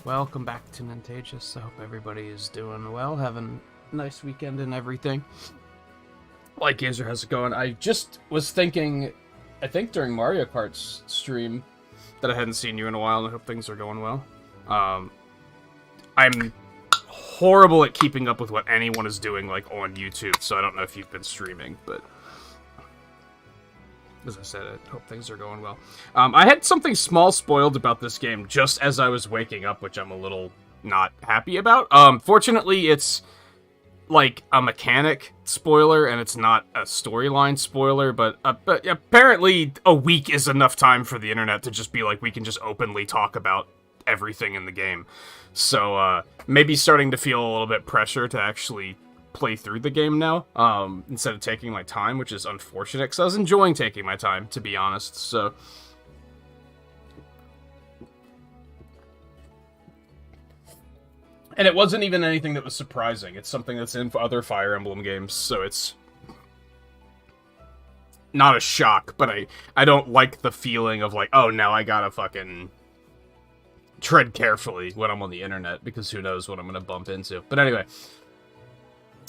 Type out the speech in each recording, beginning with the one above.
Welcome back to Nintagious. I hope everybody is doing well, having a nice weekend and everything. Like Gazer, how's it going? I just was thinking, I think during Mario Kart's stream, that I hadn't seen you in a while, and I hope things are going well. I'm horrible at keeping up with what anyone is doing, like, on YouTube, so I don't know if you've been streaming, but... as I said, I hope things are going well. I had something small spoiled about this game just as I was waking up, which I'm a little not happy about. Fortunately, it's like a mechanic spoiler, and it's not a storyline spoiler, but apparently a week is enough time for the internet to just be like, we can just openly talk about everything in the game. So, maybe starting to feel a little bit pressure to actually play through the game now, instead of taking my time, which is unfortunate, because I was enjoying taking my time, to be honest, so... And it wasn't even anything that was surprising. It's something that's in other Fire Emblem games, so it's not a shock, but I don't like the feeling of like, oh, now I gotta fucking tread carefully when I'm on the internet, because who knows what I'm gonna bump into. But anyway,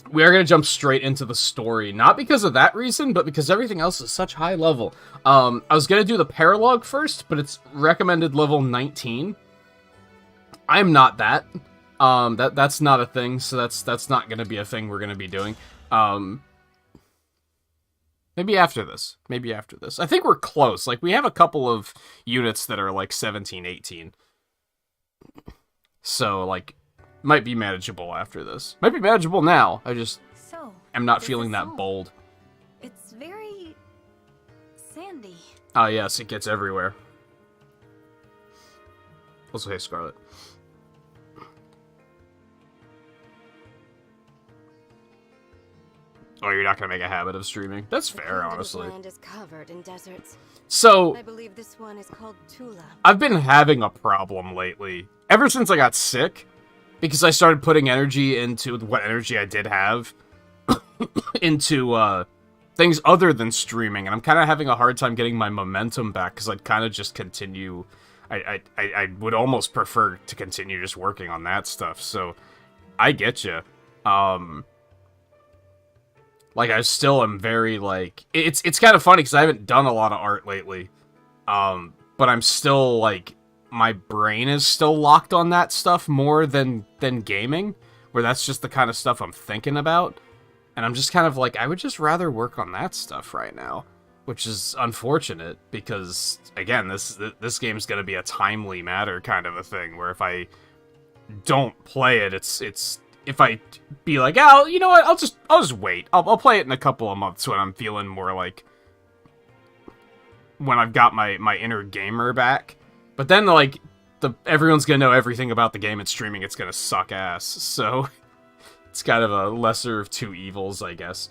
we are going to jump straight into the story, not because of that reason, but because everything else is such high level. I was going to do the paralogue first, but it's recommended level 19. I'm not that. That's not a thing, so that's not going to be a thing we're going to be doing. Maybe after this. Maybe after this. I think we're close. Like, we have a couple of units that are, like, 17, 18. So, like... might be manageable after this. Might be manageable now. I just am not feeling that bold. It's very sandy. Ah, yes, it gets everywhere. Also, hey, Scarlet. Oh, you're not gonna make a habit of streaming? That's fair, honestly. Land is covered in deserts. So, I believe this one is called Tula. I've been having a problem lately. Ever since I got sick. Because I started putting energy into what energy I did have into things other than streaming, and I'm kind of having a hard time getting my momentum back, because I'd kind of just continue... I would almost prefer to continue just working on that stuff, so I get you. Like, I still am very, like... It's kind of funny, because I haven't done a lot of art lately, but I'm still, like... my brain is still locked on that stuff more than gaming, where that's just the kind of stuff I'm thinking about. And I'm just kind of like, I would just rather work on that stuff right now, which is unfortunate because, again, this game's going to be a timely matter kind of a thing, where if I don't play it, it's if I be like, oh, you know what, I'll just wait. I'll play it in a couple of months when I'm feeling more like, when I've got my inner gamer back. But then, like, everyone's gonna know everything about the game and streaming, it's gonna suck ass, so it's kind of a lesser of two evils, I guess.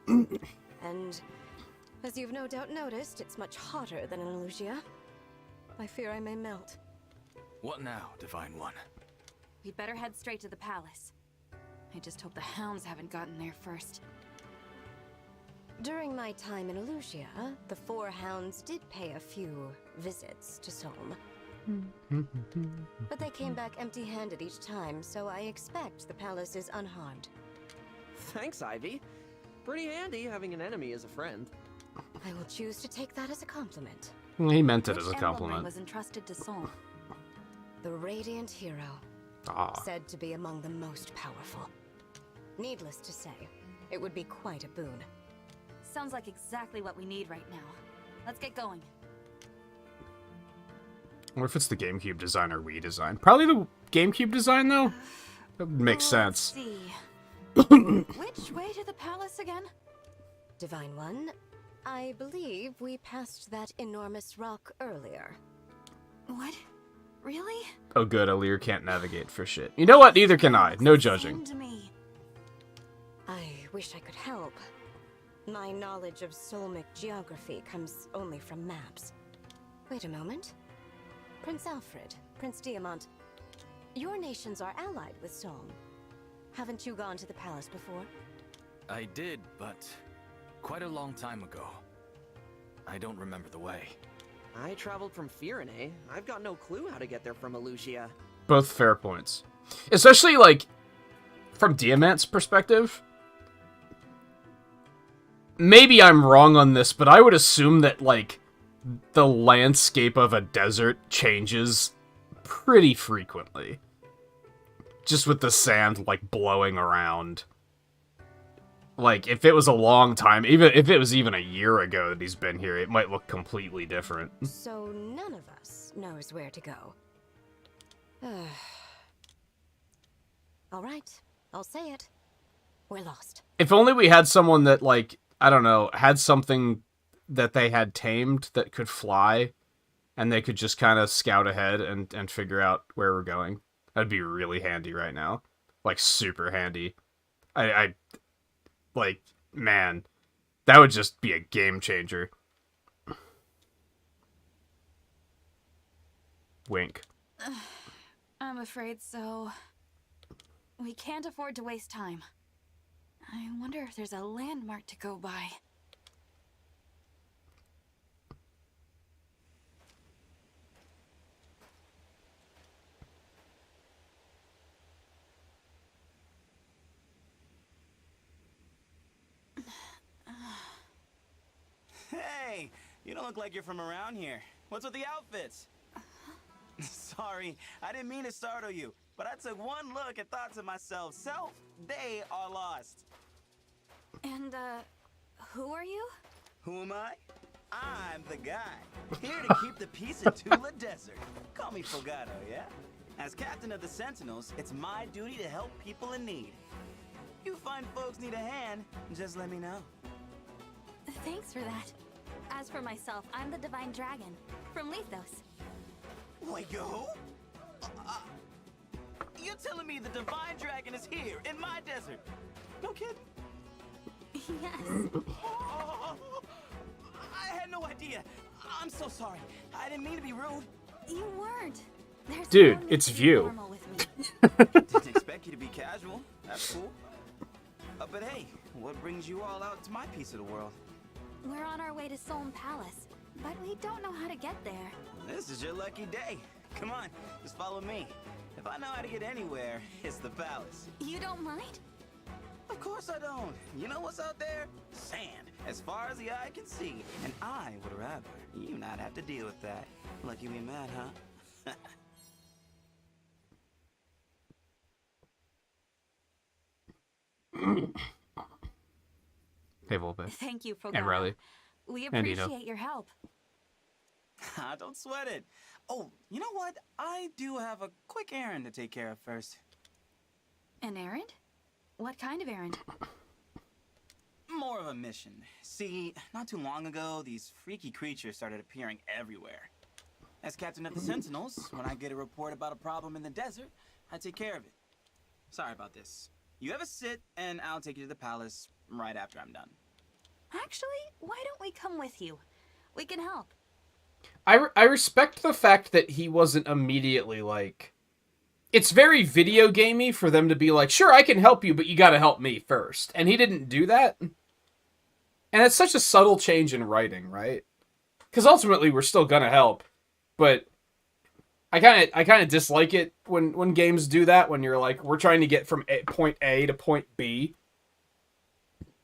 And, as you've no doubt noticed, it's much hotter than in Lugia. I fear I may melt. What now, Divine One? We'd better head straight to the palace. I just hope the hounds haven't gotten there first. During my time in Lugia, the four hounds did pay a few visits to Solm. But they came back empty-handed each time, so I expect the palace is unharmed. Thanks, Ivy. Pretty handy having an enemy as a friend. I will choose to take that as a compliment. He meant it Which as a compliment. Emblem was entrusted to Solm? The Radiant Hero. Ah. Said to be among the most powerful. Needless to say, it would be quite a boon. Sounds like exactly what we need right now. Let's get going. I wonder if it's the GameCube design or Wii design. Probably the GameCube design, though? That would make sense. Let's see. Which way to the palace again? Divine One, I believe we passed that enormous rock earlier. What? Really? Oh good, Alir can't navigate for shit. You know what? Neither can I. No judging. I wish I could help. My knowledge of Solmic geography comes only from maps. Wait a moment. Prince Alfred, Prince Diamant, your nations are allied with Solm. Haven't you gone to the palace before? I did, but quite a long time ago. I don't remember the way. I traveled from Firene. I've got no clue how to get there from Elusia. Both fair points. Especially, like, from Diamant's perspective. Maybe I'm wrong on this, but I would assume that, like, the landscape of a desert changes pretty frequently. Just with the sand, like, blowing around. Like, if it was a long time, even if it was even a year ago that he's been here, it might look completely different. So none of us knows where to go. All right, I'll say it. We're lost. If only we had someone that, like, I don't know, had something that they had tamed that could fly, and they could just kind of scout ahead and figure out where we're going. That'd be really handy right now. Like, super handy. I like, man, that would just be a game changer. Wink. I'm afraid so. We can't afford to waste time. I wonder if there's a landmark to go by. Hey, you don't look like you're from around here. What's with the outfits? Sorry, I didn't mean to startle you, but I took one look and thought to myself, self, they are lost. And, who are you? Who am I? I'm the guy, here to keep the peace in Tula Desert. Call me Fogado, yeah? As captain of the Sentinels, it's my duty to help people in need. You find folks need a hand, just let me know. Thanks for that. As for myself, I'm the Divine Dragon, from Lethos. Wait, who? You're telling me the Divine Dragon is here, in my desert? No kidding? Yes. Oh, I had no idea. I'm so sorry. I didn't mean to be rude. You weren't. There's Dude, no need it's to be View. formal with me. Didn't expect you to be casual. That's cool. But hey, what brings you all out to my piece of the world? We're on our way to Solm Palace, but we don't know how to get there. This is your lucky day. Come on, just follow me. If I know how to get anywhere, it's the palace. You don't mind? Of course I don't. You know what's out there? Sand, as far as the eye can see. And I would rather you not have to deal with that. Lucky me mad, huh? Hey, Volpe. Thank you, And Fogata. Riley. We And Dino. appreciate your help. Don't sweat it. Oh, you know what? I do have a quick errand to take care of first. An errand? What kind of errand? More of a mission. See, not too long ago, these freaky creatures started appearing everywhere. As captain of the Sentinels, when I get a report about a problem in the desert, I take care of it. Sorry about this. You have a sit, and I'll take you to the palace right after I'm done. Actually, why don't we come with you? We can help. I respect the fact that he wasn't immediately like... It's very video gamey for them to be like, sure, I can help you, but you gotta help me first. And he didn't do that. And it's such a subtle change in writing, right? Because ultimately, we're still gonna help. But I kind of dislike it when games do that, when you're like, we're trying to get from point A to point B,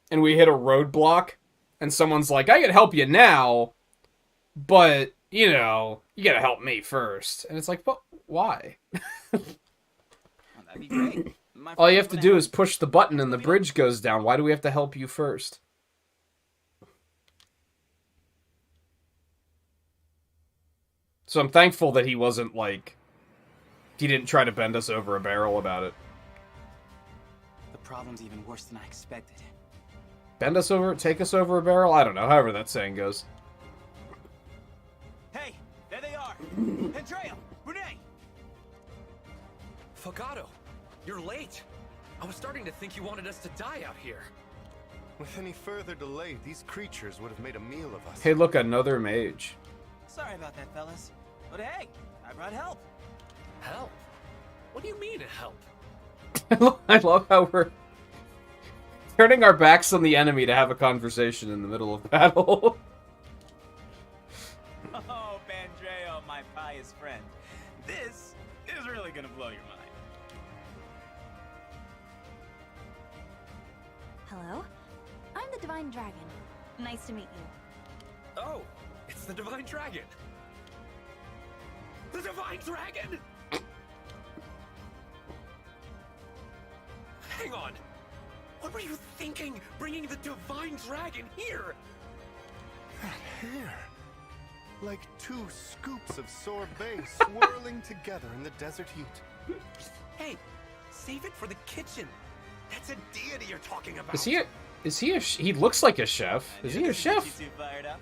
and we hit a roadblock, and someone's like, I can help you now, but, you know, you gotta help me first. And it's like, but why? Oh, that'd be great. All you have to do is push the button and the bridge goes down. Why do we have to help you first? So I'm thankful that he wasn't like... He didn't try to bend us over a barrel about it. The problem's even worse than I expected. Bend us over? Take us over a barrel? I don't know. However that saying goes. Hey, there they are. Andrea, Renee. Fogado, you're late. I was starting to think you wanted us to die out here. With any further delay, these creatures would have made a meal of us. Hey, look, another mage. Sorry about that, fellas. But hey, I brought help. Help? What do you mean, help? I love how we're turning our backs on the enemy to have a conversation in the middle of battle. Oh, his friend. This is really gonna blow your mind. Hello? I'm the Divine Dragon. Nice to meet you. Oh, it's the Divine Dragon. The Divine Dragon! Hang on. What were you thinking, bringing the Divine Dragon here? That hair. Like 2 scoops of sorbet swirling together in the desert heat. Hey, save it for the kitchen. That's a deity you're talking about. He looks like a chef. Is he a chef? You two fired up?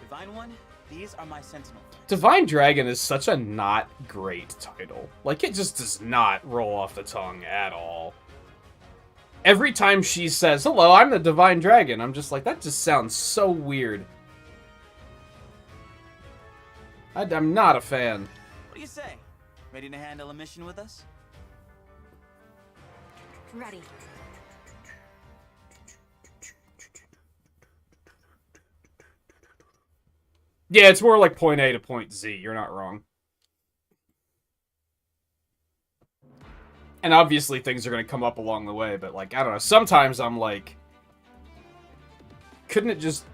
Divine One, these are my sentinel. Divine Dragon is such a not great title. Like, it just does not roll off the tongue at all. Every time she says, "Hello, I'm the Divine Dragon," I'm just like, that just sounds so weird. I'm not a fan. What do you say? Ready to handle a mission with us? Ready. Yeah, it's more like point A to point Z. You're not wrong. And obviously things are going to come up along the way, but, like, I don't know. Sometimes I'm like, couldn't it just...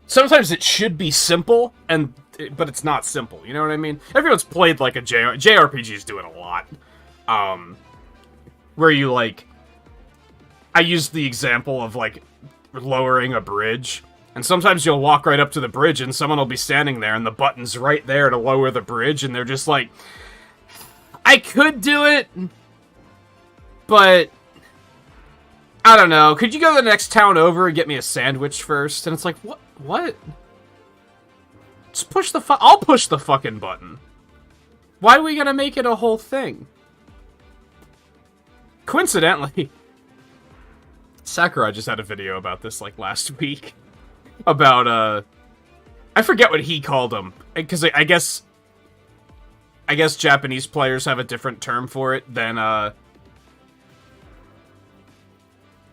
Sometimes it should be simple, but it's not simple. You know what I mean? Everyone's played, like, a JRPGs do it a lot. Where you, like... I used the example of, like, lowering a bridge. And sometimes you'll walk right up to the bridge and someone will be standing there and the button's right there to lower the bridge and they're just like, I could do it, but I don't know. Could you go to the next town over and get me a sandwich first? And it's like, what? Just push the I'll push the fucking button. Why are we gonna make it a whole thing? Coincidentally, Sakurai just had a video about this, like, last week. About, I forget what he called them. Because I guess Japanese players have a different term for it than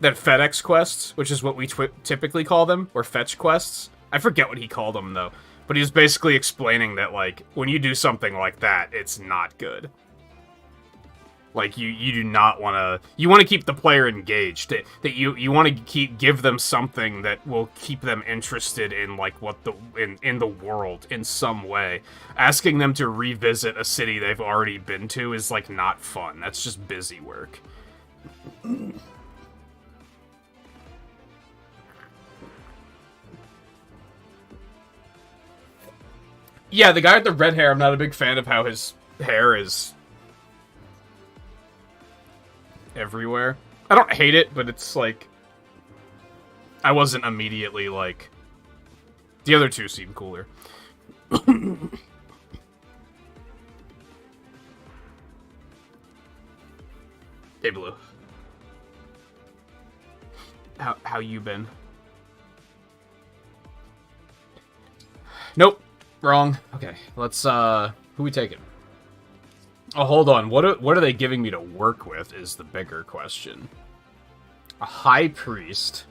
FedEx quests, which is what we typically call them, or fetch quests. I forget what he called them, though. But he was basically explaining that, like, when you do something like that, it's not good. Like, you do not want to... You want to keep the player engaged. That you want to give them something that will keep them interested in, like, what in the world in some way. Asking them to revisit a city they've already been to is, like, not fun. That's just busy work. Yeah, the guy with the red hair, I'm not a big fan of how his hair is... everywhere. I don't hate it, but it's like... I wasn't immediately like... The other two seem cooler. Hey, Blue. How you been? Nope. Wrong. Okay, let's, who we taking? Oh, hold on. What are they giving me to work with is the bigger question. A high priest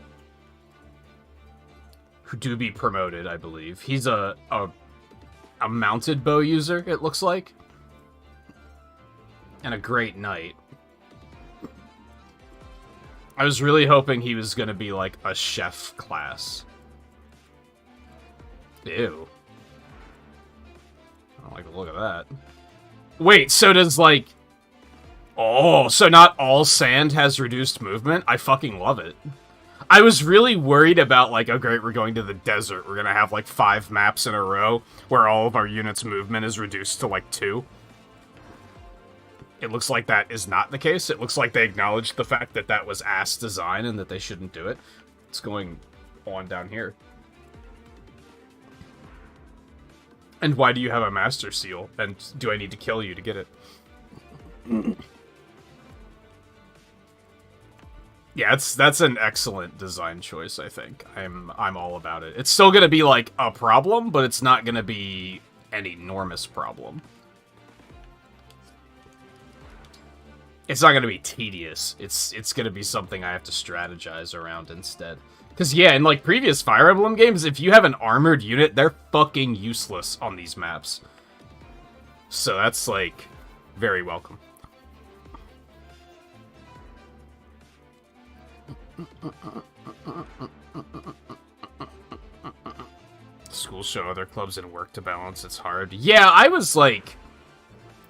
who do be promoted, I believe. He's a mounted bow user, it looks like. And a great knight. I was really hoping he was gonna be like a chef class. Ew. I don't like the look of that. Wait, so does, like... Oh, so not all sand has reduced movement? I fucking love it. I was really worried about, like, oh great, we're going to the desert. We're gonna have, like, 5 maps in a row where all of our units' movement is reduced to, like, 2. It looks like that is not the case. It looks like they acknowledged the fact that that was ass design and that they shouldn't do it. It's going on down here. And why do you have a Master Seal? And do I need to kill you to get it? Yeah, that's an excellent design choice, I think. I'm all about it. It's still gonna be, like, a problem, but it's not gonna be an enormous problem. It's not gonna be tedious. It's gonna be something I have to strategize around instead. Because, yeah, in, like, previous Fire Emblem games, if you have an armored unit, they're fucking useless on these maps. So that's, like, very welcome. Schools show other clubs and work to balance. It's hard. Yeah, I was, like...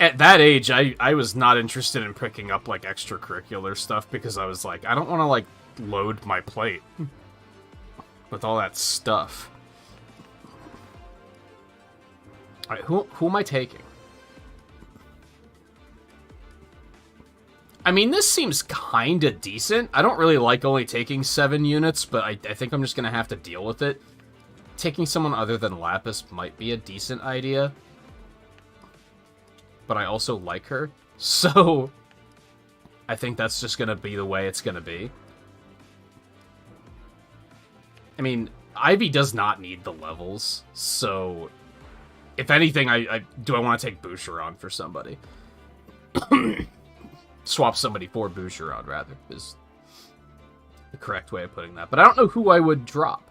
At that age, I was not interested in picking up, like, extracurricular stuff because I was like, I don't want to, like, load my plate with all that stuff. Alright, who am I taking? I mean, this seems kinda decent. I don't really like only taking 7 units, but I think I'm just gonna have to deal with it. Taking someone other than Lapis might be a decent idea. But I also like her, so I think that's just gonna be the way it's gonna be. I mean, Ivy does not need the levels, so if anything, I want to take Boucheron for somebody. Swap somebody for Boucheron, rather, is the correct way of putting that. But I don't know who I would drop.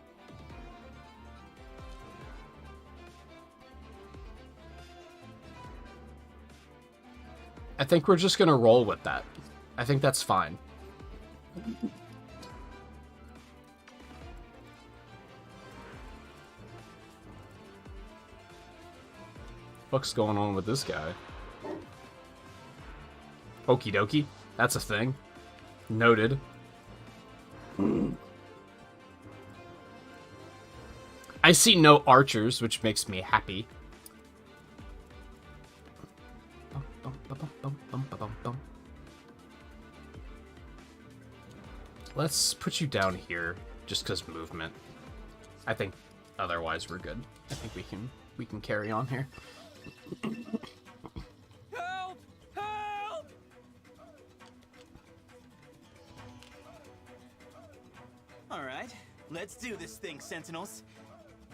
I think we're just gonna roll with that. I think that's fine. What's going on with this guy? Okie dokie. That's a thing. Noted. I see no archers, which makes me happy. Let's put you down here, just because movement. I think otherwise we're good. I think we can carry on here. Help! Help! All right, let's do this thing, Sentinels.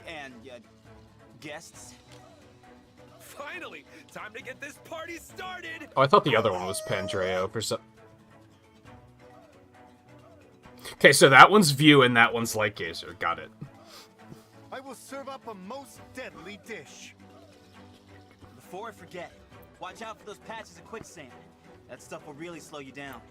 And, guests. Finally! Time to get this party started! Oh, I thought the other one was Pandreo for some... Okay, so that one's View and that one's Light Gazer. Got it. I will serve up a most deadly dish. Before I forget, watch out for those patches of quicksand. That stuff will really slow you down.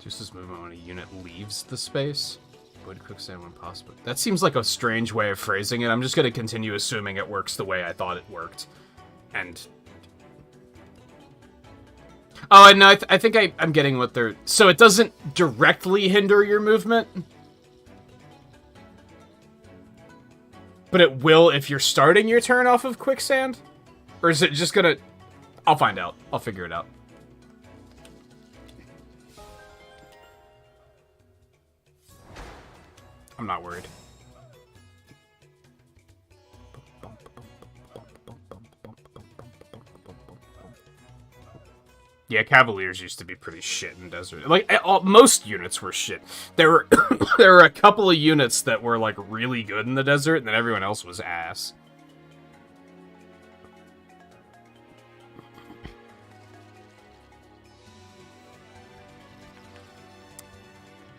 Juice's movement when a unit leaves the space. Avoid quicksand when possible. That seems like a strange way of phrasing it. I'm just going to continue assuming it works the way I thought it worked. And... Oh, and no, I think I'm getting what they're... So it doesn't directly hinder your movement? But it will if you're starting your turn off of quicksand? Or is it just gonna... I'll find out. I'll figure it out. I'm not worried. Yeah, Cavaliers used to be pretty shit in Desert. Like, most units were shit. There were there were a couple of units that were, like, really good in the Desert, and then everyone else was ass.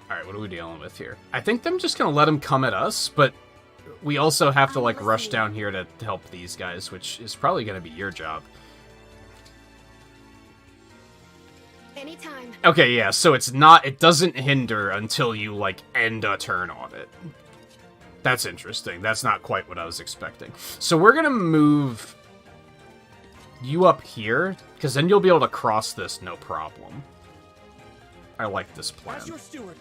Alright, what are we dealing with here? I think I'm just gonna let them come at us, but we also have to, like, rush down here to help these guys, which is probably gonna be your job. Anytime. Okay, yeah, so it doesn't hinder until you, like, end a turn on it. That's interesting. That's not quite what I was expecting. So we're gonna move you up here, because then you'll be able to cross this no problem. I like this plan. As your steward.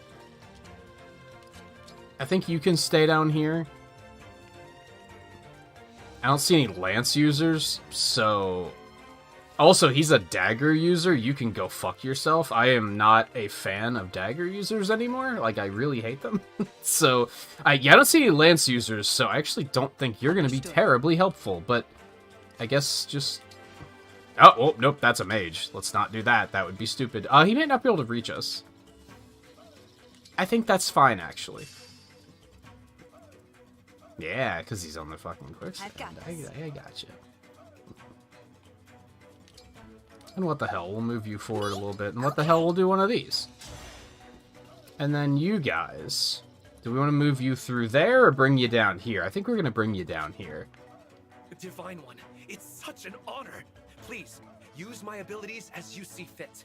I think you can stay down here. I don't see any lance users, so... Also, he's a dagger user. You can go fuck yourself. I am not a fan of dagger users anymore. Like, I really hate them. So, I don't see any lance users, so I actually don't think you're going to be terribly helpful. But, I guess just... Oh, nope, that's a mage. Let's not do that. That would be stupid. He may not be able to reach us. I think that's fine, actually. Yeah, because he's on the fucking quicksand. I've got this. I gotcha. And what the hell, we'll move you forward a little bit. And what the hell, we'll do one of these. And then you guys, do we want to move you through there or bring you down here? I think we're going to bring you down here. Divine One, it's such an honor. Please, use my abilities as you see fit.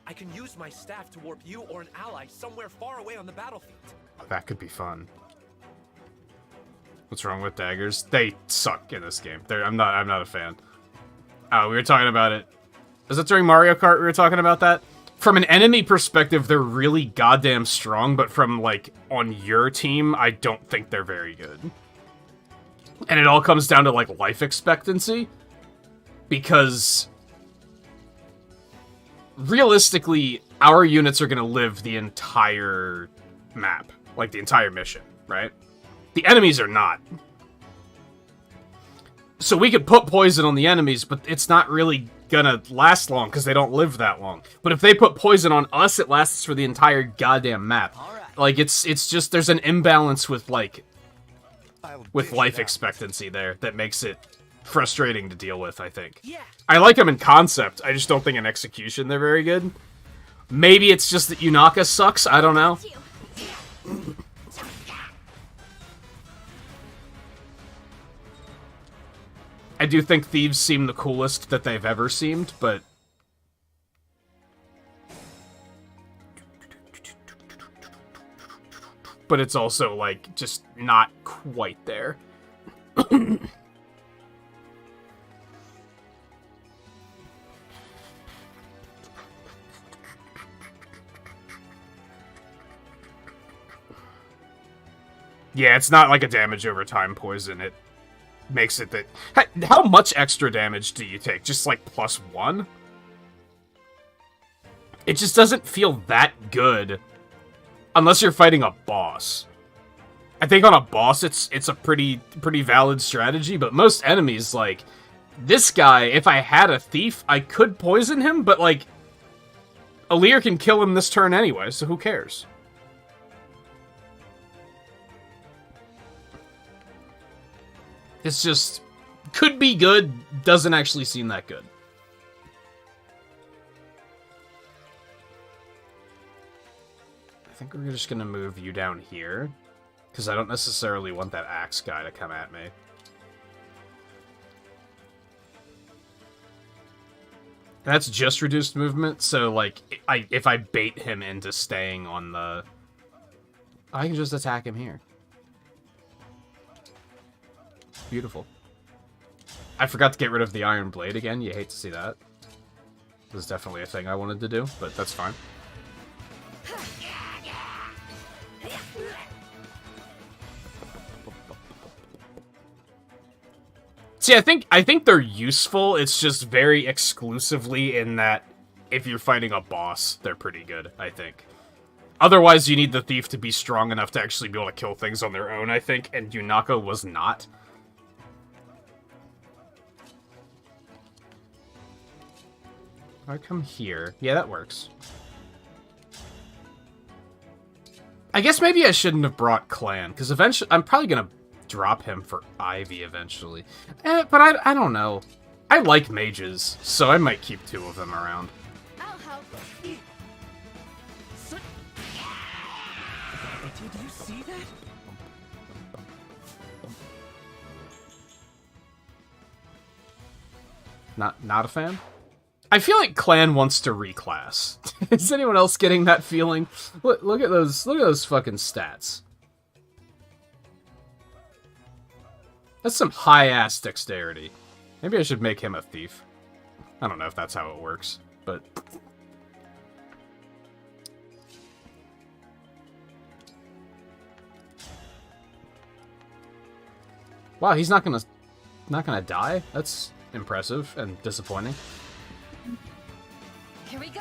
I can use my staff to warp you or an ally somewhere far away on the battlefield. That could be fun. What's wrong with daggers? They suck in this game. I'm not a fan. Oh, we were talking about it. Was it during Mario Kart we were talking about that? From an enemy perspective, they're really goddamn strong, but from, like, on your team, I don't think they're very good. And it all comes down to, like, life expectancy. Because realistically, our units are going to live the entire map. Like, the entire mission, right? The enemies are not. So we could put poison on the enemies, but it's not really gonna last long because they don't live that long. But if they put poison on us, it lasts for the entire goddamn map. Alright. Like, it's just, there's an imbalance with, like, with dish life it out. expectancy there that makes it frustrating to deal with, I think. Yeah. I like them in concept, I just don't think in execution they're very good. Maybe it's just that Yunaka sucks, I don't know. I do think thieves seem the coolest that they've ever seemed, but... But it's also, like, just not quite there. Yeah, it's not like a damage over time poison. It makes it that... How much extra damage do you take? Just, like, +1? It just doesn't feel that good. Unless you're fighting a boss. I think on a boss, it's a pretty valid strategy, but most enemies, like... This guy, if I had a thief, I could poison him, but, like... Alear can kill him this turn anyway, so who cares? It's just, could be good, doesn't actually seem that good. I think we're just gonna move you down here, because I don't necessarily want that axe guy to come at me. That's just reduced movement, so, like, if I bait him into staying on the... I can just attack him here. Beautiful. I forgot to get rid of the Iron Blade again. You hate to see that. This is definitely a thing I wanted to do, but that's fine. See, I think they're useful. It's just very exclusively in that if you're fighting a boss, they're pretty good, I think. Otherwise, you need the thief to be strong enough to actually be able to kill things on their own, I think, and Yunaka was not. I come here. Yeah, that works. I guess maybe I shouldn't have brought Clan, because eventually I'm probably gonna drop him for Ivy eventually. But I don't know. I like mages, so I might keep 2 of them around. I'll help. Did you see that? Not a fan? I feel like Clan wants to reclass. Is anyone else getting that feeling? Look at those fucking stats. That's some high-ass dexterity. Maybe I should make him a thief. I don't know if that's how it works, but... Wow, he's not gonna die? That's impressive and disappointing. Here we go.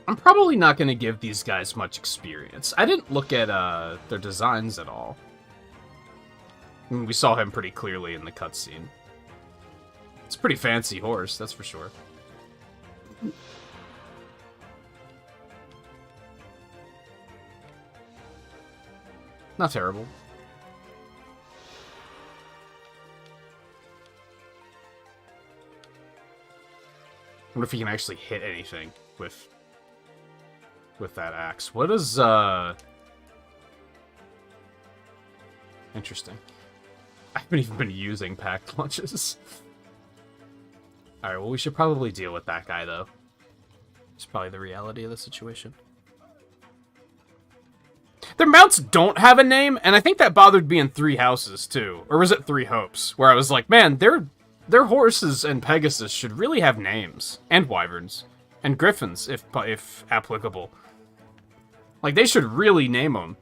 I'm probably not going to give these guys much experience. I didn't look at their designs at all. I mean, we saw him pretty clearly in the cutscene. It's a pretty fancy horse, that's for sure. Not terrible. I wonder if he can actually hit anything with that axe. What is, interesting. I haven't even been using packed lunches. Alright, well, we should probably deal with that guy, though. It's probably the reality of the situation. Their mounts don't have a name, and I think that bothered me in Three Houses, too. Or was it Three Hopes? Where I was like, man, their horses and Pegasus should really have names. And wyverns. And griffins, if applicable. Like, they should really name them.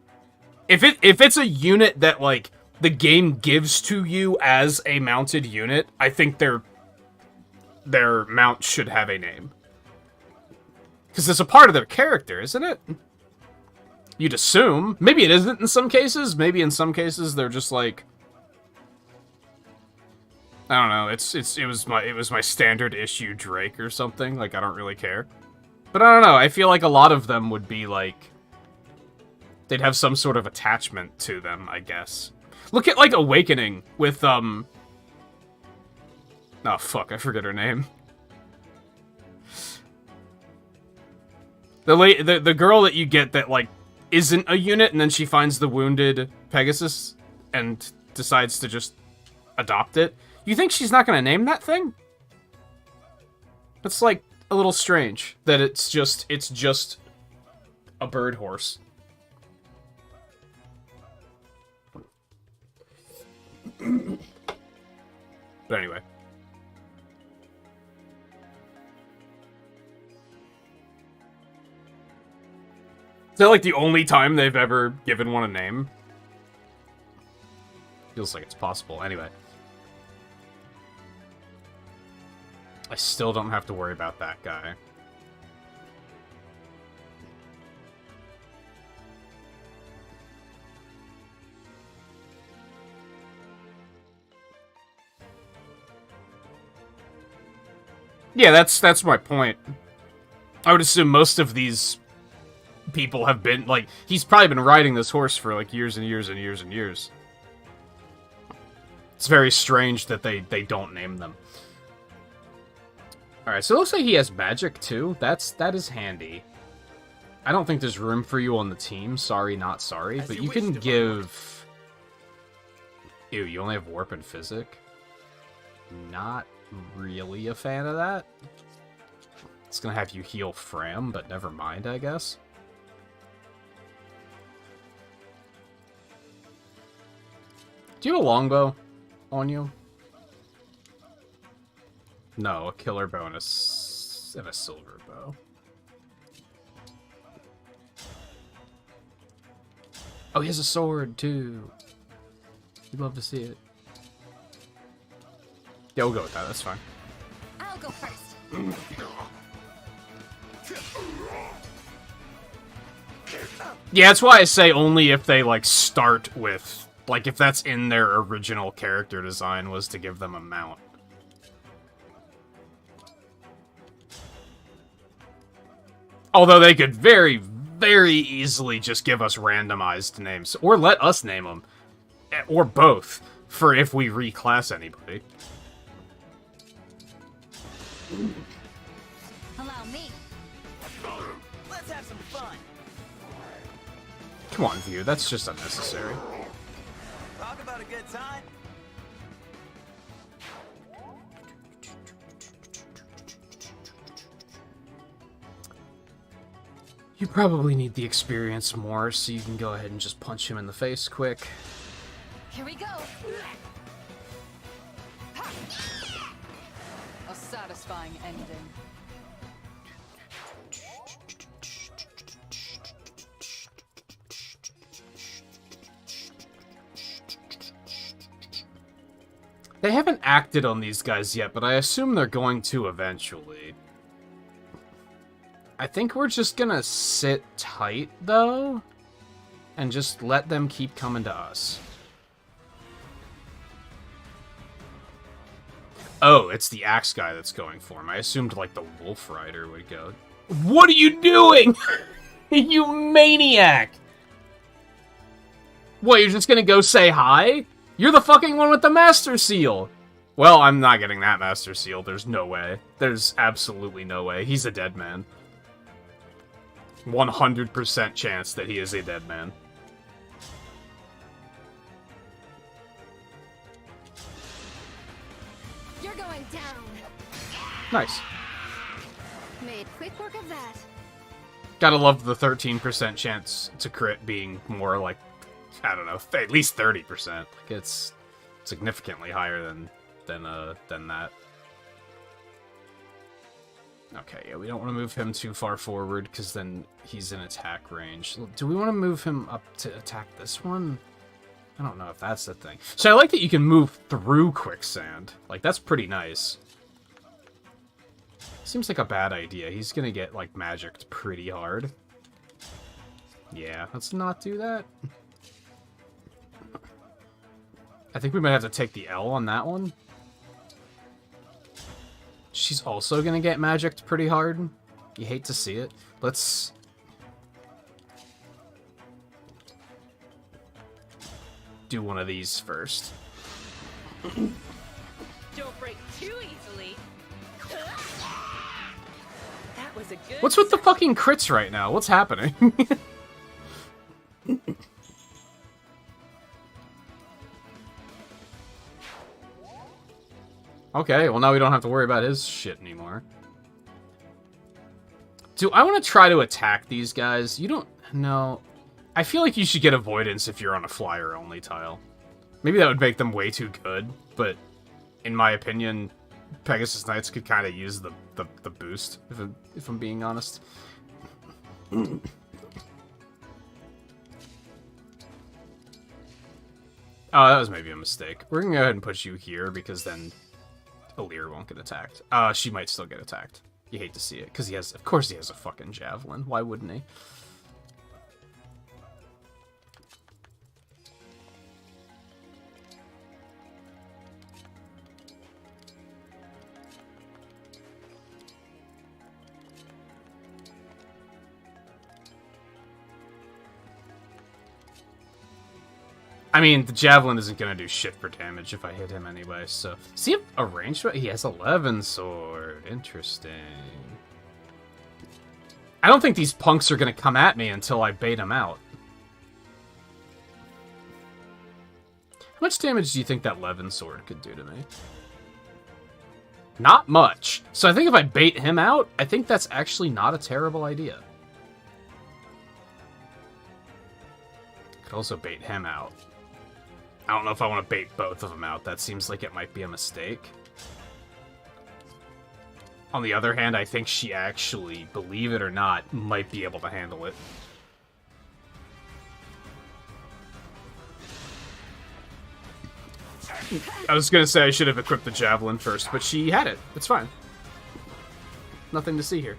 If it's a unit that, like, the game gives to you as a mounted unit, I think their mount should have a name. Because it's a part of their character, isn't it? You'd assume. Maybe it isn't in some cases. Maybe in some cases they're just like, I don't know. It was my standard issue Drake or something. Like, I don't really care. But I don't know. I feel like a lot of them would be like, they'd have some sort of attachment to them, I guess. Look at, like, Awakening with, oh, fuck, I forget her name. The girl that you get that, like, isn't a unit, and then she finds the wounded Pegasus and decides to just adopt it. You think she's not going to name that thing? That's, like, a little strange that it's just a bird horse. But anyway. Is that like the only time they've ever given one a name? Feels like it's possible. Anyway. I still don't have to worry about that guy. Yeah, that's my point. I would assume most of these people have been, like, he's probably been riding this horse for, like, years and years and years and years. It's very strange that they don't name them. Alright, so it looks like he has magic, too. That is handy. I don't think there's room for you on the team. Sorry, not sorry. But you can give... Ew, you only have Warp and Physic? Not really a fan of that. It's gonna have you heal Fram, but never mind, I guess. Do you have a longbow on you? No, a killer bonus and a silver bow. Oh, he has a sword, too. You'd love to see it. Yeah, we'll go with that. That's fine. I'll go first. Yeah, that's why I say only if they, like, start with... Like, if that's in their original character design, was to give them a mount. Although they could very, very easily just give us randomized names. Or let us name them. Or both. For if we reclass anybody. Allow me. Let's have some fun. Come on, View. That's just unnecessary. Talk about a good time. You probably need the experience more, so you can go ahead and just punch him in the face quick. Here we go. A satisfying ending. They haven't acted on these guys yet, but I assume they're going to eventually. I think we're just gonna sit tight, though, and just let them keep coming to us. Oh, it's the axe guy that's going for him. I assumed, like, the wolf rider would go. What are you doing? You maniac! What, you're just gonna go say hi? You're the fucking one with the Master Seal! Well, I'm not getting that Master Seal. There's no way. There's absolutely no way. He's a dead man. 100% chance that he is a dead man. You're going down. Nice. Made quick work of that. Gotta love the 13% chance to crit being more like, I don't know, at least 30%. Like, it's significantly higher than that. Okay, yeah, we don't want to move him too far forward, because then he's in attack range. Do we want to move him up to attack this one? I don't know if that's the thing. So I like that you can move through quicksand. Like, that's pretty nice. Seems like a bad idea. He's gonna get, like, magicked pretty hard. Yeah, let's not do that. I think we might have to take the L on that one. She's also gonna get magicked pretty hard. You hate to see it. Let's... do one of these first. Don't break too easily. That was a good. What's with the fucking crits right now? What's happening? Okay, well now we don't have to worry about his shit anymore. Do I want to try to attack these guys? You don't... No. I feel like you should get avoidance if you're on a flyer-only tile. Maybe that would make them way too good, but in my opinion, Pegasus Knights could kind of use the boost, if I'm being honest. Oh, that was maybe a mistake. We're gonna go ahead and put you here, because then Alir won't get attacked. She might still get attacked. You hate to see it, because of course he has a fucking javelin. Why wouldn't he? I mean, the javelin isn't gonna do shit for damage if I hit him anyway, so... Does he have a ranged weapon? He has 11 sword. Interesting. I don't think these punks are gonna come at me until I bait them out. How much damage do you think that Levin sword could do to me? Not much. So I think if I bait him out, I think that's actually not a terrible idea. Could also bait him out. I don't know if I want to bait both of them out. That seems like it might be a mistake. On the other hand, I think she actually, believe it or not, might be able to handle it. I was gonna say I should have equipped the javelin first, but she had it. It's fine. Nothing to see here.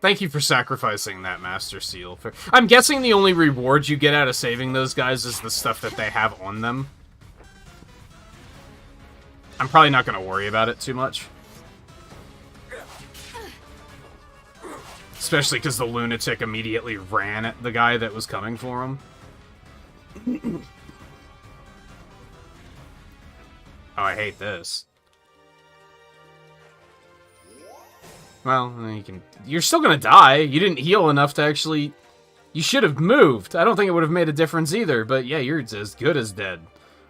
Thank you for sacrificing that Master Seal. I'm guessing the only reward you get out of saving those guys is the stuff that they have on them. I'm probably not going to worry about it too much. Especially because the lunatic immediately ran at the guy that was coming for him. Oh, I hate this. Well, you're still gonna die. You didn't heal enough to actually... You should have moved. I don't think it would have made a difference either, but yeah, you're as good as dead.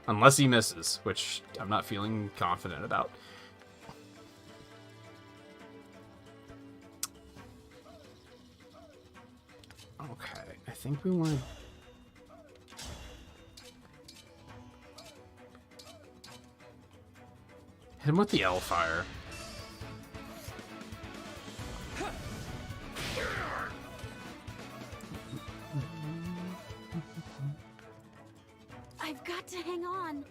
Unless he misses, which I'm not feeling confident about. Okay, I think we want to... hit him with the L-Fire. I've got to hang on.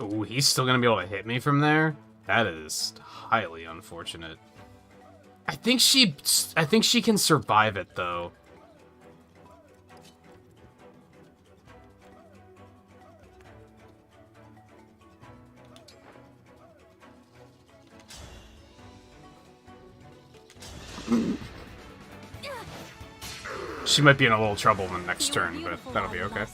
Ooh, he's still gonna be able to hit me from there? That is highly unfortunate. I think she can survive it though. She might be in a little trouble in the next turn, but that'll be okay.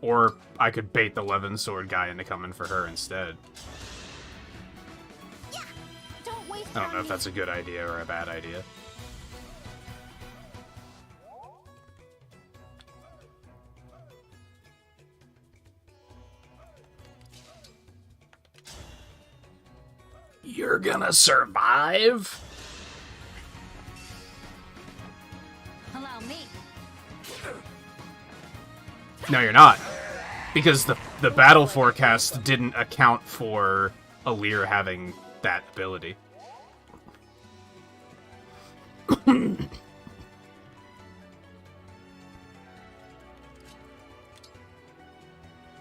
Or I could bait the Levin Sword guy into coming for her instead. I don't know if that's a good idea or a bad idea. You're gonna survive? Allow me. No, you're not. Because the battle forecast didn't account for Alir having that ability.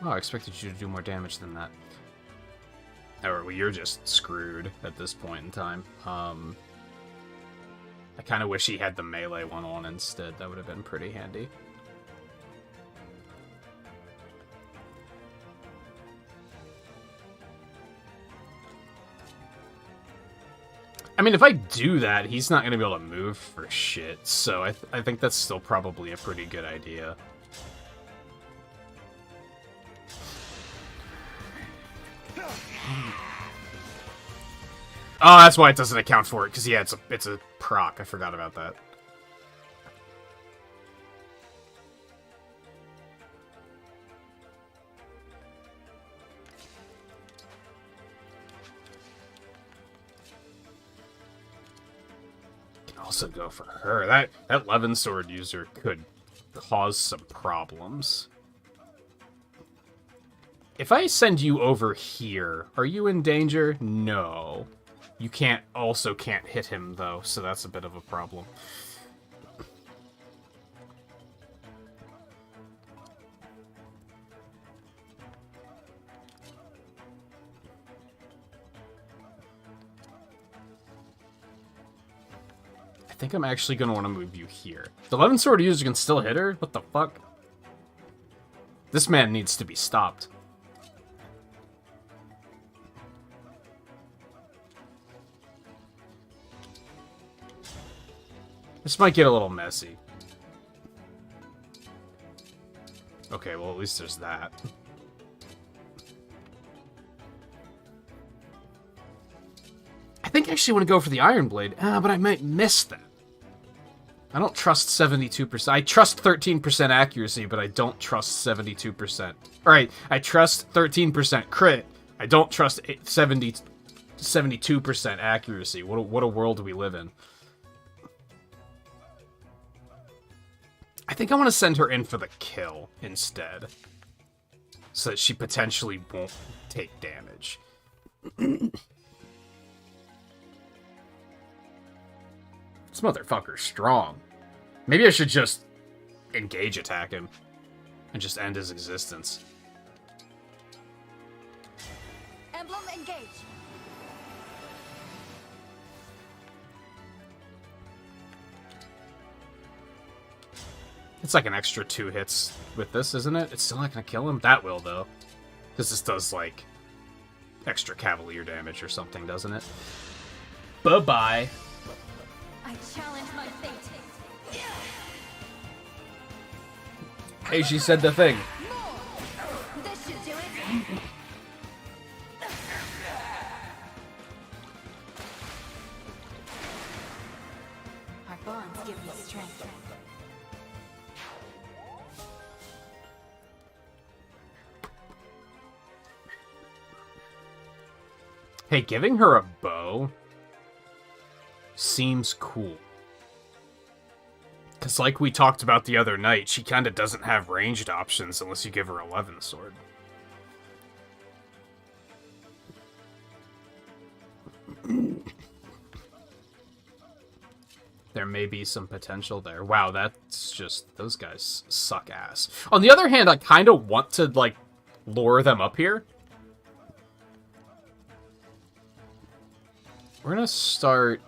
Oh, I expected you to do more damage than that. Or, well, you're just screwed at this point in time. I kind of wish he had the melee one on instead. That would have been pretty handy. I mean, if I do that, he's not going to be able to move for shit, so I think that's still probably a pretty good idea. Oh, that's why it doesn't account for it, because yeah, it's a proc. I forgot about that. Also go for her. That Levin Sword user could cause some problems. If I send you over here, are you in danger? No. You can't hit him though, so that's a bit of a problem. I think I'm actually going to want to move you here. The Levin Sword user can still hit her? What the fuck? This man needs to be stopped. This might get a little messy. Okay, well, at least there's that. I think I actually want to go for the Iron Blade, but I might miss that. I don't trust 72%. I trust 13% accuracy, but I don't trust 72%. Alright, I trust 13% crit. I don't trust 72% accuracy. What a world do we live in. I think I want to send her in for the kill instead. So that she potentially won't take damage. This motherfucker's strong. Maybe I should just engage attack him and just end his existence. Emblem engage. It's like an extra 2 hits with this, isn't it? It's still not gonna kill him? That will, though. Because this does, like, extra cavalier damage or something, doesn't it? Bye-bye. I challenge my fate. Hey, she said the thing. This should do it. Our bonds give me strength. Hey, giving her a bow seems cool. Because like we talked about the other night, she kind of doesn't have ranged options unless you give her a Levin Sword. there may be some potential there. Wow, that's just... Those guys suck ass. On the other hand, I kind of want to, like, lure them up here. We're gonna start...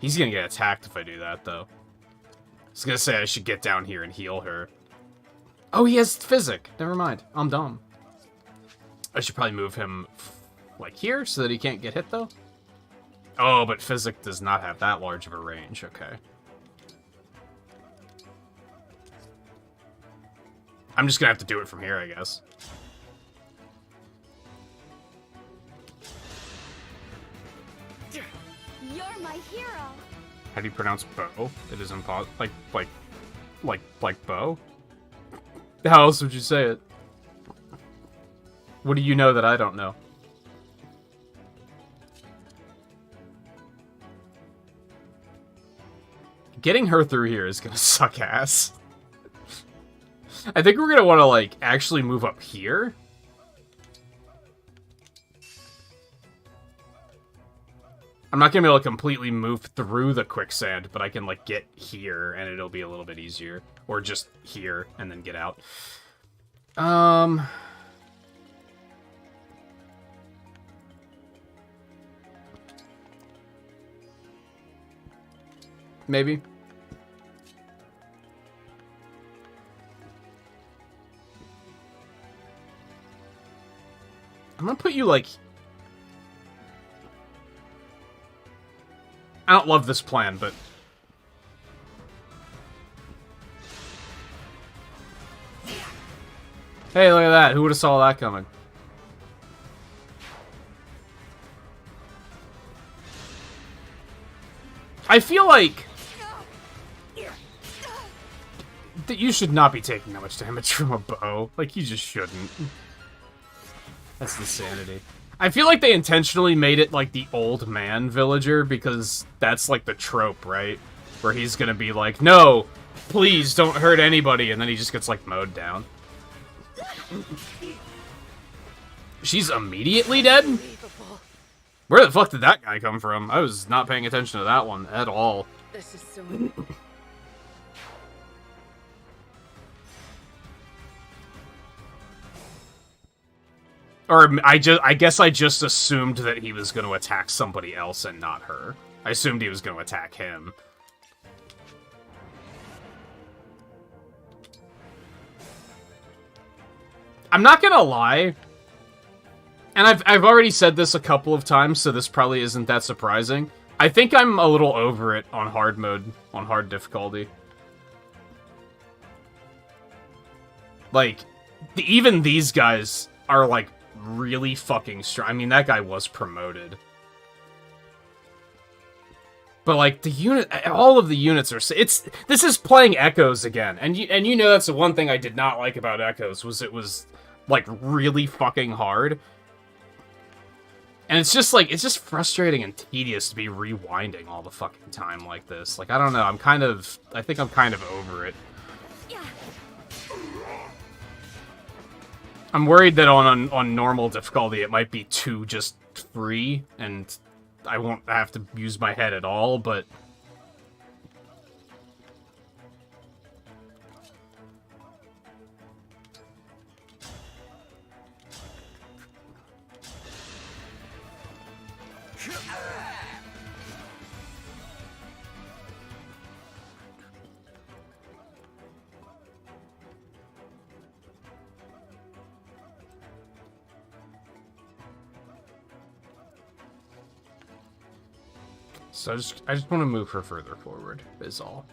He's gonna get attacked if I do that, though. I was gonna say I should get down here and heal her. Oh, he has physic. Never mind. I'm dumb. I should probably move him, like, here so that he can't get hit, though. Oh, but physic does not have that large of a range. Okay. I'm just gonna have to do it from here, I guess. You're my hero. How do you pronounce bow? It is impossible. Like bow? How else would you say it? What do you know that I don't know? Getting her through here is gonna suck ass. I think we're gonna want to, like, actually move up here. I'm not gonna be able to completely move through the quicksand, but I can, like, get here, and it'll be a little bit easier. Or just here, and then get out. Maybe. I'm gonna put you, like... I don't love this plan, but... Hey, look at that. Who would have saw that coming? I feel like... that you should not be taking that much damage from a bow. Like, you just shouldn't. That's insanity. I feel like they intentionally made it, like, the old man villager, because that's, like, the trope, right? Where he's gonna be like, no, please don't hurt anybody, and then he just gets, like, mowed down. She's immediately dead? Where the fuck did that guy come from? I was not paying attention to that one at all. This is so... Or I guess I just assumed that he was going to attack somebody else and not her. I assumed he was going to attack him. I'm not gonna lie, and I've already said this a couple of times, so this probably isn't that surprising. I think I'm a little over it on hard mode, on hard difficulty. Like, even these guys are, like, really fucking strong. I mean, that guy was promoted. But, like, the unit, all of the units are, this is playing Echoes again. And you know that's the one thing I did not like about Echoes, was it was, like, really fucking hard. And it's just, like, it's just frustrating and tedious to be rewinding all the fucking time like this. Like, I don't know, I think I'm kind of over it. I'm worried that on normal difficulty it might be too just free, and I won't have to use my head at all, but... So I just want to move her further forward, is all.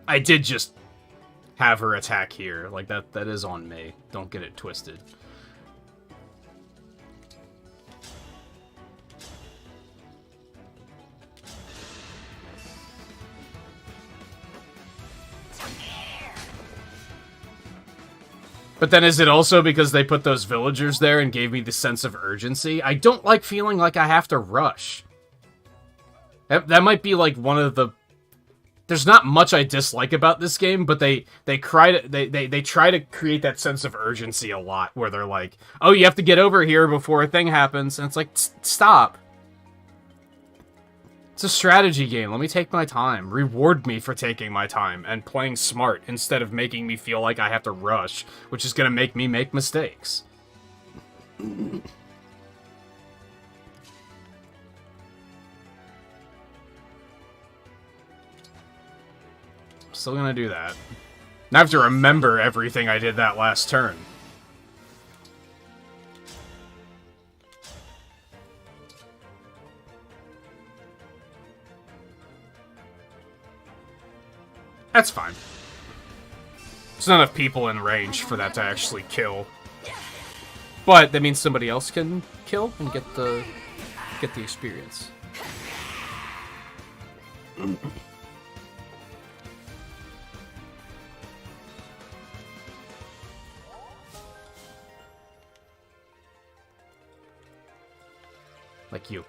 I did just have her attack here. Like, that is on me. Don't get it twisted. But then is it also because they put those villagers there and gave me the sense of urgency? I don't like feeling like I have to rush. That might be like one of the... There's not much I dislike about this game, but they try to create that sense of urgency a lot, where they're like, oh, you have to get over here before a thing happens, and it's like, stop. It's a strategy game. Let me take my time. Reward me for taking my time and playing smart instead of making me feel like I have to rush, which is gonna make me make mistakes. Still gonna do that. I have to remember everything I did that last turn. That's fine. There's not enough people in range for that to actually kill. But that means somebody else can kill and get the experience. Like you.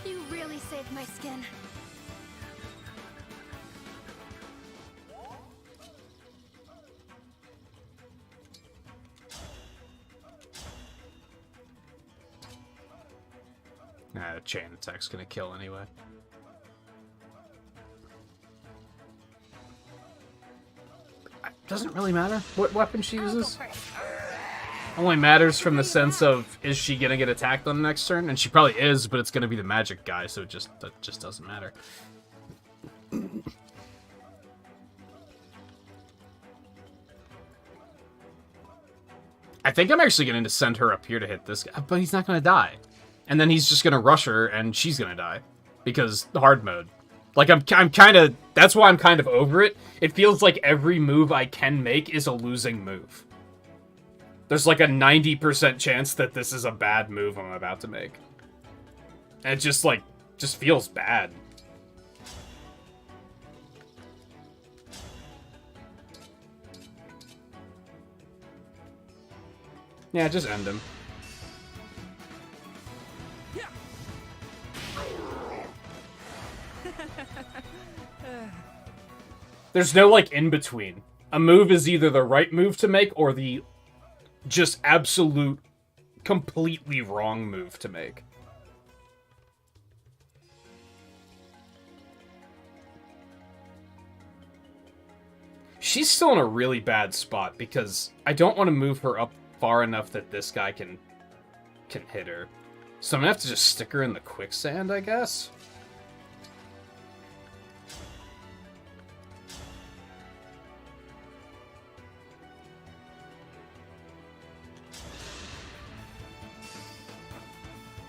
You really saved my skin. Nah, the chain attack's gonna kill anyway. Doesn't really matter what weapon she uses. Only matters from the sense of, is she gonna get attacked on the next turn? And she probably is, but it's gonna be the magic guy, so that just doesn't matter. I think I'm actually gonna send her up here to hit this guy, but he's not gonna die. And then he's just gonna rush her, and she's gonna die. Because hard mode. Like, I'm kind of... That's why I'm kind of over it. It feels like every move I can make is a losing move. There's like a 90% chance that this is a bad move I'm about to make. And it just, like, just feels bad. Yeah, just end him. There's no, like, in-between. A move is either the right move to make or the just absolute, completely wrong move to make. She's still in a really bad spot because I don't want to move her up far enough that this guy can hit her. So I'm gonna have to just stick her in the quicksand, I guess.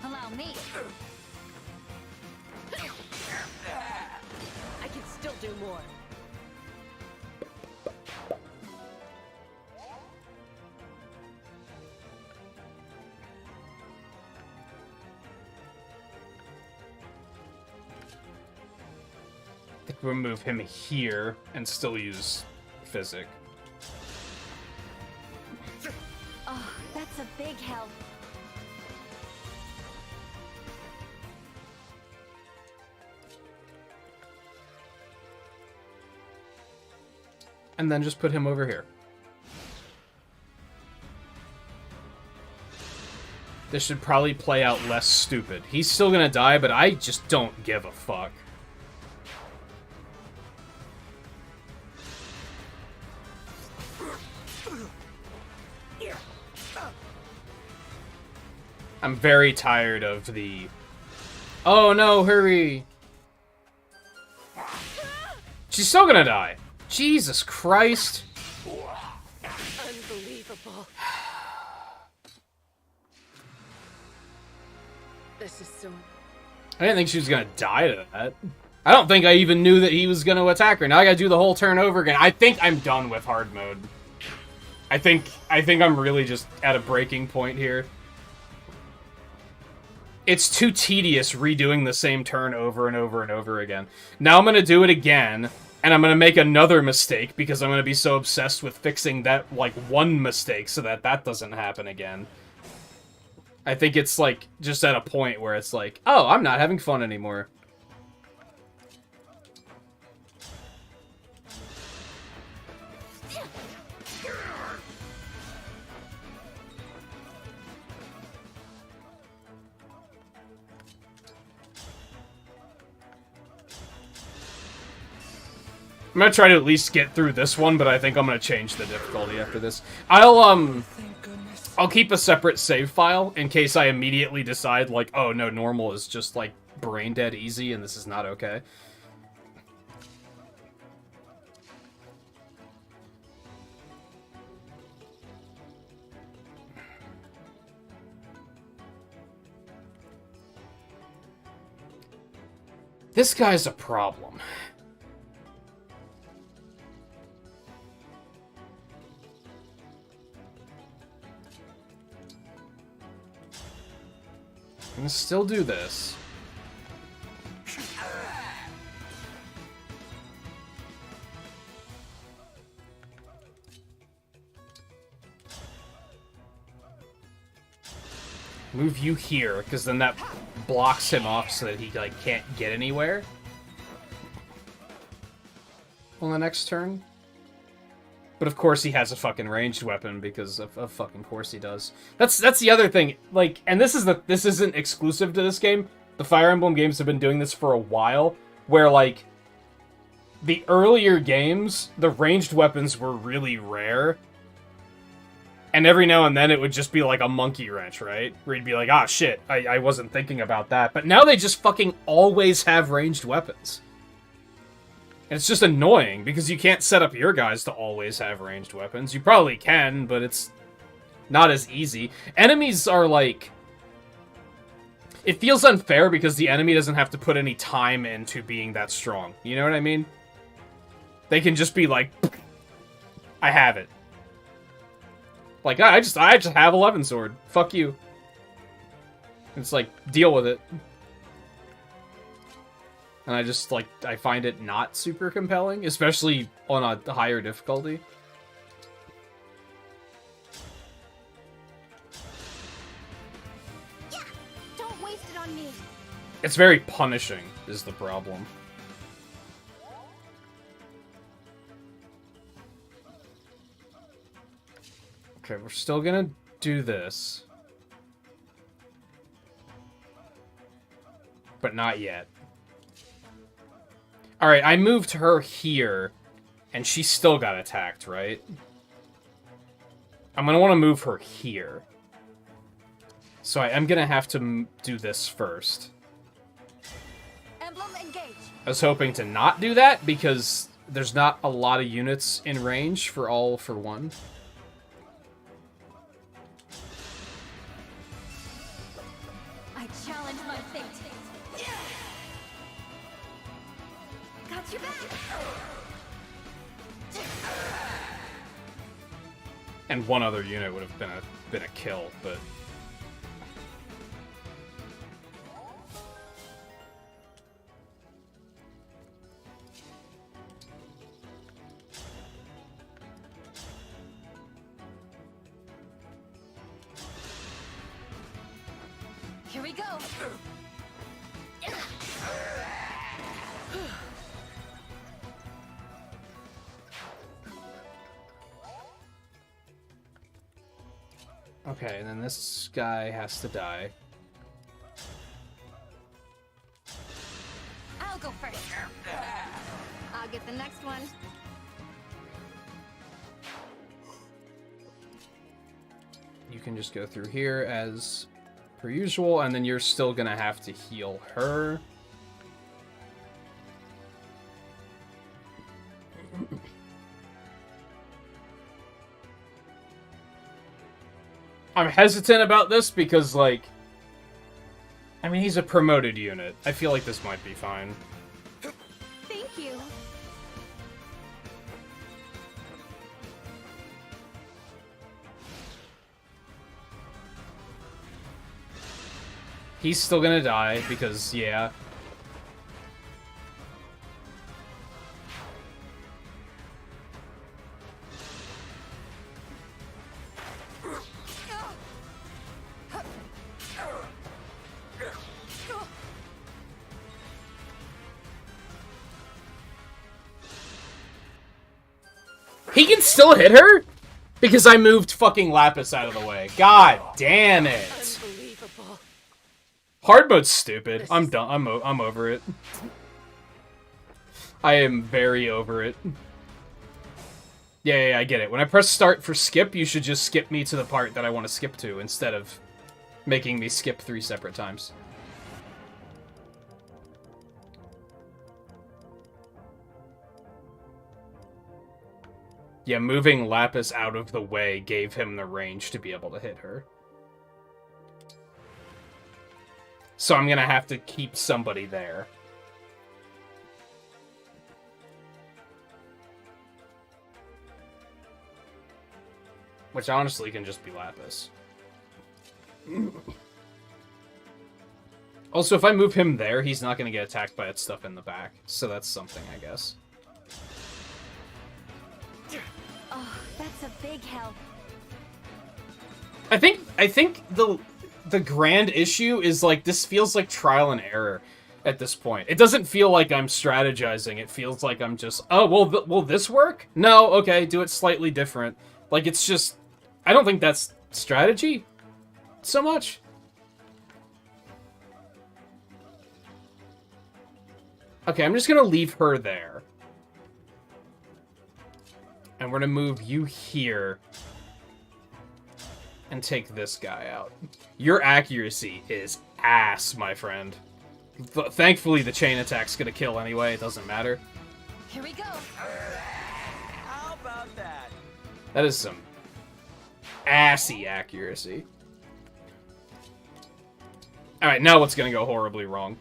Allow me. I can still do more. I think we'll move him here and still use Physic. Oh, that's a big help. And then just put him over here. This should probably play out less stupid. He's still gonna die, but I just don't give a fuck. I'm very tired of the... Oh no, hurry! She's still gonna die. Jesus Christ. Unbelievable. This is so... I didn't think she was gonna die to that. I don't think I even knew that he was gonna attack her. Now I gotta do the whole turn over again. I think I'm done with hard mode. I think I'm really just at a breaking point here. It's too tedious redoing the same turn over and over and over again. Now I'm gonna do it again, and I'm gonna make another mistake because I'm gonna be so obsessed with fixing that, like, one mistake so that that doesn't happen again. I think it's, like, just at a point where it's like, oh, I'm not having fun anymore. I'm gonna try to at least get through this one, but I think I'm gonna change the difficulty after this. I'll keep a separate save file in case I immediately decide, like, oh no, normal is just, like, brain dead easy and this is not okay. This guy's a problem. I'm gonna still do this. Move you here, because then that blocks him off so that he, like, can't get anywhere on the next turn. But of course he has a fucking ranged weapon, because of fucking course he does. That's the other thing, like, and this isn't exclusive to this game. The Fire Emblem games have been doing this for a while, where, like, the earlier games, the ranged weapons were really rare. And every now and then it would just be like a monkey wrench, right? Where you'd be like, ah, shit, I wasn't thinking about that. But now they just fucking always have ranged weapons. And it's just annoying, because you can't set up your guys to always have ranged weapons. You probably can, but it's not as easy. Enemies are like... It feels unfair because the enemy doesn't have to put any time into being that strong. You know what I mean? They can just be like, I have it. Like, I just have 11 sword. Fuck you. It's like, deal with it. And I just, like, I find it not super compelling, especially on a higher difficulty. Yeah, don't waste it on me. It's very punishing, is the problem. Okay, we're still gonna do this. But not yet. Alright, I moved her here, and she still got attacked, right? I'm gonna want to move her here. So I am gonna have to do this first. Emblem engage. I was hoping to not do that, because there's not a lot of units in range for all for one. I challenge my fate. Got you back. And one other unit would have been a kill, but Here we go. okay, and then this guy has to die. I'll go first. I'll get the next one. You can just go through here as per usual, and then you're still gonna have to heal her. I'm hesitant about this because, like, I mean, he's a promoted unit. I feel like this might be fine. Thank you. He's still gonna die because, yeah. He can still hit her? Because I moved fucking Lapis out of the way. God damn it. Unbelievable. Hard mode's stupid. I'm done. I'm over it. I am very over it. Yeah, I get it. When I press start for skip, you should just skip me to the part that I want to skip to, instead of making me skip 3 separate times. Yeah, moving Lapis out of the way gave him the range to be able to hit her. So I'm gonna have to keep somebody there. Which honestly can just be Lapis. Also, if I move him there, he's not gonna get attacked by that stuff in the back. So that's something, I guess. Oh, that's a big help. I think the grand issue is, like, this feels like trial and error at this point. It doesn't feel like I'm strategizing. It feels like I'm just, oh, well, will this work? No, okay, do it slightly different. Like, it's just, I don't think that's strategy so much. Okay, I'm just gonna leave her there. And we're gonna move you here. And take this guy out. Your accuracy is ass, my friend. Thankfully, the chain attack's gonna kill anyway. It doesn't matter. Here we go. How about that? That is some assy accuracy. Alright, now what's gonna go horribly wrong?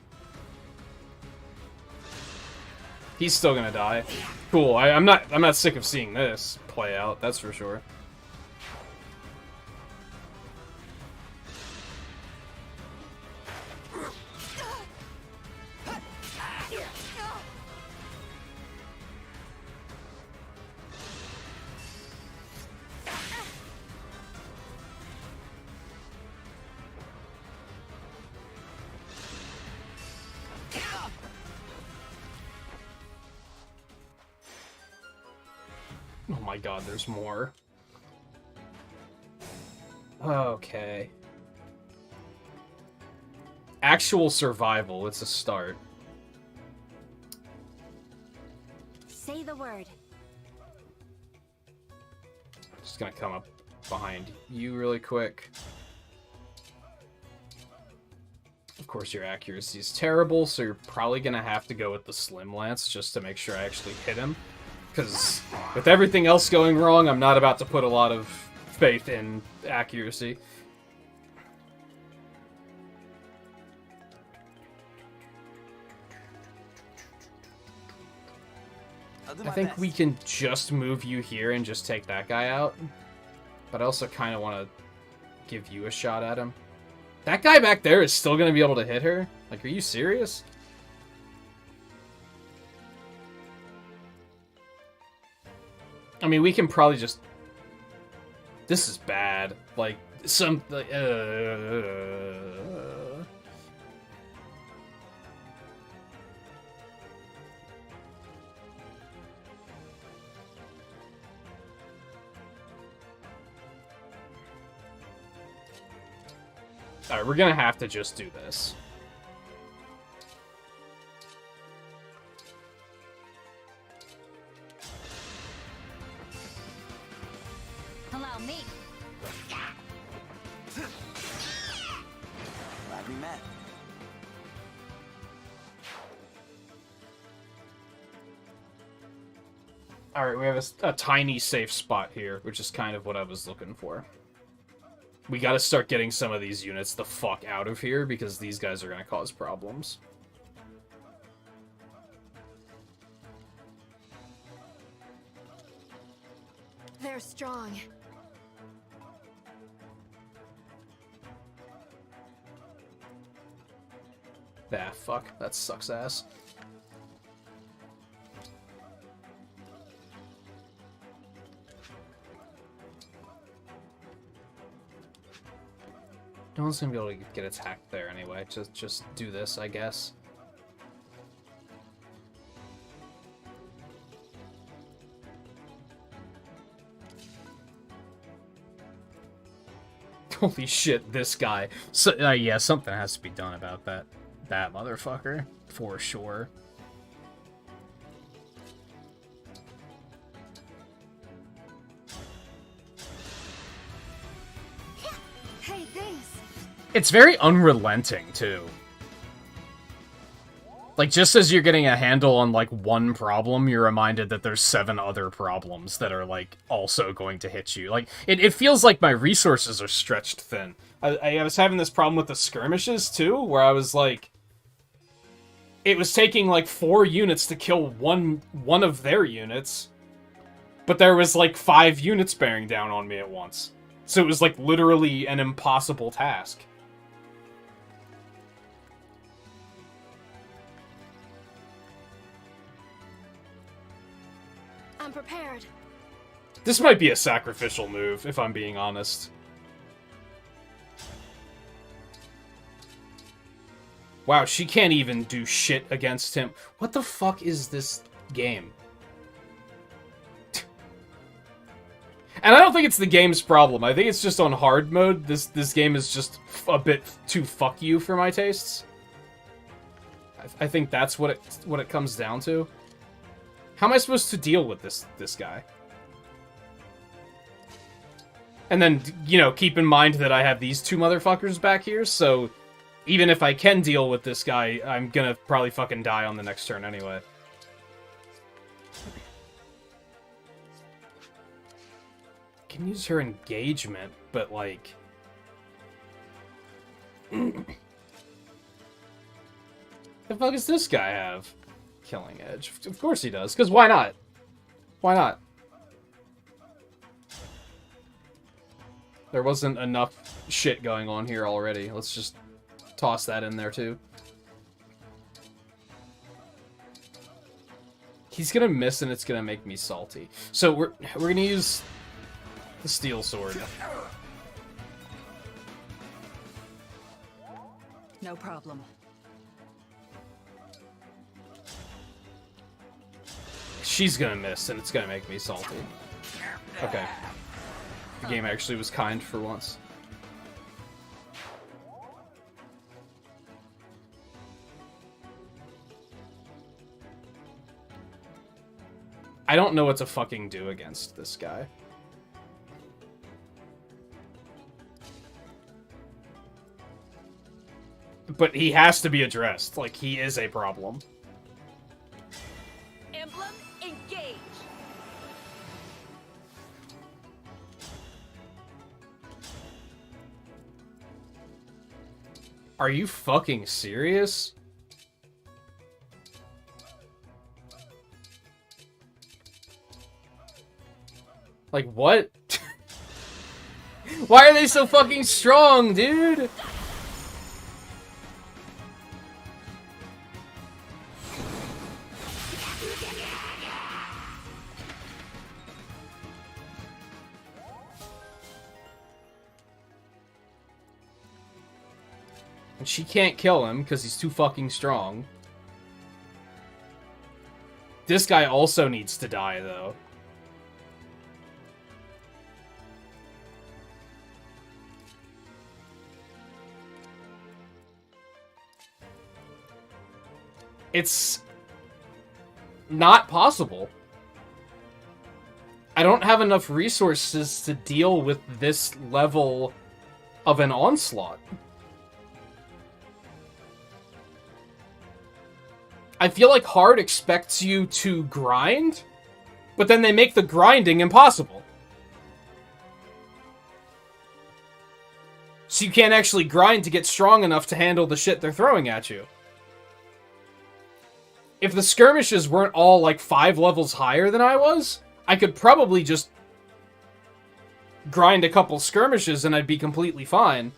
He's still gonna die. Cool. I'm not sick of seeing this play out, that's for sure. Oh my god, there's more. Okay. Actual survival, it's a start. Say the word. Just gonna come up behind you really quick. Of course, your accuracy is terrible, so you're probably gonna have to go with the Slim Lance just to make sure I actually hit him. Because with everything else going wrong, I'm not about to put a lot of faith in accuracy. I think we can just move you here and just take that guy out. But I also kind of want to give you a shot at him. That guy back there is still going to be able to hit her? Like, are you serious? I mean, we can probably just... This is bad. Like, some... Alright, we're gonna have to just do this. Allow me. Glad we met. Alright, we have a tiny safe spot here, which is kind of what I was looking for. We gotta start getting some of these units the fuck out of here, because these guys are gonna cause problems. They're strong. Ah, fuck. That sucks ass. No one's gonna be able to get attacked there anyway. Just do this, I guess. Holy shit, this guy. So, yeah, something has to be done about that motherfucker, for sure. Hey, thanks. It's very unrelenting, too. Like, just as you're getting a handle on, like, one problem, you're reminded that there's 7 other problems that are, like, also going to hit you. Like, it feels like my resources are stretched thin. I was having this problem with the skirmishes, too, where I was, like... It was taking, like, 4 units to kill one of their units, but there was, like, 5 units bearing down on me at once. So it was, like, literally an impossible task. I'm prepared. This might be a sacrificial move, if I'm being honest. Wow, she can't even do shit against him. What the fuck is this game? And I don't think it's the game's problem. I think it's just on hard mode. This game is just a bit too fuck you for my tastes. I think that's what it comes down to. How am I supposed to deal with this guy? And then, you know, keep in mind that I have these 2 motherfuckers back here, so even if I can deal with this guy, I'm gonna probably fucking die on the next turn anyway. Can use her engagement, but like... The fuck does this guy have? Killing Edge. Of course he does, because why not? Why not? There wasn't enough shit going on here already. Let's just toss that in there too. He's gonna miss and it's gonna make me salty. So we're gonna use the steel sword. No problem. She's gonna miss and it's gonna make me salty. Okay. The game actually was kind for once. I don't know what to fucking do against this guy. But he has to be addressed. Like, he is a problem. Emblem, engage. Are you fucking serious? Like, what? Why are they so fucking strong, dude? And she can't kill him because he's too fucking strong. This guy also needs to die, though. It's not possible. I don't have enough resources to deal with this level of an onslaught. I feel like hard expects you to grind, but then they make the grinding impossible. So you can't actually grind to get strong enough to handle the shit they're throwing at you. If the skirmishes weren't all like 5 levels higher than I was, I could probably just grind a couple skirmishes and I'd be completely fine.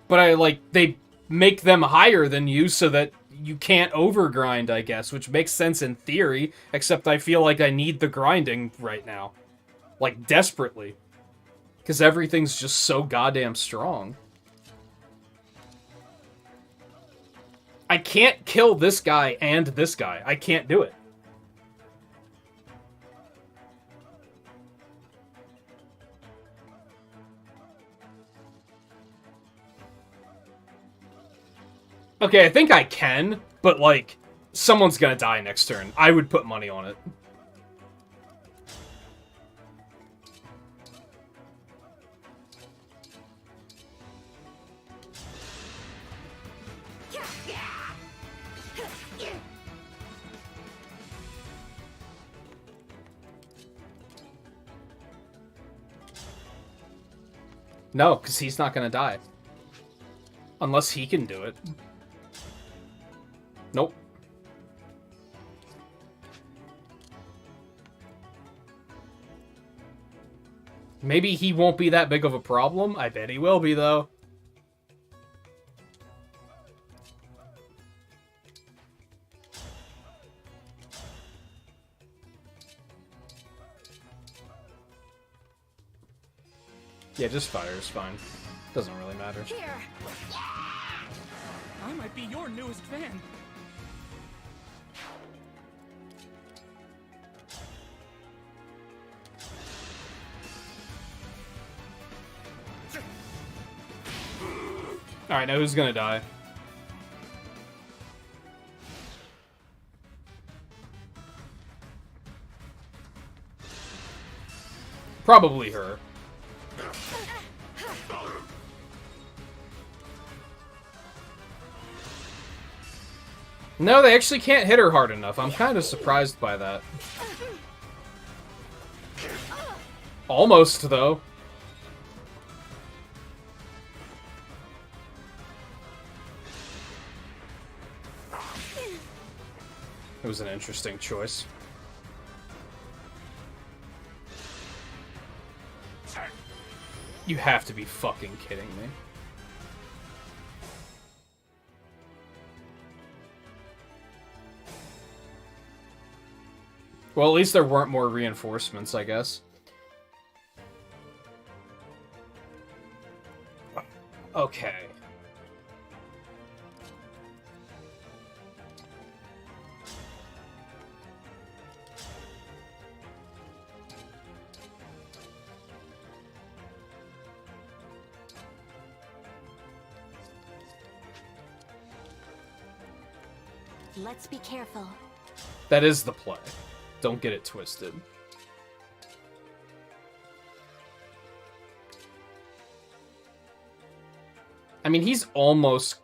But they make them higher than you so that you can't overgrind, I guess, which makes sense in theory, except I feel like I need the grinding right now. Like, desperately. Because everything's just so goddamn strong. I can't kill this guy and this guy. I can't do it. Okay, I think I can, but, like, someone's gonna die next turn. I would put money on it. No, because he's not gonna die. Unless he can do it. Nope. Maybe he won't be that big of a problem. I bet he will be, though. Yeah, just fire is fine. Doesn't really matter. Here. I might be your newest fan. Alright, now who's gonna die? Probably her. No, they actually can't hit her hard enough. I'm kind of surprised by that. Almost, though. It was an interesting choice. You have to be fucking kidding me. Well, at least there weren't more reinforcements, I guess. Okay. Let's be careful. That is the play. Don't get it twisted. I mean, he's almost...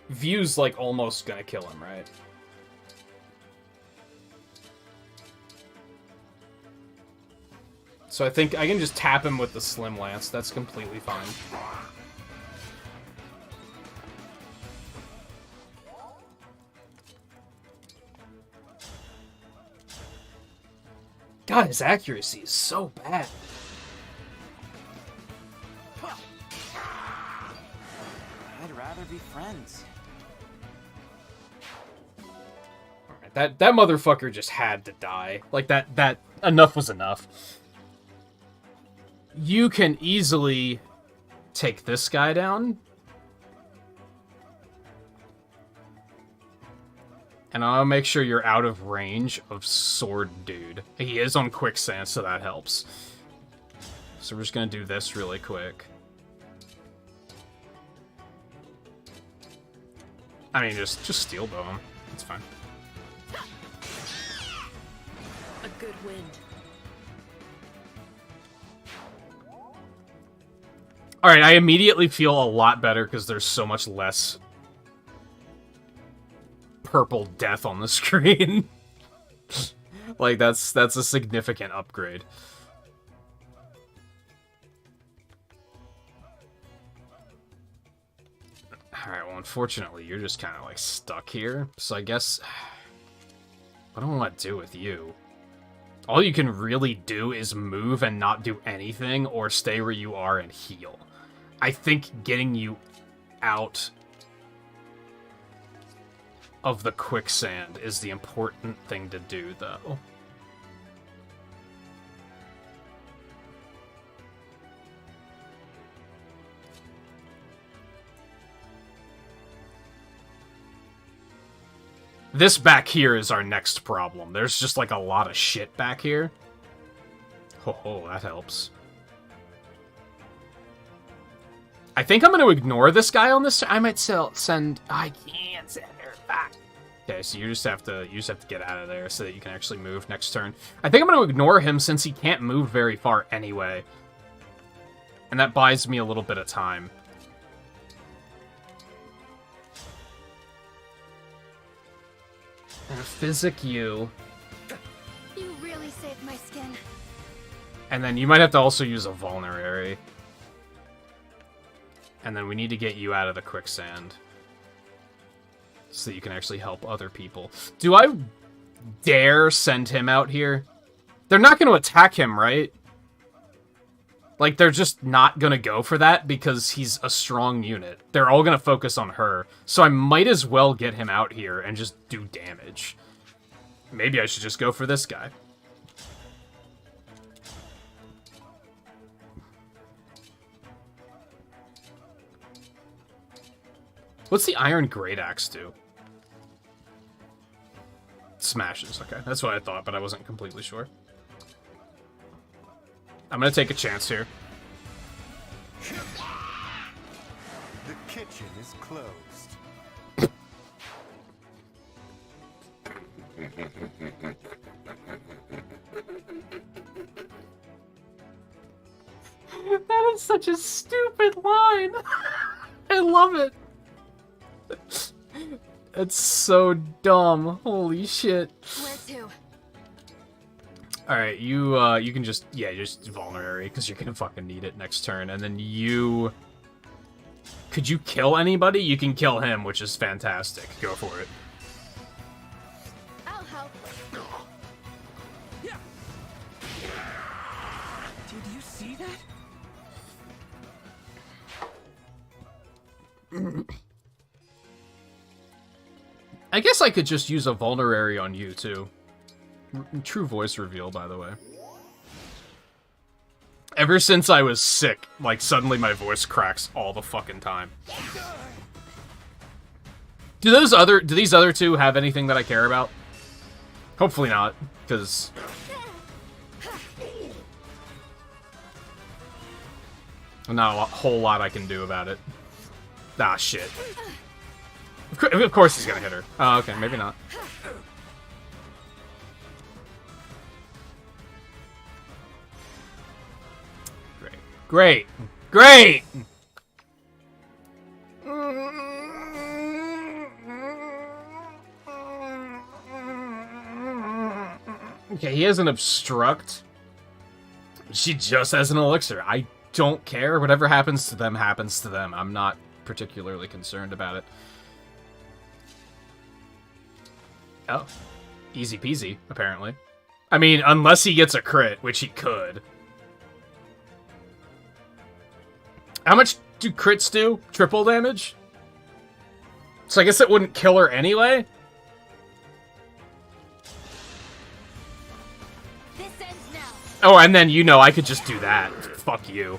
View's, like, almost gonna kill him, right? So I think I can just tap him with the Slim Lance. That's completely fine. God, his accuracy is so bad. I'd rather be friends. Alright, that motherfucker just had to die. Like, that enough was enough. You can easily take this guy down. And I'll make sure you're out of range of Sword Dude. He is on quicksand, so that helps. So we're just gonna do this really quick. I mean, just steel bow him. It's fine. A good wind. Alright, I immediately feel a lot better because there's so much less purple death on the screen. Like, that's a significant upgrade. Alright, well, unfortunately, you're just kind of, like, stuck here. So I guess... What do I want to do with you? All you can really do is move and not do anything, or stay where you are and heal. I think getting you out of the quicksand is the important thing to do, though. This back here is our next problem. There's just, like, a lot of shit back here. Oh, that helps. I think I'm going to ignore this guy on this. I might send... I can't send her back. Okay, so you just have to get out of there so that you can actually move next turn. I think I'm going to ignore him since he can't move very far anyway. And that buys me a little bit of time. And a physic you. You really saved my skin. And then you might have to also use a vulnerary. And then we need to get you out of the quicksand. So that you can actually help other people. Do I dare send him out here? They're not going to attack him, right? Like, they're just not going to go for that because he's a strong unit. They're all going to focus on her. So I might as well get him out here and just do damage. Maybe I should just go for this guy. What's the Iron Great Axe do? Smashes, okay. That's what I thought, but I wasn't completely sure. I'm gonna take a chance here. The kitchen is closed. That is such a stupid line. I love it. It's so dumb. Holy shit. Where to? Alright, you can just, yeah, just vulnerary, because you're gonna fucking need it next turn. And then you... Could you kill anybody? You can kill him, which is fantastic. Go for it. I'll help. Yeah. Did you see that? I guess I could just use a vulnerary on you, too. True voice reveal, by the way. Ever since I was sick, like, suddenly my voice cracks all the fucking time. Do these other two have anything that I care about? Hopefully not, because... not a whole lot I can do about it. Ah, shit. Of course he's gonna hit her. Oh, okay, maybe not. Great. Great! Okay, he has an obstruct. She just has an elixir. I don't care. Whatever happens to them, happens to them. I'm not particularly concerned about it. Oh. Easy peasy, apparently. I mean, unless he gets a crit, which he could. How much do crits do? Triple damage? So I guess it wouldn't kill her anyway? This ends now. Oh, and then, you know, I could just do that. Fuck you.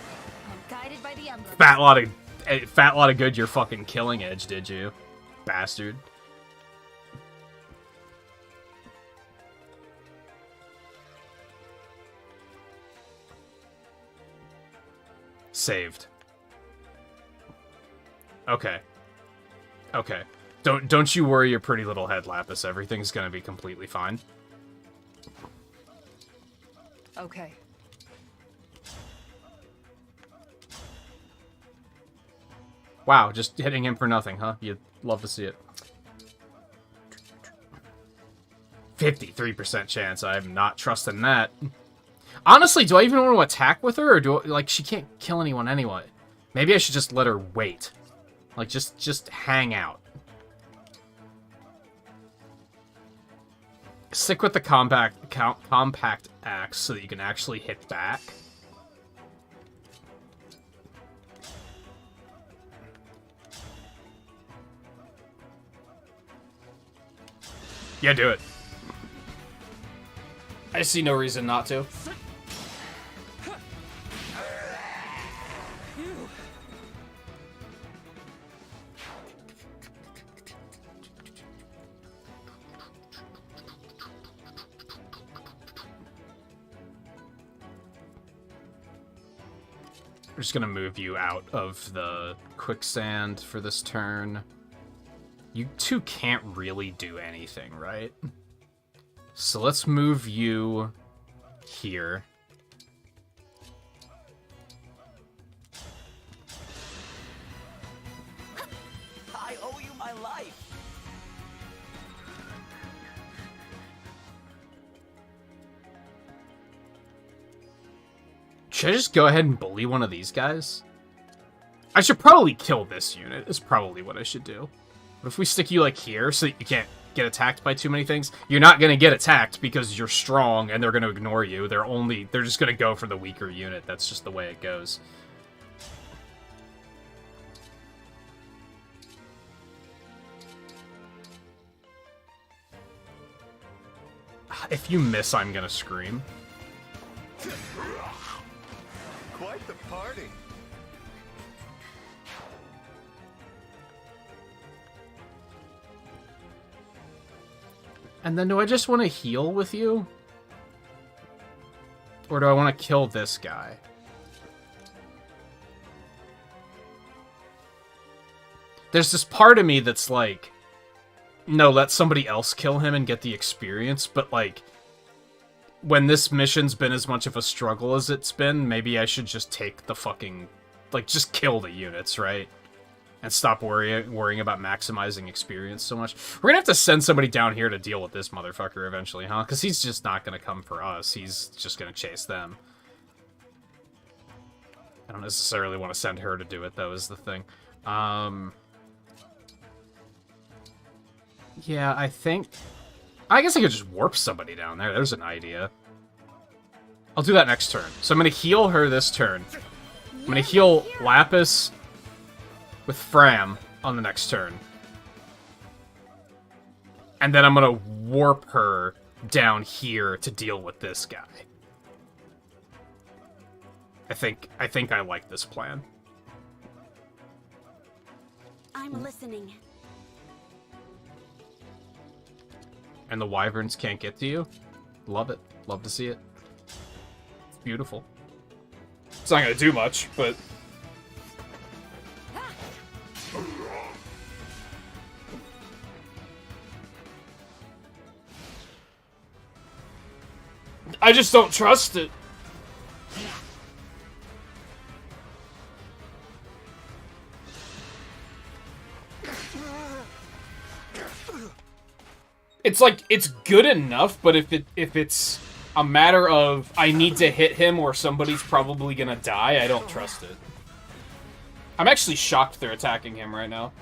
I'm guided by the Emblem. Fat lot of good your fucking killing edge, did you? Bastard. Saved. Okay. Okay. Don't you worry your pretty little head, Lapis. Everything's gonna be completely fine. Okay. Wow, just hitting him for nothing, huh? You'd love to see it. 53% chance. I'm not trusting that. Honestly, do I even want to attack with her? Or do I, like, she can't kill anyone anyway. Maybe I should just let her wait. Like, just hang out. Stick with the compact axe so that you can actually hit back. Yeah, do it. I see no reason not to. We're just gonna move you out of the quicksand for this turn. You two can't really do anything, right? So let's move you here. I owe you my life. Should I just go ahead and bully one of these guys? I should probably kill this unit, is probably what I should do. But if we stick you, like, here, so that you can't get attacked by too many things, you're not going to get attacked because you're strong and they're going to ignore you. They're just going to go for the weaker unit. That's just the way it goes. If you miss, I'm going to scream. Quite the party. And then do I just want to heal with you? Or do I want to kill this guy? There's this part of me that's like, no, let somebody else kill him and get the experience, but like, when this mission's been as much of a struggle as it's been, maybe I should just take the fucking, like, just kill the units, right? And stop worrying about maximizing experience so much. We're gonna have to send somebody down here to deal with this motherfucker eventually, huh? Because he's just not gonna come for us. He's just gonna chase them. I don't necessarily want to send her to do it, though, is the thing. Yeah, I think... I guess I could just warp somebody down there. There's an idea. I'll do that next turn. So I'm gonna heal her this turn. I'm gonna heal Lapis with Fram on the next turn. And then I'm gonna warp her down here to deal with this guy. I think I like this plan. I'm listening. And the wyverns can't get to you? Love it. Love to see it. It's beautiful. It's not gonna do much, but... I just don't trust it. It's like, it's good enough, but if it's a matter of I need to hit him or somebody's probably gonna die, I don't trust it. I'm actually shocked they're attacking him right now.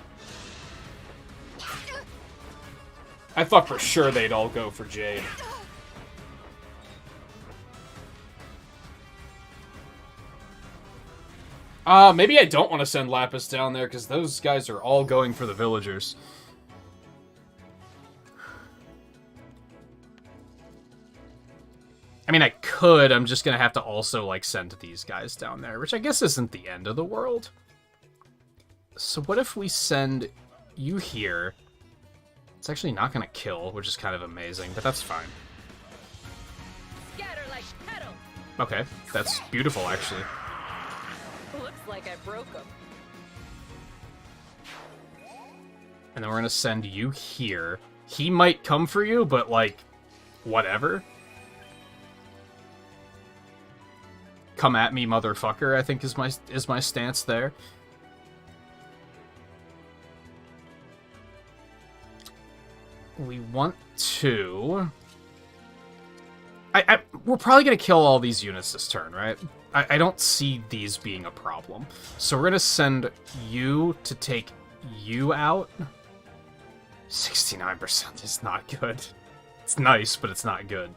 I thought for sure they'd all go for Jade. Maybe I don't want to send Lapis down there, because those guys are all going for the villagers. I mean, I could, I'm just gonna have to also, like, send these guys down there, which I guess isn't the end of the world. So what if we send you here? It's actually not gonna kill, which is kind of amazing, but that's fine. Scatter like petals. Okay, that's beautiful, actually. Looks like I broke them. And then we're gonna send you here. He might come for you, but, like, whatever. Come at me, motherfucker, I think is my stance there. We want to... we're probably going to kill all these units this turn, right? I don't see these being a problem. So we're going to send you to take you out. 69% is not good. It's nice, but it's not good.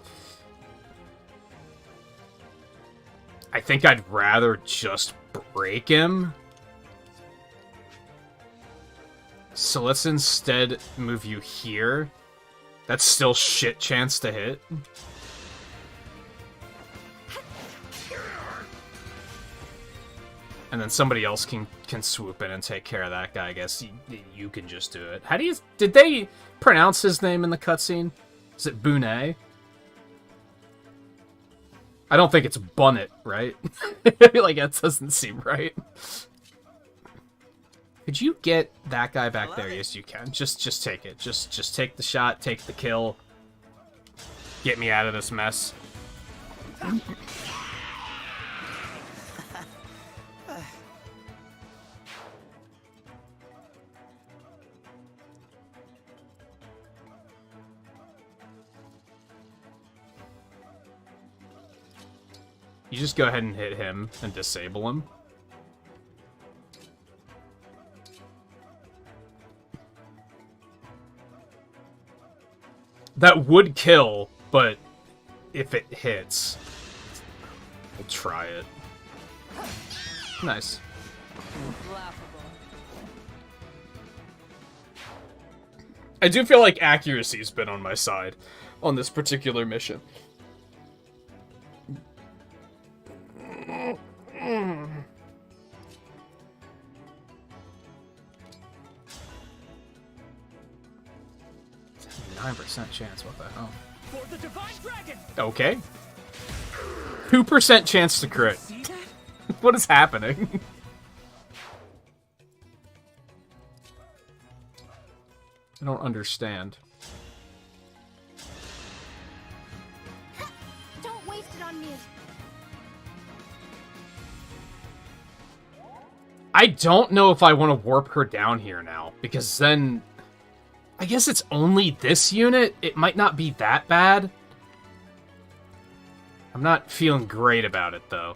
I think I'd rather just break him. So let's instead move you here. That's still shit chance to hit. And then somebody else can swoop in and take care of that guy. I guess you can just do it. How do you... Did they pronounce his name in the cutscene? Is it Bunet? I don't think it's Bunnet, right? Like, that doesn't seem right. Could you get that guy back there? Yes, you can. Just take it. Just take the shot, take the kill. Get me out of this mess. You just go ahead and hit him and disable him. That would kill, but if it hits, we'll try it. Nice. I do feel like accuracy's been on my side on this particular mission. %9 chance, what the hell? For the divine dragon. Okay. 2% chance to crit. What is happening? I don't understand. Don't waste it on me. I don't know if I want to warp her down here now, because then I guess it's only this unit. It might not be that bad. I'm not feeling great about it, though.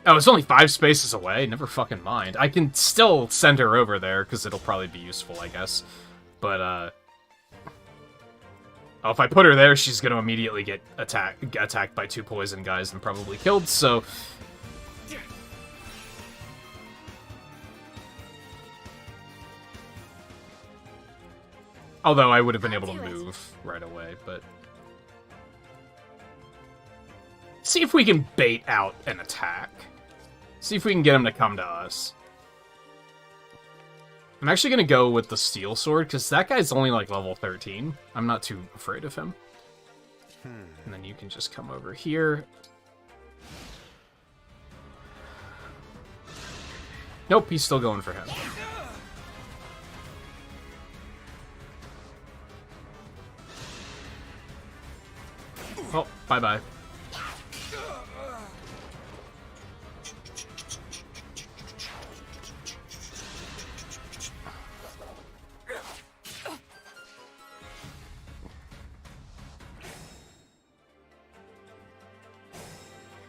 Oh, it's only 5 spaces away. Never fucking mind. I can still send her over there, because it'll probably be useful, I guess. But, oh, if I put her there, she's gonna immediately get attacked by 2 poison guys and probably killed, so... Although I would have been able to move right away, but... See if we can bait out an attack. See if we can get him to come to us. I'm actually going to go with the steel sword, because that guy's only like level 13. I'm not too afraid of him. And then you can just come over here. Nope, he's still going for him. Oh, bye-bye.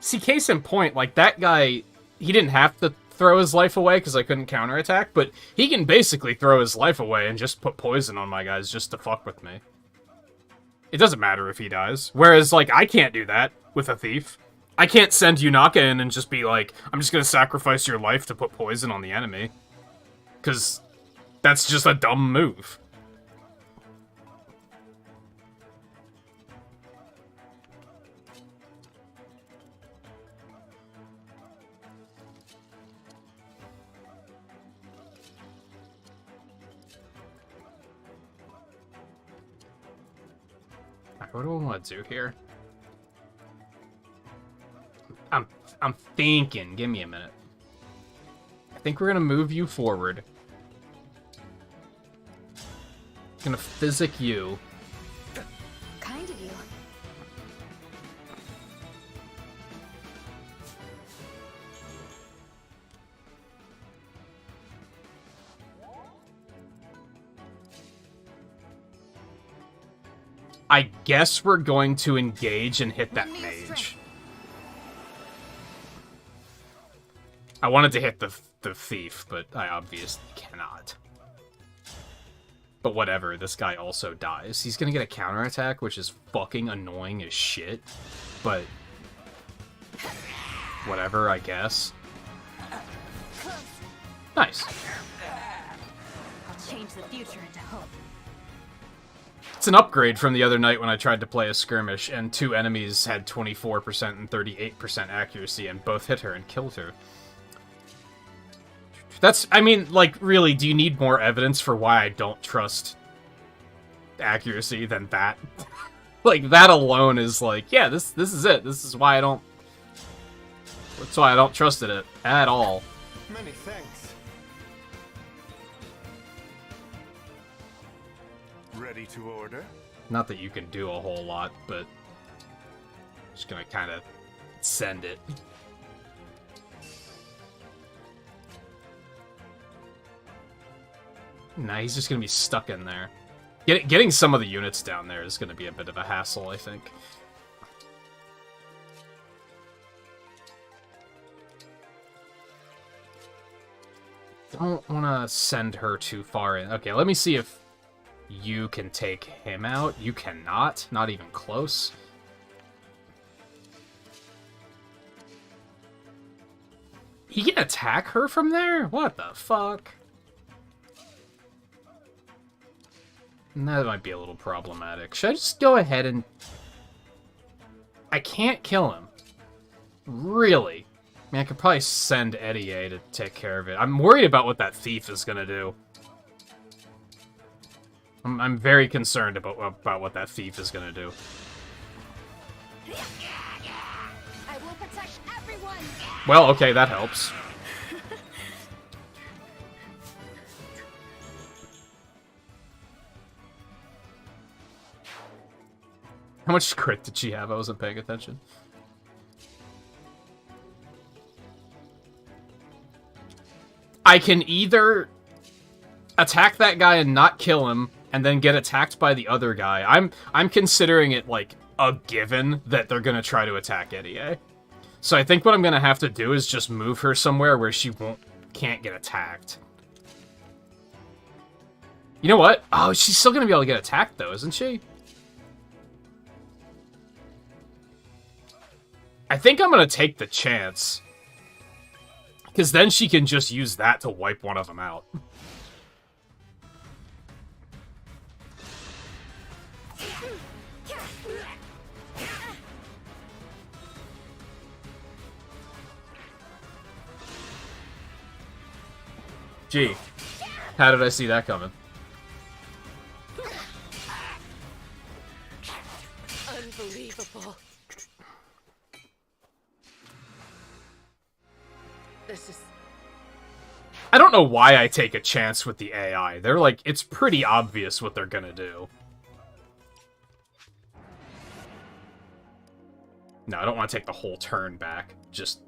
See, case in point, like, that guy, he didn't have to throw his life away because I couldn't counterattack, but he can basically throw his life away and just put poison on my guys just to fuck with me. It doesn't matter if he dies. Whereas, like, I can't do that with a thief. I can't send Yunaka in and just be like, I'm just gonna sacrifice your life to put poison on the enemy. Because that's just a dumb move. What do I want to do here? I'm thinking. Give me a minute. I think we're gonna move you forward. Gonna physic you. Kind of you. I guess we're going to engage and hit that mage. I wanted to hit the thief, but I obviously cannot. But whatever, this guy also dies. He's gonna get a counterattack, which is fucking annoying as shit. But... whatever, I guess. Nice. I'll change the future into hope. It's an upgrade from the other night when I tried to play a skirmish, and 2 enemies had 24% and 38% accuracy, and both hit her and killed her. That's, I mean, like, really, do you need more evidence for why I don't trust accuracy than that? Like, that alone is like, yeah, this is it. This is why I don't... That's why I don't trust it at all. Many thanks. Ready to order? Not that you can do a whole lot, but... just gonna kind of send it. Nah, he's just gonna be stuck in there. Getting some of the units down there is gonna be a bit of a hassle, I think. Don't wanna send her too far in. Okay, let me see if You can take him out. You cannot. Not even close. He can attack her from there? What the fuck? That might be a little problematic. Should I just go ahead and... I can't kill him. Really? I mean, I could probably send Eddie A to take care of it. I'm worried about what that thief is gonna do. I'm very concerned about what that thief is gonna do. I will protect everyone. Well, okay, that helps. How much crit did she have? I wasn't paying attention. I can either attack that guy and not kill him, and then get attacked by the other guy. I'm considering it like a given that they're gonna try to attack Eddie A. So I think what I'm gonna have to do is just move her somewhere where she can't get attacked. You know what? Oh, she's still gonna be able to get attacked though, isn't she? I think I'm gonna take the chance. Because then she can just use that to wipe one of them out. Gee, how did I see that coming? Unbelievable. This is... I don't know why I take a chance with the AI. They're like, it's pretty obvious what they're gonna do. No, I don't want to take the whole turn back. Just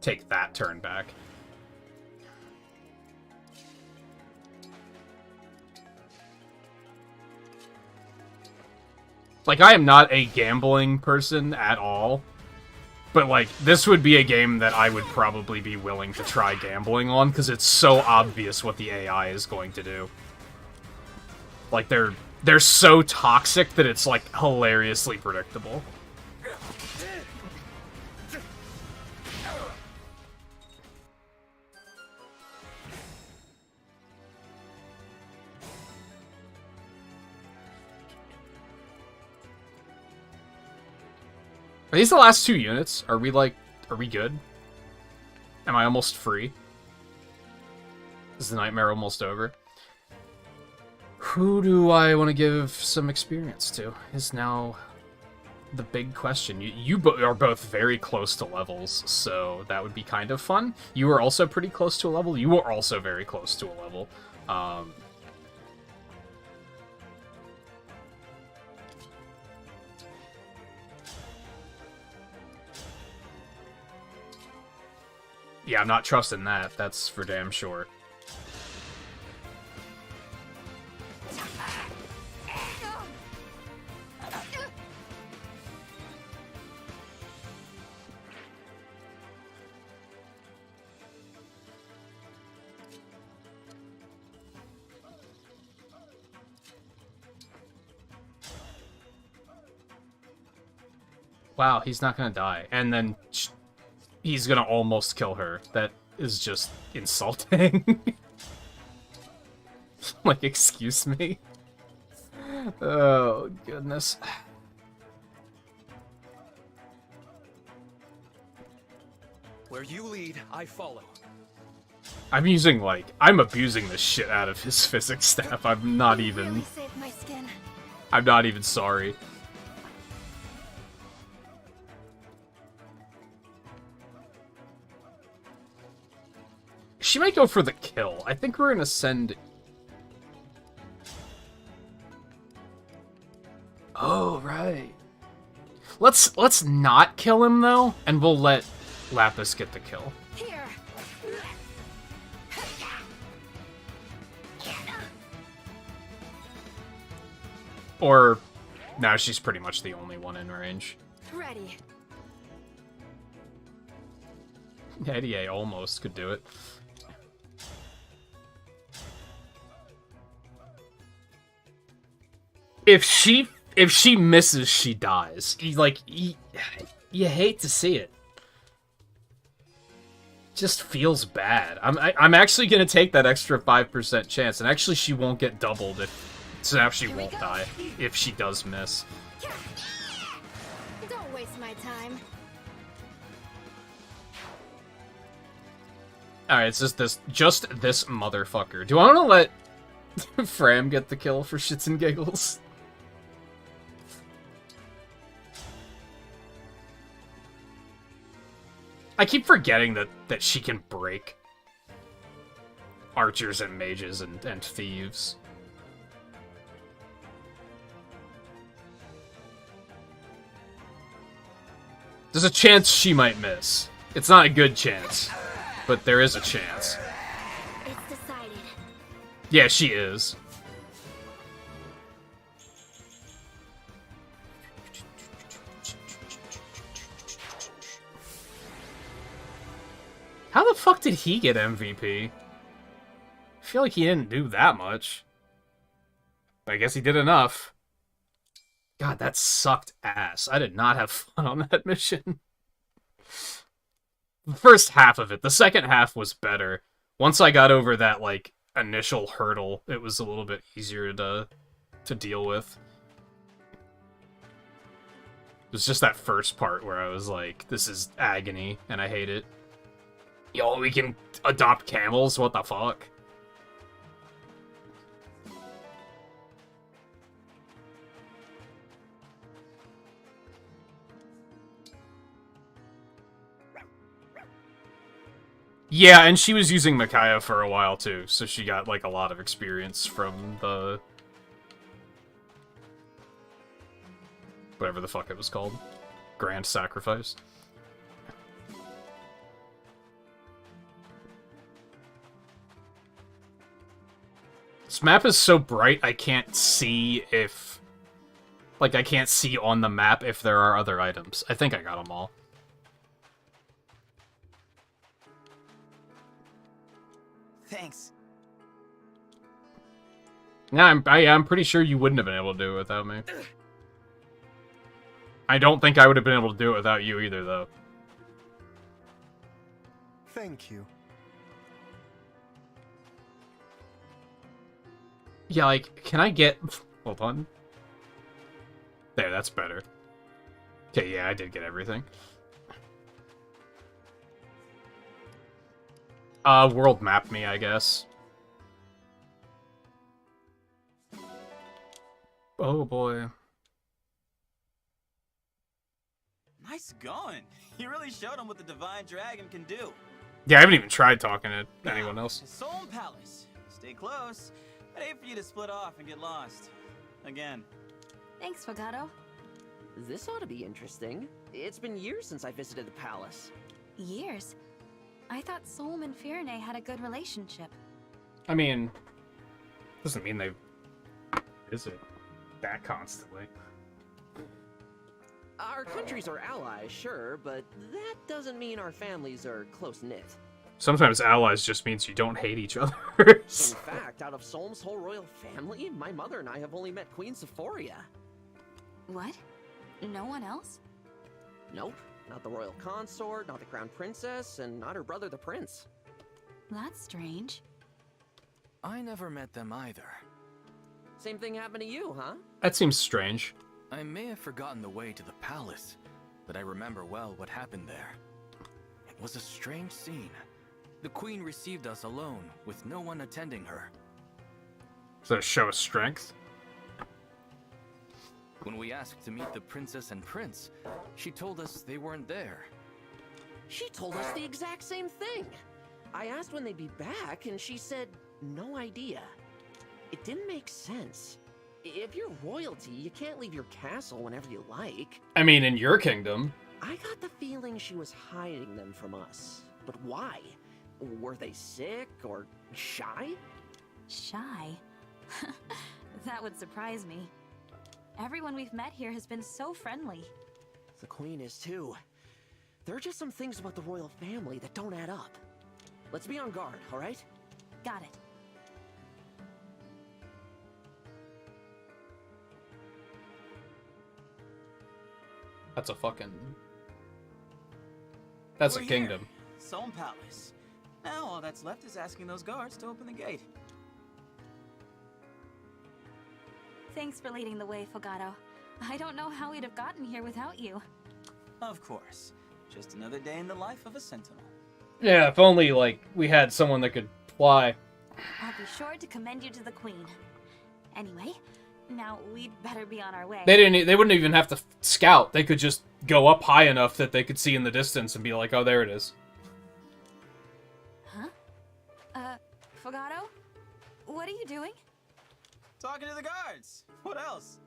take that turn back. Like, I am not a gambling person at all. But, like, this would be a game that I would probably be willing to try gambling on, because it's so obvious what the AI is going to do. Like, they're so toxic that it's, like, hilariously predictable. Are these the last 2 units? Are we good? Am I almost free? Is the nightmare almost over? Who do I want to give some experience to? Is now the big question. You are both very close to levels, so that would be kind of fun. You are also pretty close to a level. You are also very close to a level. Yeah, I'm not trusting that. That's for damn sure. Wow, he's not gonna die. And then he's gonna almost kill her. That is just insulting. Like, excuse me? Oh, goodness. Where you lead, I follow. I'm abusing the shit out of his physics staff. I'm not even sorry. She might go for the kill. I think we're gonna send... Oh, right. Let's not kill him, though, and we'll let Lapis get the kill. Here. Or... now she's pretty much the only one in range. Ready. Eddie A almost could do it. If she misses, she dies. You hate to see it. Just feels bad. I'm actually gonna take that extra 5% chance, and actually she won't get doubled so now she won't die if she does miss. Don't waste my time. Alright, it's just this motherfucker. Do I want to let Fram get the kill for shits and giggles? I keep forgetting that she can break archers and mages and thieves. There's a chance she might miss. It's not a good chance, but there is a chance. It's decided. Yeah, she is. How the fuck did he get MVP? I feel like he didn't do that much. I guess he did enough. God, that sucked ass. I did not have fun on that mission. The first half of it. The second half was better. Once I got over that, like, initial hurdle, it was a little bit easier to deal with. It was just that first part where I was like, this is agony, and I hate it. Yo, we can adopt camels? What the fuck? Yeah, and she was using Micaiah for a while too, so she got like a lot of experience from the... whatever the fuck it was called. Grand Sacrifice. This map is so bright, I can't see if... like, I can't see on the map if there are other items. I think I got them all. Thanks. Yeah, I'm pretty sure you wouldn't have been able to do it without me. I don't think I would have been able to do it without you either, though. Thank you. Yeah, like, can I get... hold on. There, that's better. Okay, yeah, I did get everything. World map me, I guess. Oh boy. Nice going. You really showed him what the Divine Dragon can do. Yeah, I haven't even tried talking to anyone else. Soul Palace. Stay close. I'd hate for you to split off and get lost. Again. Thanks, Fogato. This ought to be interesting. It's been years since I visited the palace. Years? I thought Solm and Firene had a good relationship. I mean, doesn't mean they visit that constantly. Our countries are allies, sure, but that doesn't mean our families are close-knit. Sometimes allies just means you don't hate each other. In fact, out of Solm's whole royal family, my mother and I have only met Queen Sephoria. What? No one else? Nope. Not the royal consort, not the crown princess, and not her brother the prince. That's strange. I never met them either. Same thing happened to you, huh? That seems strange. I may have forgotten the way to the palace, but I remember well what happened there. It was a strange scene. The queen received us alone, with no one attending her. Is that a show of strength? When we asked to meet the princess and prince, she told us they weren't there. She told us the exact same thing. I asked when they'd be back, and she said, no idea. It didn't make sense. If you're royalty, you can't leave your castle whenever you like. I mean, in your kingdom. I got the feeling she was hiding them from us. But why? Were they sick or shy? Shy? That would surprise me. Everyone we've met here has been so friendly. The queen is too. There are just some things about the royal family that don't add up. Let's be on guard, all right? Got it. That's a fucking... That's We're a kingdom. Here. Soam Palace. Now all that's left is asking those guards to open the gate. Thanks for leading the way, Fogato. I don't know how we'd have gotten here without you. Of course. Just another day in the life of a sentinel. Yeah, if only, like, we had someone that could fly. I'll be sure to commend you to the Queen. Anyway, now we'd better be on our way. They wouldn't even have to scout. They could just go up high enough that they could see in the distance and be like, oh, there it is. Huh? Fogato? What are you doing? Talking to the guards. What else?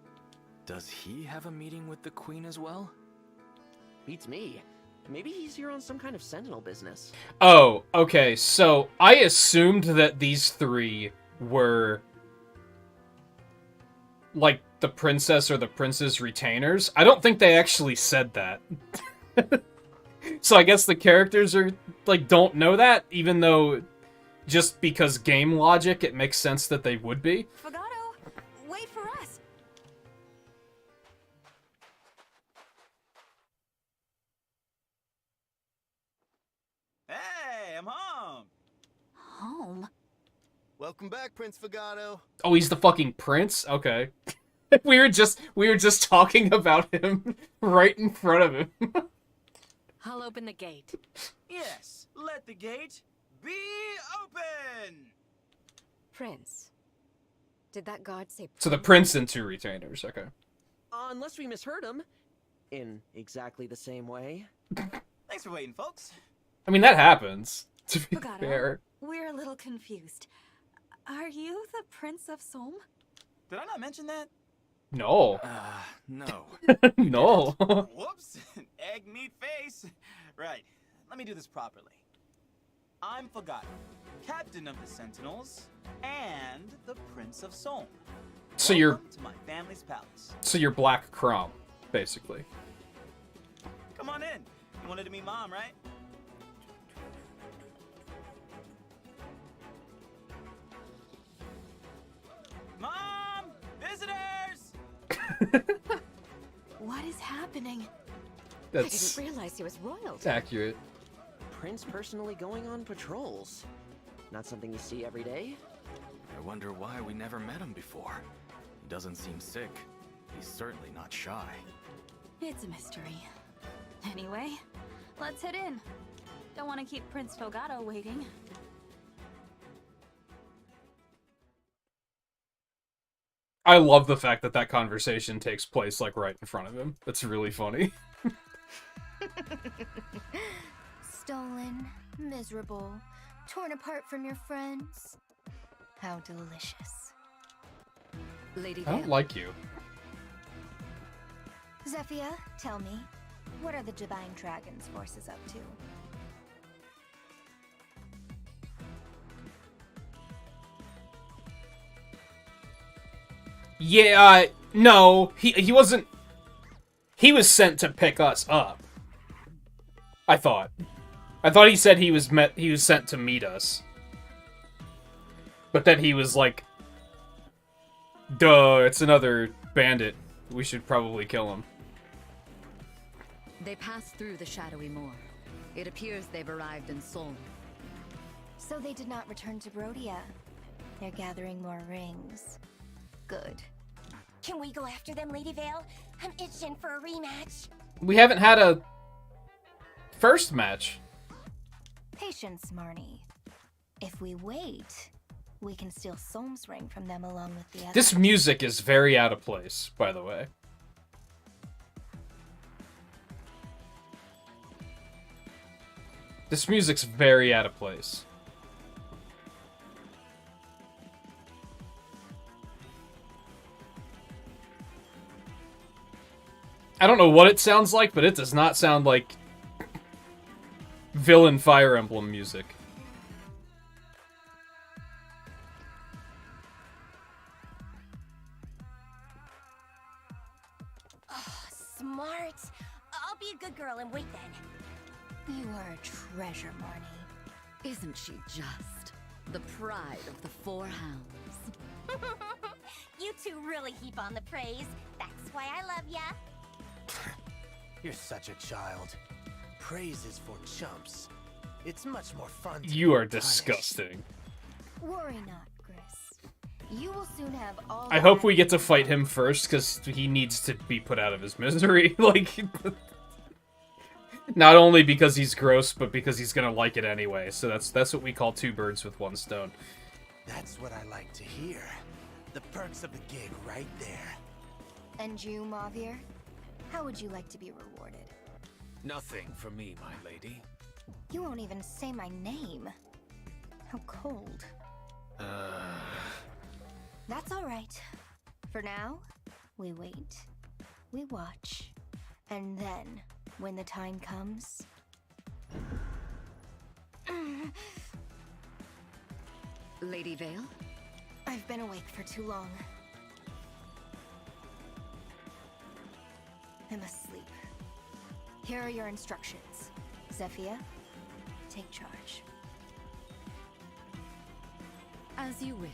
Does he have a meeting with the Queen as well? Beats me. Maybe he's here on some kind of sentinel business. Oh, okay, so I assumed that these three were, like, the princess or the prince's retainers. I don't think they actually said that. So I guess the characters are, like, don't know that, even though just because game logic, it makes sense that they would be. Fogato, wait for us. Hey, I'm home. Home? Welcome back, Prince Fogato. Oh, he's the fucking prince? Okay. we were just talking about him right in front of him. I'll open the gate. Yes, let the gate be open! Prince. Did that guard say... So the prince and two retainers, okay. Unless we misheard him. In exactly the same way. Thanks for waiting, folks. I mean, that happens, to be Fogato, fair. we're a little confused. Are you the Prince of Soam? Did I not mention that? No. No. No. Whoops. Egg meat face. Right. Let me do this properly. I'm Fogato, captain of the Sentinels, and the Prince of Soam. So you're... Welcome to my family's palace. So you're Black Crom, basically. Come on in. You wanted to meet Mom, right? Mom! Visitors! What is happening? I That's didn't realize he was royalty. accurate. Prince personally going on patrols. Not something you see every day. I wonder why we never met him before. He doesn't seem sick. He's certainly not shy. It's a mystery. Anyway, let's head in. Don't want to keep Prince Fogato waiting. I love the fact that that conversation takes place, like, right in front of him. That's really funny. Stolen, miserable, torn apart from your friends. How delicious. Lady I don't like you. Zephyr, tell me, what are the Divine Dragon's forces up to? Yeah, no, he wasn't... He was sent to pick us up. I thought he said he was sent to meet us. But then he was like, duh, it's another bandit. We should probably kill him. They passed through the shadowy moor. It appears they've arrived in Solm. So they did not return to Brodia. They're gathering more rings. Good. Can we go after them, Lady Vale? I'm itching for a rematch. We haven't had a first match. Patience, Marnie. If we wait, we can steal Solm's ring from them along with the others. This music is very out of place, by the way. This music's very out of place. I don't know what it sounds like, but it does not sound like villain Fire Emblem music. Oh, smart. I'll be a good girl and wait then. You are a treasure, Marnie. Isn't she just? The pride of the Four Hounds. You two really heap on the praise. That's why I love ya. You're such a child. Praise is for chumps. It's much more fun to You are be punished. disgusting. Worry not, Chris. You will soon have all. I hope we get to fight him first, because he needs to be put out of his misery. Like, not only because he's gross, but because he's gonna like it anyway. So that's what we call two birds with one stone. That's what I like to hear. The perks of the gig right there. And you, Mavier? How would you like to be rewarded? Nothing for me, my lady. You won't even say my name. How cold. That's all right. For now, we wait. We watch. And then, when the time comes... Lady Vale? I've been awake for too long. I must sleep. Here are your instructions. Zephyr, take charge. As you wish.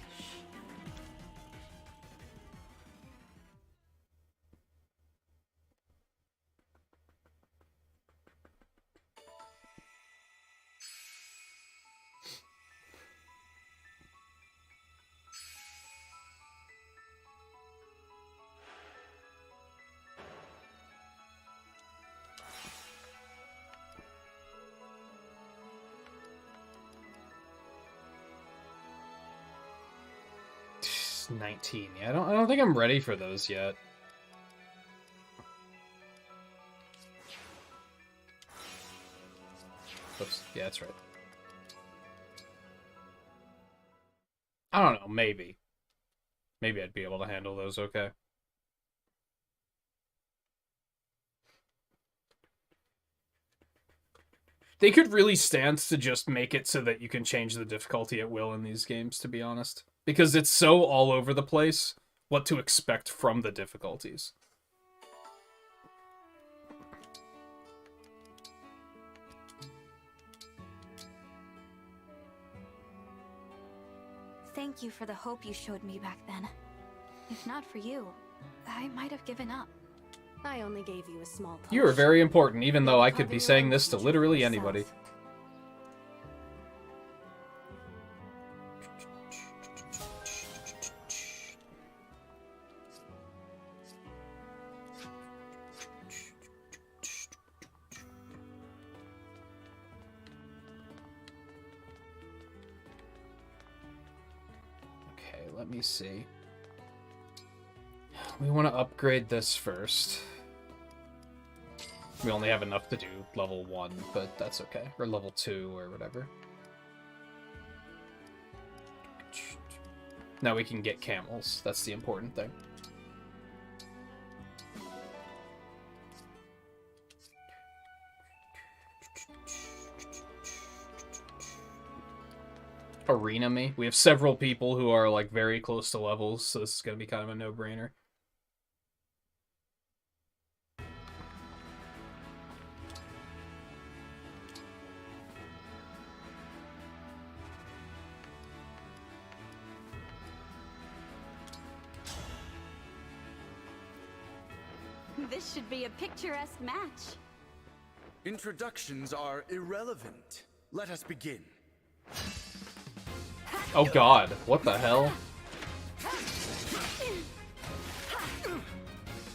It's 19. Yeah, I don't think I'm ready for those yet. Oops. Yeah, that's right. I don't know, maybe. Maybe I'd be able to handle those okay. They could really stand to just make it so that you can change the difficulty at will in these games, to be honest. Because it's so all over the place what to expect from the difficulties. Thank you for the hope you showed me back then. If not for you, I might have given up. I only gave you a small push. You are very important, even though I could be Carving saying your this to own literally future anybody. self. Okay, let me see. We want to upgrade this first. We only have enough to do level 1, but that's okay. Or level 2, or whatever. Now we can get camels. That's the important thing. Arena me. We have several people who are, like, very close to levels, so this is going to be kind of a no-brainer. This should be a picturesque match. Introductions are irrelevant. Let us begin. Oh god, what the hell?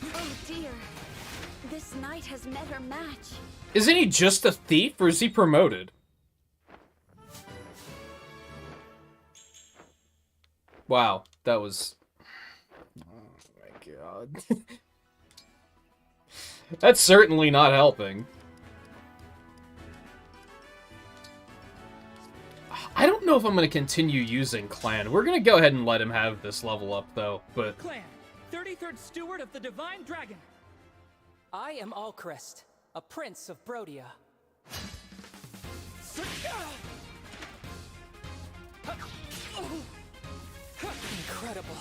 Oh dear. This knight has met her match. Isn't he just a thief, or is he promoted? Wow, that was... Oh my god. That's certainly not helping. I don't know if I'm going to continue using Clan. We're going to go ahead and let him have this level up, though, but... Clan, 33rd Steward of the Divine Dragon. I am Alchrist, a prince of Brodia. Incredible.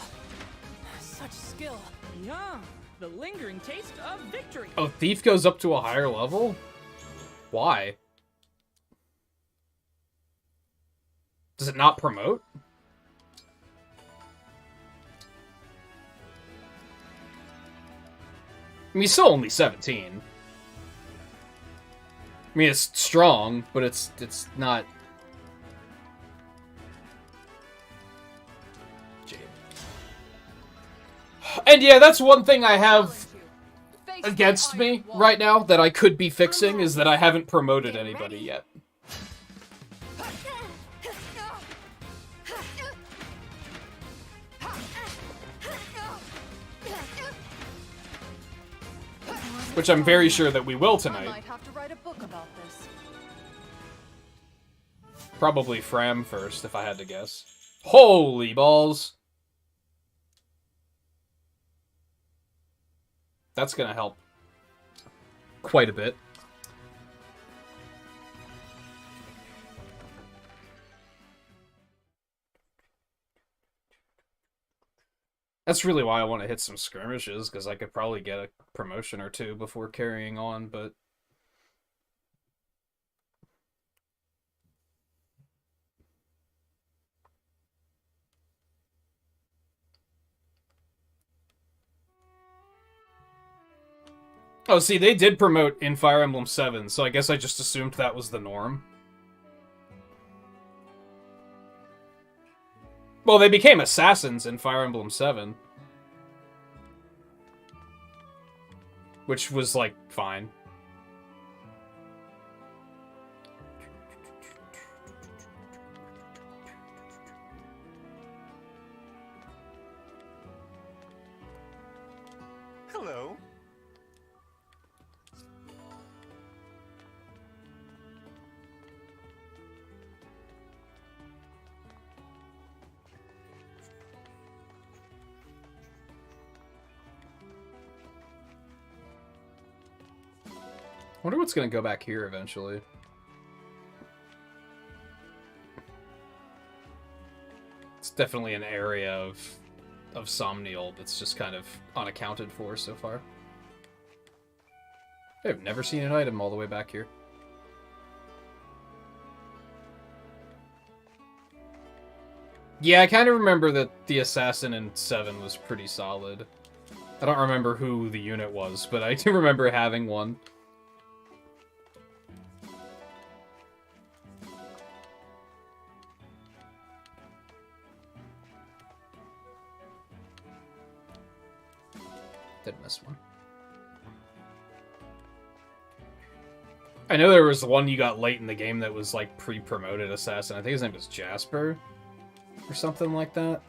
Such skill. Yeah, the lingering taste of victory. Oh, Thief goes up to a higher level? Why? Does it not promote? I mean, he's still only 17. I mean, it's strong, but it's not... And yeah, that's one thing I have against me right now that I could be fixing, is that I haven't promoted anybody yet. Which I'm very sure that we will tonight. I might have to write a book about this. Probably Fram first, if I had to guess. Holy balls! That's gonna help quite a bit. That's really why I want to hit some skirmishes, because I could probably get a promotion or two before carrying on, but... Oh, see, they did promote in Fire Emblem 7, so I guess I just assumed that was the norm. Well, they became assassins in Fire Emblem 7. Which was, like, fine. Hello. I wonder what's gonna go back here eventually. It's definitely an area of Somnial that's just kind of unaccounted for so far. I've never seen an item all the way back here. Yeah, I kind of remember that the assassin in 7 was pretty solid. I don't remember who the unit was, but I do remember having one. Did miss one. I know there was one you got late in the game that was like pre-promoted assassin. I think his name was Jasper or something like that.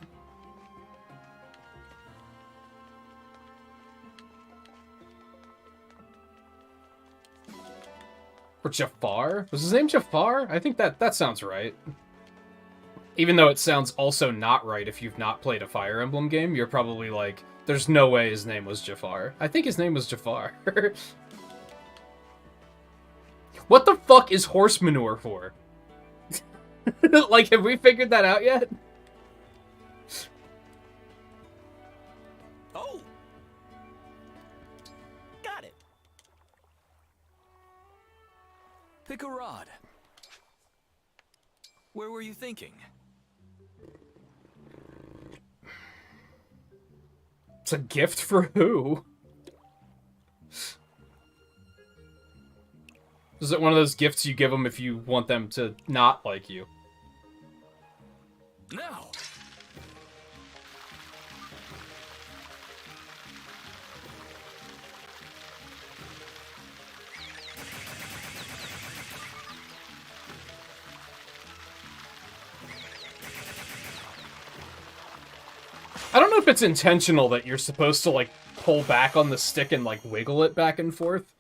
Or Jafar? Was his name Jafar? I think that sounds right. Even though it sounds also not right if you've not played a Fire Emblem game, you're probably like, there's no way his name was Jafar. I think his name was Jafar. What the fuck is horse manure for? Like, have we figured that out yet? Oh! Got it. Pick a rod. Where were you thinking? It's a gift for who? Is it one of those gifts you give them if you want them to not like you? Now! I don't know if it's intentional that you're supposed to, like, pull back on the stick and, like, wiggle it back and forth.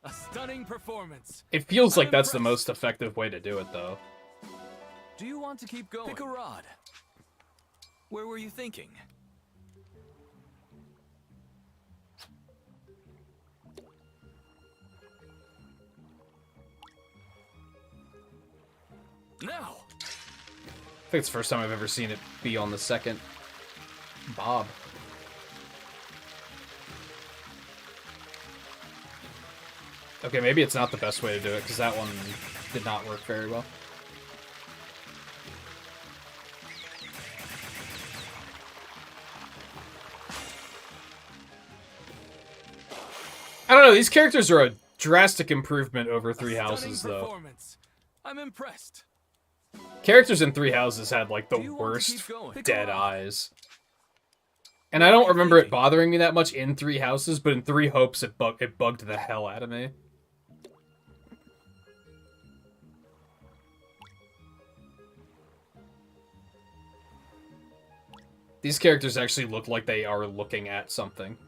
A stunning performance. It feels like that's the most effective way to do it, though. Do you want to keep going? Pick a rod. Where were you thinking? Now! I think it's the first time I've ever seen it be on the second Bob. Okay, maybe it's not the best way to do it, because that one did not work very well. I don't know, these characters are Drastic improvement over Three Houses, Stunning though. performance. I'm impressed. Characters in Three Houses had, like, the worst dead eyes. And I don't remember it bothering me that much in Three Houses, but in Three Hopes, it bugged the hell out of me. These characters actually look like they are looking at something,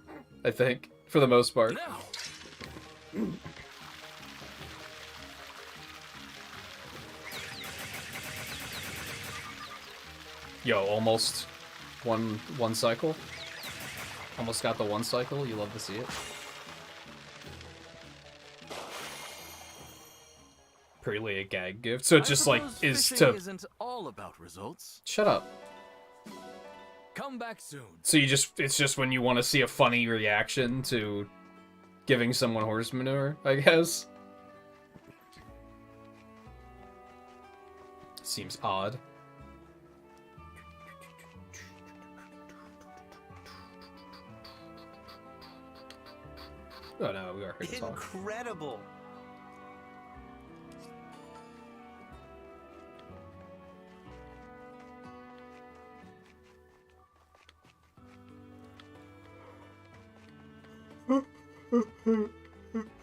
I think, for the most part. Yo, almost one cycle. Almost got the one cycle. You love to see it. Pretty a gag gift. So it just like is to. Isn't all about results. Shut up. Come back soon. So it's just when you want to see a funny reaction to giving someone horse manure, I guess. Seems odd. Oh no, we are here to talk. Incredible.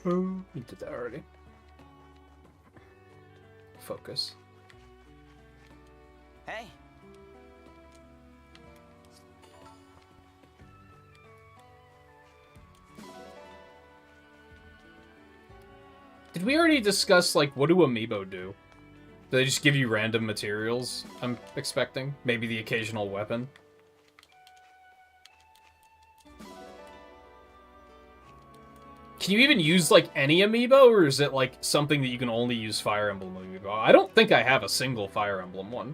You did that already. Focus. Hey. Did we already discuss, like, what do amiibo do? Do they just give you random materials, I'm expecting? Maybe the occasional weapon? Can you even use, like, any amiibo, or is it, like, something that you can only use Fire Emblem amiibo? I don't think I have a single Fire Emblem one.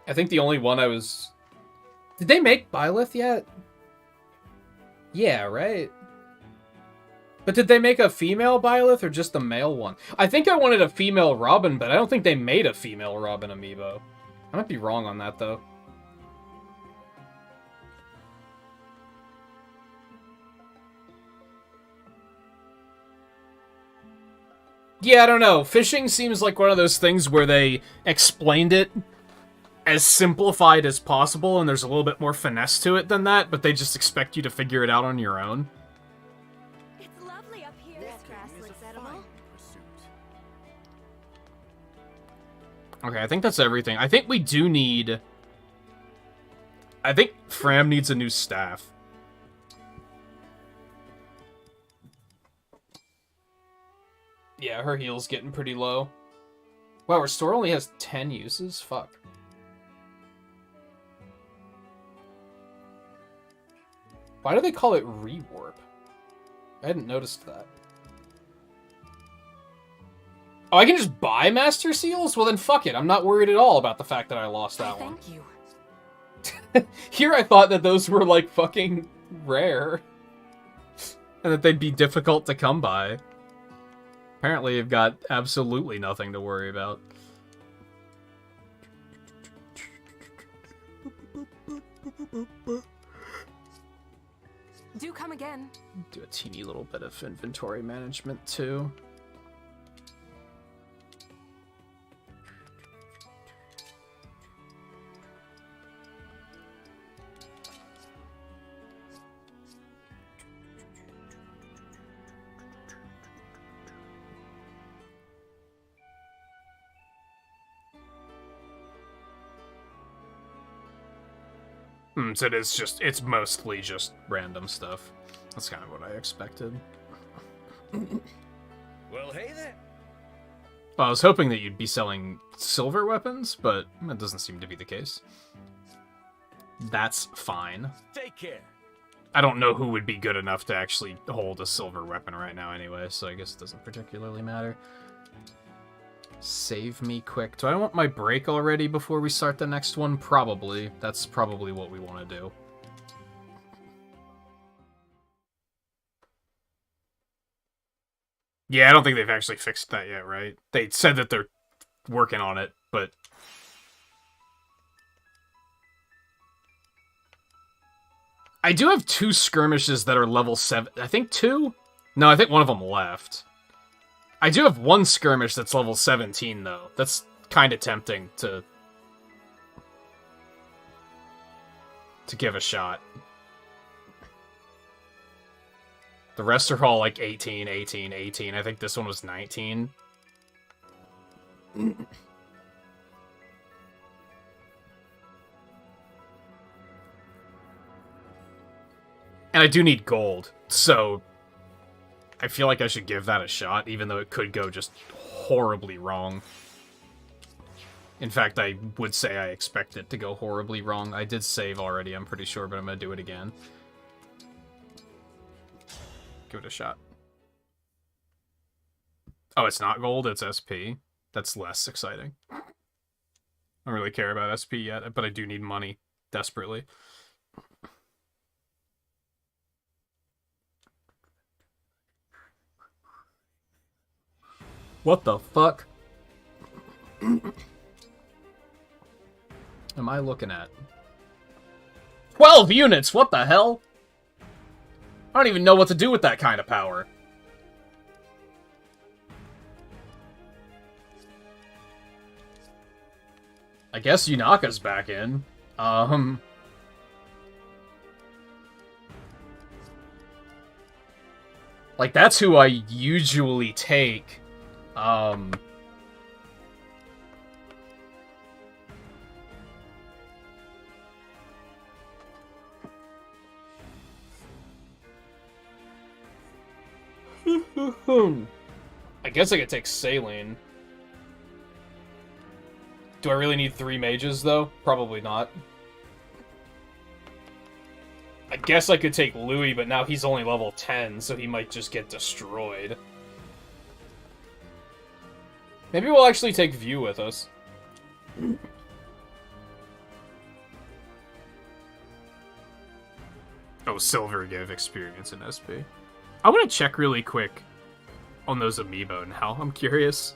I think the only one I was... Did they make Byleth yet? Yeah, right? But did they make a female Byleth or just the male one? I think I wanted a female Robin, but I don't think they made a female Robin amiibo. I might be wrong on that, though. Yeah, I don't know. Fishing seems like one of those things where they explained it as simplified as possible, and there's a little bit more finesse to it than that, but they just expect you to figure it out on your own. It's lovely up here. This grass looks edible. Okay, I think that's everything. I think we do need... I think Fram needs a new staff. Yeah, her heal's getting pretty low. Wow, her store only has 10 uses? Fuck. Why do they call it rewarp? I hadn't noticed that. Oh, I can just buy Master Seals? Well then fuck it, I'm not worried at all about the fact that I lost that one. Thank you. Here I thought that those were like fucking rare. And that they'd be difficult to come by. Apparently you've got absolutely nothing to worry about. Do come again. Do a teeny little bit of inventory management too. So it's mostly just random stuff. That's kind of what I expected. Well, hey there. Well, I was hoping that you'd be selling silver weapons, but that doesn't seem to be the case. That's fine. Take care. I don't know who would be good enough to actually hold a silver weapon right now anyway, so I guess it doesn't particularly matter. Save me quick. Do I want my break already before we start the next one? Probably. That's probably what we want to do. Yeah, I don't think they've actually fixed that yet, right? They said that they're working on it, but... I do have 2 skirmishes that are level 7. I think 2? No, I think one of them left. I do have 1 skirmish that's level 17, though. That's kind of tempting to give a shot. The rest are all like 18, 18, 18. I think this one was 19. And I do need gold, so I feel like I should give that a shot, even though it could go just horribly wrong. In fact, I would say I expect it to go horribly wrong. I did save already, I'm pretty sure, but I'm gonna do it again. Give it a shot. Oh, it's not gold, it's SP. That's less exciting. I don't really care about SP yet, but I do need money desperately. What the fuck am I looking at? 12 units! What the hell? I don't even know what to do with that kind of power. I guess Yunaka's back in. Like, that's who I usually take. I guess I could take Saline. Do I really need 3 mages, though? Probably not. I guess I could take Louis, but now he's only level 10, so he might just get destroyed. Maybe we'll actually take View with us. Oh, Silver gave experience in SP. I want to check really quick on those amiibo now. I'm curious.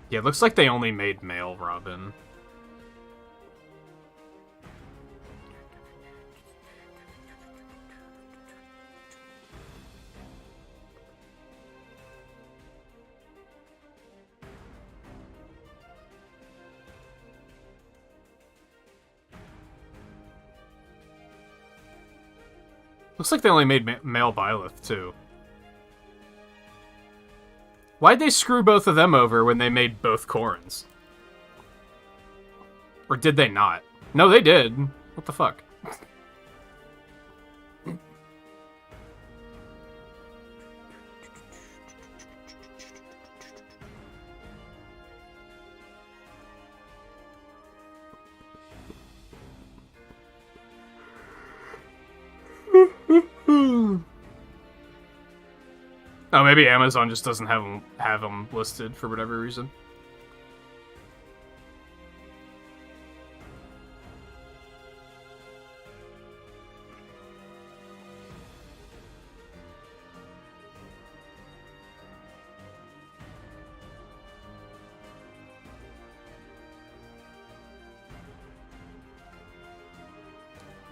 Yeah, it looks like they only made male Robin. Looks like they only made male Byleth, too. Why'd they screw both of them over when they made both Corins? Or did they not? No, they did. What the fuck? Oh, maybe Amazon just doesn't have them listed for whatever reason.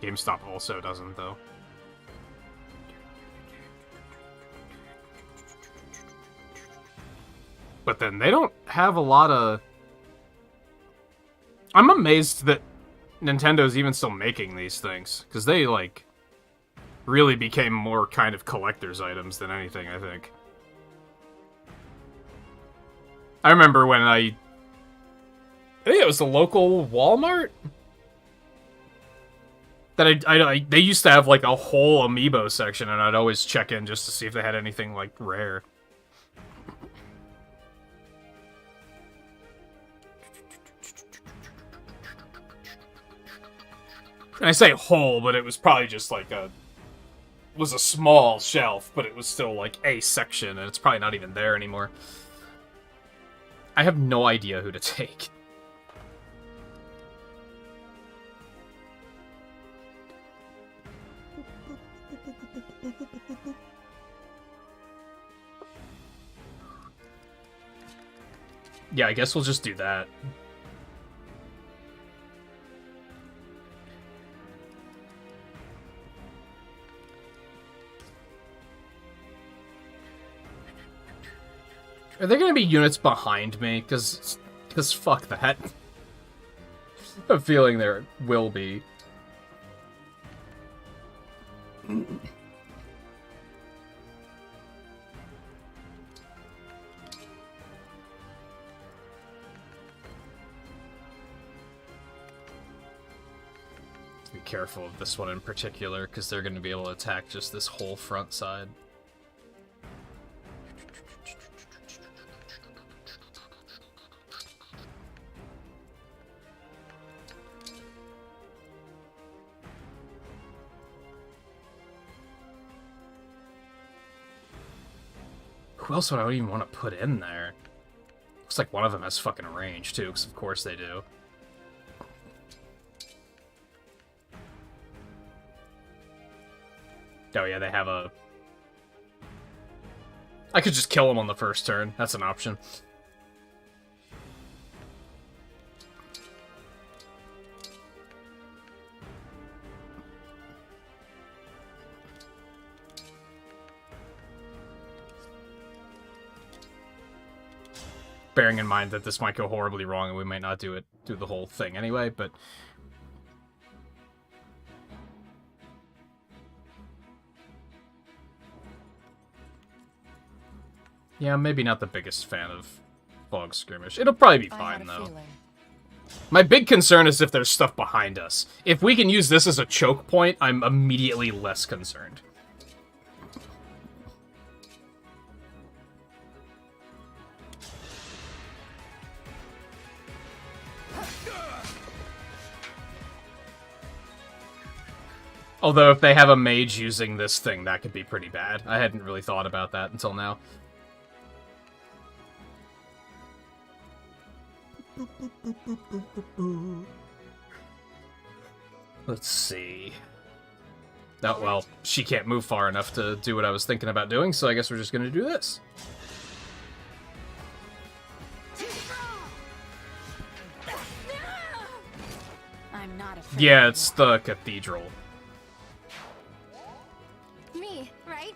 GameStop also doesn't, though. But then they don't have a lot of... I'm amazed that Nintendo's even still making these things, because they, like, really became more kind of collector's items than anything, I think. I remember when I think it was the local Walmart that they used to have, like, a whole amiibo section, and I'd always check in just to see if they had anything, like, rare. And I say whole, but it was probably just like a small shelf, but it was still like a section, and it's probably not even there anymore. I have no idea who to take. Yeah, I guess we'll just do that. Are there gonna be units behind me? Cause fuck that. I have a feeling there will be. Be careful of this one in particular, because they're going to be able to attack just this whole front side. Who else would I even want to put in there? Looks like one of them has fucking range, too, because of course they do. Oh yeah, they have a... I could just kill them on the first turn. That's an option. Bearing in mind that this might go horribly wrong and we might not do the whole thing anyway, but... Yeah, maybe not the biggest fan of Fog Skirmish. It'll probably be fine, though. My big concern is if there's stuff behind us. If we can use this as a choke point, I'm immediately less concerned. Although, if they have a mage using this thing, that could be pretty bad. I hadn't really thought about that until now. Let's see. Oh, well, she can't move far enough to do what I was thinking about doing, so I guess we're just gonna do this. I'm not afraid. Yeah, it's the cathedral. Me, right?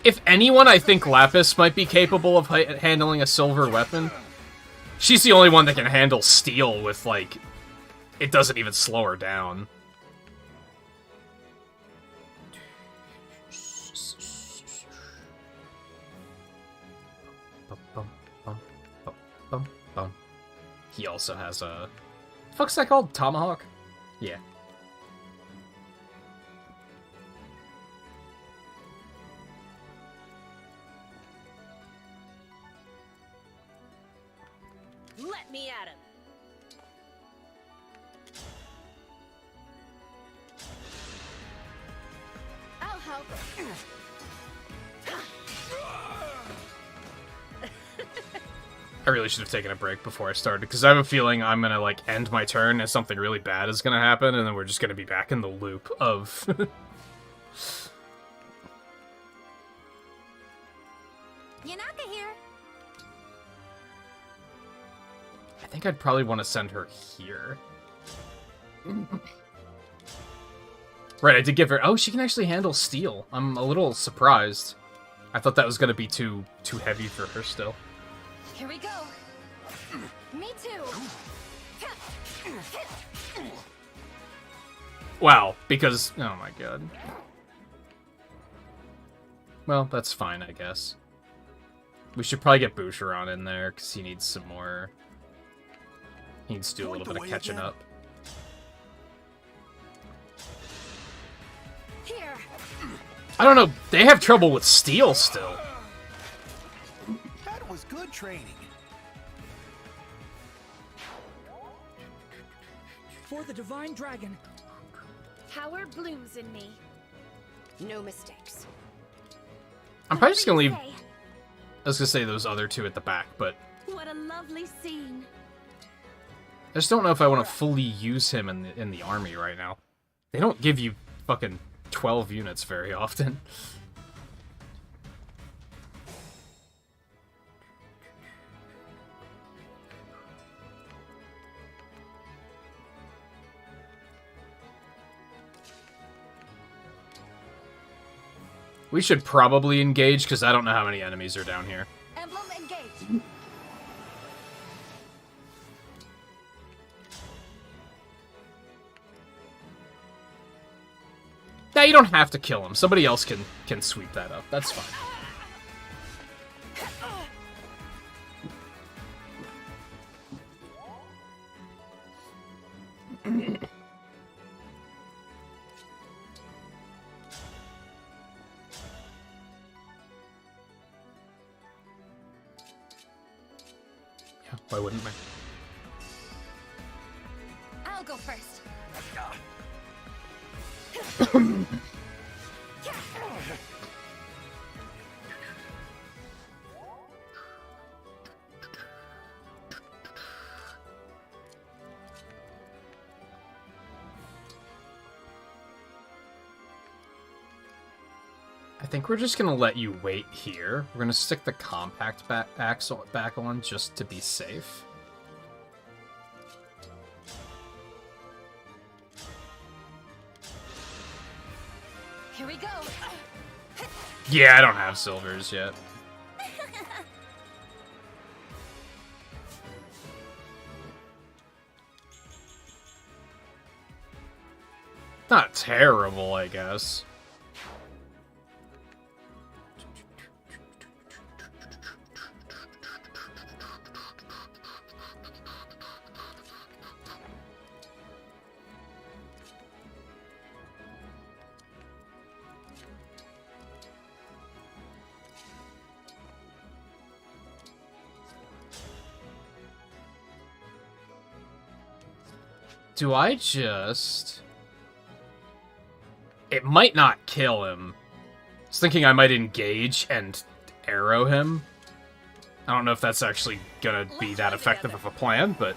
If anyone, I think Lapis might be capable of handling a silver weapon. She's the only one that can handle steel with, like, it doesn't even slow her down. He also has a... Fuck's that called? Tomahawk? Yeah. Let me at him. I'll help. I really should have taken a break before I started, because I have a feeling I'm gonna, like, end my turn and something really bad is gonna happen, and then we're just gonna be back in the loop of... Yanaka here. I think I'd probably want to send her here. Right, I did give her... Oh, she can actually handle steel. I'm a little surprised. I thought that was gonna be too heavy for her still. Here we go. Me too. Wow, because... Oh my god. Well, that's fine, I guess. We should probably get Boucheron in there, because he needs some more... He needs to do a little bit of catching up. Here. I don't know, they have trouble with steel still. That was good training. For the Divine Dragon. Power blooms in me. No mistakes. I'm probably just gonna leave... I was gonna say those other two at the back, but... What a lovely scene. just don't know if I want to fully use him in the army right now. They don't give you fucking 12 units very often. We should probably engage, because I don't know how many enemies are down here. Emblem engaged. Now you don't have to kill him. Somebody else can sweep that up. That's fine. Yeah, why wouldn't we? I'll go first. I think we're just gonna let you wait here. We're gonna stick the compact axe back on just to be safe. Here we go. Yeah, I don't have silvers yet. Not terrible, I guess. Do I just... It might not kill him. I was thinking I might engage and arrow him. I don't know if that's actually gonna be that effective of a plan, but...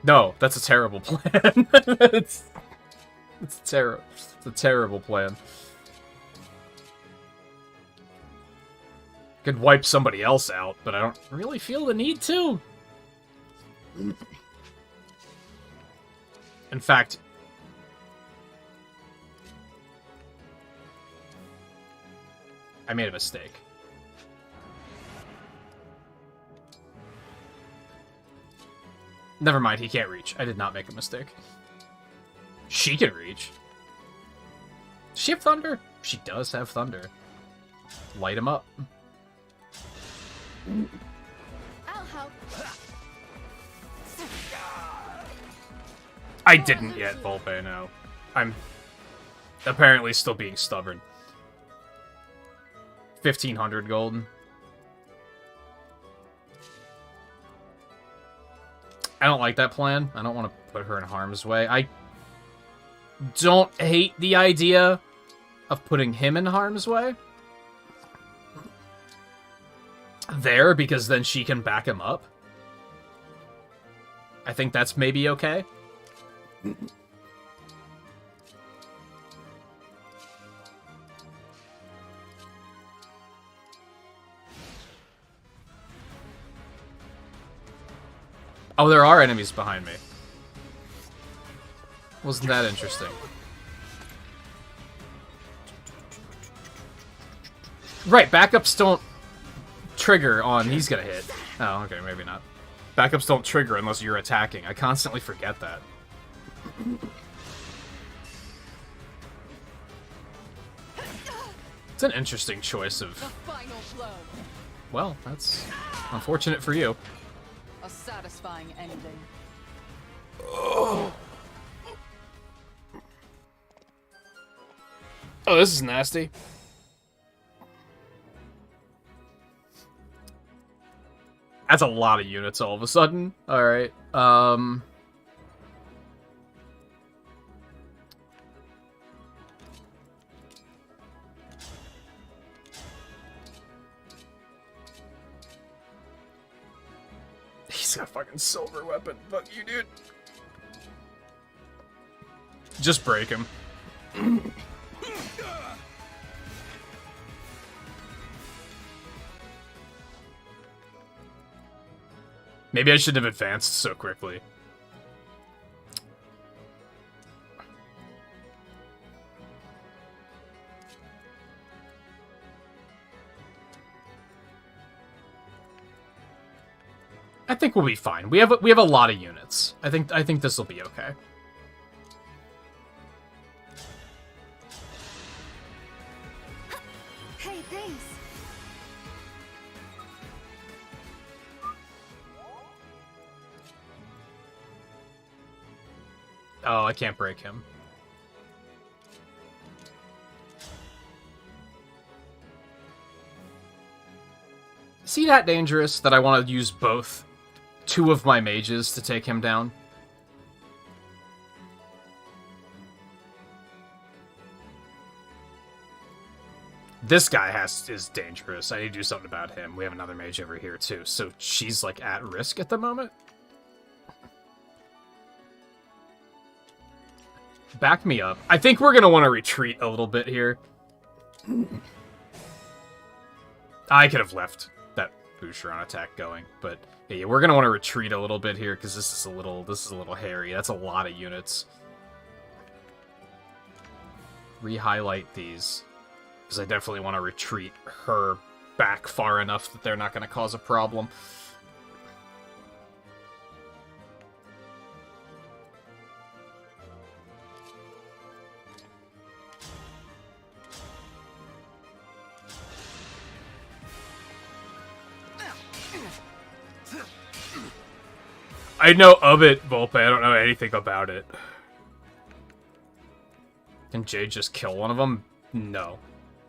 No, that's a terrible plan. it's a terrible plan. Could wipe somebody else out, but I don't really feel the need to. In fact, I made a mistake. Never mind, he can't reach. I did not make a mistake. She can reach. Does she have thunder? She does have thunder. Light him up. I'll help. I didn't yet, Volpe, no. I'm apparently still being stubborn. 1,500 gold. I don't like that plan. I don't want to put her in harm's way. I don't hate the idea of putting him in harm's way. There, because then she can back him up. I think that's maybe okay. Oh, there are enemies behind me. Wasn't that interesting? Right, backups don't trigger on he's gonna hit. Oh, okay, maybe not. Backups don't trigger unless you're attacking. I constantly forget that. It's an interesting choice of... Well, that's unfortunate for you. A satisfying ending. Oh, this is nasty. That's a lot of units all of a sudden. Alright, got a fucking silver weapon. Fuck you, dude. Just break him. Maybe I shouldn't have advanced so quickly. I think we'll be fine. We have a lot of units. I think this will be okay. Hey, thanks. Oh, I can't break him. Is he that dangerous that I want to use both 2 of my mages to take him down? This guy is dangerous. I need to do something about him. We have another mage over here too, so she's like at risk at the moment. Back me up. I think we're gonna want to retreat a little bit here. I could have left that Boucheron attack going, but yeah, we're gonna want to retreat a little bit here because this is a little hairy. That's a lot of units. Re-highlight these because I definitely want to retreat her back far enough that they're not going to cause a problem. I know of it, Volpe. I don't know anything about it. Can Jade just kill one of them? No.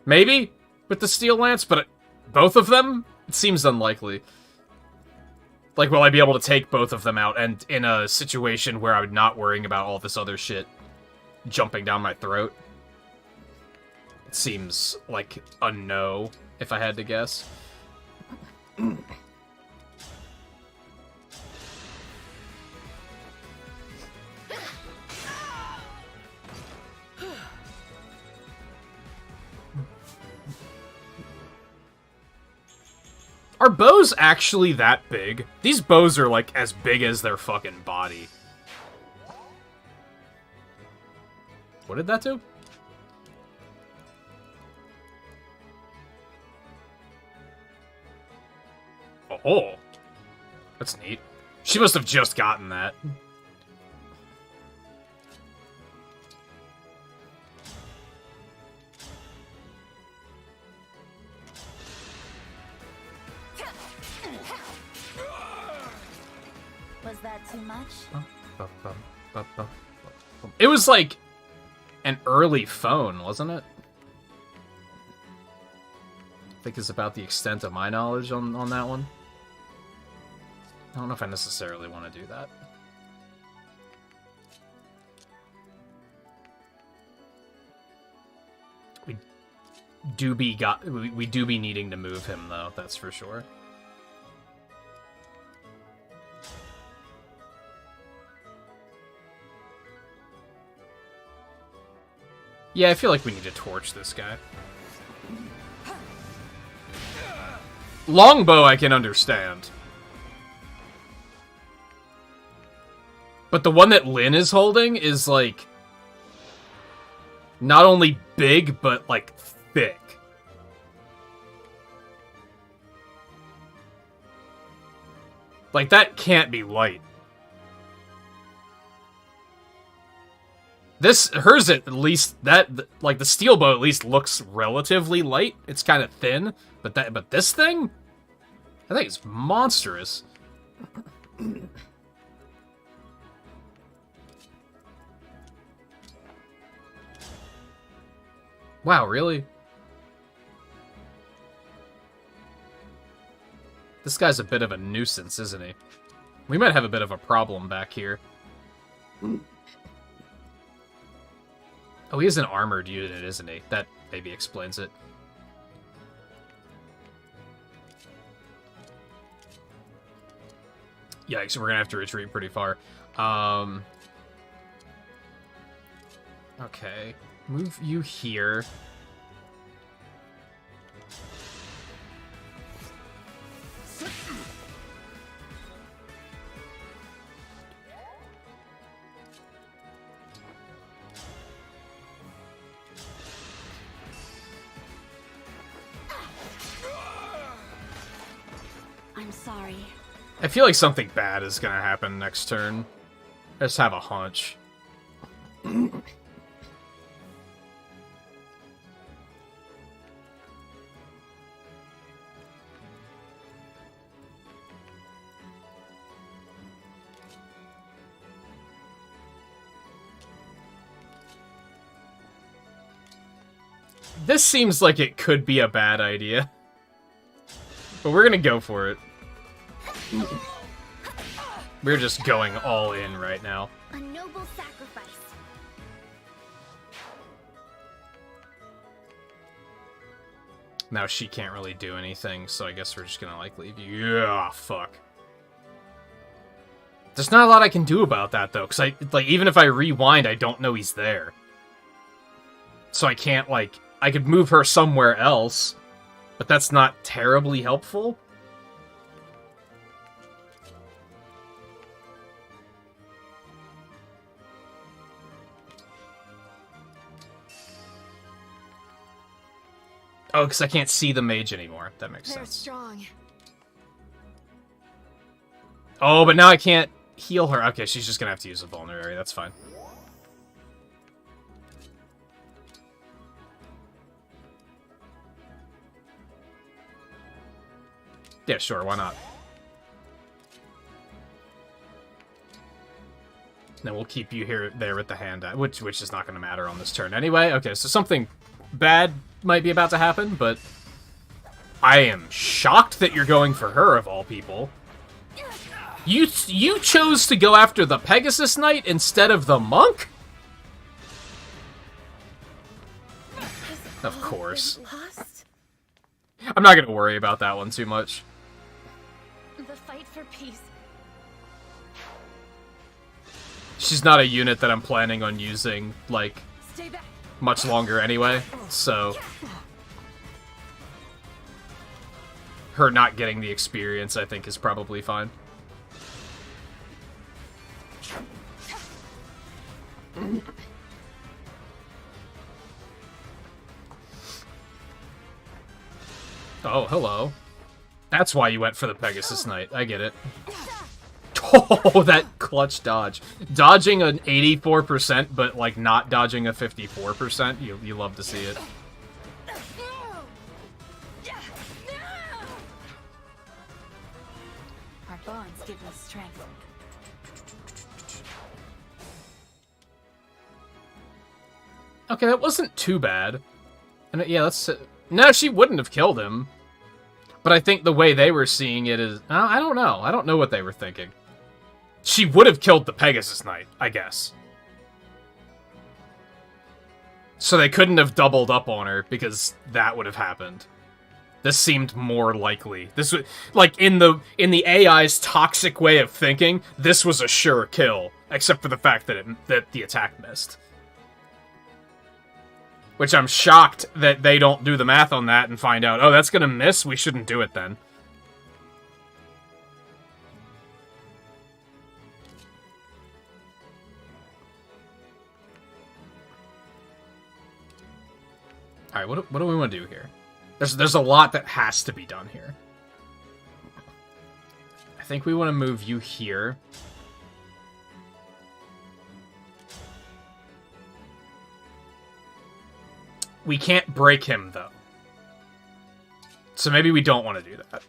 Maybe with the Steel Lance, but both of them? It seems unlikely. Like, will I be able to take both of them out and in a situation where I'm not worrying about all this other shit jumping down my throat? It seems like a no, if I had to guess. Are bows actually that big? These bows are, like, as big as their fucking body. What did that do? Oh. That's neat. She must have just gotten that. Was that too much? It was like an early phone, wasn't it? I think it's about the extent of my knowledge on that one. I don't know if I necessarily want to do that. We do be needing to move him though, that's for sure. Yeah, I feel like we need to torch this guy. Longbow I can understand. But the one that Lynn is holding is, like, not only big, but, like, thick. Like, that can't be light. Hers at least, like, the steel bow at least looks relatively light. It's kind of thin, but this thing? I think it's monstrous. Wow, really? This guy's a bit of a nuisance, isn't he? We might have a bit of a problem back here. Oh, he is an armored unit, isn't he? That maybe explains it. Yikes, we're gonna have to retreat pretty far. Okay. Move you here. I'm sorry. I feel like something bad is gonna happen next turn. I just have a hunch. This seems like it could be a bad idea. But we're gonna go for it. We're just going all in right now. A noble sacrifice. Now she can't really do anything, so I guess we're just gonna, like, leave you. Yeah, fuck. There's not a lot I can do about that, though, because even if I rewind, I don't know he's there. So I can't, like, I could move her somewhere else, but that's not terribly helpful. Oh, because I can't see the mage anymore. That makes sense. Strong. Oh, but now I can't heal her. Okay, she's just gonna have to use a vulnerary. That's fine. Yeah, sure, why not? Then we'll keep you there with the hand, which is not going to matter on this turn anyway. Okay, so something bad might be about to happen, but I am shocked that you're going for her, of all people. You chose to go after the Pegasus Knight instead of the monk? Of course. I'm not going to worry about that one too much. The fight for peace. She's not a unit that I'm planning on using, like, much longer anyway, so her not getting the experience, I think, is probably fine. Oh, hello. That's why you went for the Pegasus Knight. I get it. Oh, that clutch dodge. Dodging an 84%, but, like, not dodging a 54%. You love to see it. Our bonds give us strength. Okay, that wasn't too bad. And yeah, let's... No, she wouldn't have killed him. But I think the way they were seeing it is... I don't know. I don't know what they were thinking. She would have killed the Pegasus Knight, I guess. So they couldn't have doubled up on her, because that would have happened. This seemed more likely. This was... Like, in the AI's toxic way of thinking, this was a sure kill. Except for the fact that the attack missed. Which I'm shocked that they don't do the math on that and find out, oh, that's gonna miss? We shouldn't do it then. Alright, what do we want to do here? There's a lot that has to be done here. I think we want to move you here. We can't break him, though. So maybe we don't want to do that.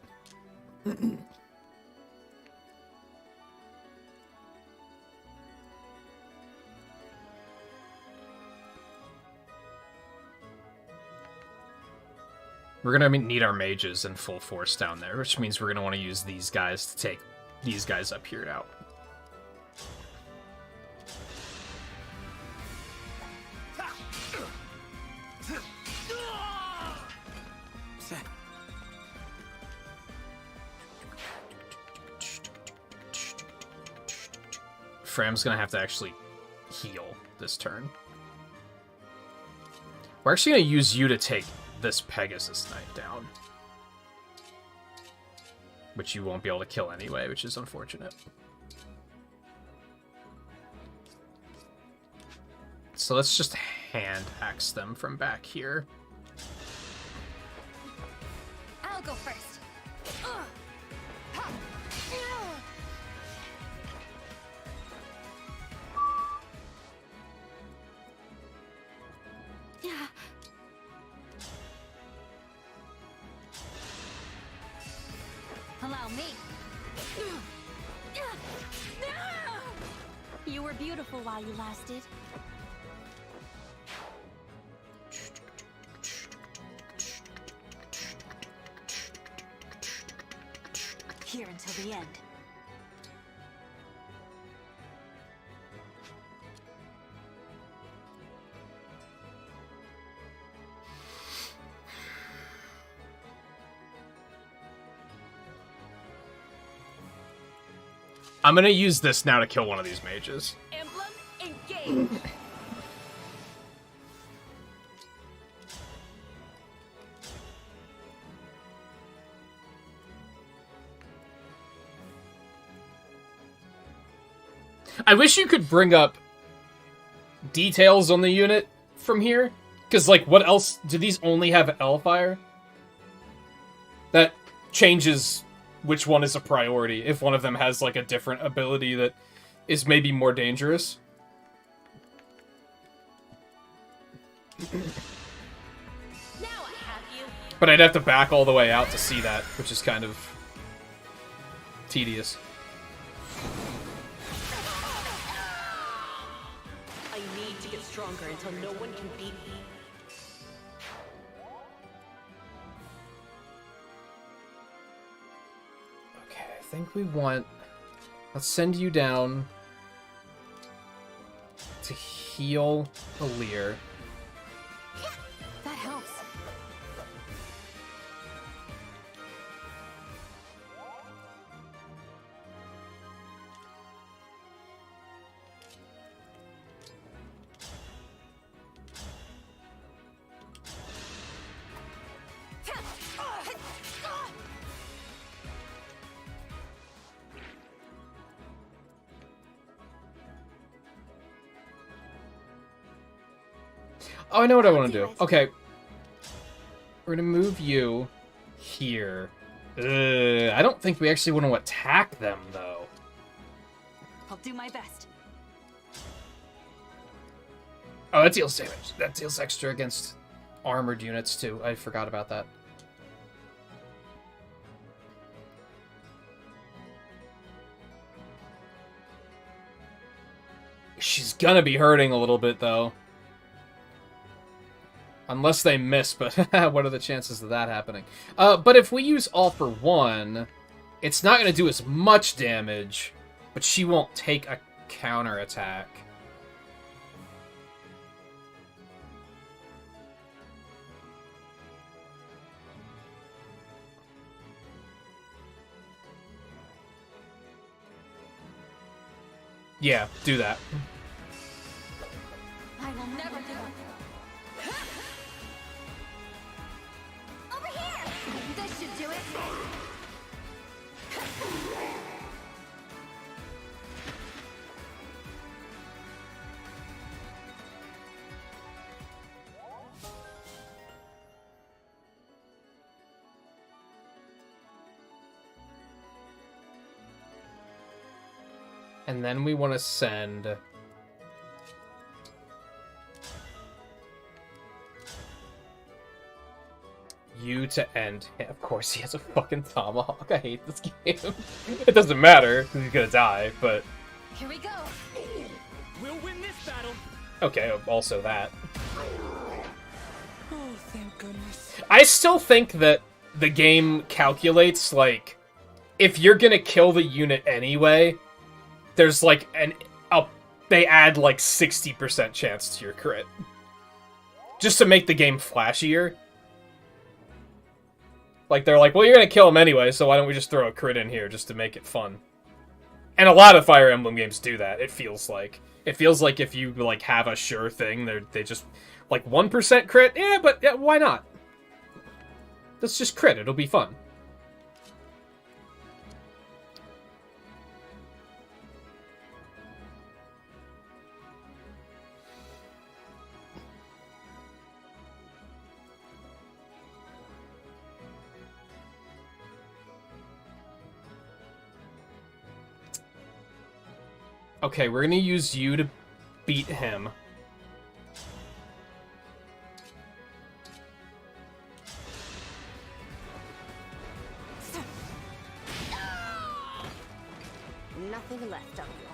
We're going to need our mages in full force down there, which means we're going to want to use these guys to take these guys up here out. Fram's gonna have to actually heal this turn. We're actually gonna use you to take this Pegasus Knight down. Which you won't be able to kill anyway, which is unfortunate. So let's just hand axe them from back here. I'll go first. Allow me. You were beautiful while you lasted. Here until the end. I'm gonna use this now to kill one of these mages. Emblem, engage. I wish you could bring up details on the unit from here. Because, like, what else? Do these only have Hellfire? That changes which one is a priority, if one of them has, like, a different ability that is maybe more dangerous. Now I have you. But I'd have to back all the way out to see that, which is kind of tedious. I need to get stronger until no one can beat me. Okay, I think we want... Let's send you down to heal Alir. That helps. Oh, I know what I want to do. Okay. We're gonna move you here. I don't think we actually want to attack them, though. I'll do my best. Oh, that deals damage. That deals extra against armored units, too. I forgot about that. She's gonna be hurting a little bit, though. Unless they miss, but what are the chances of that happening? But if we use all for one, it's not going to do as much damage, but she won't take a counterattack. Yeah, do that. I will never give up. Over here! This should do it. And then we want to send... you to end. Yeah, of course, he has a fucking tomahawk. I hate this game. It doesn't matter, because he's gonna die, but... Here we go. We'll win this battle. Okay, also that. Oh, thank goodness. I still think that the game calculates, like, if you're gonna kill the unit anyway, there's, like, they add, like, 60% chance to your crit. Just to make the game flashier. Like, they're like, well, you're gonna kill him anyway, so why don't we just throw a crit in here just to make it fun? And a lot of Fire Emblem games do that, it feels like. It feels like if you, like, have a sure thing, they just, like, 1% crit? Yeah, but yeah, why not? Let's just crit, it'll be fun. Okay, we're gonna use you to beat him. Nothing left of you.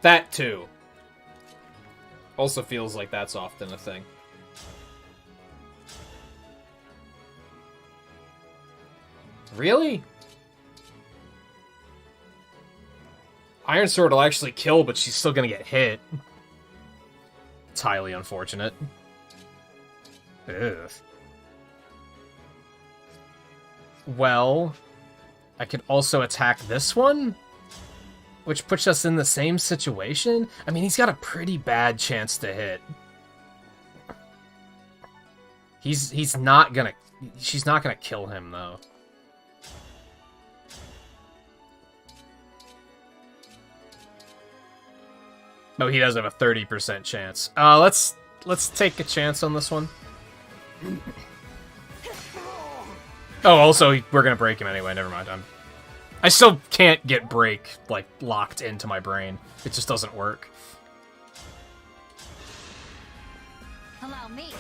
That too. Also feels like that's often a thing. Really? Iron Sword will actually kill, but she's still gonna get hit. It's highly unfortunate. Ugh. Well, I could also attack this one, which puts us in the same situation. I mean, he's got a pretty bad chance to hit. He's not gonna... She's not gonna kill him, though. Oh, he does have a 30% chance. Let's take a chance on this one. Oh, also, we're gonna break him anyway. Never mind. I still can't get break, like, locked into my brain. It just doesn't work. Allow me.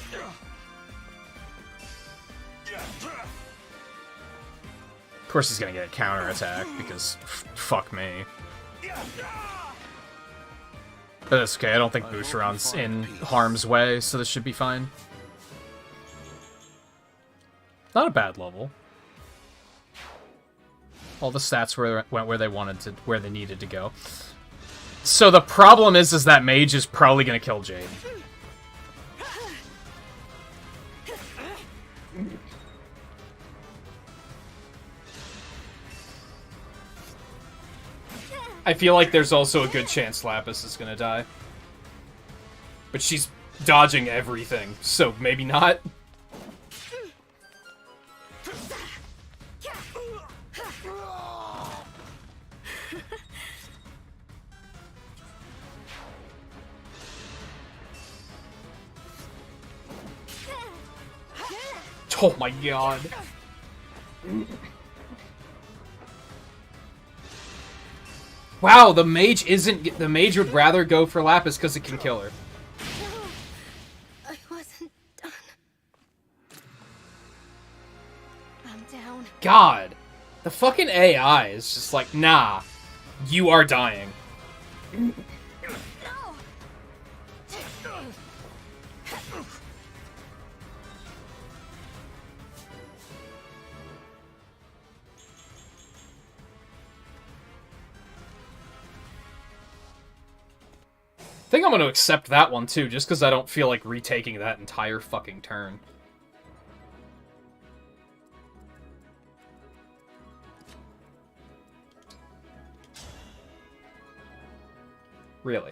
Of course he's gonna get a counterattack, because fuck me. But that's okay, I don't think Boucheron's in harm's way, so this should be fine. Not a bad level. All the stats went where they wanted to, where they needed to go. So the problem is that mage is probably gonna kill Jade. I feel like there's also a good chance Lapis is gonna die. But she's dodging everything, so maybe not. Oh my god. Wow, the mage isn't... The mage would rather go for Lapis because it can kill her. I wasn't done. I'm down. God. The fucking AI is just like, nah. You are dying. I think I'm going to accept that one too, just because I don't feel like retaking that entire fucking turn. Really.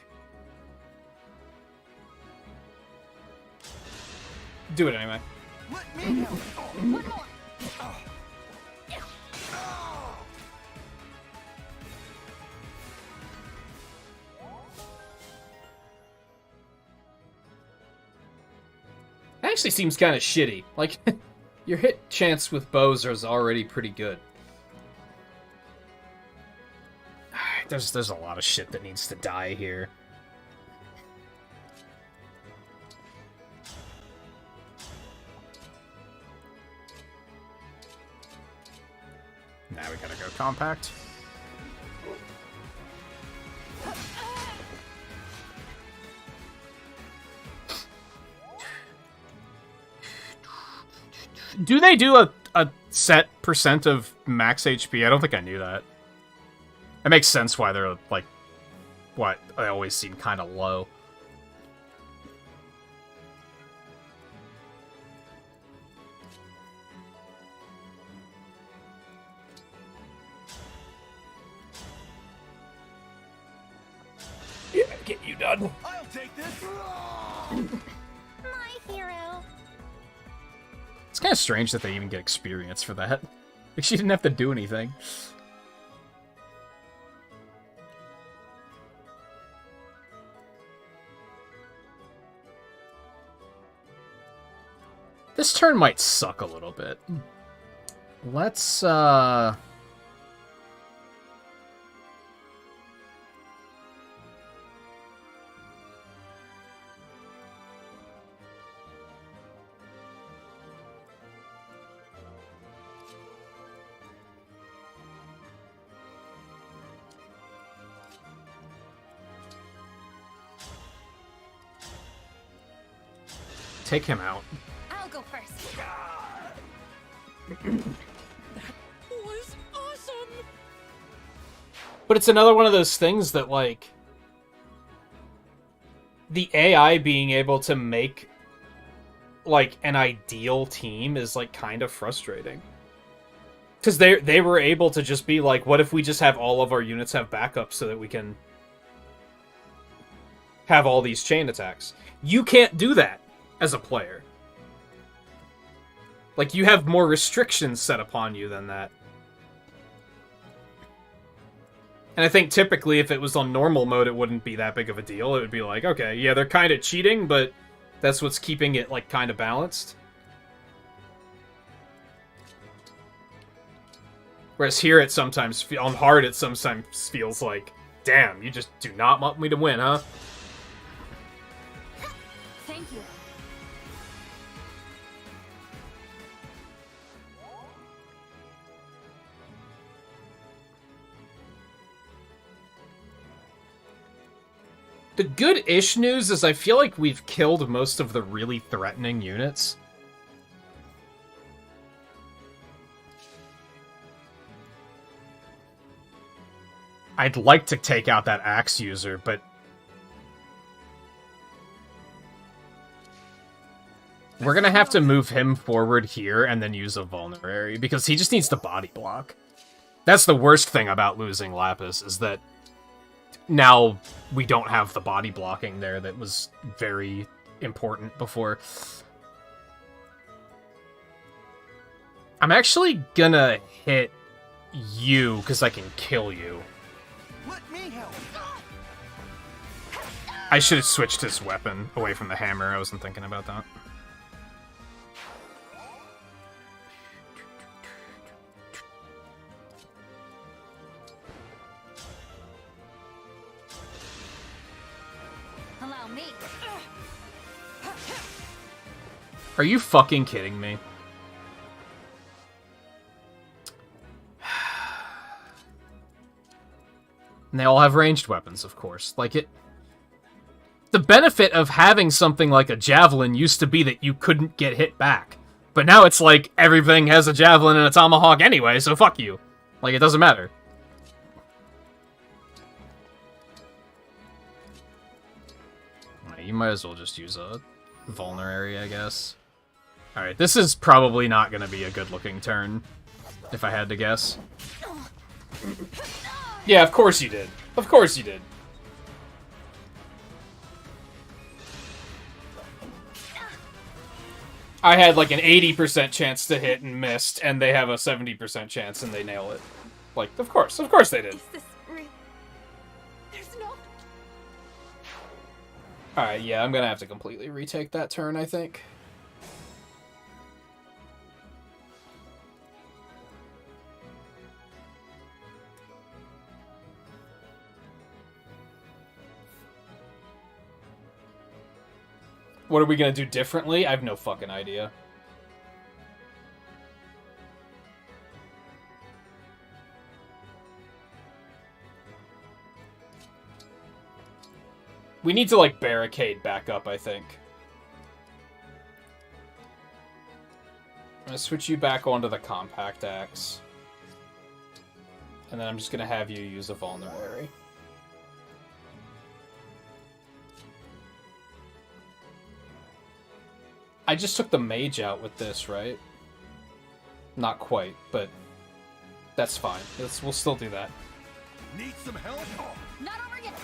Do it anyway. Let me help. One more. Actually seems kind of shitty. Like, your hit chance with bows is already pretty good. There's a lot of shit that needs to die here. Now we gotta go compact. Do they do a set percent of max HP? I don't think I knew that. It makes sense why they're, like, what, they always seem kind of low. done. I'll take this. My hero. It's kind of strange that they even get experience for that. Like, she didn't have to do anything. This turn might suck a little bit. Let's, take him out. I'll go first. Was awesome. But it's another one of those things that, like, the AI being able to make, like, an ideal team is, like, kind of frustrating. Because they were able to just be like, what if we just have all of our units have backups so that we can have all these chain attacks? You can't do that as a player. Like, you have more restrictions set upon you than that. And I think typically if it was on normal mode, it wouldn't be that big of a deal. It would be like, okay, yeah, they're kind of cheating, but that's what's keeping it, like, kind of balanced. Whereas here it sometimes, on hard, it sometimes feels like, damn, you just do not want me to win, huh? Thank you. The good-ish news is I feel like we've killed most of the really threatening units. I'd like to take out that axe user, but we're gonna have to move him forward here and then use a vulnerary, because he just needs to body block. That's the worst thing about losing Lapis, is that now we don't have the body blocking there that was very important before. I'm actually gonna hit you, because I can kill you. Let me help. I should have switched his weapon away from the hammer. I wasn't thinking about that. Allow me. Are you fucking kidding me? And they all have ranged weapons, of course. Like, it... The benefit of having something like a javelin used to be that you couldn't get hit back. But now it's like, everything has a javelin and a tomahawk anyway, so fuck you. Like, it doesn't matter. You might as well just use a vulnerary, I guess. Alright, this is probably not going to be a good-looking turn, if I had to guess. Yeah, of course you did. Of course you did. I had like an 80% chance to hit and missed, and they have a 70% chance and they nail it. Like, of course they did. Is this real? There's no... Alright, yeah, I'm gonna have to completely retake that turn, I think. What are we gonna do differently? I have no fucking idea. We need to, like, barricade back up, I think. I'm gonna switch you back onto the compact axe. And then I'm just gonna have you use a vulnerary. I just took the mage out with this, right? Not quite, but that's fine. We'll still do that. Need some help? Not over yet.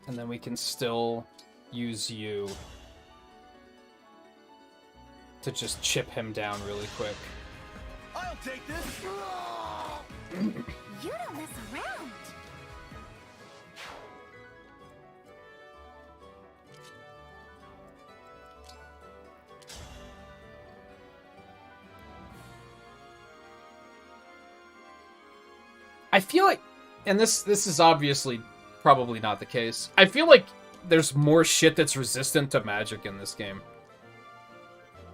And then we can still use you to just chip him down really quick. I'll take this. You don't mess around. I feel like, and this is obviously probably not the case, I feel like there's more shit that's resistant to magic in this game.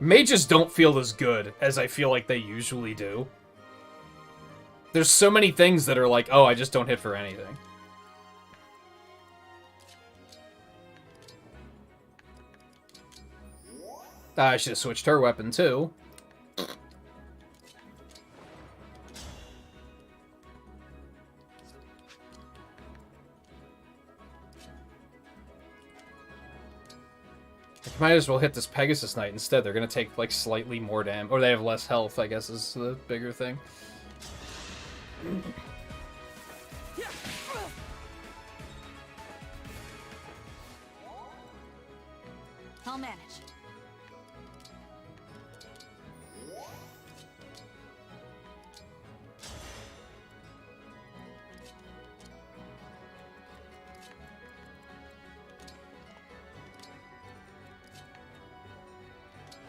Mages don't feel as good as I feel like they usually do. There's so many things that are like, oh, I just don't hit for anything. I should have switched her weapon too. Might as well hit this Pegasus Knight instead. They're gonna take, like, slightly more damage. Or they have less health, I guess, is the bigger thing. I'll manage.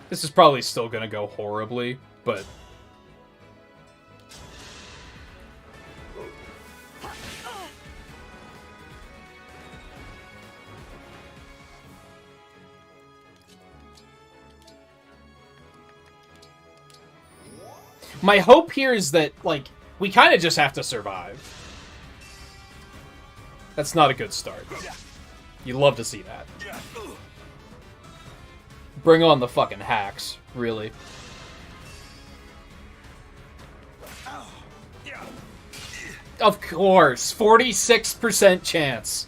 This is probably still gonna go horribly, but... my hope here is that, like, we kind of just have to survive. That's not a good start. You'd love to see that. Bring on the fucking hacks, really. Of course, 46% chance.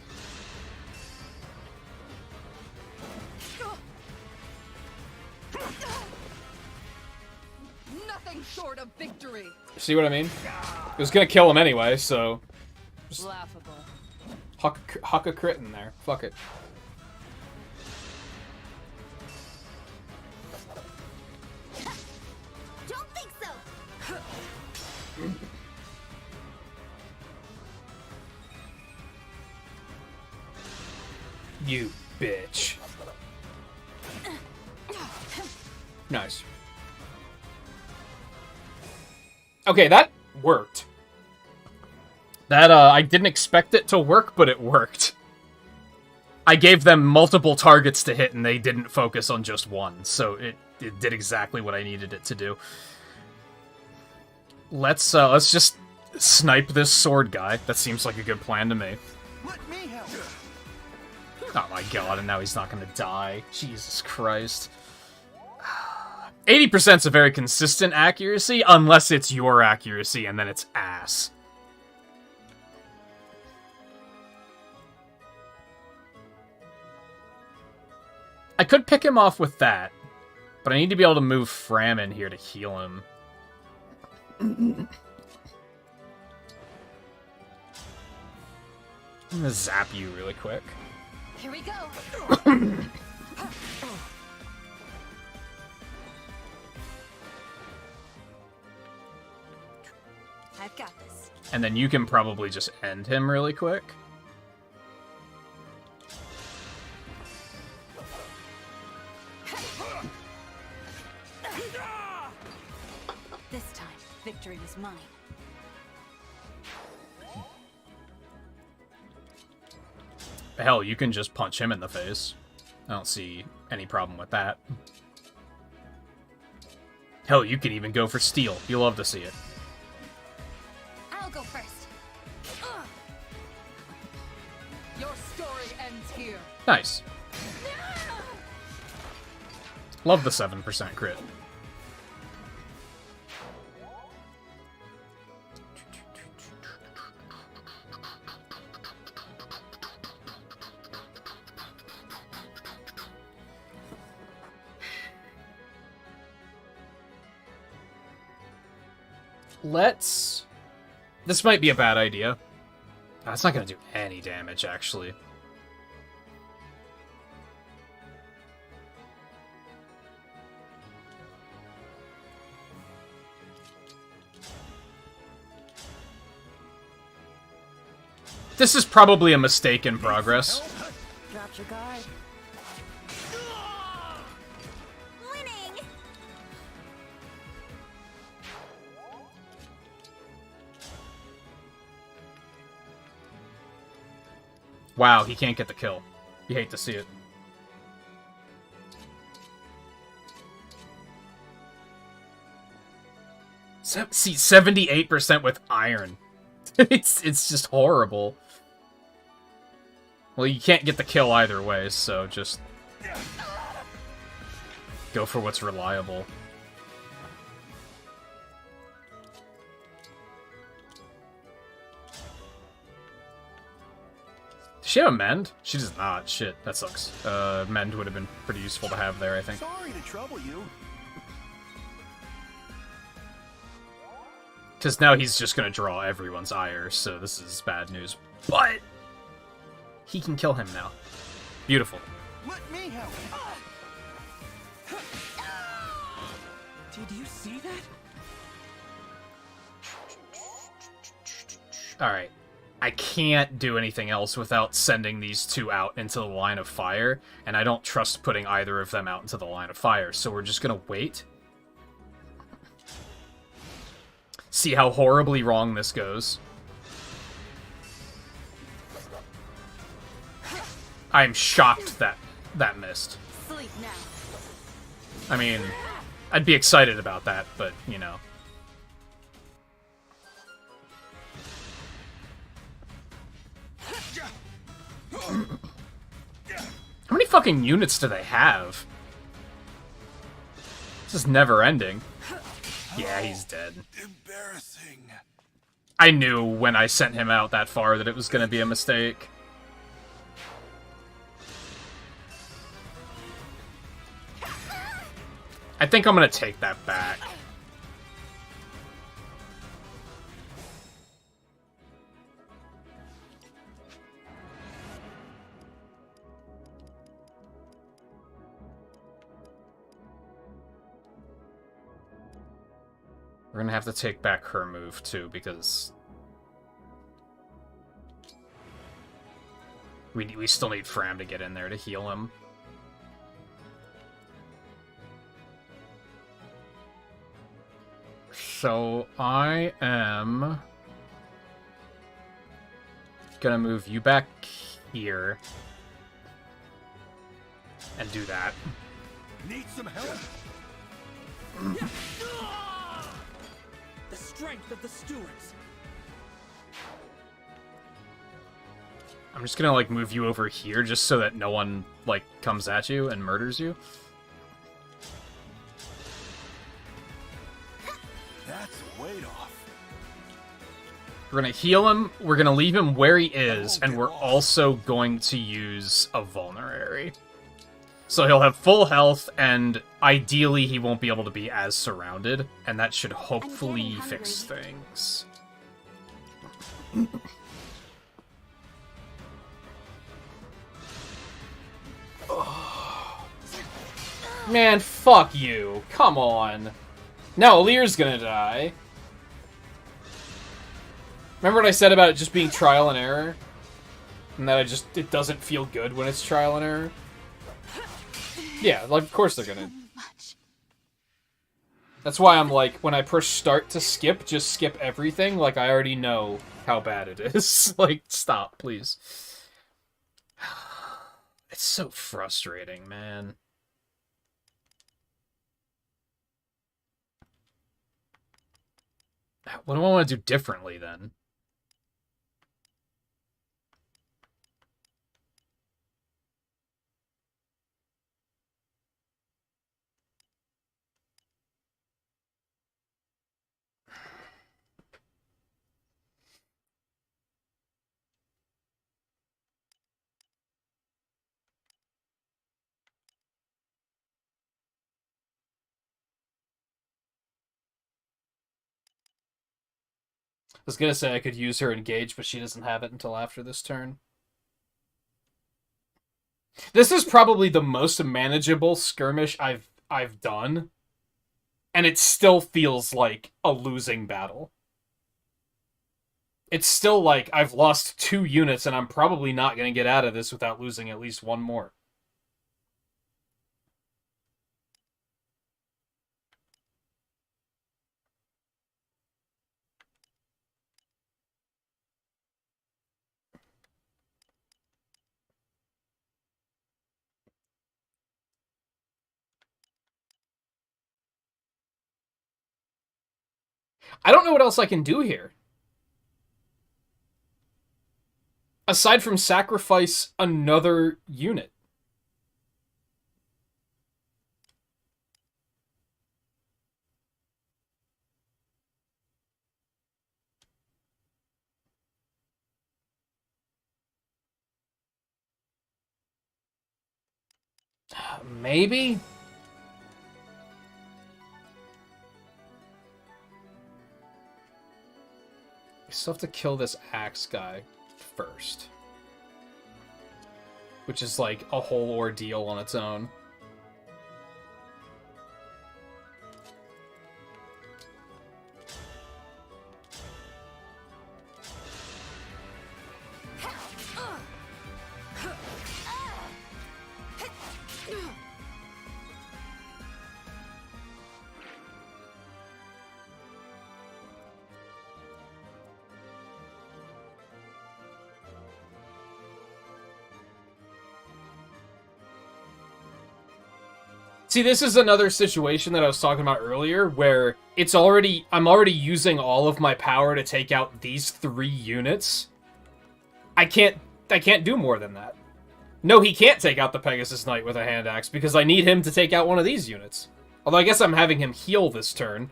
Nothing short of victory. See what I mean? It was gonna kill him anyway, so... just laughable. huck a crit in there. Fuck it. You bitch. Nice. Okay, that worked. That, I didn't expect it to work, but it worked. I gave them multiple targets to hit, and they didn't focus on just one, so it did exactly what I needed it to do. Let's just snipe this sword guy. That seems like a good plan to me. Let me help. Oh my god, and now he's not gonna die. Jesus Christ. 80% is a very consistent accuracy, unless it's your accuracy, and then it's ass. I could pick him off with that, but I need to be able to move Fram in here to heal him. I'm gonna zap you really quick. Here we go. I've got this. And then you can probably just end him really quick. This time, victory is mine. Hell, you can just punch him in the face. I don't see any problem with that. Hell, you can even go for steel. You'll love to see it. I'll go first. Your story ends here. Nice. Love the 7% crit. Let's... This might be a bad idea. That's not going to do any damage, actually. This is probably a mistake in progress. Dropped your guard. Winning! Wow, he can't get the kill. You hate to see it. See, 78% with iron. it's just horrible. Well, you can't get the kill either way, so just go for what's reliable. Does she have a mend? She does not. Shit, that sucks. Mend would have been pretty useful to have there, I think. Sorry to trouble you. Because now he's just going to draw everyone's ire, so this is bad news. But he can kill him now. Beautiful. Let me help. Did you see that? Alright. I can't do anything else without sending these two out into the line of fire, and I don't trust putting either of them out into the line of fire, so we're just gonna wait. See how horribly wrong this goes. I'm shocked that that missed. Sleep now. I mean, I'd be excited about that, but, you know. How many fucking units do they have? This is never ending. Yeah, he's dead. Embarrassing. I knew when I sent him out that far that it was going to be a mistake. I think I'm going to take that back. We're gonna have to take back her move, too, because we still need Fram to get in there to heal him. So, I am gonna move you back here and do that. Need some help? The strength of the stewards. I'm just gonna, like, move you over here just so that no one, like, comes at you and murders you. That's a weight off. We're gonna heal him, we're gonna leave him where he is, and we're also going to use a vulnerary. So he'll have full health, and ideally he won't be able to be as surrounded, and that should hopefully fix things. Man, fuck you. Come on. Now Alir's gonna die. Remember what I said about it just being trial and error? And that it doesn't feel good when it's trial and error? Yeah, like, of course they're gonna. That's why I'm like, when I push start to skip, just skip everything, like I already know how bad it is. Like, stop, please. It's so frustrating, man. What do I want to do differently, then? was gonna say I could use her engage, but she doesn't have it until after this turn. This is probably the most manageable skirmish I've done, and it still feels like a losing battle. It's still like I've lost 2 units, and I'm probably not going to get out of this without losing at least 1 more. I don't know what else I can do here. Aside from sacrifice another unit. Maybe? I still have to kill this axe guy first. Which is like a whole ordeal on its own. See, this is another situation that I was talking about earlier, where I'm already using all of my power to take out these 3 units. I can't do more than that. No, he can't take out the Pegasus Knight with a hand axe, because I need him to take out one of these units. Although I guess I'm having him heal this turn.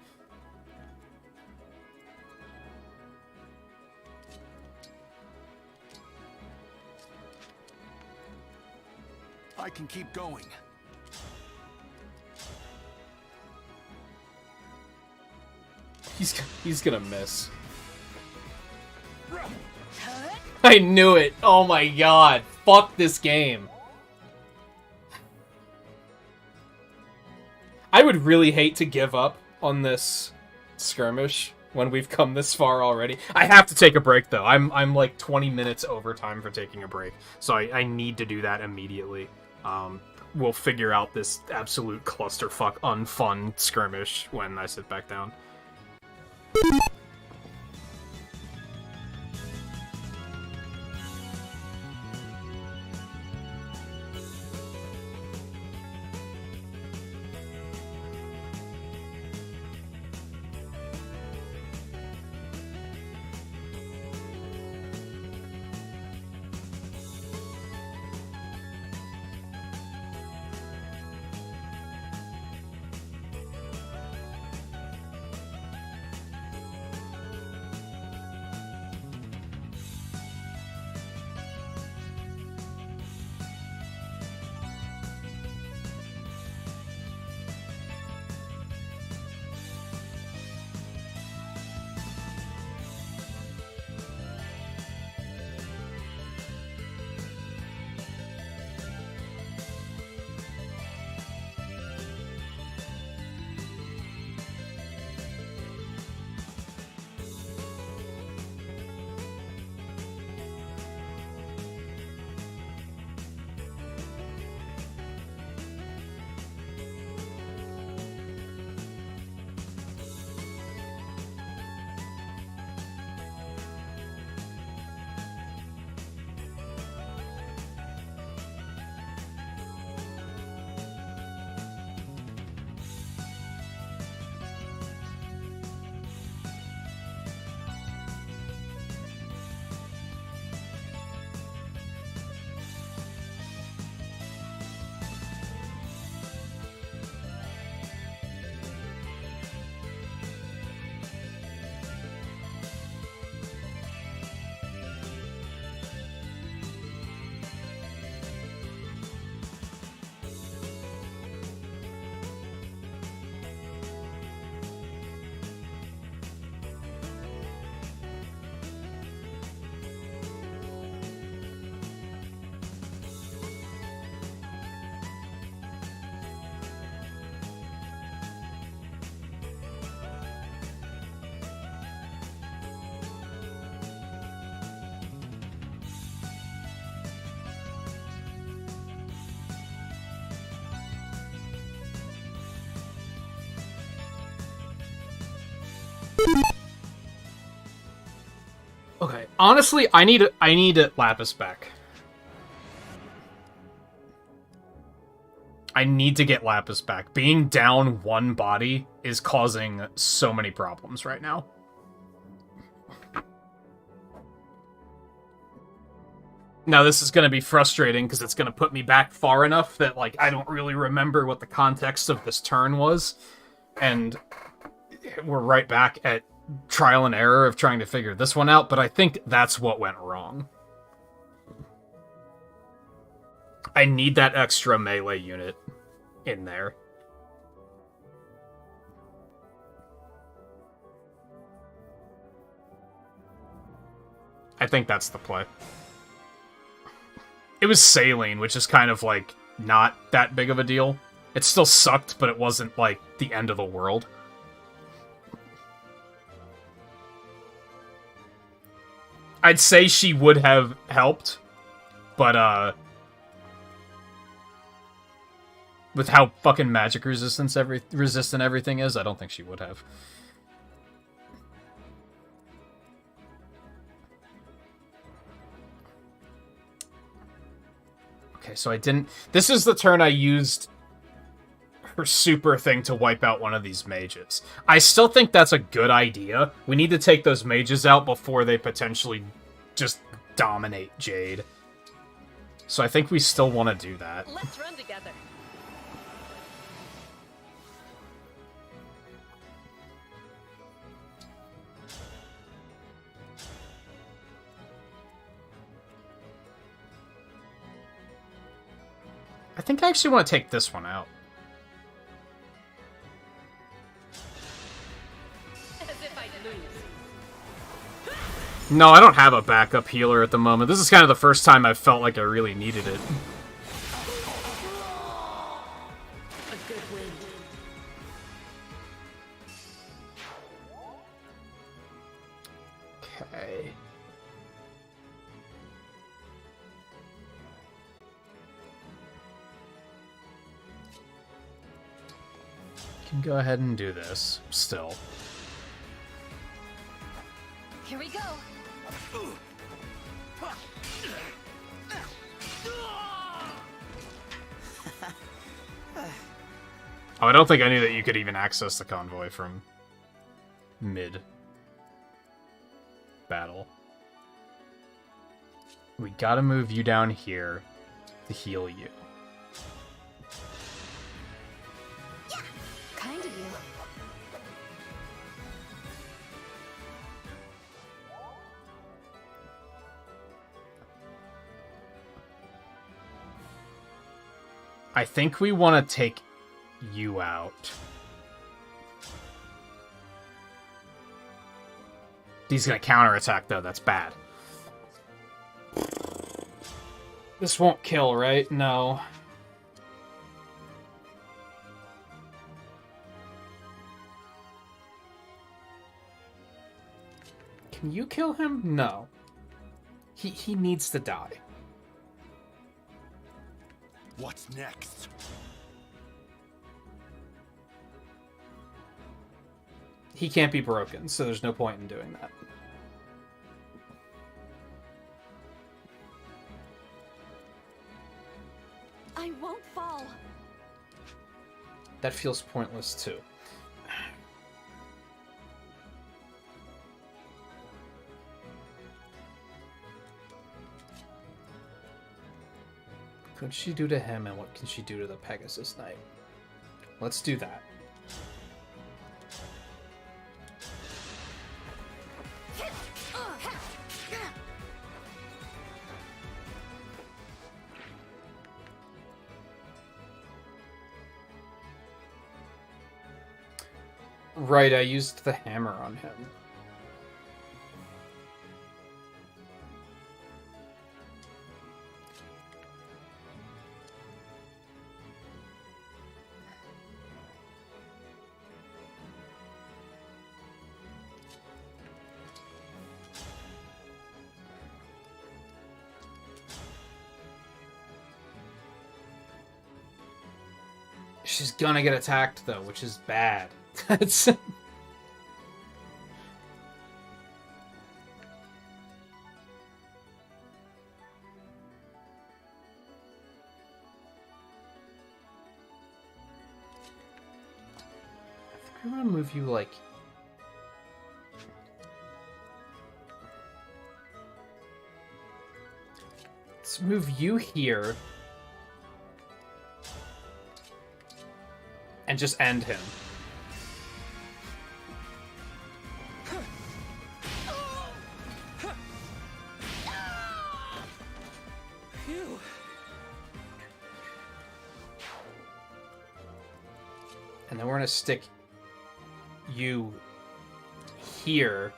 I can keep going. He's gonna miss. I knew it! Oh my god! Fuck this game! I would really hate to give up on this skirmish when we've come this far already. I have to take a break though. I'm like 20 minutes over time for taking a break, so I need to do that immediately. We'll figure out this absolute clusterfuck unfun skirmish when I sit back down. Okay, honestly, I need Lapis back. I need to get Lapis back. Being down one body is causing so many problems right now. Now, this is going to be frustrating because it's going to put me back far enough that, like, I don't really remember what the context of this turn was. And we're right back at trial and error of trying to figure this one out, but I think that's what went wrong. I need that extra melee unit in there. I think that's the play. It was saline, which is kind of, like, not that big of a deal. It still sucked, but it wasn't, like, the end of the world. I'd say she would have helped, but, with how fucking magic resistant everything is, I don't think she would have. Okay, so I didn't... This is the turn I used her super thing to wipe out one of these mages. I still think that's a good idea. We need to take those mages out before they potentially just dominate Jade. So I think we still want to do that. Let's run together. I think I actually want to take this one out. As if I'd lose. No, I don't have a backup healer at the moment. This is kind of the first time I've felt like I really needed it. A good win. Okay. Can go ahead and do this still. Here we go. Oh, I don't think I knew that you could even access the convoy from mid battle. We gotta move you down here to heal you. Kind of you. I think we want to take you out. He's gonna counterattack though, that's bad. This won't kill, right? No. Can you kill him? No. He needs to die. What's next? He can't be broken, so there's no point in doing that. I won't fall. That feels pointless too. What could she do to him, and what can she do to the Pegasus Knight? Let's do that. Right, I used the hammer on him. She's gonna get attacked though, which is bad. That's I'm gonna move you, like... Let's move you here. And just end him. Phew. And then we're gonna stick you here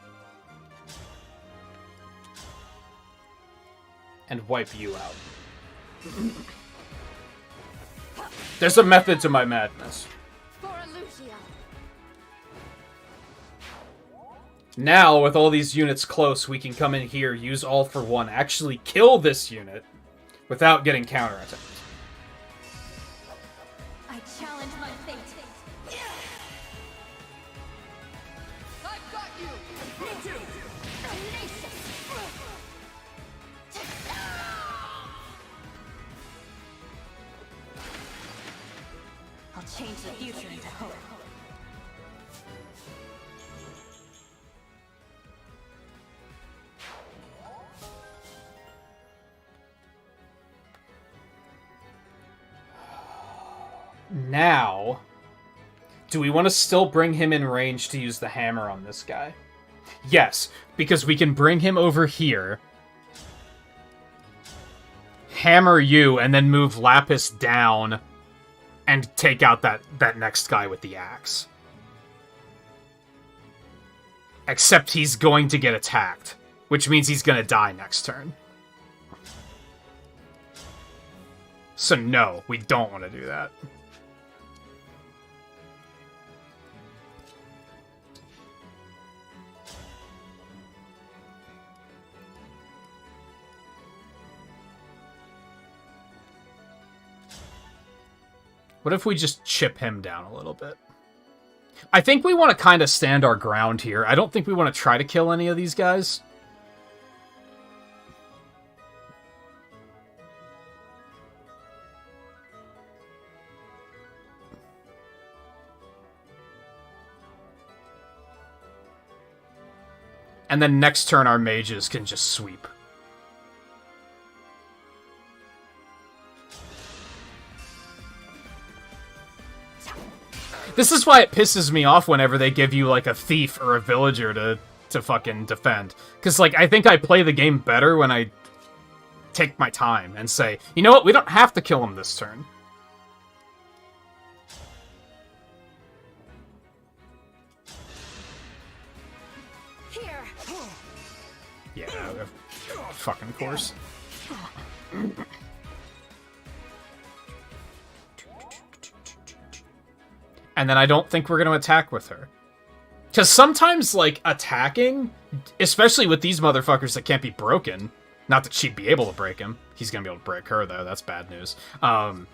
and wipe you out. There's a method to my madness. Now, with all these units close, we can come in here, use all for one, actually kill this unit without getting counterattacked. I challenge my fate. I've got you! Me too! I'll change the future into hope. Now, do we want to still bring him in range to use the hammer on this guy? Yes, because we can bring him over here, hammer you, and then move Lapis down and take out that next guy with the axe. Except he's going to get attacked, which means he's going to die next turn. So no, we don't want to do that. What if we just chip him down a little bit? I think we want to kind of stand our ground here. I don't think we want to try to kill any of these guys. And then next turn our mages can just sweep. This is why it pisses me off whenever they give you, like, a thief or a villager to fucking defend. Because, like, I think I play the game better when I take my time and say, you know what, we don't have to kill him this turn. Here. Yeah, fucking course. And then I don't think we're going to attack with her. Because sometimes, like, attacking, especially with these motherfuckers that can't be broken, not that she'd be able to break him. He's going to be able to break her, though. That's bad news. Trying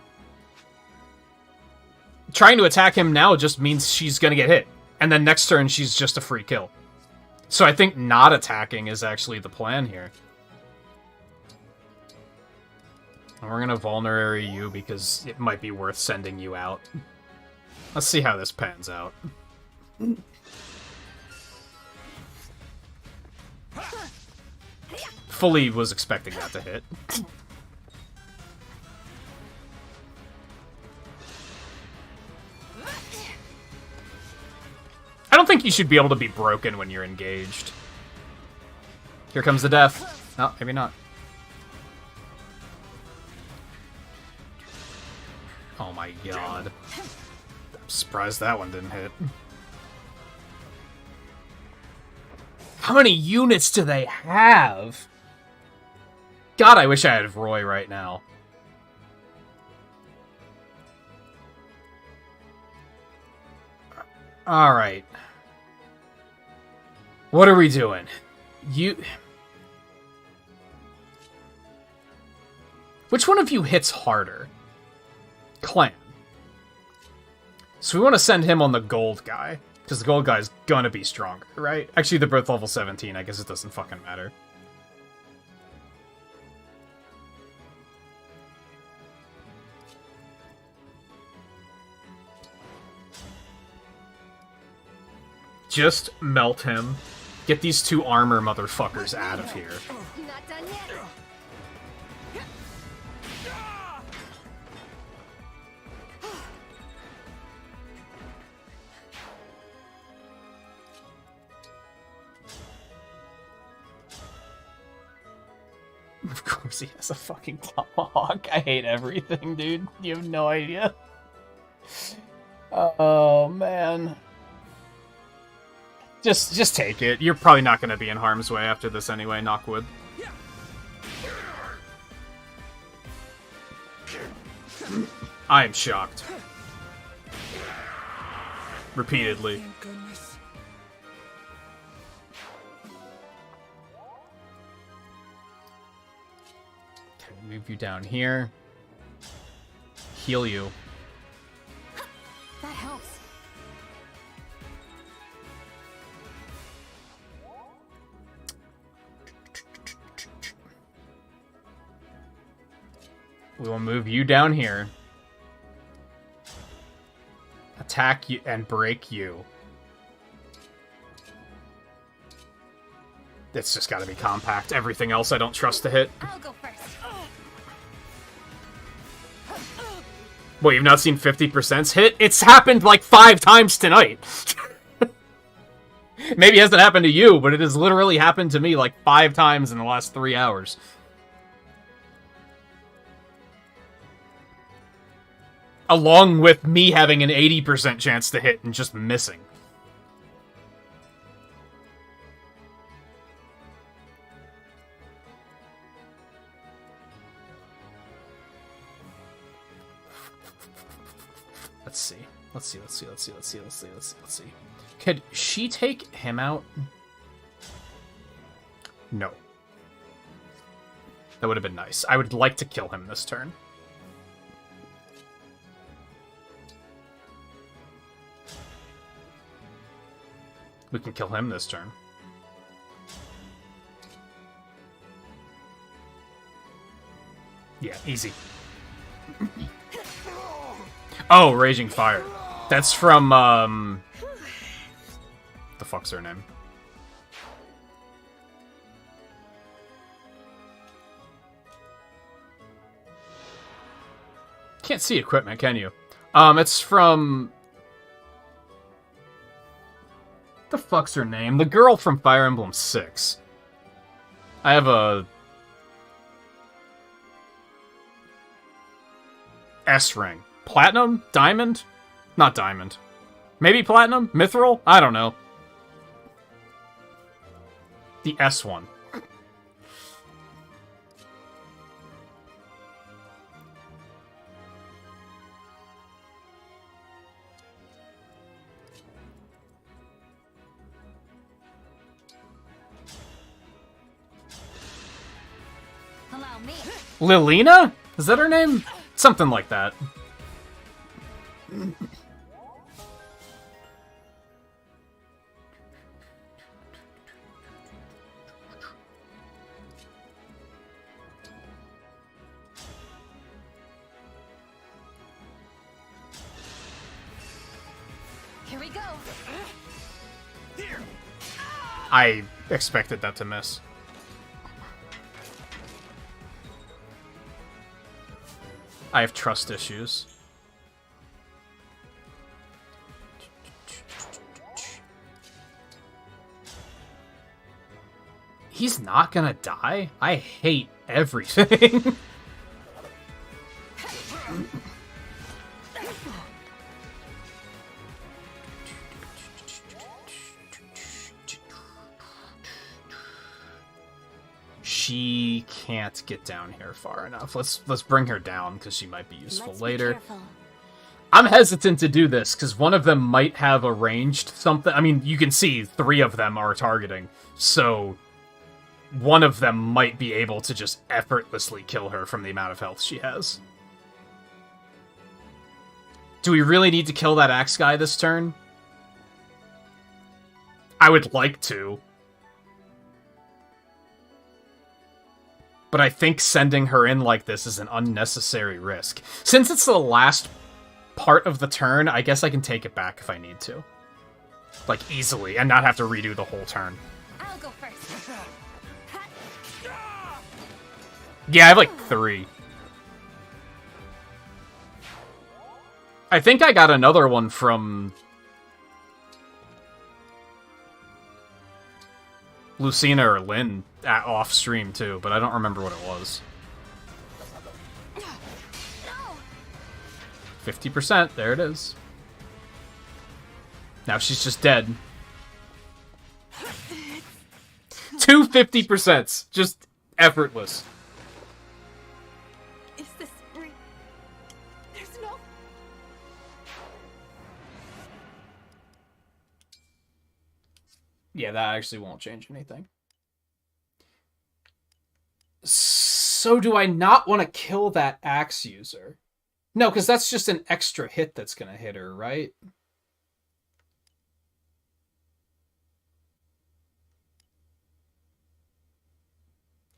to attack him now just means she's going to get hit. And then next turn, she's just a free kill. So I think not attacking is actually the plan here. And we're going to vulnerary you because it might be worth sending you out. Let's see how this pans out. Fully was expecting that to hit. I don't think you should be able to be broken when you're engaged. Here comes the death. No, maybe not. Oh my god. I'm surprised that one didn't hit. How many units do they have? God, I wish I had Roy right now. Alright. What are we doing? Which one of you hits harder? Clan. So we want to send him on the gold guy, because the gold guy's gonna be stronger, right? Actually, they're both level 17, I guess it doesn't fucking matter. Just melt him. Get these 2 armor motherfuckers out of here. Not done yet. Of course he has a fucking tomahawk. I hate everything, dude. You have no idea. Oh, man. Just take it. You're probably not going to be in harm's way after this anyway, knock wood. I am shocked. Repeatedly. Thank goodness. Okay, move you down here. Heal you. That helps. We will move you down here. Attack you and break you. It's just gotta be compact. Everything else I don't trust to hit. I'll go first. What, you've not seen 50% hit? It's happened like 5 times tonight. Maybe it hasn't happened to you, but it has literally happened to me like 5 times in the last 3 hours. Along with me having an 80% chance to hit and just missing. Let's see. Let's see. Could she take him out? No. That would have been nice. I would like to kill him this turn. We can kill him this turn. Yeah, easy. Oh, Raging Fire. That's from, the fuck's her name? Can't see equipment, can you? It's from... the fuck's her name? The girl from Fire Emblem 6. I have a... S ring. Platinum? Diamond? Not diamond. Maybe platinum? Mithril? I don't know. The S one. Allow me. Lilina? Is that her name? Something like that. Here we go. I expected that to miss. I have trust issues. He's not gonna die? I hate everything. She can't get down here far enough. Let's bring her down because she might be useful later. I'm hesitant to do this because one of them might have a ranged something. I mean, you can see 3 of them are targeting, so one of them might be able to just effortlessly kill her from the amount of health she has. Do we really need to kill that axe guy this turn? I would like to. But I think sending her in like this is an unnecessary risk. Since it's the last part of the turn, I guess I can take it back if I need to. Like, easily, and not have to redo the whole turn. I'll go first. Yeah, I have like 3. I think I got another one from Lucina or Lynn off stream too, but I don't remember what it was. 50%, there it is. Now she's just dead. 2 50%, just effortless. Is this real? There's no... Yeah, that actually won't change anything. So do I not want to kill that axe user? No, because that's just an extra hit that's going to hit her, right?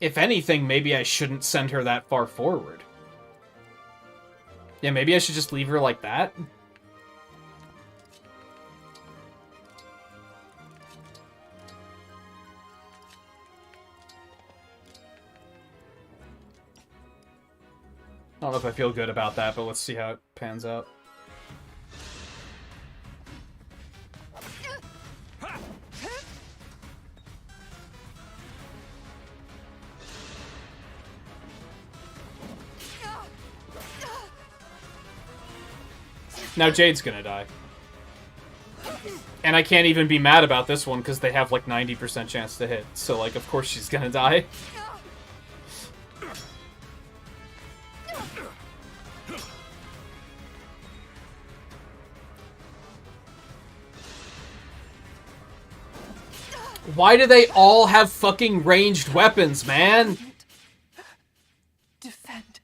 If anything, maybe I shouldn't send her that far forward. Yeah, maybe I should just leave her like that. I don't know if I feel good about that, but let's see how it pans out. Now Jade's gonna die. And I can't even be mad about this one because they have like 90% chance to hit. So like, of course she's gonna die. Why do they all have fucking ranged weapons, man? Defend.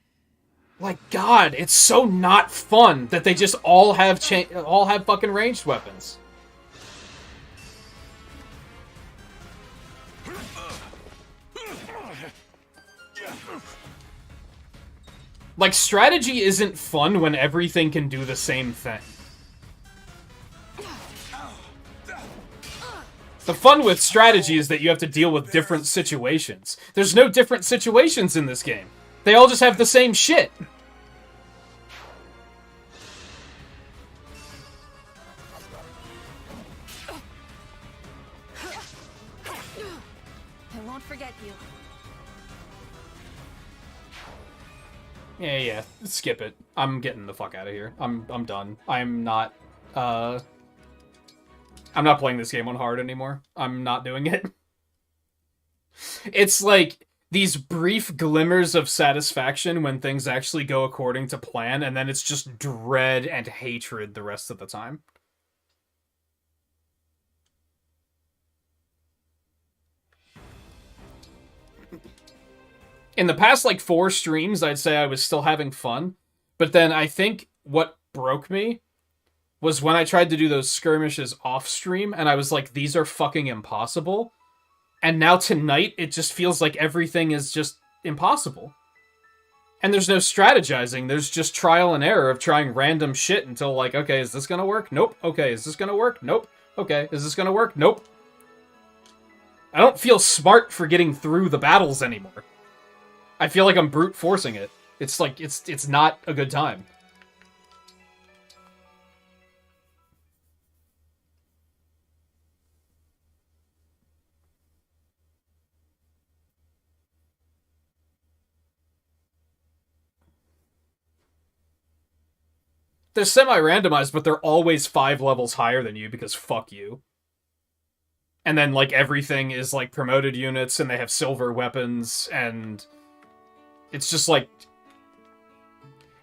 Like, God, it's so not fun that they just all have fucking ranged weapons. Like, strategy isn't fun when everything can do the same thing. The fun with strategy is that you have to deal with different situations. There's no different situations in this game. They all just have the same shit. I won't forget you. Yeah. Skip it. I'm getting the fuck out of here. I'm done. I'm not playing this game on hard anymore. I'm not doing it. It's like these brief glimmers of satisfaction when things actually go according to plan, and then it's just dread and hatred the rest of the time. In the past, like, 4 streams, I'd say I was still having fun. But then I think what broke me was when I tried to do those skirmishes off stream, and I was like, these are fucking impossible. And now tonight, it just feels like everything is just impossible. And there's no strategizing, there's just trial and error of trying random shit until like, okay, is this gonna work? Nope. Okay, is this gonna work? Nope. Okay, is this gonna work? Nope. I don't feel smart for getting through the battles anymore. I feel like I'm brute forcing it. It's like, it's not a good time. They're semi-randomized, but they're always 5 levels higher than you because fuck you. And then, like, everything is, like, promoted units, and they have silver weapons, and it's just, like...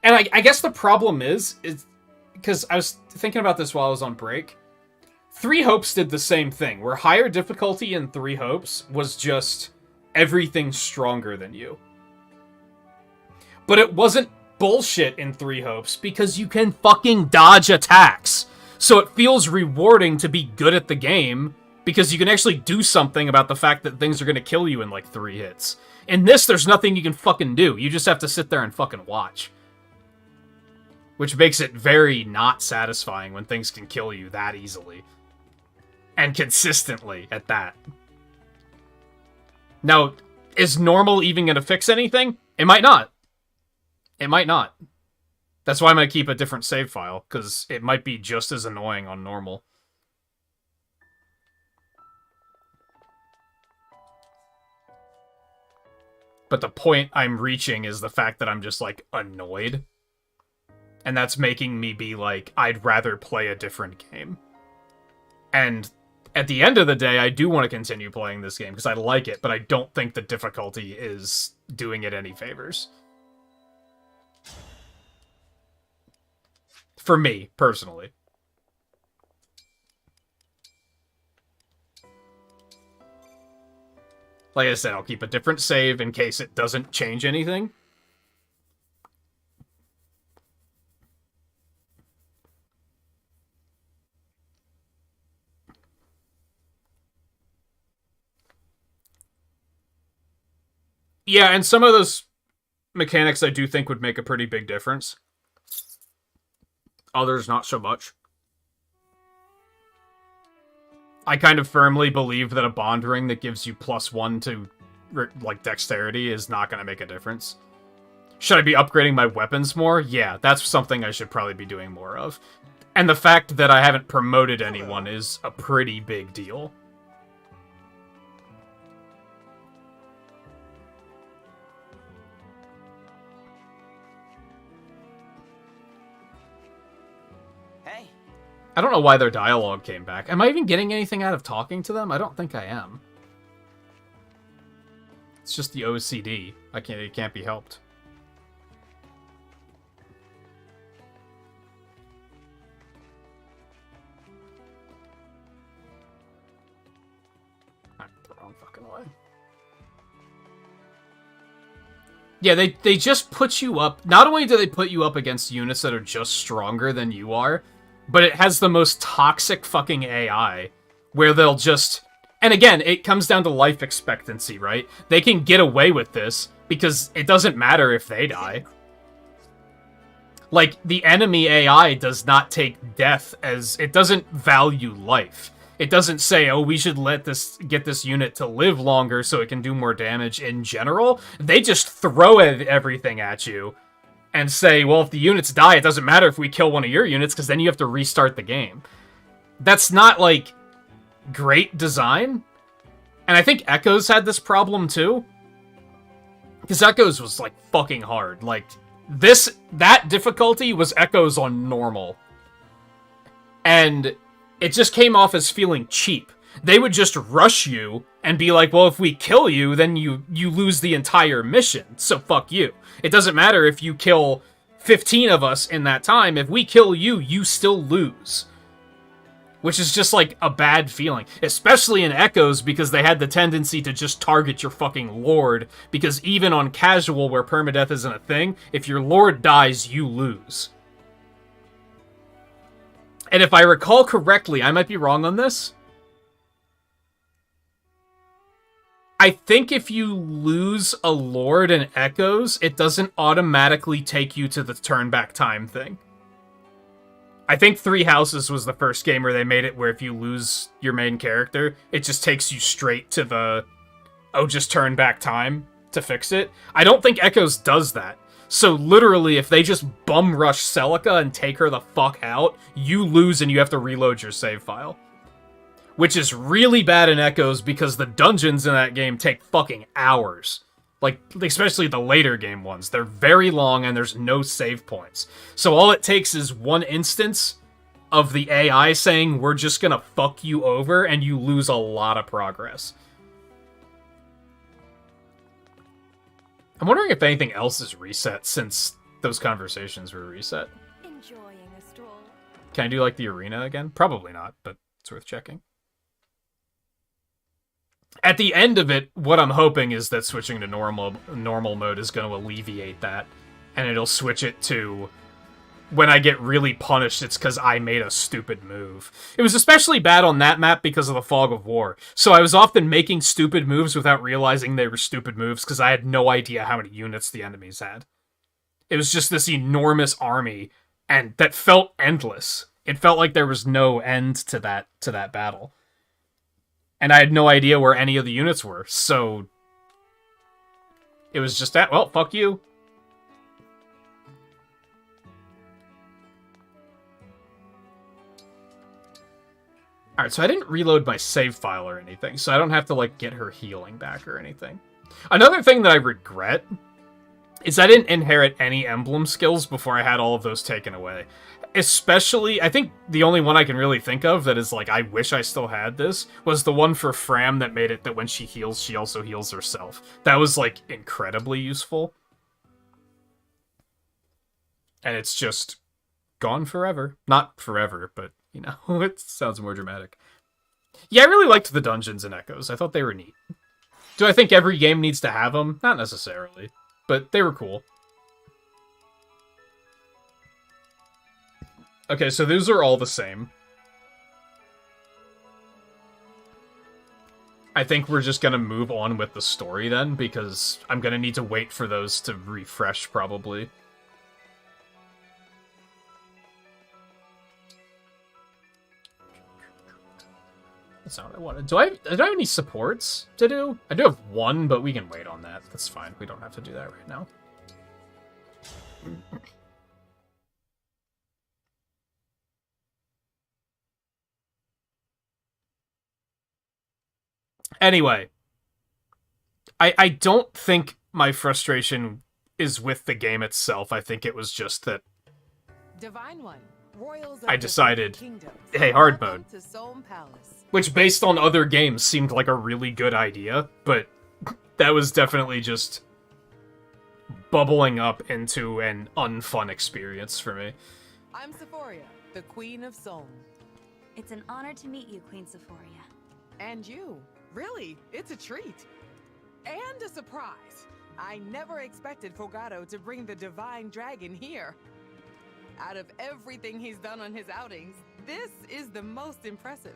And I guess the problem is because I was thinking about this while I was on break. 3 Hopes did the same thing, where higher difficulty in 3 Hopes was just everything stronger than you. But it wasn't bullshit in 3 Hopes because you can fucking dodge attacks. So it feels rewarding to be good at the game because you can actually do something about the fact that things are going to kill you in like 3 hits. In this, there's nothing you can fucking do. You just have to sit there and fucking watch. Which makes it very not satisfying when things can kill you that easily. And consistently at that. Now, is normal even going to fix anything? It might not. It might not. That's why I'm going to keep a different save file, because it might be just as annoying on normal. But the point I'm reaching is the fact that I'm just, like, annoyed. And that's making me be like, I'd rather play a different game. And at the end of the day, I do want to continue playing this game, because I like it, but I don't think the difficulty is doing it any favors. For me, personally. Like I said, I'll keep a different save in case it doesn't change anything. Yeah, and some of those mechanics I do think would make a pretty big difference. Others, not so much. I kind of firmly believe that a bond ring that gives you +1 to, like, dexterity is not going to make a difference. Should I be upgrading my weapons more? Yeah, that's something I should probably be doing more of. And the fact that I haven't promoted anyone is a pretty big deal. I don't know why their dialogue came back. Am I even getting anything out of talking to them? I don't think I am. It's just the OCD. It can't be helped. Wrong fucking way. Yeah, they just put you up. Not only do they put you up against units that are just stronger than you are, but it has the most toxic fucking AI, where they'll just... And again, it comes down to life expectancy, right? They can get away with this, because it doesn't matter if they die. Like, the enemy AI does not take death as... It doesn't value life. It doesn't say, oh, we should get this unit to live longer so it can do more damage in general. They just throw everything at you. And say, well, if the units die, it doesn't matter if we kill one of your units, because then you have to restart the game. That's not, like, great design. And I think Echoes had this problem, too. Because Echoes was, like, fucking hard. Like, that difficulty was Echoes on normal. And it just came off as feeling cheap. They would just rush you and be like, well, if we kill you, then you lose the entire mission, so fuck you. It doesn't matter if you kill 15 of us in that time. If we kill you, you still lose. Which is just, like, a bad feeling. Especially in Echoes, because they had the tendency to just target your fucking lord. Because even on casual, where permadeath isn't a thing, if your lord dies, you lose. And if I recall correctly, I might be wrong on this, I think if you lose a lord in Echoes, it doesn't automatically take you to the turn back time thing. I think Three Houses was the first game where they made it where if you lose your main character, it just takes you straight to the, oh, just turn back time to fix it. I don't think Echoes does that. So literally, if they just bum rush Celica and take her the fuck out, you lose and you have to reload your save file. Which is really bad in Echoes because the dungeons in that game take fucking hours. Like, especially the later game ones. They're very long and there's no save points. So all it takes is one instance of the AI saying, we're just gonna fuck you over, and you lose a lot of progress. I'm wondering if anything else is reset since those conversations were reset. Enjoying a stroll. Can I do, like, the arena again? Probably not, but it's worth checking. At the end of it, what I'm hoping is that switching to normal mode is going to alleviate that, and it'll switch it to when I get really punished, it's because I made a stupid move. It was especially bad on that map because of the Fog of War, so I was often making stupid moves without realizing they were stupid moves because I had no idea how many units the enemies had. It was just this enormous army, and that felt endless. It felt like there was no end to that battle. And I had no idea where any of the units were, so... It was just that, well, fuck you. Alright, so I didn't reload my save file or anything, so I don't have to, like, get her healing back or anything. Another thing that I regret is I didn't inherit any Emblem skills before I had all of those taken away. Especially, I think the only one I can really think of that is, like, I wish I still had this, was the one for Fram that made it that when she heals, she also heals herself. That was, like, incredibly useful. And it's just gone forever. Not forever, but, you know, it sounds more dramatic. Yeah, I really liked the dungeons in Echoes. I thought they were neat. Do I think every game needs to have them? Not necessarily, but they were cool. Okay, so those are all the same. I think we're just gonna move on with the story then, because I'm gonna need to wait for those to refresh, probably. That's not what I wanted. Do I have any supports to do? I do have one, but we can wait on that. That's fine. We don't have to do that right now. Anyway, I don't think my frustration is with the game itself. I think it was just that Divine One, Royals of I decided, Kingdoms, hey, hard mode. to Soam Palace. Which, based on other games, seemed like a really good idea, but that was definitely just bubbling up into an unfun experience for me. I'm Sephoria, the Queen of Soam. It's an honor to meet you, Queen Sephoria. And you. Really, it's a treat. And a surprise. I never expected Fogado to bring the Divine Dragon here. Out of everything he's done on his outings, this is the most impressive.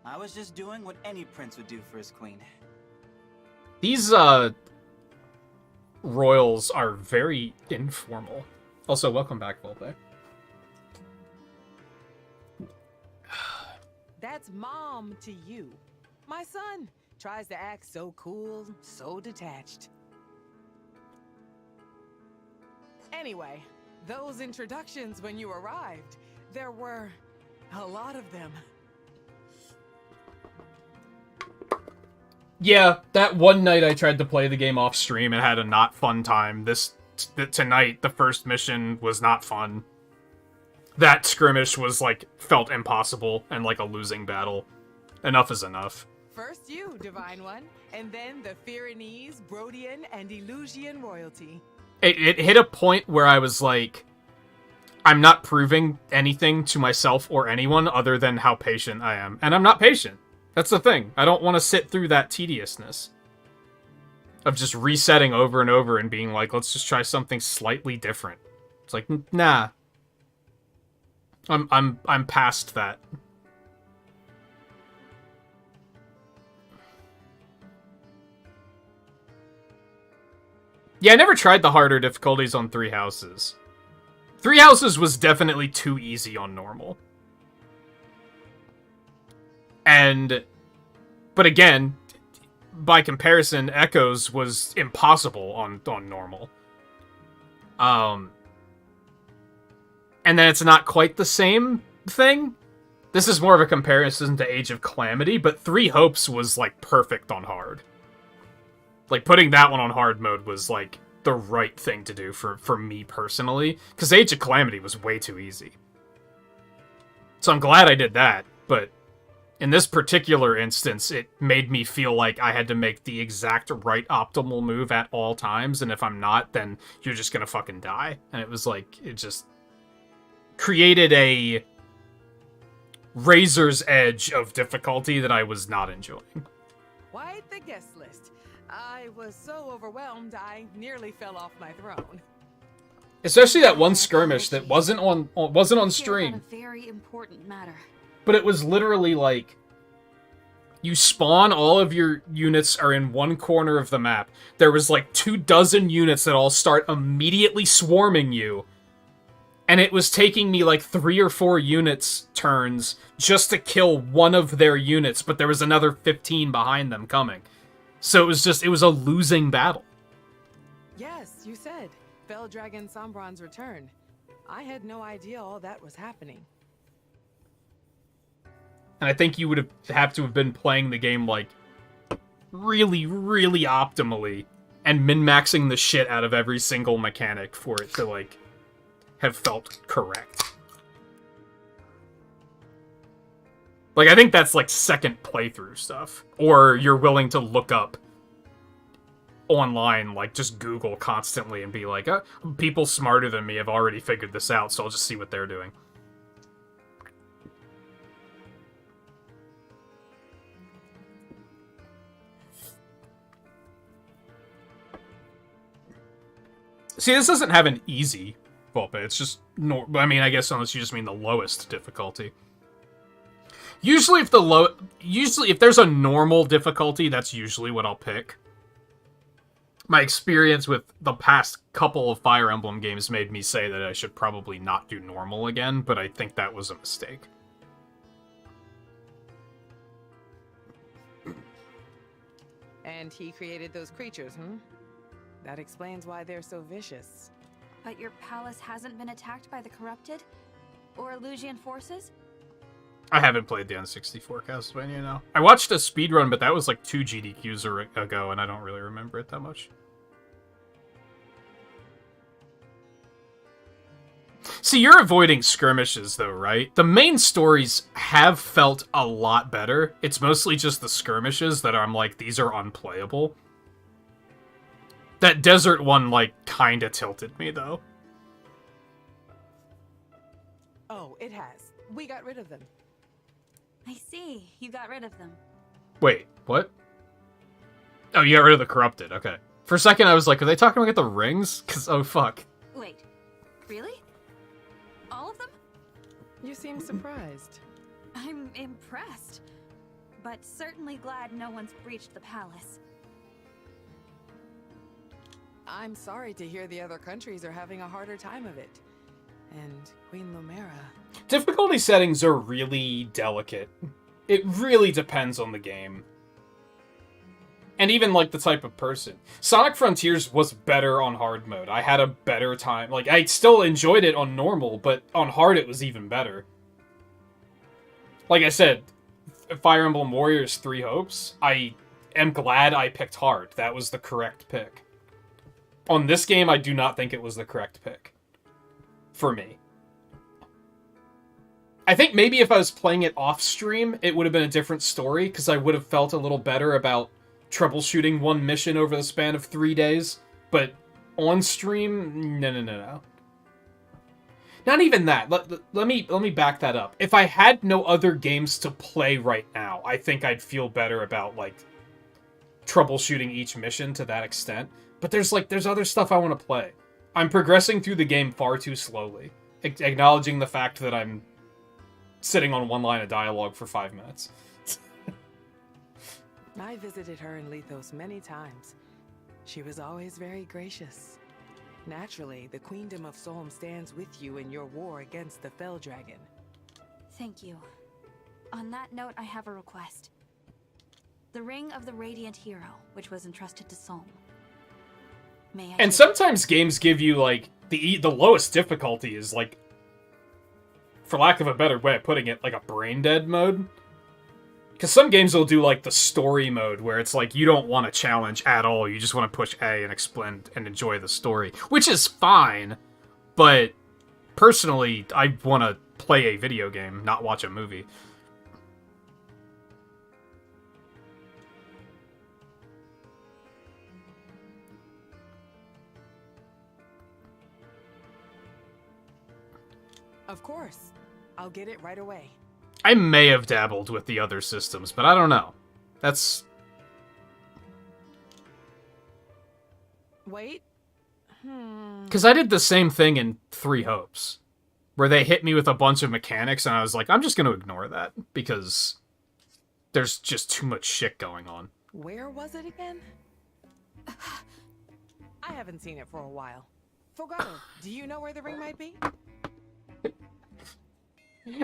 I was just doing what any prince would do for his queen. These, royals are very informal. Also, welcome back, Volpe. That's Mom to you. My son tries to act so cool, so detached. Anyway, those introductions when you arrived, there were a lot of them. Yeah, that one night I tried to play the game off stream and had a not fun time. Tonight, the first mission was not fun. That skirmish was, like, felt impossible and like a losing battle. Enough is enough. First you, Divine One, and then the Pyrenees, Brodian, and Illusian royalty. It hit a point where I was like, I'm not proving anything to myself or anyone other than how patient I am. And I'm not patient. That's the thing. I don't want to sit through that tediousness of just resetting over and over and being like, let's just try something slightly different. It's like, nah. I'm past that. Yeah, I never tried the harder difficulties on Three Houses. Three Houses was definitely too easy on normal. But again, by comparison, Echoes was impossible on normal. And then it's not quite the same thing. This is more of a comparison to Age of Calamity, but Three Hopes was, like, perfect on hard. Like, putting that one on hard mode was, like, the right thing to do for me personally. Because Age of Calamity was way too easy. So I'm glad I did that, but in this particular instance, it made me feel like I had to make the exact right optimal move at all times, and if I'm not, then you're just gonna fucking die. And it was like, it just created a razor's edge of difficulty that I was not enjoying. Quite the guest list. I was so overwhelmed, I nearly fell off my throne. Especially that one skirmish that wasn't on stream. A very important matter. But it was literally like, you spawn, all of your units are in one corner of the map. There was like 24 units that all start immediately swarming you. And it was taking me like 3 or 4 units turns just to kill one of their units, but there was another 15 behind them coming. So it was a losing battle. Yes, you said. Fell Dragon Sombron's return. I had no idea all that was happening. And I think you would have to have been playing the game like really, really optimally and min-maxing the shit out of every single mechanic for it to like have felt correct. Like, I think that's like second playthrough stuff. Or you're willing to look up online, like just Google constantly and be like, people smarter than me have already figured this out, so I'll just see what they're doing. See, this doesn't have an easy Vulpeh. It's just I mean, I guess unless you just mean the lowest difficulty. Usually if there's a normal difficulty, that's usually what I'll pick. My experience with the past couple of Fire Emblem games made me say that I should probably not do normal again, but I think that was a mistake. And he created those creatures, That explains why they're so vicious. But your palace hasn't been attacked by the corrupted? Or Illusian forces? I haven't played the N64 Castlevania now. I watched a speedrun, but that was like 2 GDQs ago, and I don't really remember it that much. See, you're avoiding skirmishes, though, right? The main stories have felt a lot better. It's mostly just the skirmishes that I'm like, these are unplayable. That desert one, like, kinda tilted me, though. Oh, it has. We got rid of them. I see. You got rid of them. Wait, what? Oh, you got rid of the corrupted. Okay. For a second, I was like, are they talking about the rings? Because, oh, fuck. Wait. Really? All of them? You seem surprised. I'm impressed. But certainly glad no one's breached the palace. I'm sorry to hear the other countries are having a harder time of it. And Queen Lumera... Difficulty settings are really delicate. It really depends on the game. And even, like, the type of person. Sonic Frontiers was better on hard mode. I had a better time. Like, I still enjoyed it on normal, but on hard it was even better. Like I said, Fire Emblem Warriors 3 Hopes, I am glad I picked hard. That was the correct pick. On this game, I do not think it was the correct pick. For me. I think maybe if I was playing it off-stream, it would have been a different story, because I would have felt a little better about troubleshooting one mission over the span of 3 days. But on-stream, no. Not even that. Let me back that up. If I had no other games to play right now, I think I'd feel better about, like, troubleshooting each mission to that extent. But there's other stuff I want to play. I'm progressing through the game far too slowly, acknowledging the fact that I'm sitting on one line of dialogue for 5 minutes. I visited her in Lethos many times. She was always very gracious. Naturally, the Queendom of Solm stands with you in your war against the Fell Dragon. Thank you. On that note, I have a request. The Ring of the Radiant Hero, which was entrusted to Solm. May I and sometimes games give you, like, the lowest difficulty is, like, for lack of a better way of putting it, like a brain dead mode. Because some games will do, like, the story mode, where it's like, you don't want a challenge at all, you just want to push A and explain and enjoy the story. Which is fine, but personally, I want to play a video game, not watch a movie. Of course. I'll get it right away. I may have dabbled with the other systems, but I don't know. That's... Wait. Because I did the same thing in 3 Hopes, where they hit me with a bunch of mechanics, and I was like, I'm just going to ignore that, because there's just too much shit going on. Where was it again? I haven't seen it for a while. Fogado, do you know where the ring might be?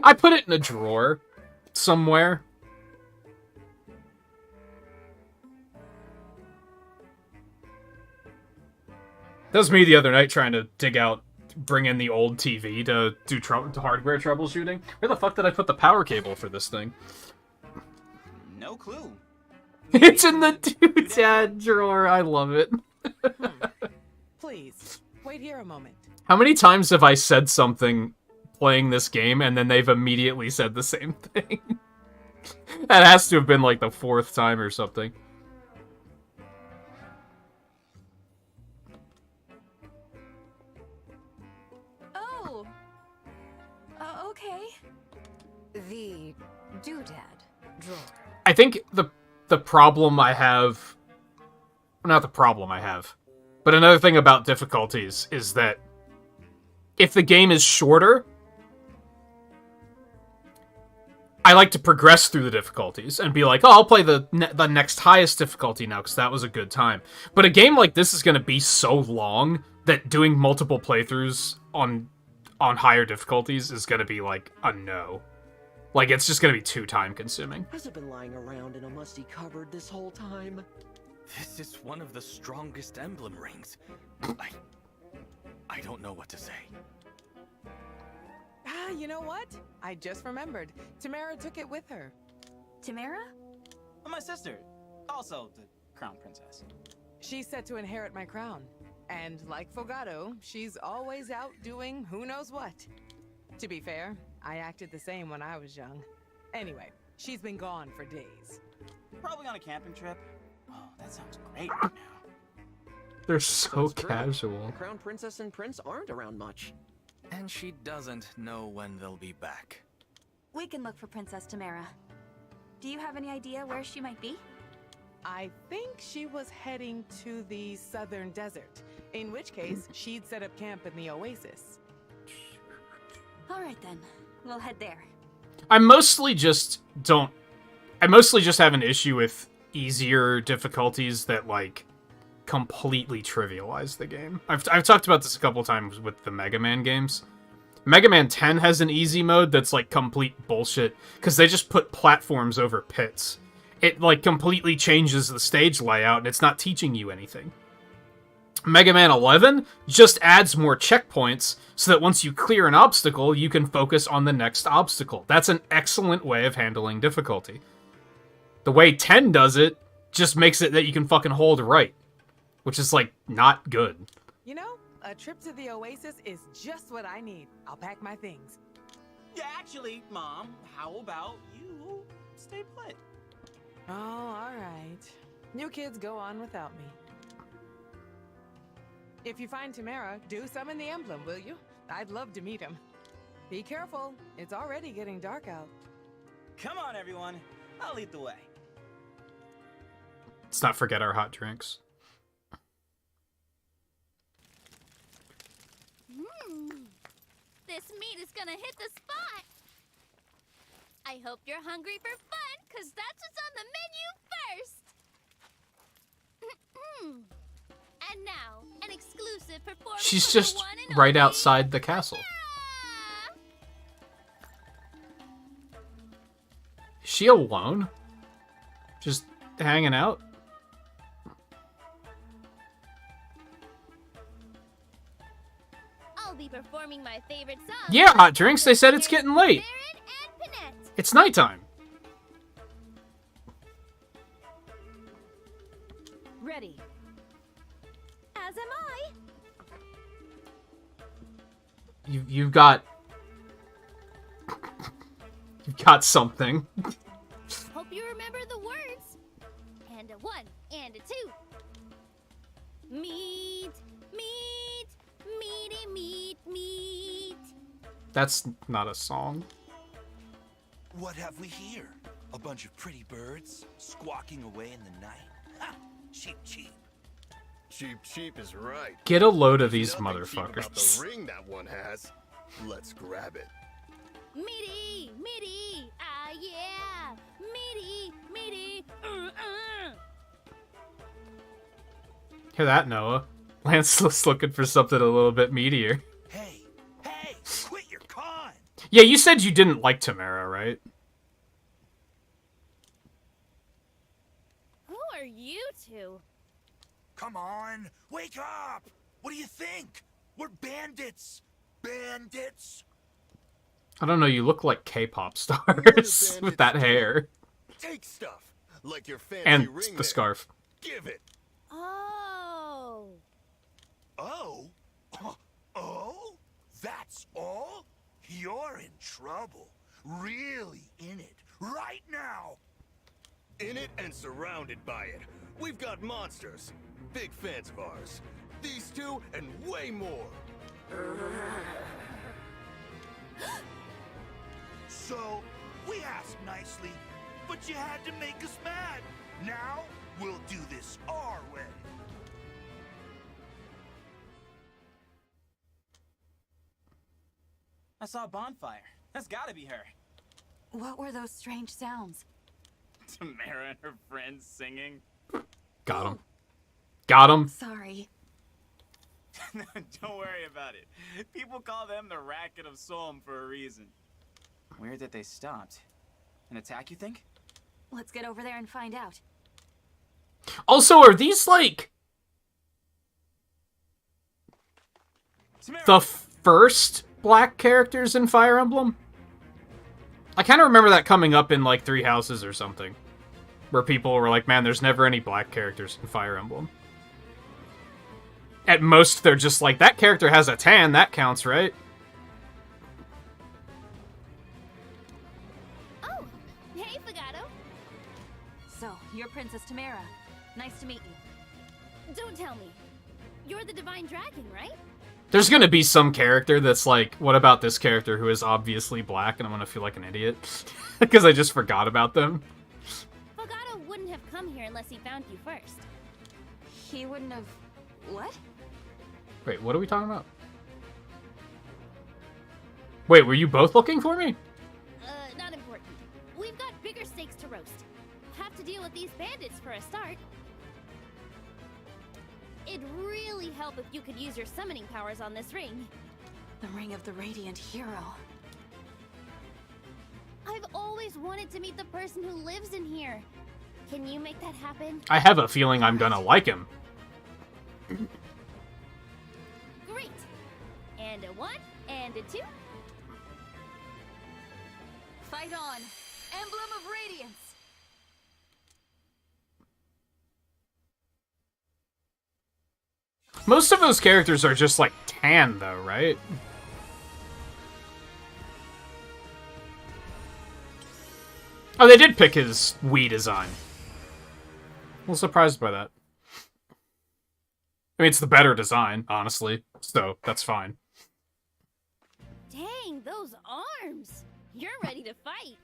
I put it in a drawer somewhere. That was me the other night trying to bring in the old TV to do hardware troubleshooting. Where the fuck did I put the power cable for this thing? No clue. It's in the doodad drawer. I love it. Please, wait here a moment. How many times have I said something playing this game and then they've immediately said the same thing? That has to have been like the 4th time or something. Oh. Okay. The doodad drawer. I think the problem I have... Not the problem I have. But another thing about difficulties is that if the game is shorter, I like to progress through the difficulties and be like, oh, I'll play the next highest difficulty now because that was a good time. But a game like this is going to be so long that doing multiple playthroughs on higher difficulties is going to be like a no. Like, it's just going to be too time consuming. Has it been lying around in a musty cupboard this whole time? This is one of the strongest emblem rings. I don't know what to say. Ah, you know what? I just remembered. Tamara took it with her. Tamara? My sister. Also the crown princess. She's set to inherit my crown. And like Fogado, she's always out doing who knows what. To be fair, I acted the same when I was young. Anyway, she's been gone for days. Probably on a camping trip. Oh, that sounds great right now. They're so That's true. casual. The crown princess and prince aren't around much. And she doesn't know when they'll be back. We can look for Princess Tamara. Do you have any idea where she might be? I think she was heading to the southern desert, in which case she'd set up camp in the oasis. Alright then, we'll head there. I mostly just have an issue with easier difficulties that, like, completely trivialize the game. I've talked about this a couple times with the Mega Man games. Mega Man 10 has an easy mode that's, like, complete bullshit, because they just put platforms over pits. It, like, completely changes the stage layout, and it's not teaching you anything. Mega Man 11 just adds more checkpoints, so that once you clear an obstacle, you can focus on the next obstacle. That's an excellent way of handling difficulty. The way 10 does it just makes it that you can fucking hold right, which is, like, not good. You know, a trip to the oasis is just what I need. I'll pack my things. Yeah, actually, Mom, how about you stay put? Oh, all right. You kids go on without me. If you find Tamara, do summon the emblem, will you? I'd love to meet him. Be careful. It's already getting dark out. Come on, everyone. I'll lead the way. Let's not forget our hot drinks. This meat is gonna hit the spot. I hope you're hungry for fun, cause that's what's on the menu first. And now, an exclusive performance. She's from the just one and right only outside the castle. Is she alone? Just hanging out? I'll be performing my favorite song. Yeah, hot drinks. They said it's getting late. It's nighttime. Ready. As am I. You've got something. Hope you remember the words. And a 1 and a 2. Meat, meat, meaty meat, meat. That's not a song. What have we here? A bunch of pretty birds squawking away in the night? Ha! Cheap, cheap. Cheap, cheap is right. Get a load of There's these nothing cheap about motherfuckers. the ring that one has. Let's grab it. Meaty, meaty, ah yeah. Meaty, meaty, Hear that, Noah? Lance was looking for something a little bit meatier. Hey, quit your con! Yeah, you said you didn't like Tamara, right? Who are you two? Come on, wake up! What do you think? We're bandits! Bandits! I don't know, you look like K-pop stars with that hair. Take stuff, like your fancy And ring the there. scarf. Give it. Oh. Oh? Oh? That's all? You're in trouble. Really in it. Right now. In it and surrounded by it. We've got monsters. Big fans of ours. These two and way more. So, we asked nicely, but you had to make us mad. Now, we'll do this our way. I saw a bonfire. That's gotta be her. What were those strange sounds? Tamara and her friends singing. Got him. Got him. Sorry. Don't worry about it. People call them the Racket of Solm for a reason. Weird that they stopped. An attack, you think? Let's get over there and find out. Also, are these, like... the first black characters in Fire Emblem? I kind of remember that coming up in, like, Three Houses or something. Where people were like, man, there's never any black characters in Fire Emblem. At most, they're just like, that character has a tan, that counts, right? Oh, hey, Fagato. So, you're Princess Tamara. Nice to meet you. Don't tell me. You're the Divine Dragon, right? There's gonna be some character that's like, what about this character who is obviously black, and I'm gonna feel like an idiot. Because I just forgot about them. Fagato wouldn't have come here unless he found you first. He wouldn't have... what? Wait, what are we talking about? Wait, were you both looking for me? Not important. We've got bigger stakes to roast. Have to deal with these bandits for a start. It'd really help if you could use your summoning powers on this ring. The Ring of the Radiant Hero. I've always wanted to meet the person who lives in here. Can you make that happen? I have a feeling I'm gonna like him. Great. And a 1, and a 2. Fight on! Emblem of Radiance! Most of those characters are just, like, tan, though, right? Oh, they did pick his Wii design. A little surprised by that. I mean, it's the better design, honestly, so that's fine. Dang, those arms! You're ready to fight.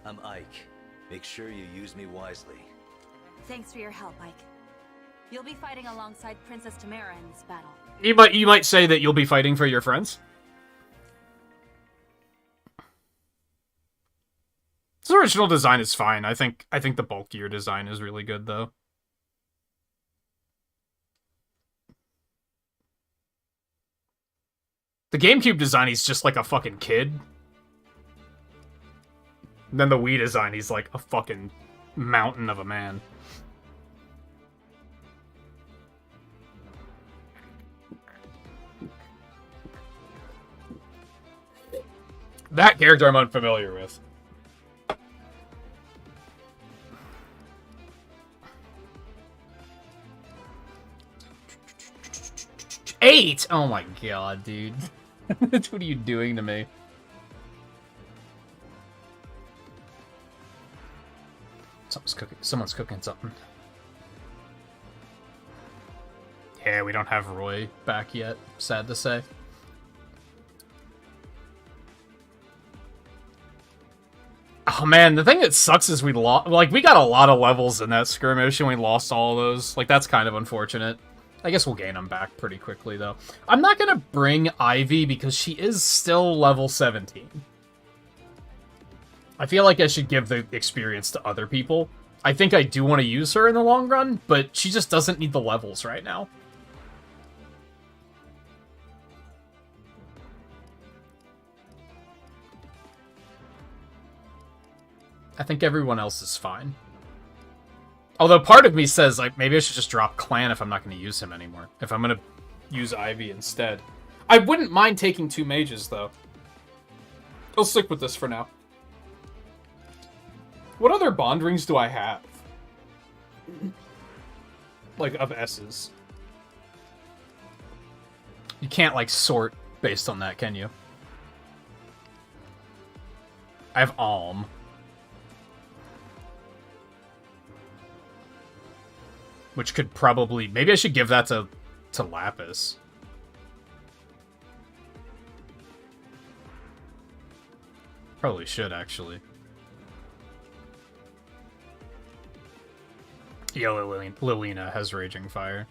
I'm Ike. Make sure you use me wisely. Thanks for your help, Ike. You'll be fighting alongside Princess Tamara in this battle. You might say that you'll be fighting for your friends. This original design is fine. I think the bulkier design is really good, though. The GameCube design, he's just like a fucking kid. And then the Wii design, he's like a fucking mountain of a man. That character I'm unfamiliar with. Eight! Oh my god, dude. What are you doing to me? Someone's cooking something. Yeah, we don't have Roy back yet, sad to say. Oh man, the thing that sucks is we lost, like, we got a lot of levels in that skirmish and we lost all of those. Like, that's kind of unfortunate. I guess we'll gain them back pretty quickly, though. I'm not gonna bring Ivy because she is still level 17. I feel like I should give the experience to other people. I think I do want to use her in the long run, but she just doesn't need the levels right now. I think everyone else is fine. Although part of me says, like, maybe I should just drop Clan if I'm not going to use him anymore. If I'm going to use Ivy instead. I wouldn't mind taking 2 mages, though. I'll stick with this for now. What other bond rings do I have? Like, of S's. You can't, like, sort based on that, can you? I have Alm. Which could probably... Maybe I should give that to Lapis. Probably should, actually. Yeah, Lilina has Raging Fire.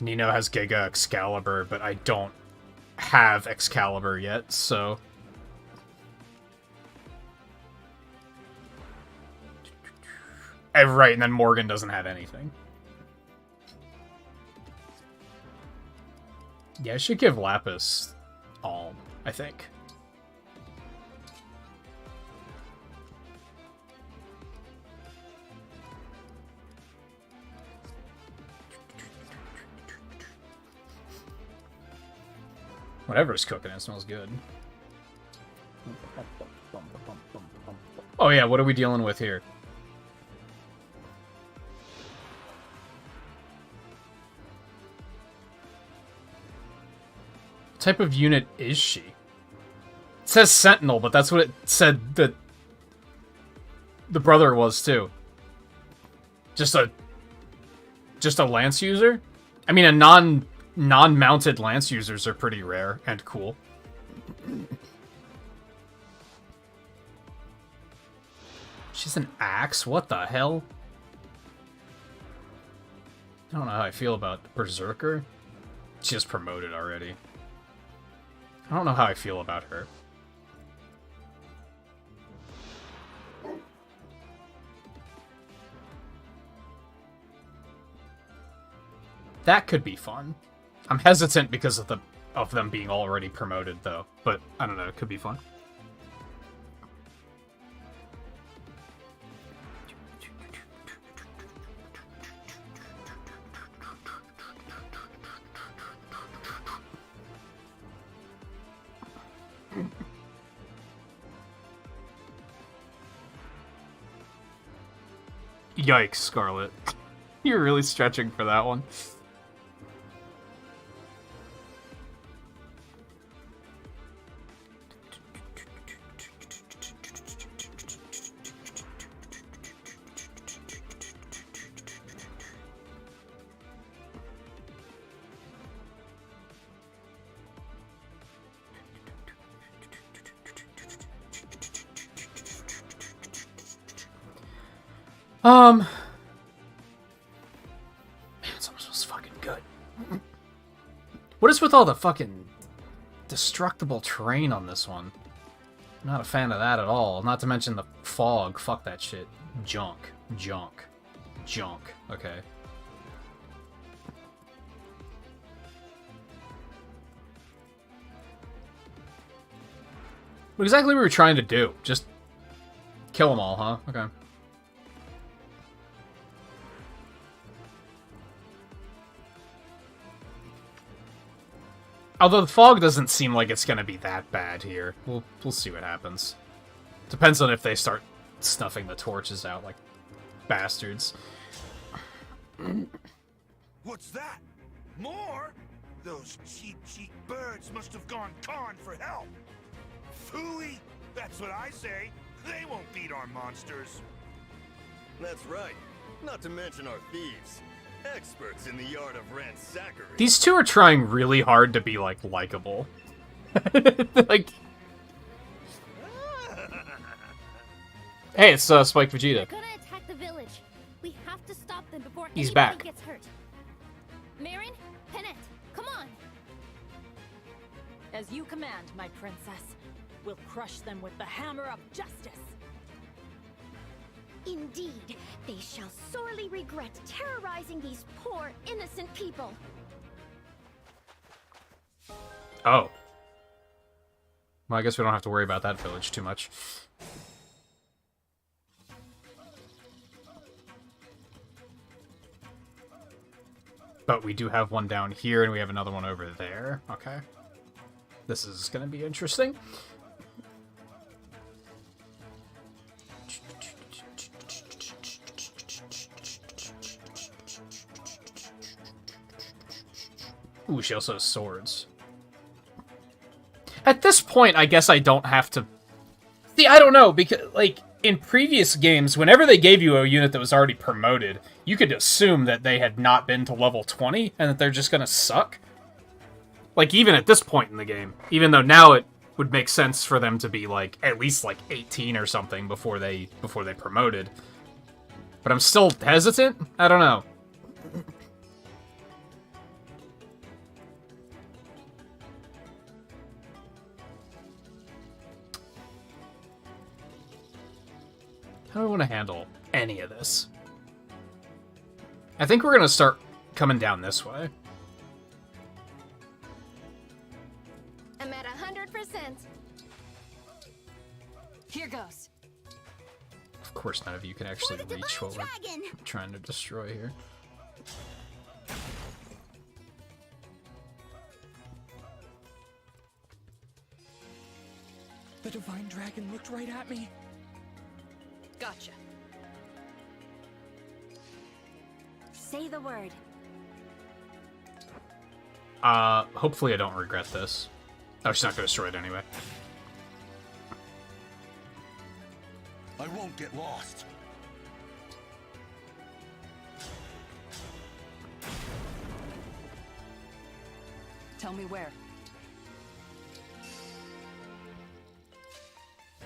Nino has Giga Excalibur, but I don't have Excalibur yet, so... Right, and then Morgan doesn't have anything. Yeah, I should give Lapis Alm, I think. Whatever's cooking, it smells good. Oh yeah, what are we dealing with here? What type of unit is she? It says Sentinel, but that's what it said that the brother was too. Just a lance user? I mean, a non-mounted lance users are pretty rare and cool. She's an axe? What the hell? I don't know how I feel about Berserker. She just promoted already. I don't know how I feel about her. That could be fun. I'm hesitant because of them being already promoted, though. But, I don't know, it could be fun. Yikes, Scarlet. You're really stretching for that one. Man, this was fucking good. What is with all the fucking destructible terrain on this one? I'm not a fan of that at all. Not to mention the fog. Fuck that shit. Junk. Junk. Junk. Okay. What exactly were we trying to do? Just kill them all, huh? Okay. Although the fog doesn't seem like it's gonna be that bad here. We'll see what happens. Depends on if they start snuffing the torches out like bastards. What's that? More? Those cheap birds must have gone con for help. Phooey! That's what I say. They won't beat our monsters. That's right. Not to mention our thieves. Experts in the art of ransackery. These two are trying really hard to be, like, likable. Like... Hey, it's Spike Vegeta. They're gonna attack the village. We have to stop them before He's anybody back. gets hurt. Marin, Pennant, come on. As you command, my princess. We'll crush them with the hammer of justice. Indeed, they shall sorely regret terrorizing these poor, innocent people. Oh. Well, I guess we don't have to worry about that village too much. But we do have one down here, and we have another one over there. Okay. This is going to be interesting. Ooh, she also has swords. At this point, I guess I don't have to... See, I don't know, because, like, in previous games, whenever they gave you a unit that was already promoted, you could assume that they had not been to level 20, and that they're just gonna suck. Like, even at this point in the game. Even though now it would make sense for them to be, like, at least, like, 18 or something before they promoted. But I'm still hesitant? I don't know. How do I want to handle any of this? I think we're going to start coming down this way. I'm at 100%. Here goes. Of course, none of you can actually reach what we're trying to destroy here. The Divine Dragon looked right at me. Gotcha. Say the word. Hopefully I don't regret this. Oh, she's not going to destroy it anyway. I won't get lost. Tell me where.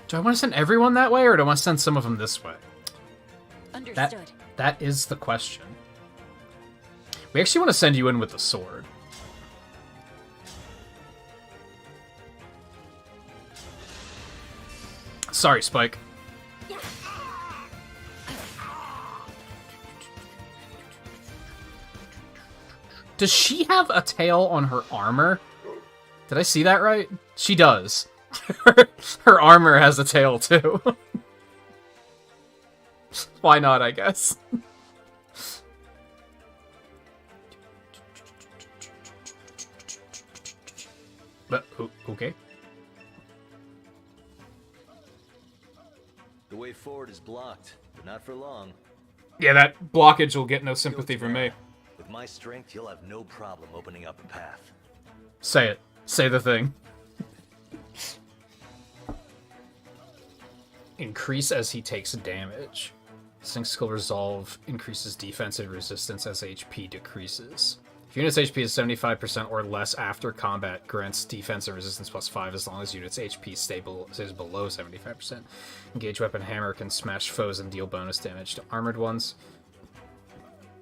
Do I want to send everyone that way, or do I want to send some of them this way? Understood. That is the question. We actually want to send you in with the sword. Sorry, Spike. Does she have a tail on her armor? Did I see that right? She does. Her armor has a tail, too. Why not, I guess? But, okay. The way forward is blocked, but not for long. Yeah, that blockage will get no sympathy from me. With my strength, you'll have no problem opening up a path. Say it. Say the thing. Increase as he takes damage. Sync skill resolve increases defensive resistance as HP decreases. If unit's HP is 75% or less after combat, grants defensive resistance +5 as long as unit's HP stays below 75%. Engage weapon hammer can smash foes and deal bonus damage to armored ones.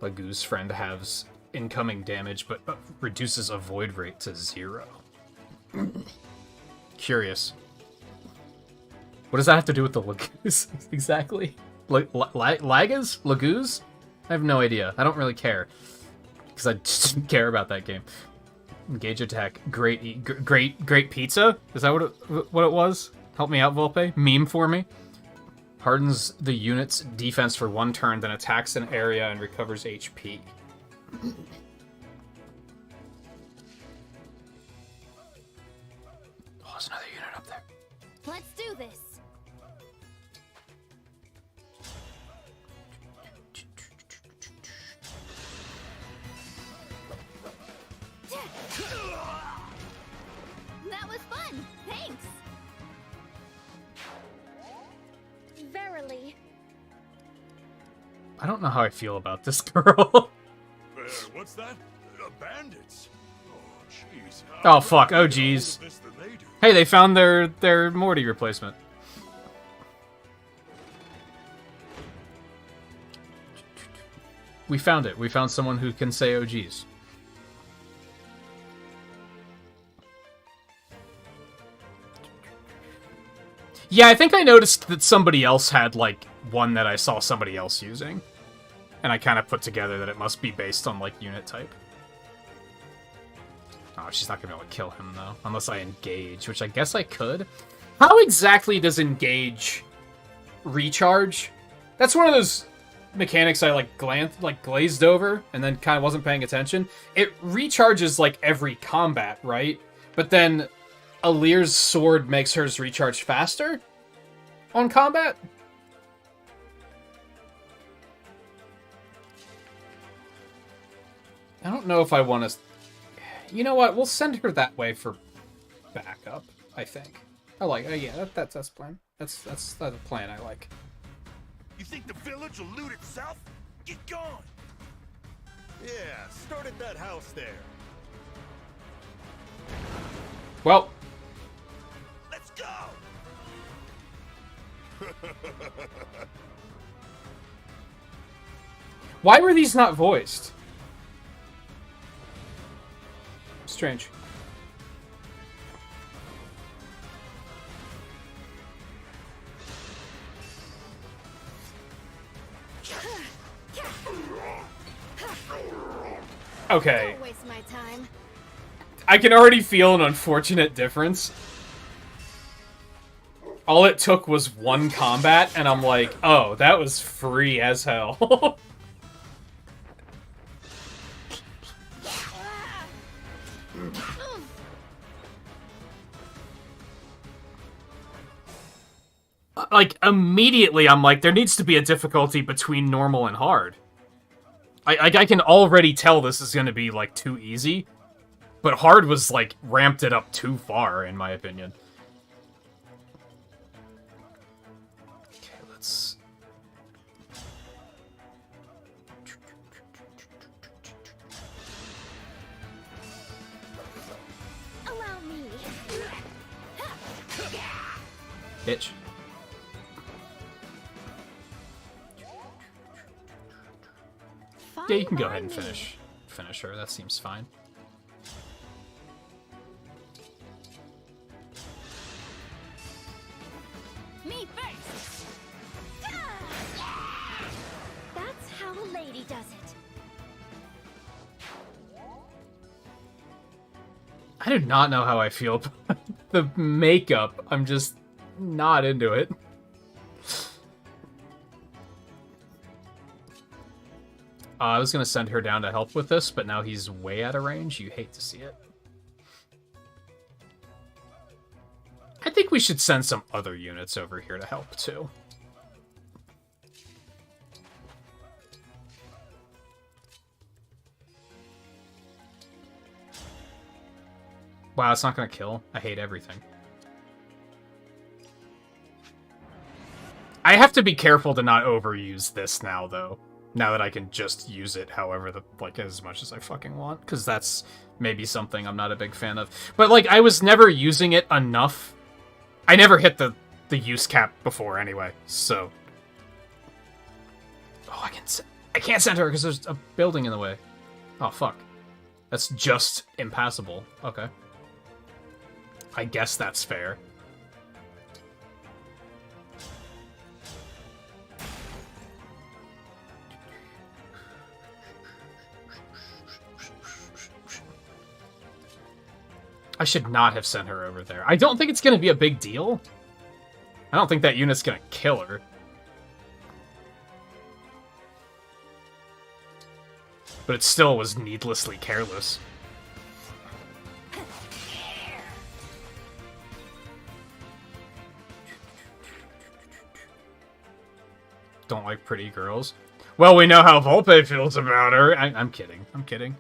Lagoo's friend has incoming damage, but reduces avoid rate to 0. Curious. What does that have to do with the Lagoos, exactly? Lagas? Lagoos? I have no idea. I don't really care. Because I just didn't care about that game. Engage attack. Great pizza? Is that what it was? Help me out, Volpe. Meme for me. Hardens the unit's defense for 1 turn, then attacks an area and recovers HP. Oh, there's another unit up there. Let's do this. That was fun. Thanks. Verily. I don't know how I feel about this girl. What's that? Bandits. Oh, jeez. Oh, fuck. Oh, jeez. Hey, they found their Morty replacement. We found it. We found someone who can say OGs. Yeah, I think I noticed that somebody else had, like, one that I saw somebody else using. And I kind of put together that it must be based on, like, unit type. Oh, she's not gonna be able to kill him, though. Unless I engage, which I guess I could. How exactly does engage recharge? That's one of those mechanics I, like, glazed over, and then kind of wasn't paying attention. It recharges, like, every combat, right? But then Alir's sword makes hers recharge faster on combat? I don't know if I want to... You know what? We'll send her that way for backup, I think. I like... yeah, that's the plan. That's the plan I like. You think the village will loot itself? Get going! Yeah, start at that house there. Well... Let's go! Why were these not voiced? Strange. Okay. Don't waste my time. I can already feel an unfortunate difference. All it took was one combat, and I'm like, oh, that was free as hell. Like, immediately I'm like, there needs to be a difficulty between normal and hard. I can already tell this is going to be, like, too easy. But hard was, like, ramped it up too far, in my opinion. Okay, let's... Allow me. Bitch. Yeah, you can go ahead and finish her. That seems fine. Me first. That's how a lady does it. I do not know how I feel about the makeup. I'm just not into it. I was going to send her down to help with this, but now he's way out of range. You hate to see it. I think we should send some other units over here to help, too. Wow, it's not going to kill. I hate everything. I have to be careful to not overuse this now, though. Now that I can just use it however, like, as much as I fucking want. Because that's maybe something I'm not a big fan of. But, like, I was never using it enough. I never hit the use cap before, anyway, so... Oh, I can't send her because there's a building in the way. Oh, fuck. That's just impassable. Okay. I guess that's fair. I should not have sent her over there. I don't think it's going to be a big deal. I don't think that unit's going to kill her. But it still was needlessly careless. Don't like pretty girls. Well, we know how Volpe feels about her. I'm kidding. I'm kidding.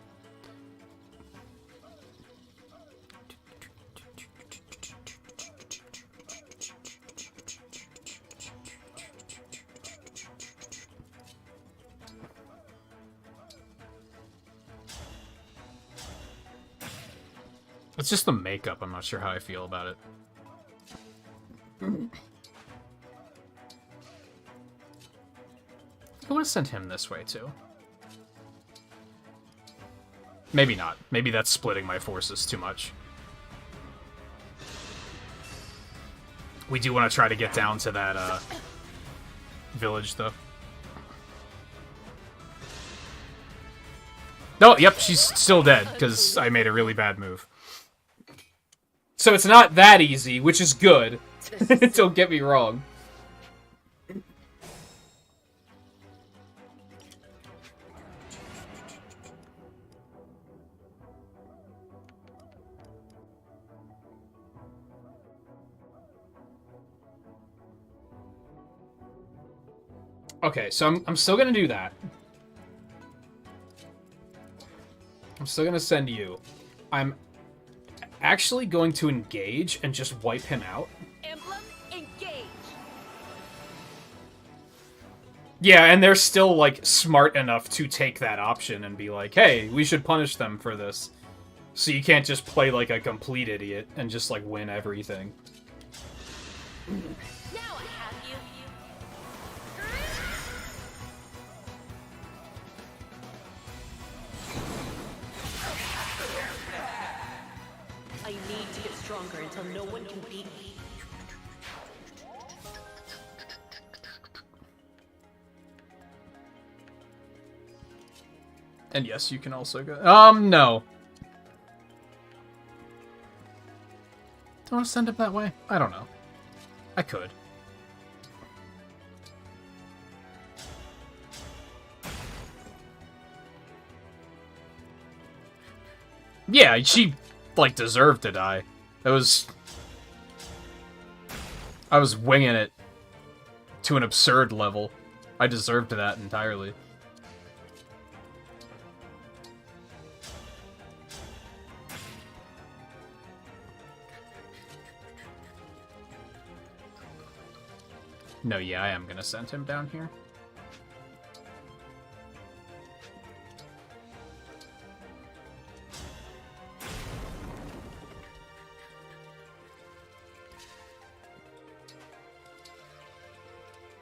It's just the makeup. I'm not sure how I feel about it. I want to send him this way, too. Maybe not. Maybe that's splitting my forces too much. We do want to try to get down to that, village, though. No, yep, she's still dead, because I made a really bad move. So it's not that easy, which is good. Don't get me wrong. Okay, so I'm still gonna do that. I'm still gonna send you. I'm actually going to engage and just wipe him out. Emblem, engage. Yeah, and they're still, like, smart enough to take that option and be like, hey, we should punish them for this. So you can't just play like a complete idiot and just, like, win everything. Now I have you. I need to get stronger until no one can beat me. And yes, you can also go... no. Do I want to send it that way? I don't know. I could. Yeah, she, like, deserved to die. I was winging it to an absurd level. I deserved that entirely. No, yeah, I am gonna send him down here.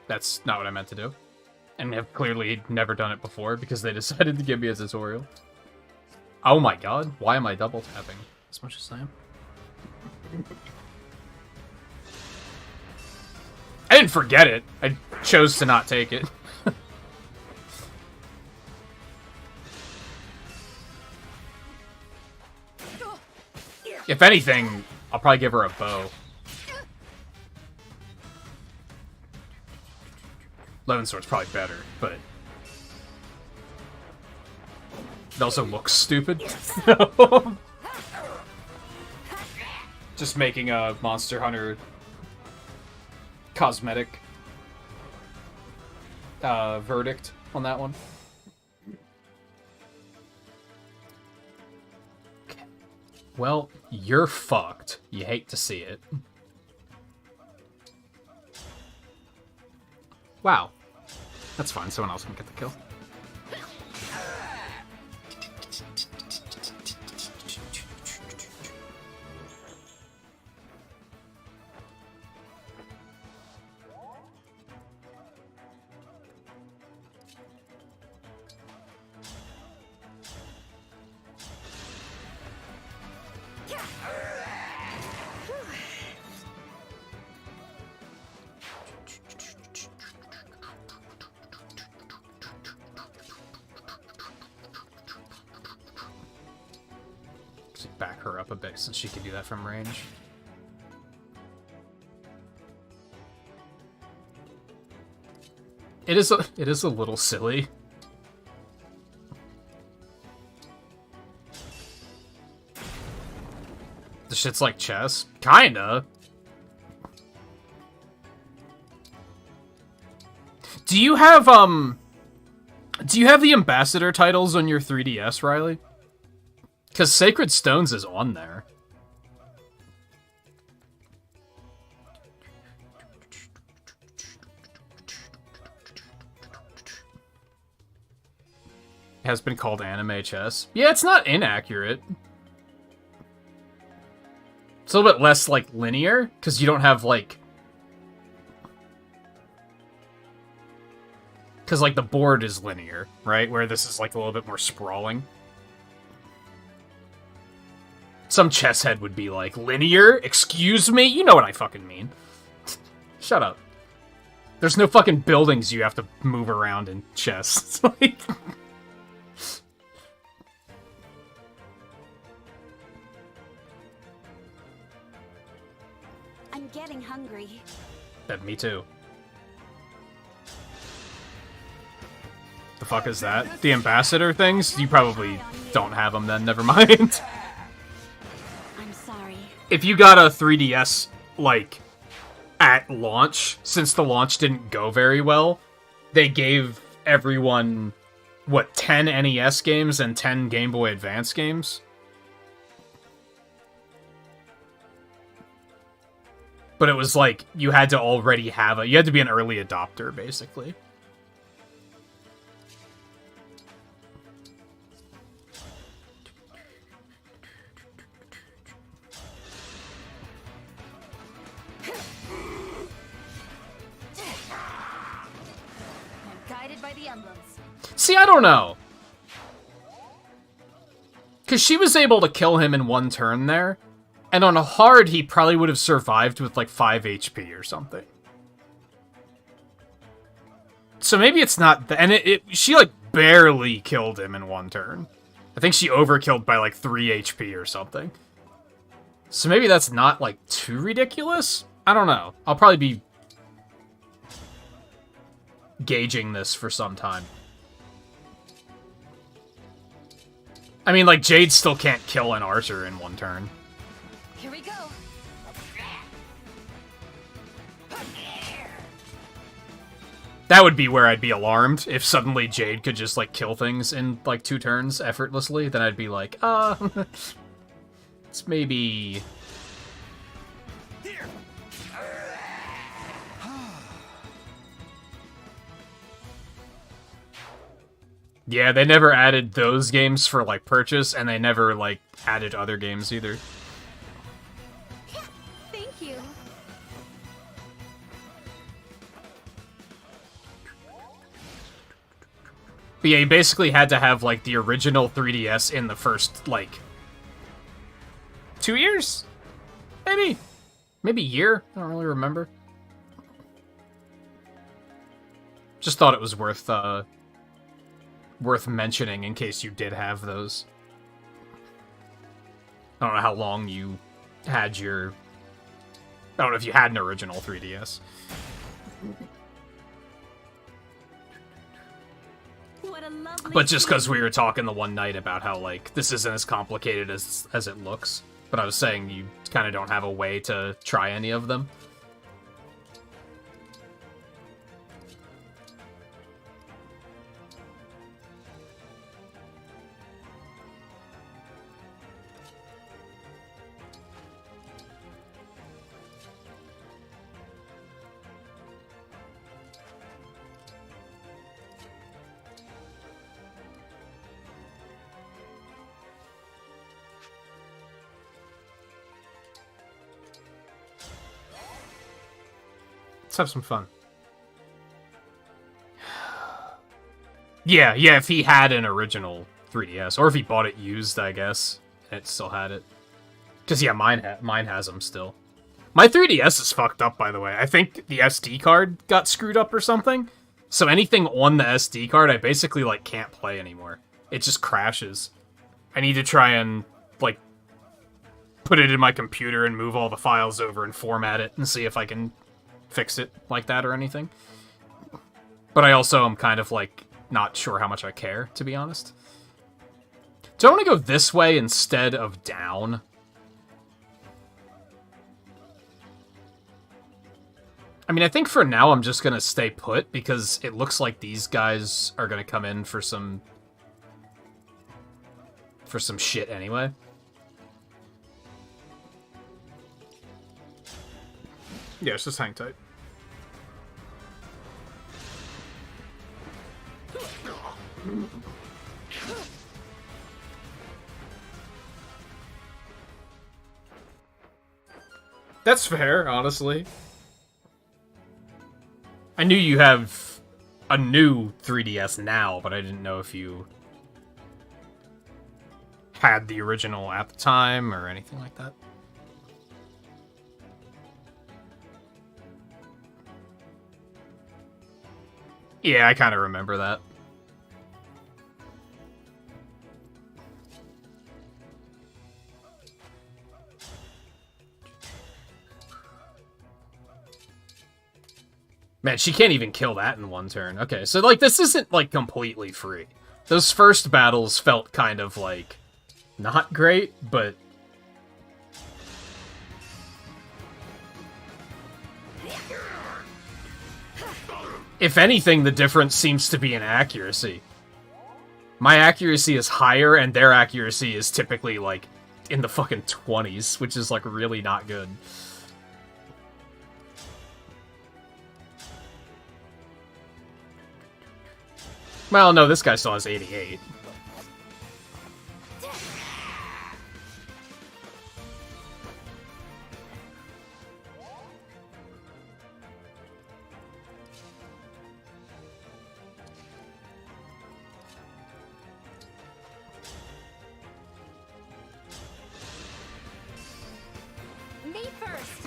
That's not what I meant to do. And have clearly never done it before because they decided to give me a tutorial. Oh my god, why am I double tapping as much as I am? I didn't forget it. I chose to not take it. If anything, I'll probably give her a bow. Lone Sword's probably better, but it also looks stupid. Just making a Monster Hunter cosmetic verdict on that one. Okay. Well, you're fucked. You hate to see it. Wow. That's fine, someone else can get the kill. Back her up a bit since she can do that from range. It is a little silly. The shit's like chess. Kinda. Do you have the ambassador titles on your 3DS, Riley? Because Sacred Stones is on there. It has been called anime chess. Yeah, it's not inaccurate. It's a little bit less, like, linear, because you don't have, like... Because, like, the board is linear, right? Where this is, like, a little bit more sprawling. Some chess head would be like, linear? Excuse me? You know what I fucking mean. Shut up. There's no fucking buildings you have to move around in chess. It's like... getting hungry. Me too. The fuck is that? The ambassador things? You probably don't have them then, never mind. I'm sorry. If you got a 3DS, like, at launch, since the launch didn't go very well, they gave everyone, what, 10 NES games and 10 Game Boy Advance games? But it was like, you had to already have you had to be an early adopter, basically. I'm guided by the emblems. See, I don't know. Because she was able to kill him in one turn there. And on a hard, he probably would have survived with like 5 HP or something. So maybe it's not... And she like barely killed him in one turn. I think she overkilled by like 3 HP or something. So maybe that's not like too ridiculous? I don't know. I'll probably be gauging this for some time. I mean, like, Jade still can't kill an archer in one turn. Here we go. That would be where I'd be alarmed, if suddenly Jade could just, like, kill things in, like, 2 turns effortlessly. Then I'd be like, it's maybe... Yeah, they never added those games for, like, purchase, and they never, like, added other games either. Thank you. But yeah, you basically had to have, like, the original 3DS in the first, like, 2 years? Maybe? Maybe a year? I don't really remember. Just thought it was worth mentioning in case you did have those. I don't know how long you had your... I don't know if you had an original 3DS. But just because we were talking the one night about how, like, this isn't as complicated as it looks. But I was saying you kind of don't have a way to try any of them. Let's have some fun. Yeah, if he had an original 3DS, or if he bought it used, I guess, and it still had it. Because, yeah, mine has them still. My 3DS is fucked up, by the way. I think the SD card got screwed up or something. So anything on the SD card, I basically, like, can't play anymore. It just crashes. I need to try and, like, put it in my computer and move all the files over and format it and see if I can fix it like that or anything. But I also am kind of, like, not sure how much I care, to be honest. Do I want to go this way instead of down? I mean, I think for now I'm just going to stay put, because it looks like these guys are going to come in for some shit anyway. Yeah, it's just hang tight. That's fair, honestly. I knew you have a new 3DS now, but I didn't know if you had the original at the time or anything like that. Yeah, I kind of remember that. Man, she can't even kill that in one turn. Okay, so, like, this isn't, like, completely free. Those first battles felt kind of, like, not great, but... If anything, the difference seems to be in accuracy. My accuracy is higher, and their accuracy is typically, like, in the fucking 20s, which is, like, really not good. Well, no, this guy still has 88. Me first!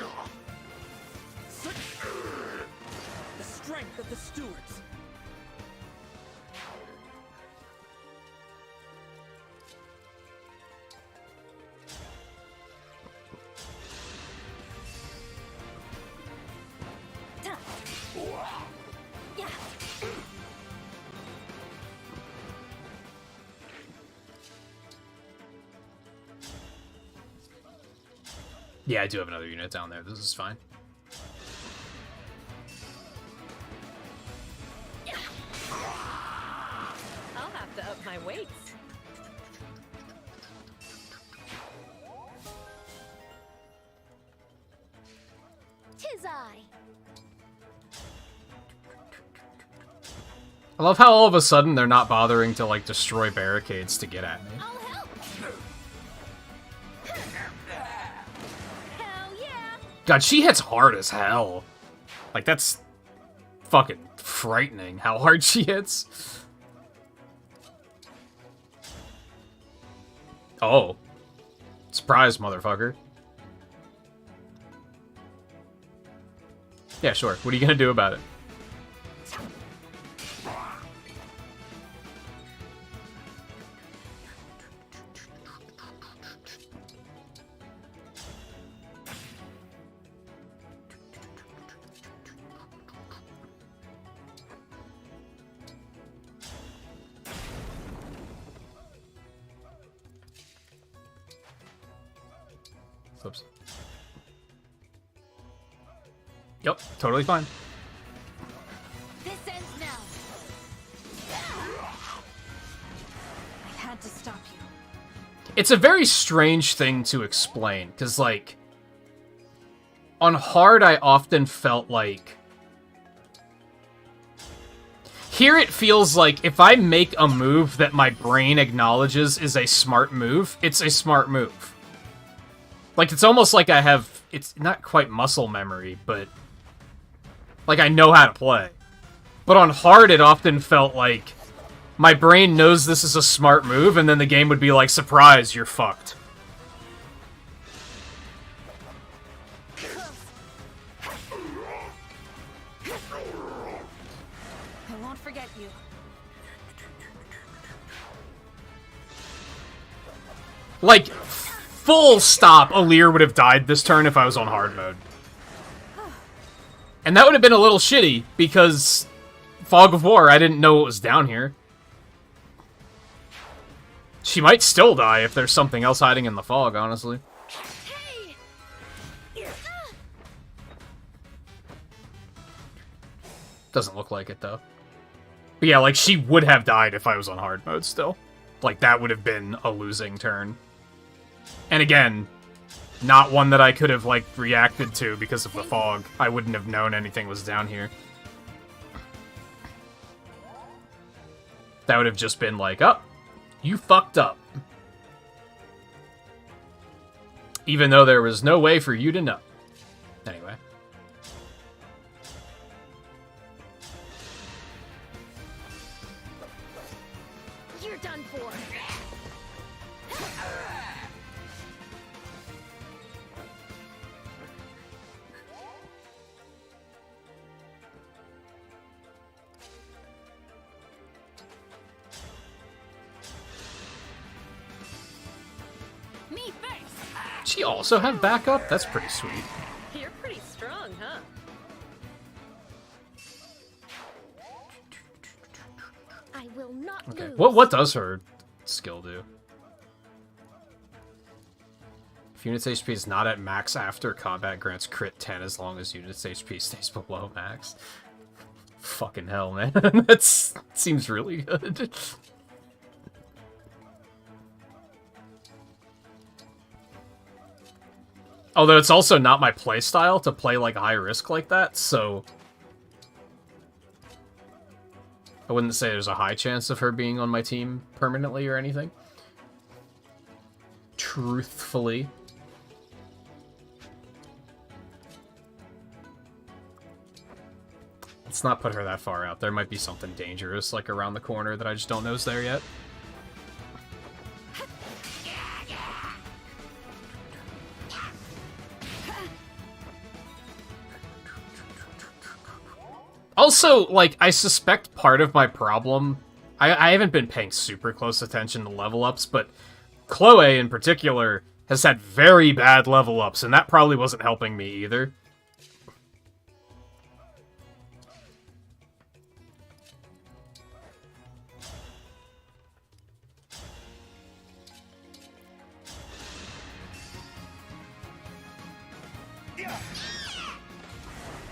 The strength of the stewards. Yeah, I do have another unit down there. This is fine. I'll have to up my weights. Tis I. I love how all of a sudden they're not bothering to, like, destroy barricades to get at me. God, she hits hard as hell. Like, that's fucking frightening how hard she hits. Oh. Surprise, motherfucker. Yeah, sure. What are you gonna do about it? Oops. Yep, totally fine. This ends now. I had to stop you. It's a very strange thing to explain, because, like, on hard, I often felt like... Here it feels like if I make a move that my brain acknowledges is a smart move, it's a smart move. Like, it's almost like I have... It's not quite muscle memory, but... Like, I know how to play. But on hard, it often felt like... My brain knows this is a smart move, and then the game would be like, surprise, you're fucked. I won't forget you. Like, full stop, Alir would have died this turn if I was on hard mode. And that would have been a little shitty, because Fog of War, I didn't know what was down here. She might still die if there's something else hiding in the fog, honestly. Doesn't look like it, though. But yeah, like, she would have died if I was on hard mode still. Like, that would have been a losing turn. And again, not one that I could have, like, reacted to because of the fog. I wouldn't have known anything was down here. That would have just been like, oh, you fucked up. Even though there was no way for you to know. Anyway. You're done for. Me first. She also have backup? That's pretty sweet. You're pretty strong, huh? What does her skill do? If unit's HP is not at max after combat, grants crit 10 as long as unit's HP stays below max. Fucking hell, man. That seems really good. Although it's also not my playstyle to play like high risk like that, so I wouldn't say there's a high chance of her being on my team permanently or anything. Truthfully. Let's not put her that far out. There might be something dangerous like around the corner that I just don't know is there yet. Also, like, I suspect part of my problem... I haven't been paying super close attention to level ups, but Chloe, in particular, has had very bad level ups, and that probably wasn't helping me either.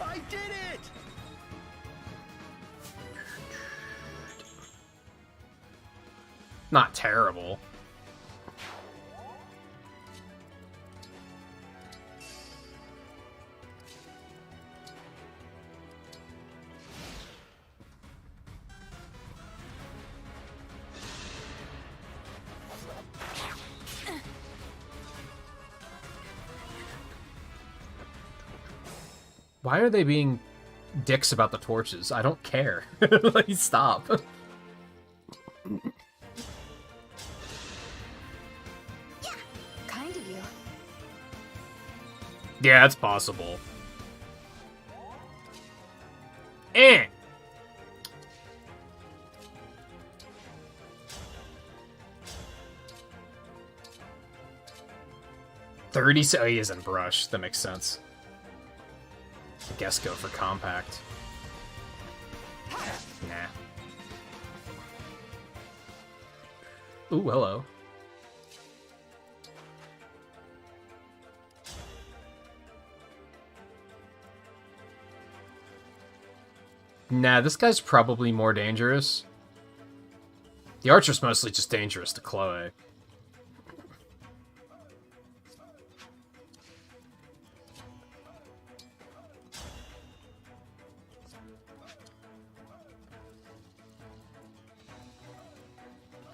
I did it! Not terrible. Why are they being dicks about the torches? I don't care. Like, stop. Kind of you. Yeah, it's possible. Eh. Oh, he isn't brush. That makes sense. I guess go for compact. Nah. Ooh, hello. Nah, this guy's probably more dangerous. The archer's mostly just dangerous to Chloe.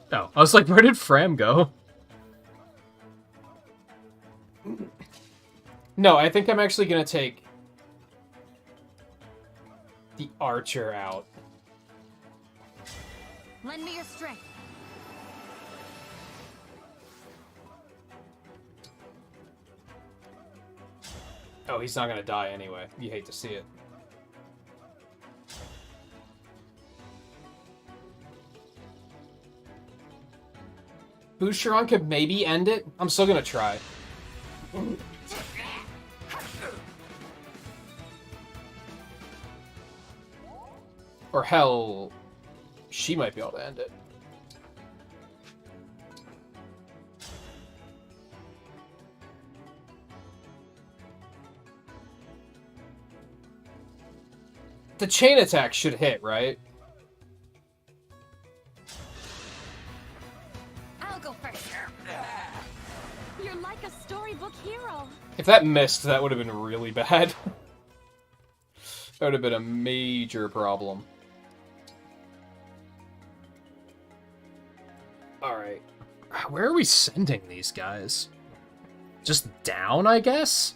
Oh, I was like, where did Fram go? No, I think I'm actually gonna take the archer out. Lend me your strength. Oh, he's not gonna die anyway. You hate to see it. Boucheron could maybe end it. I'm still gonna try. Or hell, she might be able to end it. The chain attack should hit, right? I'll go first. You're like a storybook hero. If that missed, that would have been really bad. That would have been a major problem. Alright. Where are we sending these guys? Just down, I guess?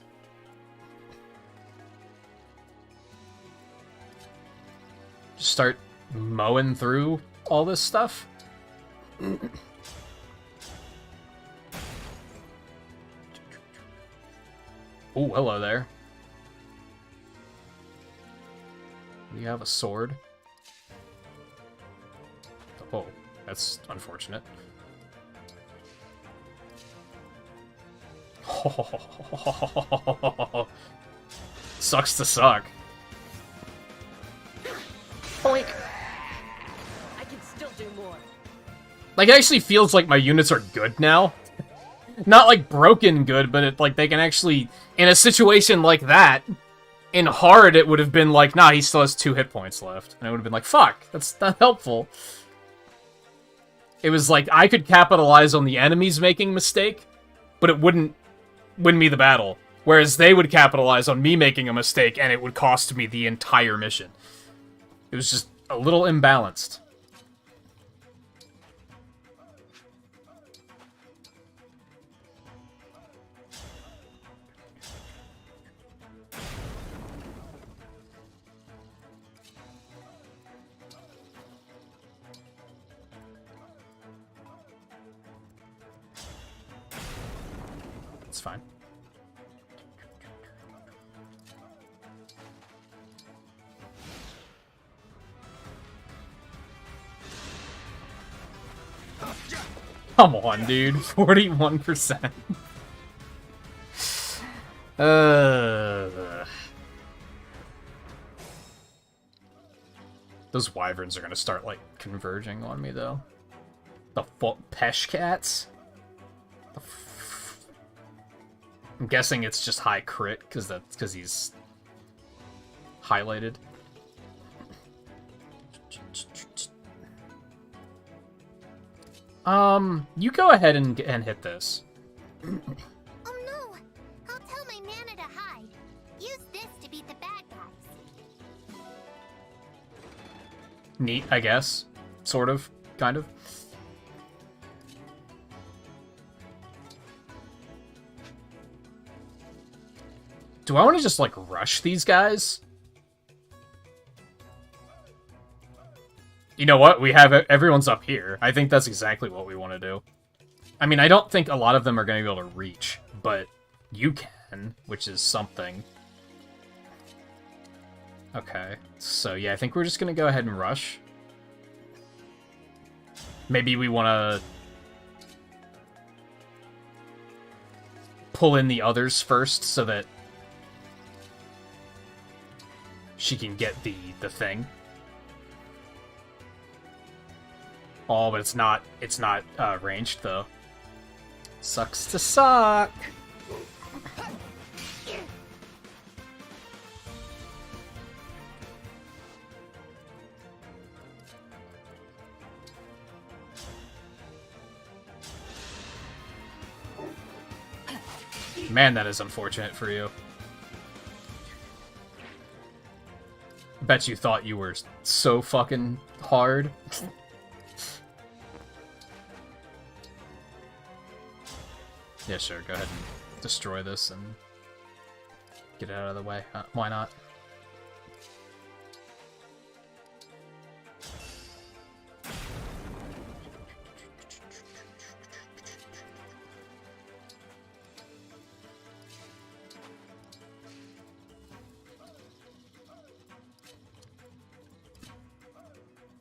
Just start mowing through all this stuff? Oh, hello there. You have a sword? Oh, that's unfortunate. Sucks to suck. Boink. I can still do more. Like, it actually feels like my units are good now. Not, like, broken good, but like, they can actually... In a situation like that, in hard, it would have been like, nah, he still has 2 hit points left. And I would have been like, fuck, that's not helpful. It was like, I could capitalize on the enemies making a mistake, but it wouldn't win me the battle. Whereas they would capitalize on me making a mistake, and it would cost me the entire mission. It was just a little imbalanced. It's fine. Come on, dude. 41%. Those wyverns are gonna start, like, converging on me, though. The Pesh cats? I'm guessing it's just high crit, because he's highlighted. You go ahead and hit this. Oh no! I'll tell my mana to hide. Use this to beat the bad guys. Neat, I guess. Sort of. Kind of. Do I want to just, like, rush these guys? You know what? We have... Everyone's up here. I think that's exactly what we want to do. I mean, I don't think a lot of them are going to be able to reach, but you can, which is something. Okay. So, yeah, I think we're just going to go ahead and rush. Maybe we want to pull in the others first so that she can get the thing. Oh, but it's not ranged though. Sucks to suck. Man, that is unfortunate for you. Bet you thought you were so fucking hard. Yeah, sure, go ahead and destroy this and get it out of the way. Why not?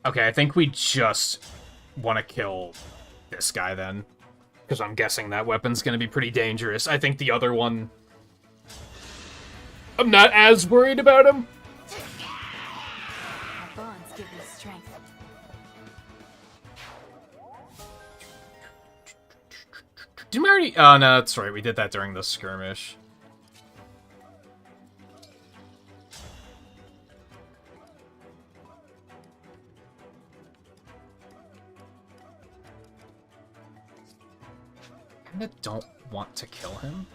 Okay, I think we just want to kill this guy then. Because I'm guessing that weapon's going to be pretty dangerous. I think the other one... I'm not as worried about him. My bonds give me strength. Didn't we already... Oh, no, that's right. We did that during the skirmish. I don't want to kill him.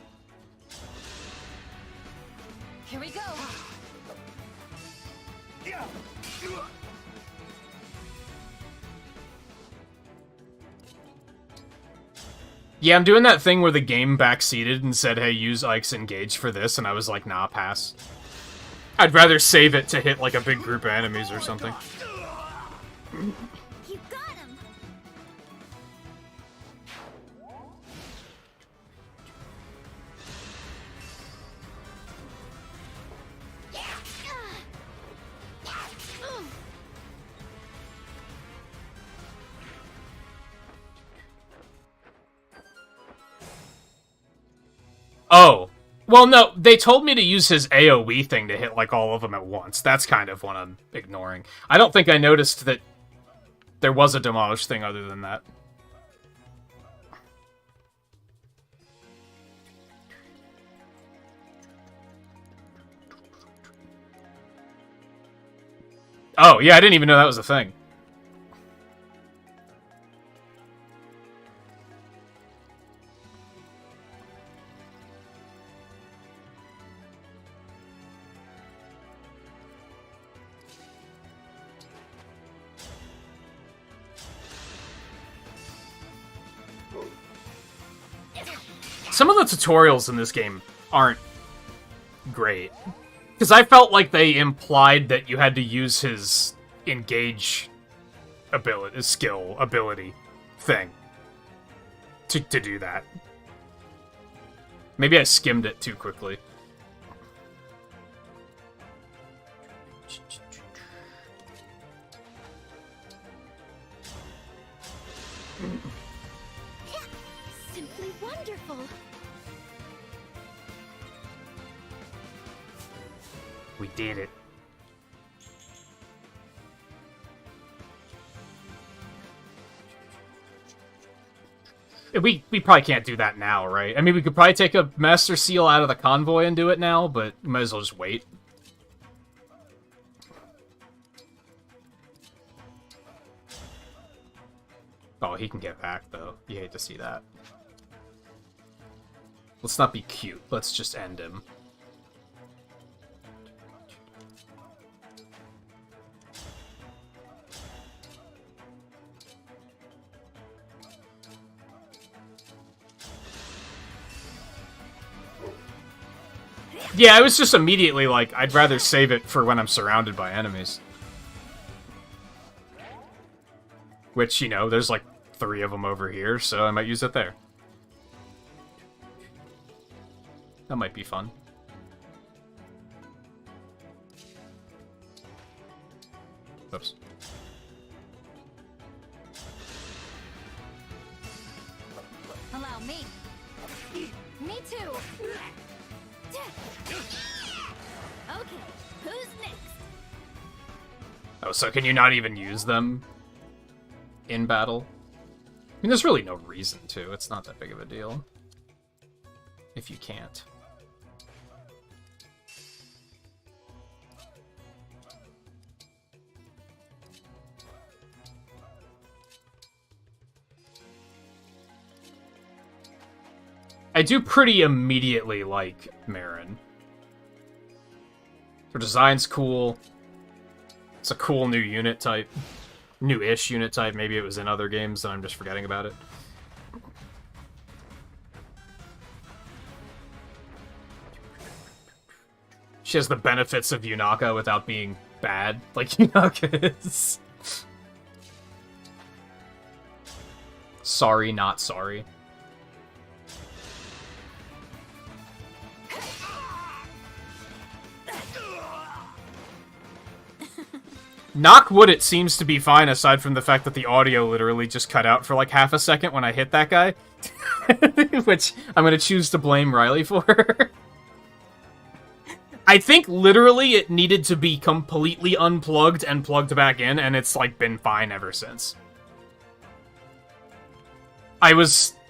Here we go. Yeah, I'm doing that thing where the game backseated and said, hey, use Ike's Engage for this, and I was like, nah, pass. I'd rather save it to hit, like, a big group of enemies or something. You got him. Oh. Well, no, they told me to use his AoE thing to hit, like, all of them at once. That's kind of what I'm ignoring. I don't think I noticed that there was a demolish thing other than that. Oh, yeah, I didn't even know that was a thing. Some of the tutorials in this game aren't great. Because I felt like they implied that you had to use his engage ability, ability thing to do that. Maybe I skimmed it too quickly. Simply wonderful. We did it. We probably can't do that now, right? I mean, we could probably take a Master Seal out of the convoy and do it now, but we might as well just wait. Oh, he can get back, though. You hate to see that. Let's not be cute. Let's just end him. Yeah, I was just immediately like, I'd rather save it for when I'm surrounded by enemies. Which, you know, there's like 3 of them over here, so I might use it there. That might be fun. Oops. Allow me. Me too. Okay, who's next? Oh, so can you not even use them in battle? I mean, there's really no reason to. It's not that big of a deal. If you can't. I do pretty immediately like Marin. Her design's cool. It's a cool new unit type. New-ish unit type. Maybe it was in other games and I'm just forgetting about it. She has the benefits of Yunaka without being bad, like Yunaka is. Sorry, not sorry. Knock wood, it seems to be fine, aside from the fact that the audio literally just cut out for like half a second when I hit that guy. Which I'm gonna choose to blame Riley for. I think literally it needed to be completely unplugged and plugged back in, and it's like been fine ever since.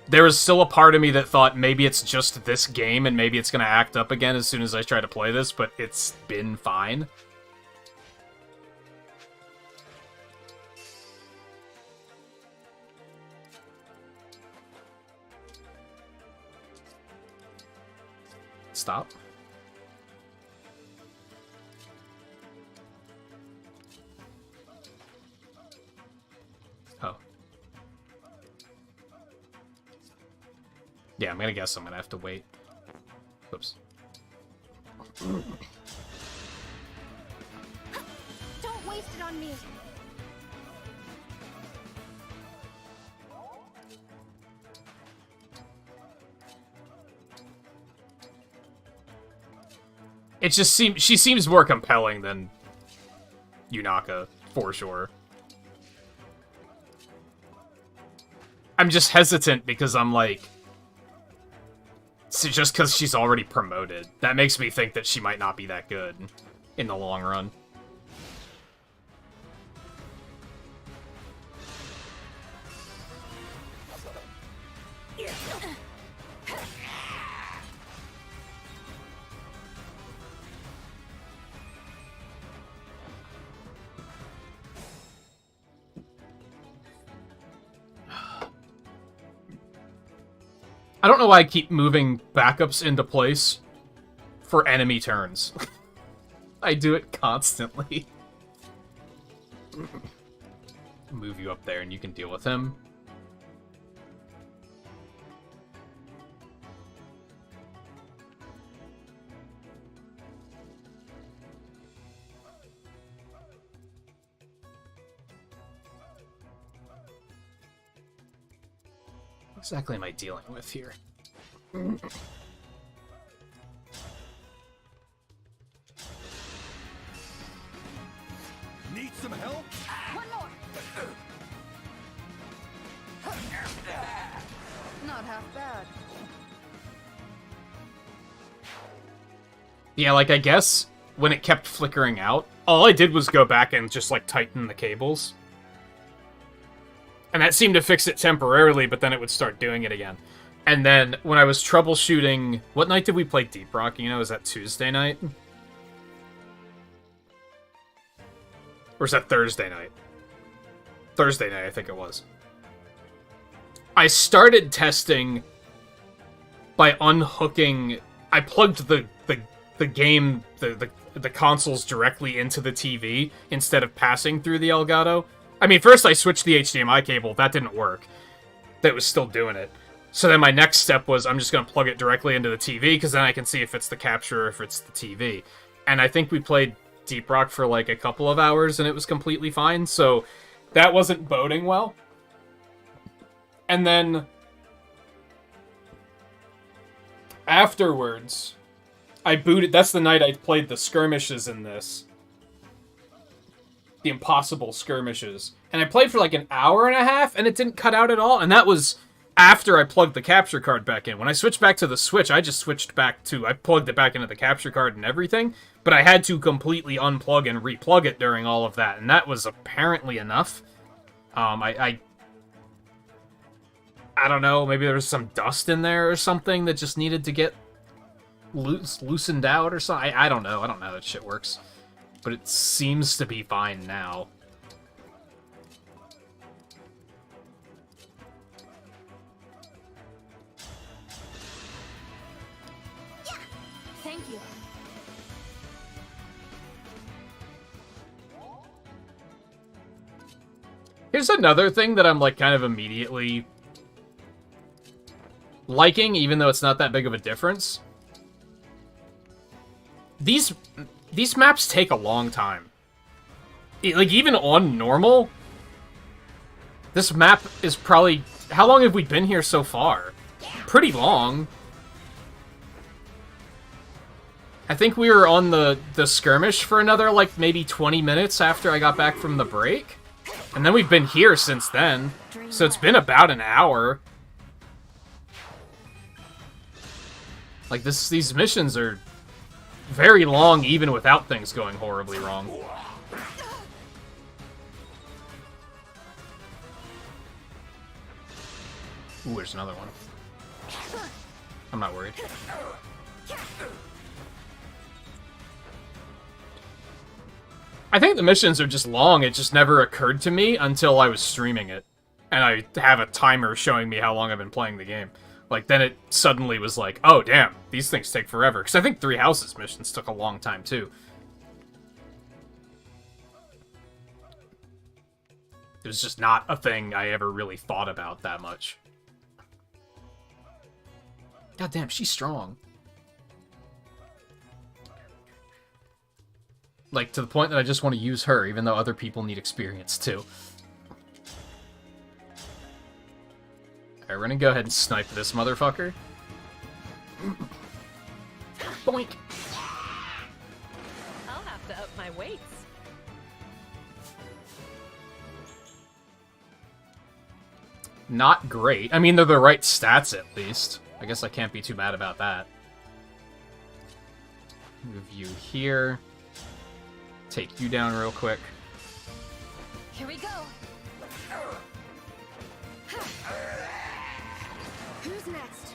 There was still a part of me that thought maybe it's just this game and maybe it's gonna act up again as soon as I try to play this, but it's been fine. Stop. Oh. Yeah, I'm gonna guess I'm gonna have to wait. Oops. Don't waste it on me. It just seems she seems more compelling than Yunaka, for sure. I'm just hesitant because I'm like, just because she's already promoted, that makes me think that she might not be that good in the long run. I don't know why I keep moving backups into place for enemy turns. I do it constantly. Move you up there and you can deal with him. What exactly am I dealing with here? Need some help? One more. Not half bad. Yeah, like, I guess when it kept flickering out, all I did was go back and just, like, tighten the cables. And that seemed to fix it temporarily, but then it would start doing it again. And then, when I was troubleshooting... What night did we play Deep Rock? You know, was that Tuesday night? Or was that Thursday night? Thursday night, I think it was. I started testing by unhooking... I plugged the game, the consoles directly into the TV instead of passing through the Elgato. I mean, first I switched the HDMI cable. That didn't work. That was still doing it. So then my next step was I'm just going to plug it directly into the TV, because then I can see if it's the capture or if it's the TV. And I think we played Deep Rock for like a couple of hours and it was completely fine, so that wasn't boding well. And then afterwards, I booted... That's the night I played the skirmishes in this. The impossible skirmishes. And I played for like an hour and a half, and it didn't cut out at all. And that was after I plugged the capture card back in. When I switched back to the Switch, I just switched back to... I plugged it back into the capture card and everything, but I had to completely unplug and replug it during all of that, and that was apparently enough. I don't know, maybe there was some dust in there or something that just needed to get loosened out or something. I don't know. I don't know how that shit works. But it seems to be fine now. Yeah. Thank you. Here's another thing that I'm like kind of immediately liking, even though it's not that big of a difference. These maps take a long time. Like, even on normal, this map is probably... How long have we been here so far? Pretty long. I think we were on the skirmish for another, like, maybe 20 minutes after I got back from the break. And then we've been here since then. So it's been about an hour. Like, these missions are very long, even without things going horribly wrong. Ooh, there's another one. I'm not worried. I think the missions are just long. It just never occurred to me until I was streaming it. And I have a timer showing me how long I've been playing the game. Like, then it suddenly was like, oh, damn, these things take forever. Because I think Three Houses missions took a long time, too. It was just not a thing I ever really thought about that much. God damn, she's strong. Like, to the point that I just want to use her, even though other people need experience, too. Alright, we're gonna go ahead and snipe this motherfucker. Boink! I'll have to up my weights. Not great. I mean, they're the right stats, at least. I guess I can't be too mad about that. Move you here. Take you down real quick. Here we go. Who's next?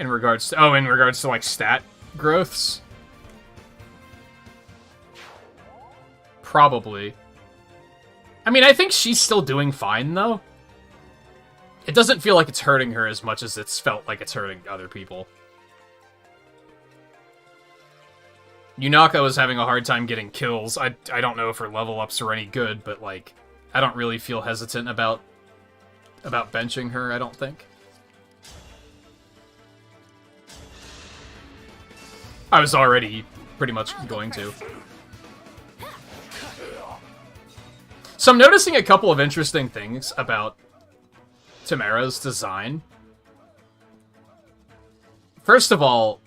In regards to like stat growths? Probably. I mean, I think she's still doing fine, though. It doesn't feel like it's hurting her as much as it's felt like it's hurting other people. Yunaka was having a hard time getting kills. I don't know if her level ups are any good, but, like, I don't really feel hesitant about benching her, I don't think. I was already pretty much going to. So I'm noticing a couple of interesting things about Tamara's design. First of all,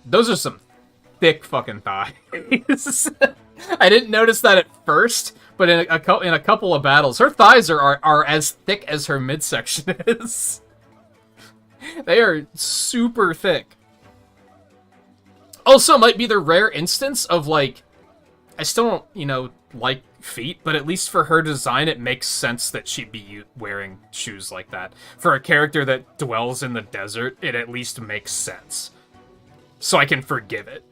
those are some thick fucking thighs. I didn't notice that at first, but in a couple of battles, her thighs are as thick as her midsection is. They are super thick. Also, might be the rare instance of, like, I still don't, you know, like feet, but at least for her design, it makes sense that she'd be wearing shoes like that. For a character that dwells in the desert, it at least makes sense. So I can forgive it.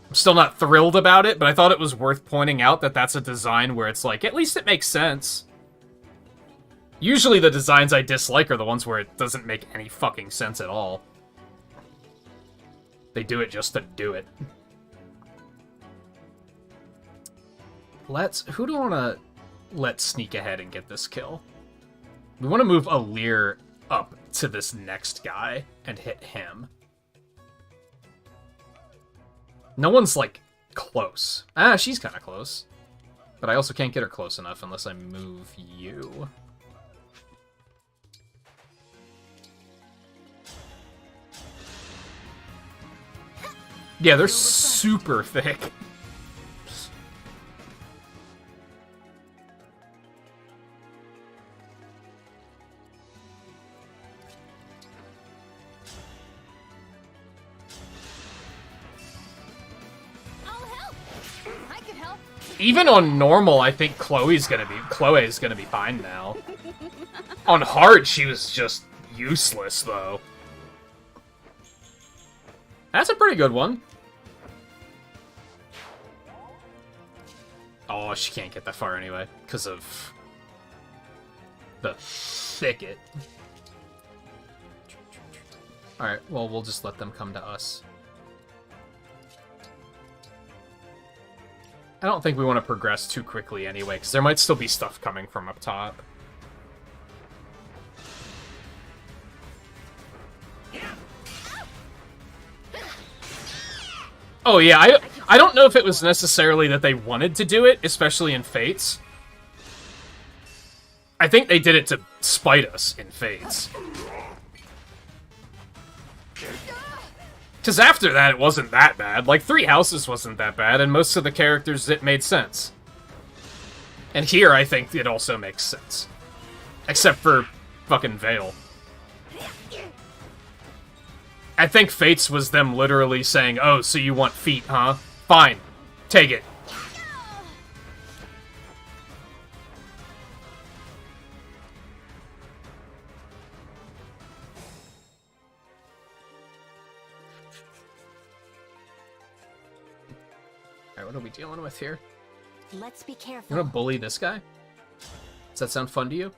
I'm still not thrilled about it, but I thought it was worth pointing out that that's a design where it's like, at least it makes sense. Usually the designs I dislike are the ones where it doesn't make any fucking sense at all. They do it just to do it. Who do I want to let sneak ahead and get this kill? We want to move Alir up to this next guy and hit him. No one's, like, close. Ah, she's kind of close. But I also can't get her close enough unless I move you. Yeah, they're super thick. Even on normal, I think Chloe's gonna be fine now. On hard, she was just useless, though. That's a pretty good one. Oh, she can't get that far anyway, because of the thicket. Alright, well, we'll just let them come to us. I don't think we want to progress too quickly anyway, because there might still be stuff coming from up top. Oh yeah, I don't know if it was necessarily that they wanted to do it, especially in Fates. I think they did it to spite us in Fates. Because after that, it wasn't that bad. Like, Three Houses wasn't that bad, and most of the characters, it made sense. And here, I think it also makes sense. Except for fucking Vale. I think Fates was them literally saying, oh, so you want feet, huh? Fine. Take it. Alright, what are we dealing with here? Let's be careful. You wanna bully this guy? Does that sound fun to you?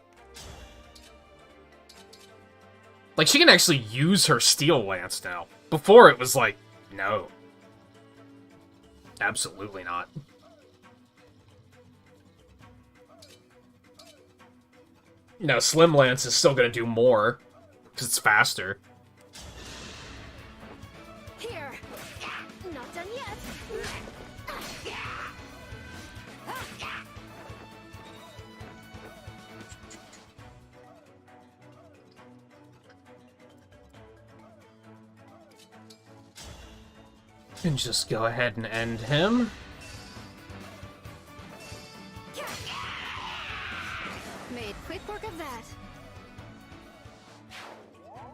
Like, she can actually use her steel lance now. Before, it was like, no. Absolutely not. You know, Slim Lance is still gonna do more, because it's faster. Here. Not done yet. And just go ahead and end him. Made quick work of that.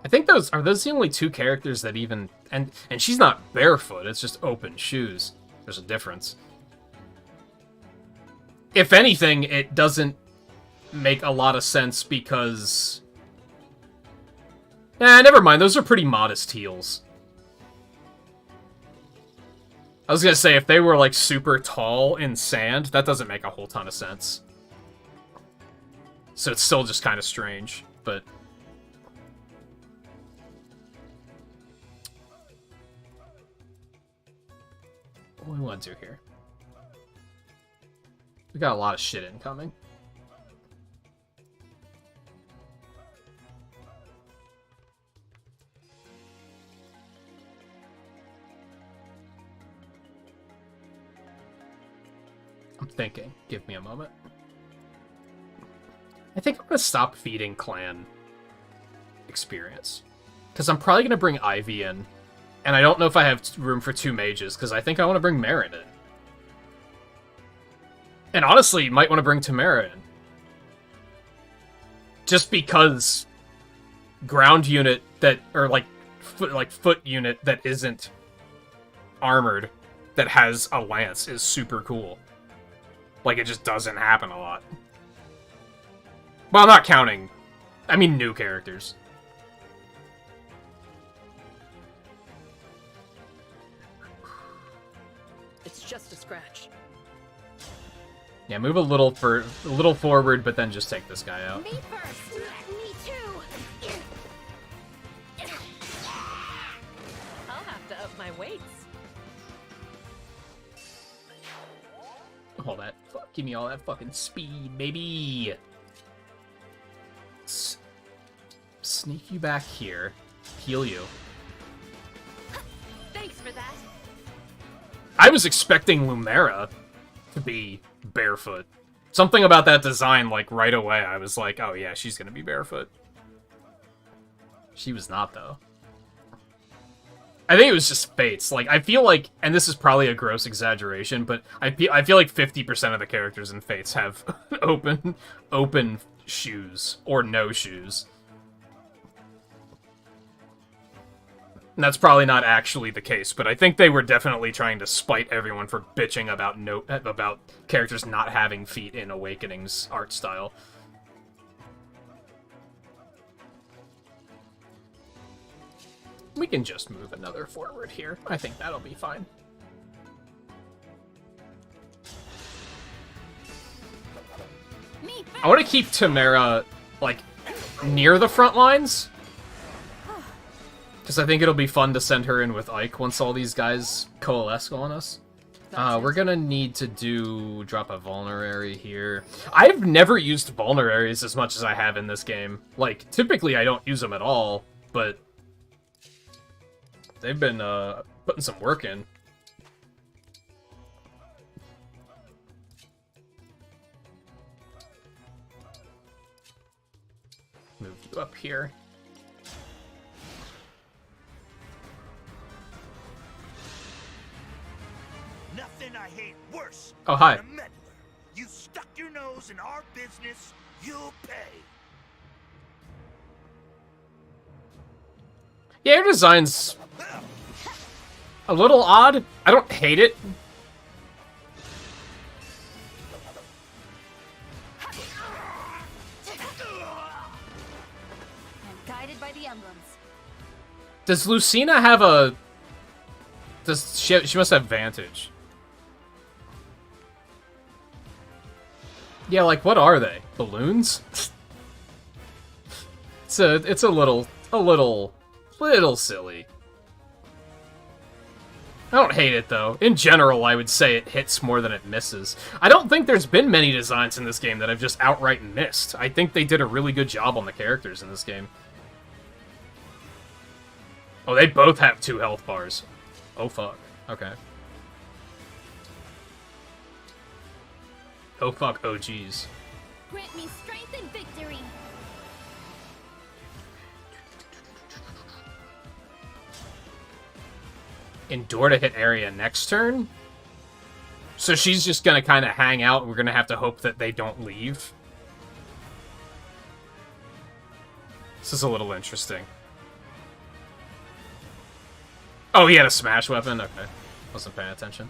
I think those the only two characters that even and she's not barefoot, it's just open shoes. There's a difference. If anything, it doesn't make a lot of sense because never mind, those are pretty modest heels. I was gonna say, if they were, like, super tall in sand, that doesn't make a whole ton of sense. So it's still just kind of strange, but... What do we want to do here? We got a lot of shit incoming. I'm thinking. Give me a moment. I think I'm gonna stop feeding clan experience. Because I'm probably gonna bring Ivy in. And I don't know if I have room for 2 mages, because I think I want to bring Marin in. And honestly, you might want to bring Tamara in. Just because ground unit that, or like foot unit that isn't armored, that has a lance is super cool. Like, it just doesn't happen a lot. Well, I'm not counting. I mean new characters. It's just a scratch. Yeah, move a little forward, but then just take this guy out. Me first. Me too. I'll have to up my weights. All that. Give me all that fucking speed, baby. Sneak you back here. Heal you. Thanks for that. I was expecting Lumera to be barefoot. Something about that design, like, right away, I was like, oh yeah, she's gonna be barefoot. She was not, though. I think it was just Fates. Like, I feel like, and this is probably a gross exaggeration, but I feel like 50% of the characters in Fates have open shoes, or no shoes. And that's probably not actually the case, but I think they were definitely trying to spite everyone for bitching about characters not having feet in Awakening's art style. We can just move another forward here. I think that'll be fine. I want to keep Tamara, like, near the front lines. Because I think it'll be fun to send her in with Ike once all these guys coalesce on us. We're gonna need to drop a vulnerary here. I've never used vulneraries as much as I have in this game. Like, typically I don't use them at all, but they've been putting some work in. Move you up here. Nothing I hate worse. Oh, hi. Than a meddler. You stuck your nose in our business, you'll pay. Yeah, your design's a little odd. I don't hate it. I'm guided by the emblems. Does Lucina have a... She must have Vantage. Yeah, like, what are they? Balloons? It's a little silly. I don't hate it, though. In general, I would say it hits more than it misses. I don't think there's been many designs in this game that have just outright missed. I think they did a really good job on the characters in this game. Oh, they both have 2 health bars. Oh, fuck. Okay. Oh, fuck. Oh, jeez. Grant me strength and victory. Endure to hit area next turn? So she's just gonna kind of hang out. We're gonna have to hope that they don't leave. This is a little interesting. Oh, he had a smash weapon? Okay. Wasn't paying attention.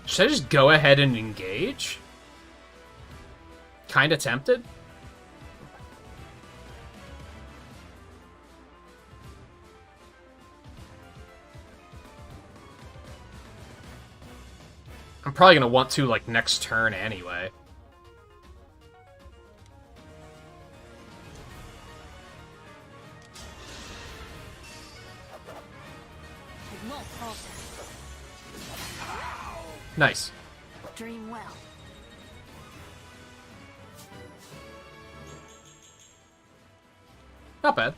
Should I just go ahead and engage? Kinda tempted? I'm probably gonna want to, like, next turn anyway. I won't falter. Nice. Dream well. Not bad.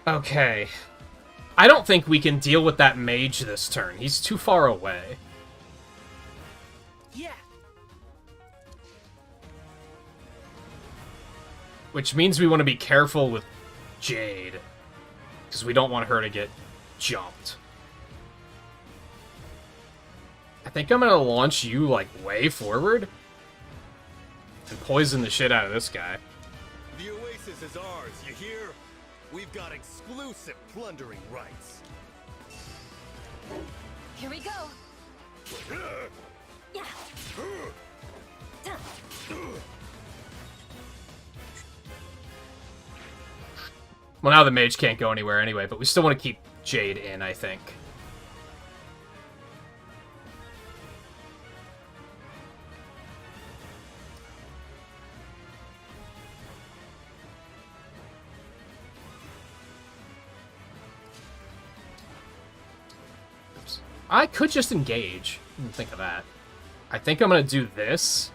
Okay. I don't think we can deal with that mage this turn. He's too far away. Yeah. Which means we want to be careful with Jade. Because we don't want her to get jumped. I think I'm gonna launch you, like, way forward. And poison the shit out of this guy. The oasis is ours, you hear? We've got exclusive plundering rights. Here we go. Yeah. Well, now the mage can't go anywhere anyway, but we still want to keep Jade in, I think. I could just engage. Didn't think of that. I think I'm gonna do this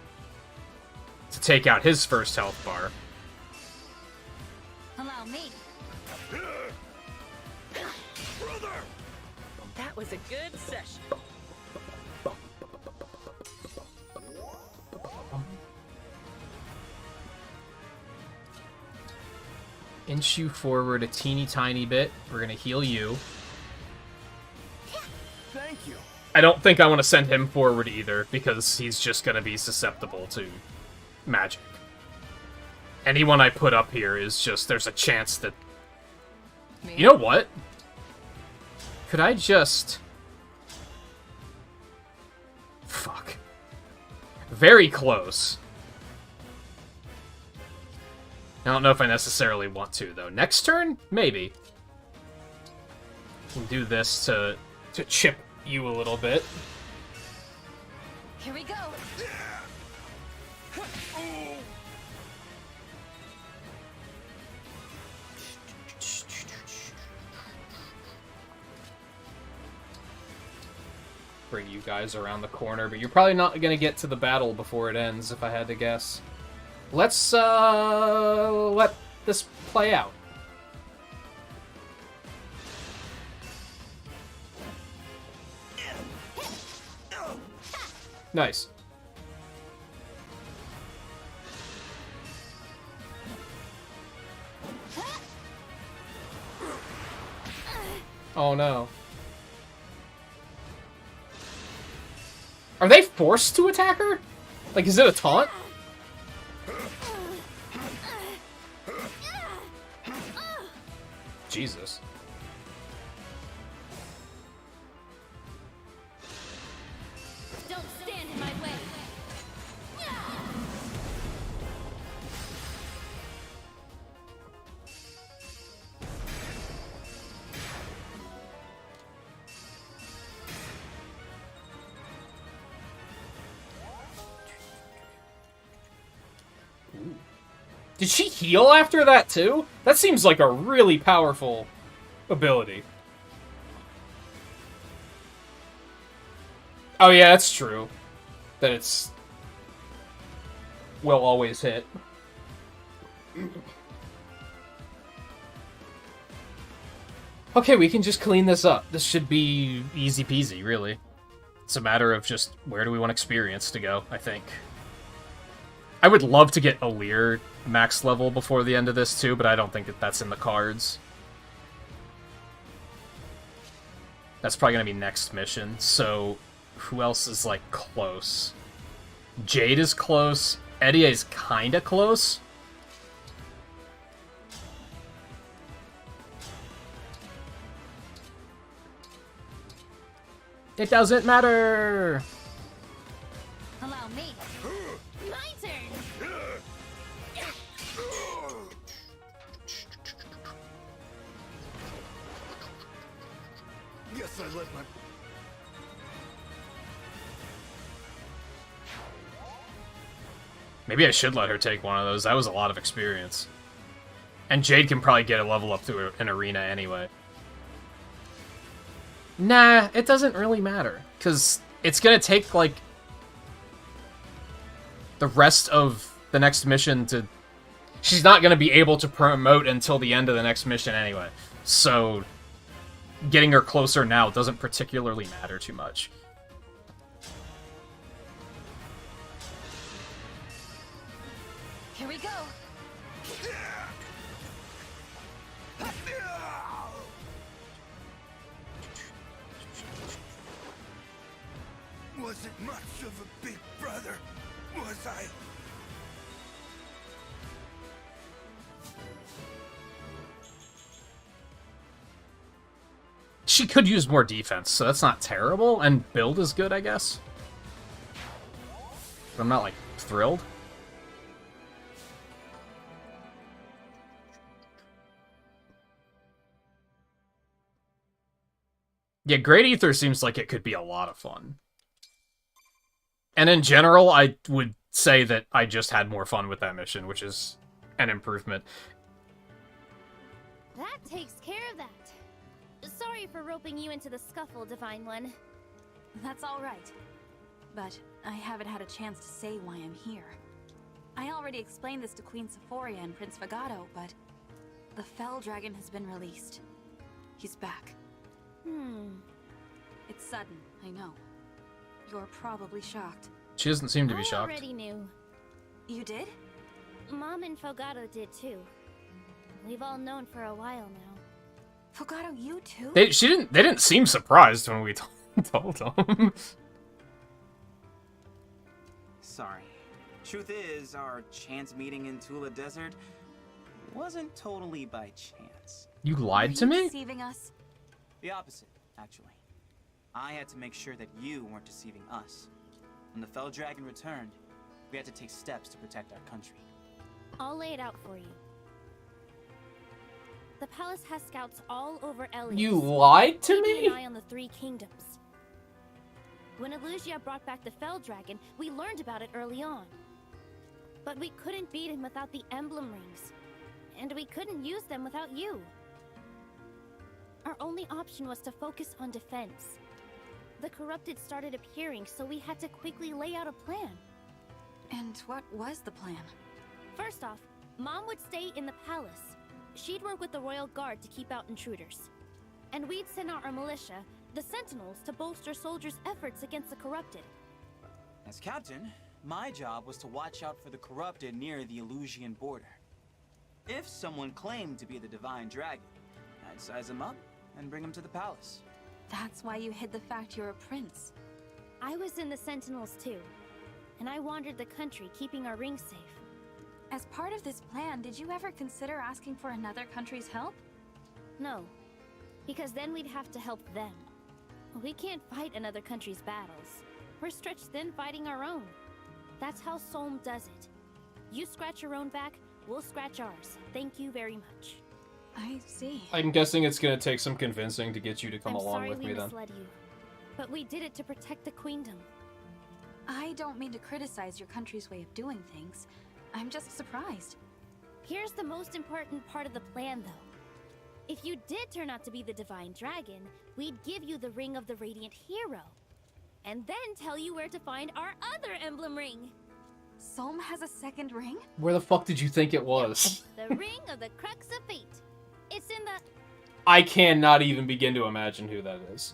to take out his first health bar. Allow me. Brother! That was a good session. Inch you forward a teeny tiny bit. We're gonna heal you. Thank you. I don't think I want to send him forward either, because he's just gonna be susceptible to magic. Anyone I put up here is just, there's a chance that... You know what? Could I just... Fuck. Very close. I don't know if I necessarily want to, though. Next turn? Maybe. Can do this to chip you a little bit. Here we go. Bring you guys around the corner, but you're probably not gonna get to the battle before it ends, if I had to guess. Let's let this play out. Nice. Oh no. Are they forced to attack her? Like, is it a taunt? Jesus. Don't stand in my way. Did she heal after that too? That seems like a really powerful ability. Oh yeah, that's true. That it's... will always hit. Okay, we can just clean this up. This should be easy peasy, really. It's a matter of just where do we want experience to go, I think. I would love to get Alir max level before the end of this too, but I don't think that that's in the cards. That's probably going to be next mission, so who else is, like, close? Jade is close. Eddie is kind of close. It doesn't matter! Allow me. My turn. guess I let my... Maybe I should let her take one of those. That was a lot of experience. And Jade can probably get a level up to an arena anyway. Nah, it doesn't really matter. Because it's going to take, like, the rest of the next mission to... She's not going to be able to promote until the end of the next mission anyway. So, getting her closer now doesn't particularly matter too much. Here we go. Wasn't much of a big brother, was I? She could use more defense, so that's not terrible, and build is good, I guess. But I'm not, like, thrilled. Yeah, Great Ether seems like it could be a lot of fun. And in general, I would say that I just had more fun with that mission, which is an improvement. That takes care of that. Sorry for roping you into the scuffle, Divine One. That's all right. But I haven't had a chance to say why I'm here. I already explained this to Queen Sephoria and Prince Fogado, but the Fell Dragon has been released. He's back. It's sudden, I know. You're probably shocked. She doesn't seem to be I shocked. already knew. You did? Mom and Fogado did too. We've all known for a while now. Fogado, you too? They didn't seem surprised when we told them. Sorry. Truth is, our chance meeting in Tula Desert wasn't totally by chance. You lied to me? Deceiving us? The opposite, actually. I had to make sure that you weren't deceiving us. When the Fell Dragon returned, we had to take steps to protect our country. I'll lay it out for you. The palace has scouts all over Elias. You lied to me? Keeping an eye on the Three Kingdoms. When Elusia brought back the Fell Dragon, we learned about it early on. But we couldn't beat him without the Emblem rings. And we couldn't use them without you. Our only option was to focus on defense. The corrupted started appearing, so we had to quickly lay out a plan. And what was the plan? First off, Mom would stay in the palace. She'd work with the Royal Guard to keep out intruders. And we'd send out our militia, the Sentinels, to bolster soldiers' efforts against the corrupted. As captain, my job was to watch out for the corrupted near the Elusian border. If someone claimed to be the Divine Dragon, I'd size him up and bring him to the palace. That's why you hid the fact you're a prince. I was in the Sentinels too, and I wandered the country keeping our rings safe. As part of this plan, did you ever consider asking for another country's help? No, because then we'd have to help them. We can't fight another country's battles. We're stretched thin fighting our own. That's how Solm does it. You scratch your own back, we'll scratch ours. Thank you very much. I see. I'm guessing it's gonna take some convincing to get you to come I'm along sorry with we me then. misled you, but we did it to protect the queendom. I don't mean to criticize your country's way of doing things. I'm just surprised. Here's the most important part of the plan, though. If you did turn out to be the Divine Dragon, we'd give you the Ring of the Radiant Hero. And then tell you where to find our other emblem ring. Solm has a second ring? Where the fuck did you think it was? The Ring of the Crux of Fate. It's in the... I cannot even begin to imagine who that is.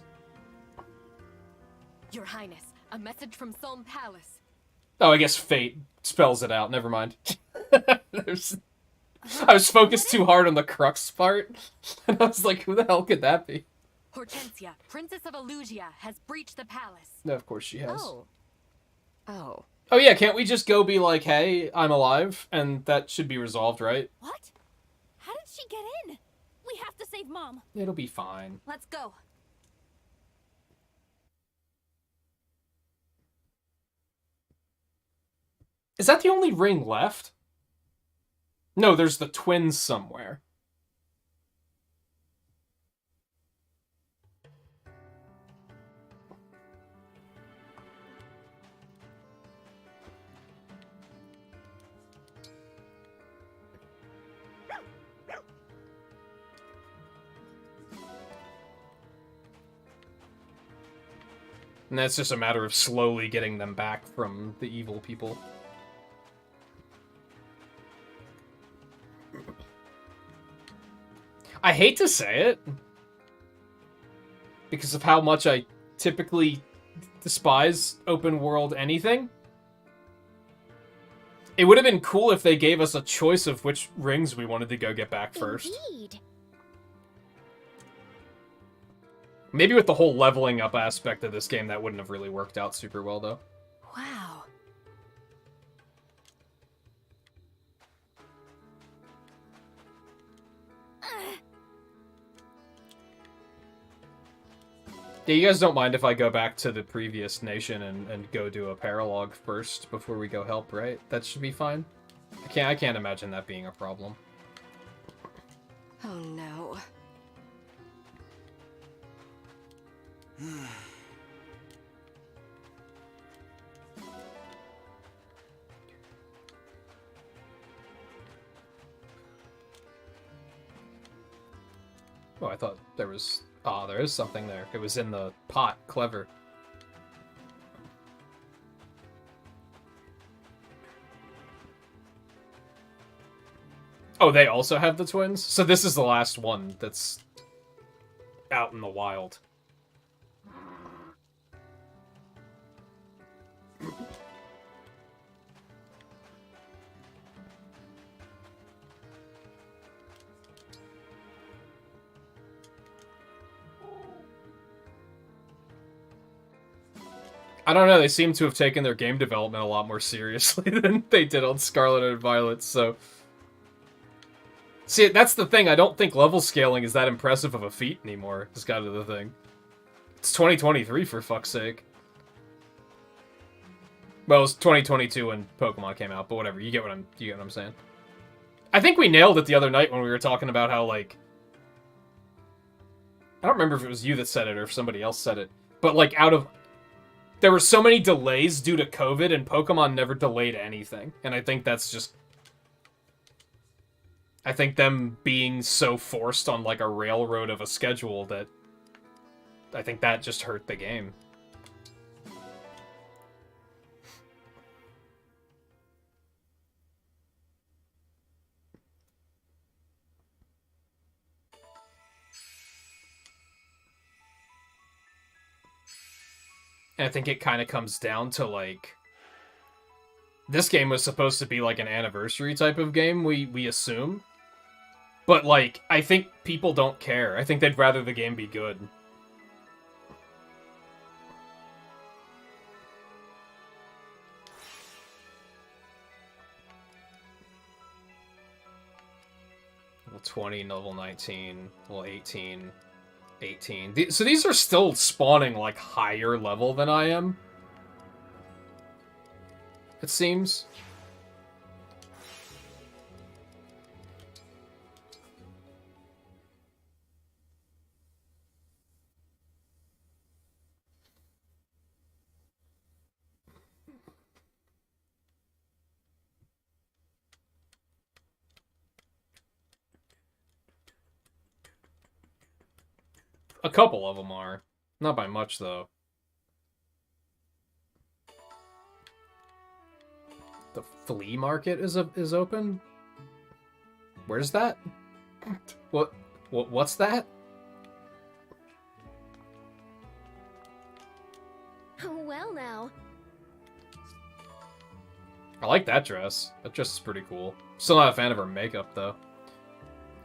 Your Highness, a message from Solm Palace. Oh, I guess fate spells it out. Never mind. I was focused too hard on the crux part, and I was like, who the hell could that be? Hortensia, Princess of Elusia, has breached the palace. No, of course she has. Oh, yeah, can't we just go be like, hey, I'm alive, and that should be resolved, right? What? How did she get in? We have to save Mom. It'll be fine. Let's go. Is that the only ring left? No, there's the twins somewhere. And that's just a matter of slowly getting them back from the evil people. I hate to say it, because of how much I typically despise open world anything. It would have been cool if they gave us a choice of which rings we wanted to go get back first. Indeed. Maybe with the whole leveling up aspect of this game, that wouldn't have really worked out super well, though. Wow. Yeah, you guys don't mind if I go back to the previous nation and go do a paralog first before we go help, right? That should be fine. I can't imagine that being a problem. Oh no. Oh, I thought there was... Ah, there is something there. It was in the pot. Clever. Oh, they also have the twins? So this is the last one that's out in the wild. I don't know, they seem to have taken their game development a lot more seriously than they did on Scarlet and Violet, so... See, that's the thing, I don't think level scaling is that impressive of a feat anymore, is kind of the thing. It's 2023, for fuck's sake. Well, it was 2022 when Pokemon came out, but whatever, you get what I'm saying. I think we nailed it the other night when we were talking about how, like... I don't remember if it was you that said it or if somebody else said it, but, like, out of... There were so many delays due to COVID, and Pokemon never delayed anything. And I think that's just... I think them being so forced on, like, a railroad of a schedule that... I think that just hurt the game. And I think it kind of comes down to, like... This game was supposed to be, like, an anniversary type of game, we assume. But, like, I think people don't care. I think they'd rather the game be good. Level 20, level 19, level 18... 18. So these are still spawning, like, higher level than I am. It seems. A couple of them are. Not by much, though. The flea market is open? Where's that? What's that? Oh, well now. I like that dress. That dress is pretty cool. Still not a fan of her makeup, though.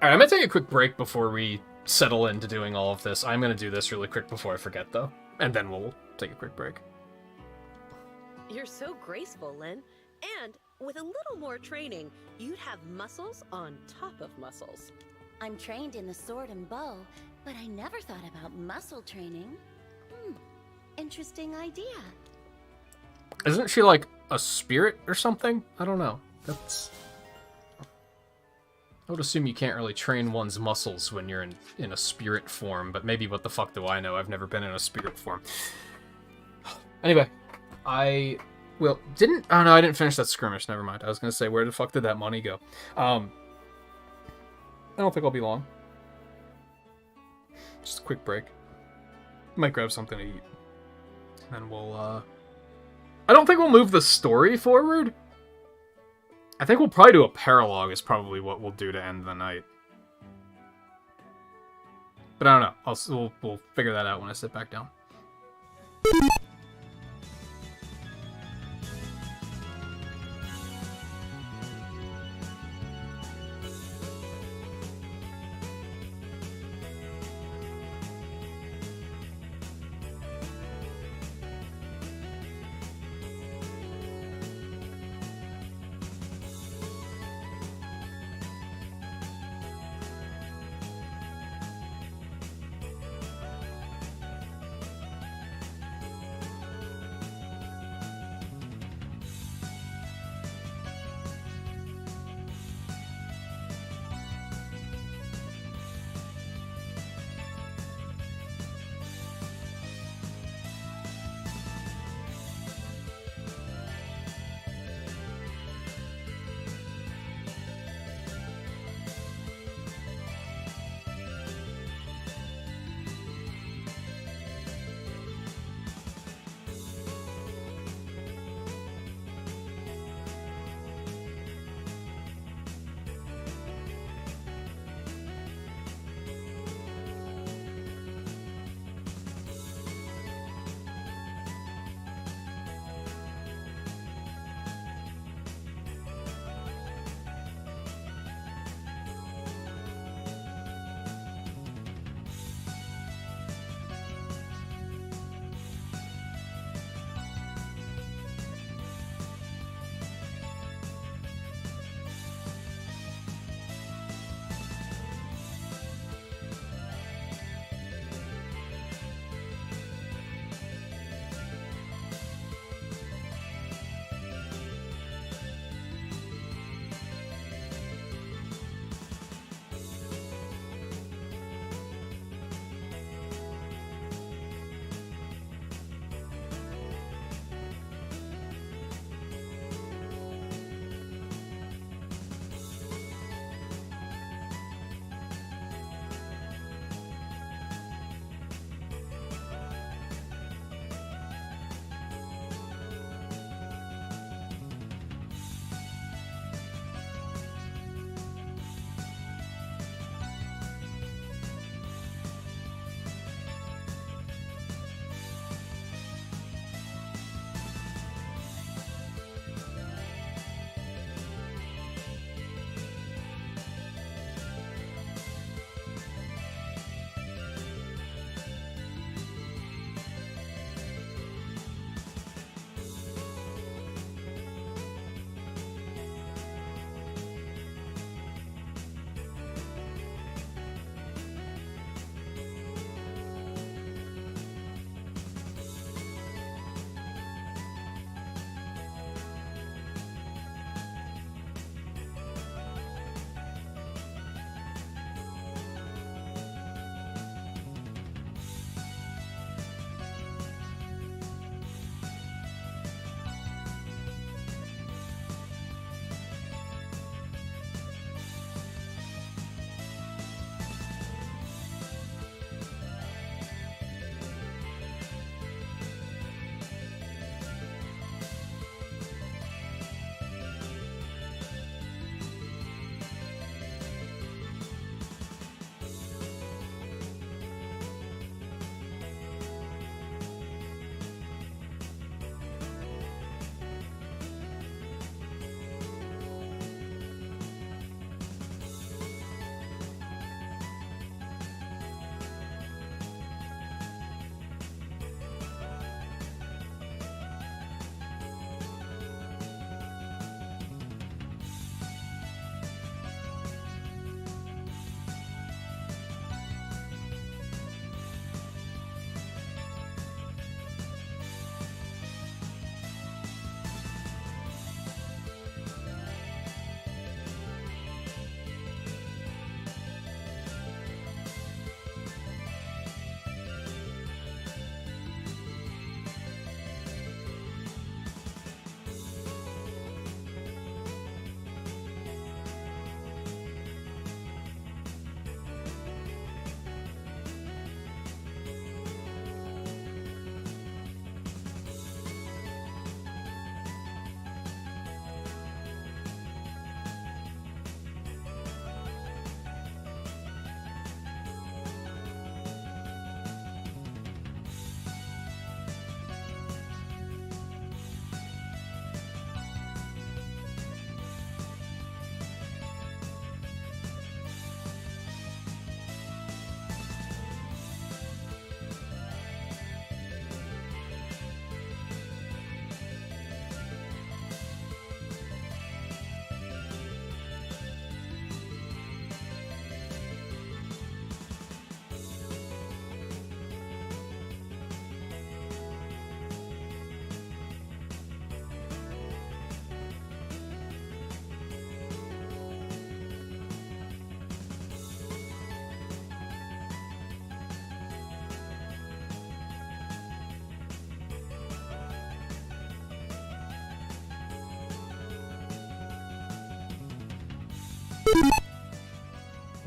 Alright, I'm gonna take a quick break before we settle into doing all of this. I'm gonna do this really quick before I forget, though. And then we'll take a quick break. You're so graceful, Lynn. And with a little more training, you'd have muscles on top of muscles. I'm trained in the sword and bow, but I never thought about muscle training. Interesting idea. Isn't she like a spirit or something? I don't know. That's... I would assume you can't really train one's muscles when you're in a spirit form, but maybe what the fuck do I know? I've never been in a spirit form. Anyway, well, oh no, I didn't finish that skirmish, never mind. I was gonna say, where the fuck did that money go? I don't think I'll be long. Just a quick break. Might grab something to eat. and we'll, I don't think we'll move the story forward. I think we'll probably do a paralogue is probably what we'll do to end the night. But I don't know. We'll figure that out when I sit back down.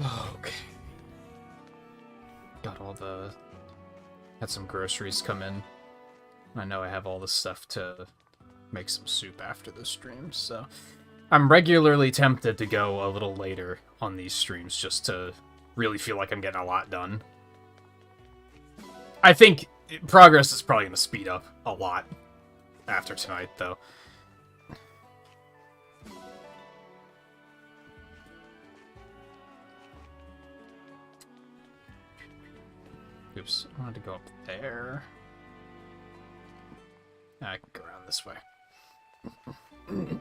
Okay. Had some groceries come in. I know I have all the stuff to make some soup after the stream, so I'm regularly tempted to go a little later on these streams just to really feel like I'm getting a lot done. I think progress is probably going to speed up a lot after tonight, though. Oops, I wanted to go up there. I can go around this way. I'm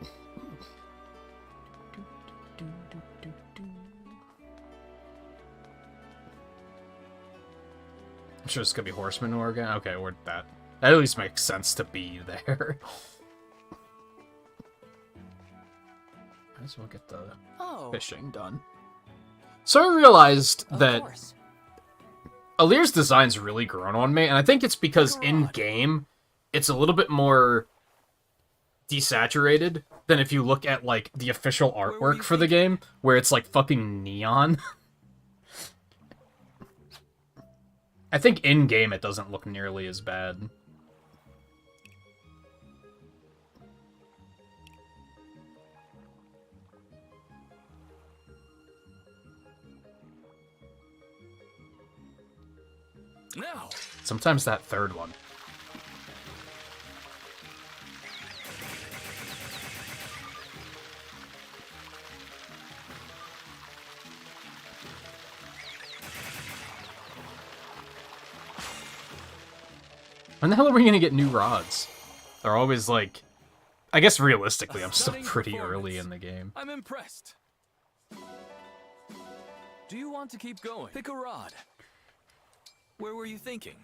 sure it's gonna be horseman again. Okay, we're that. That at least makes sense to be there. Might as well get the fishing done. So I realized that Alir's design's really grown on me, and I think it's because in-game, it's a little bit more desaturated than if you look at, like, the official artwork for the game, where it's, like, fucking neon. I think in-game it doesn't look nearly as bad. Now. Sometimes that third one. When the hell are we gonna get new rods? They're always like... I guess realistically, I'm still pretty early in the game. I'm impressed. Do you want to keep going? Pick a rod. Where were you thinking?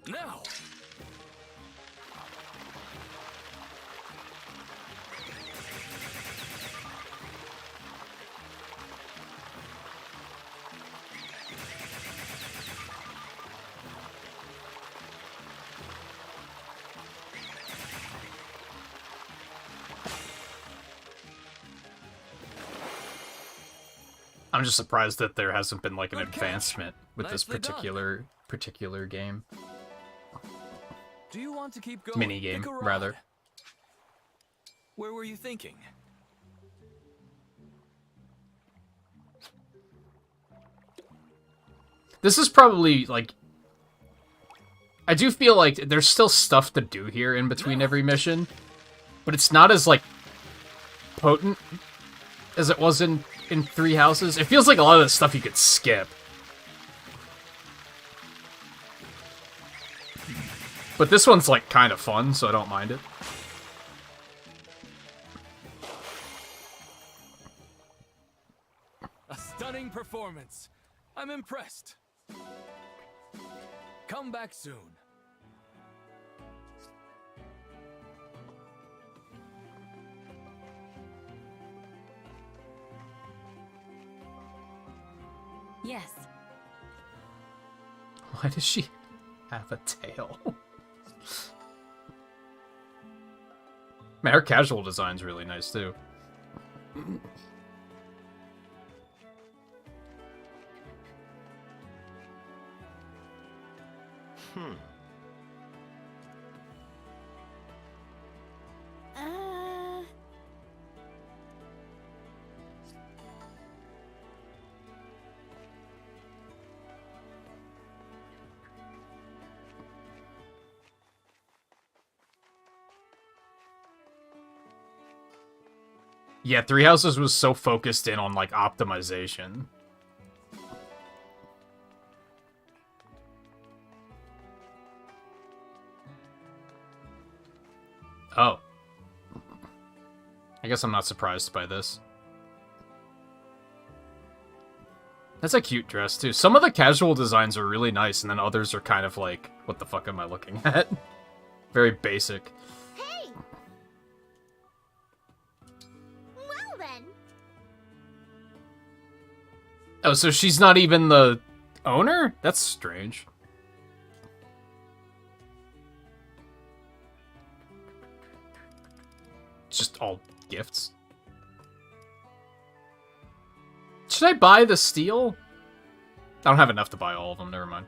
Now. I'm just surprised that there hasn't been like an advancement with this particular game. Do you want to keep going? Mini game, rather. Where were you thinking? This is probably like... I do feel like there's still stuff to do here in between every mission, but it's not as like potent as it was in Three Houses. It feels like a lot of the stuff you could skip. But this one's like kind of fun, so I don't mind it. A stunning performance. I'm impressed. Come back soon. Yes. Why does she have a tail? Man, her casual design's really nice, too. Yeah, Three Houses was so focused in on, like, optimization. Oh. I guess I'm not surprised by this. That's a cute dress, too. Some of the casual designs are really nice, and then others are kind of like, what the fuck am I looking at? Very basic. Hey! Well then. Oh, so she's not even the owner? That's strange. It's just all gifts. Should I buy the steel? I don't have enough to buy all of them, never mind.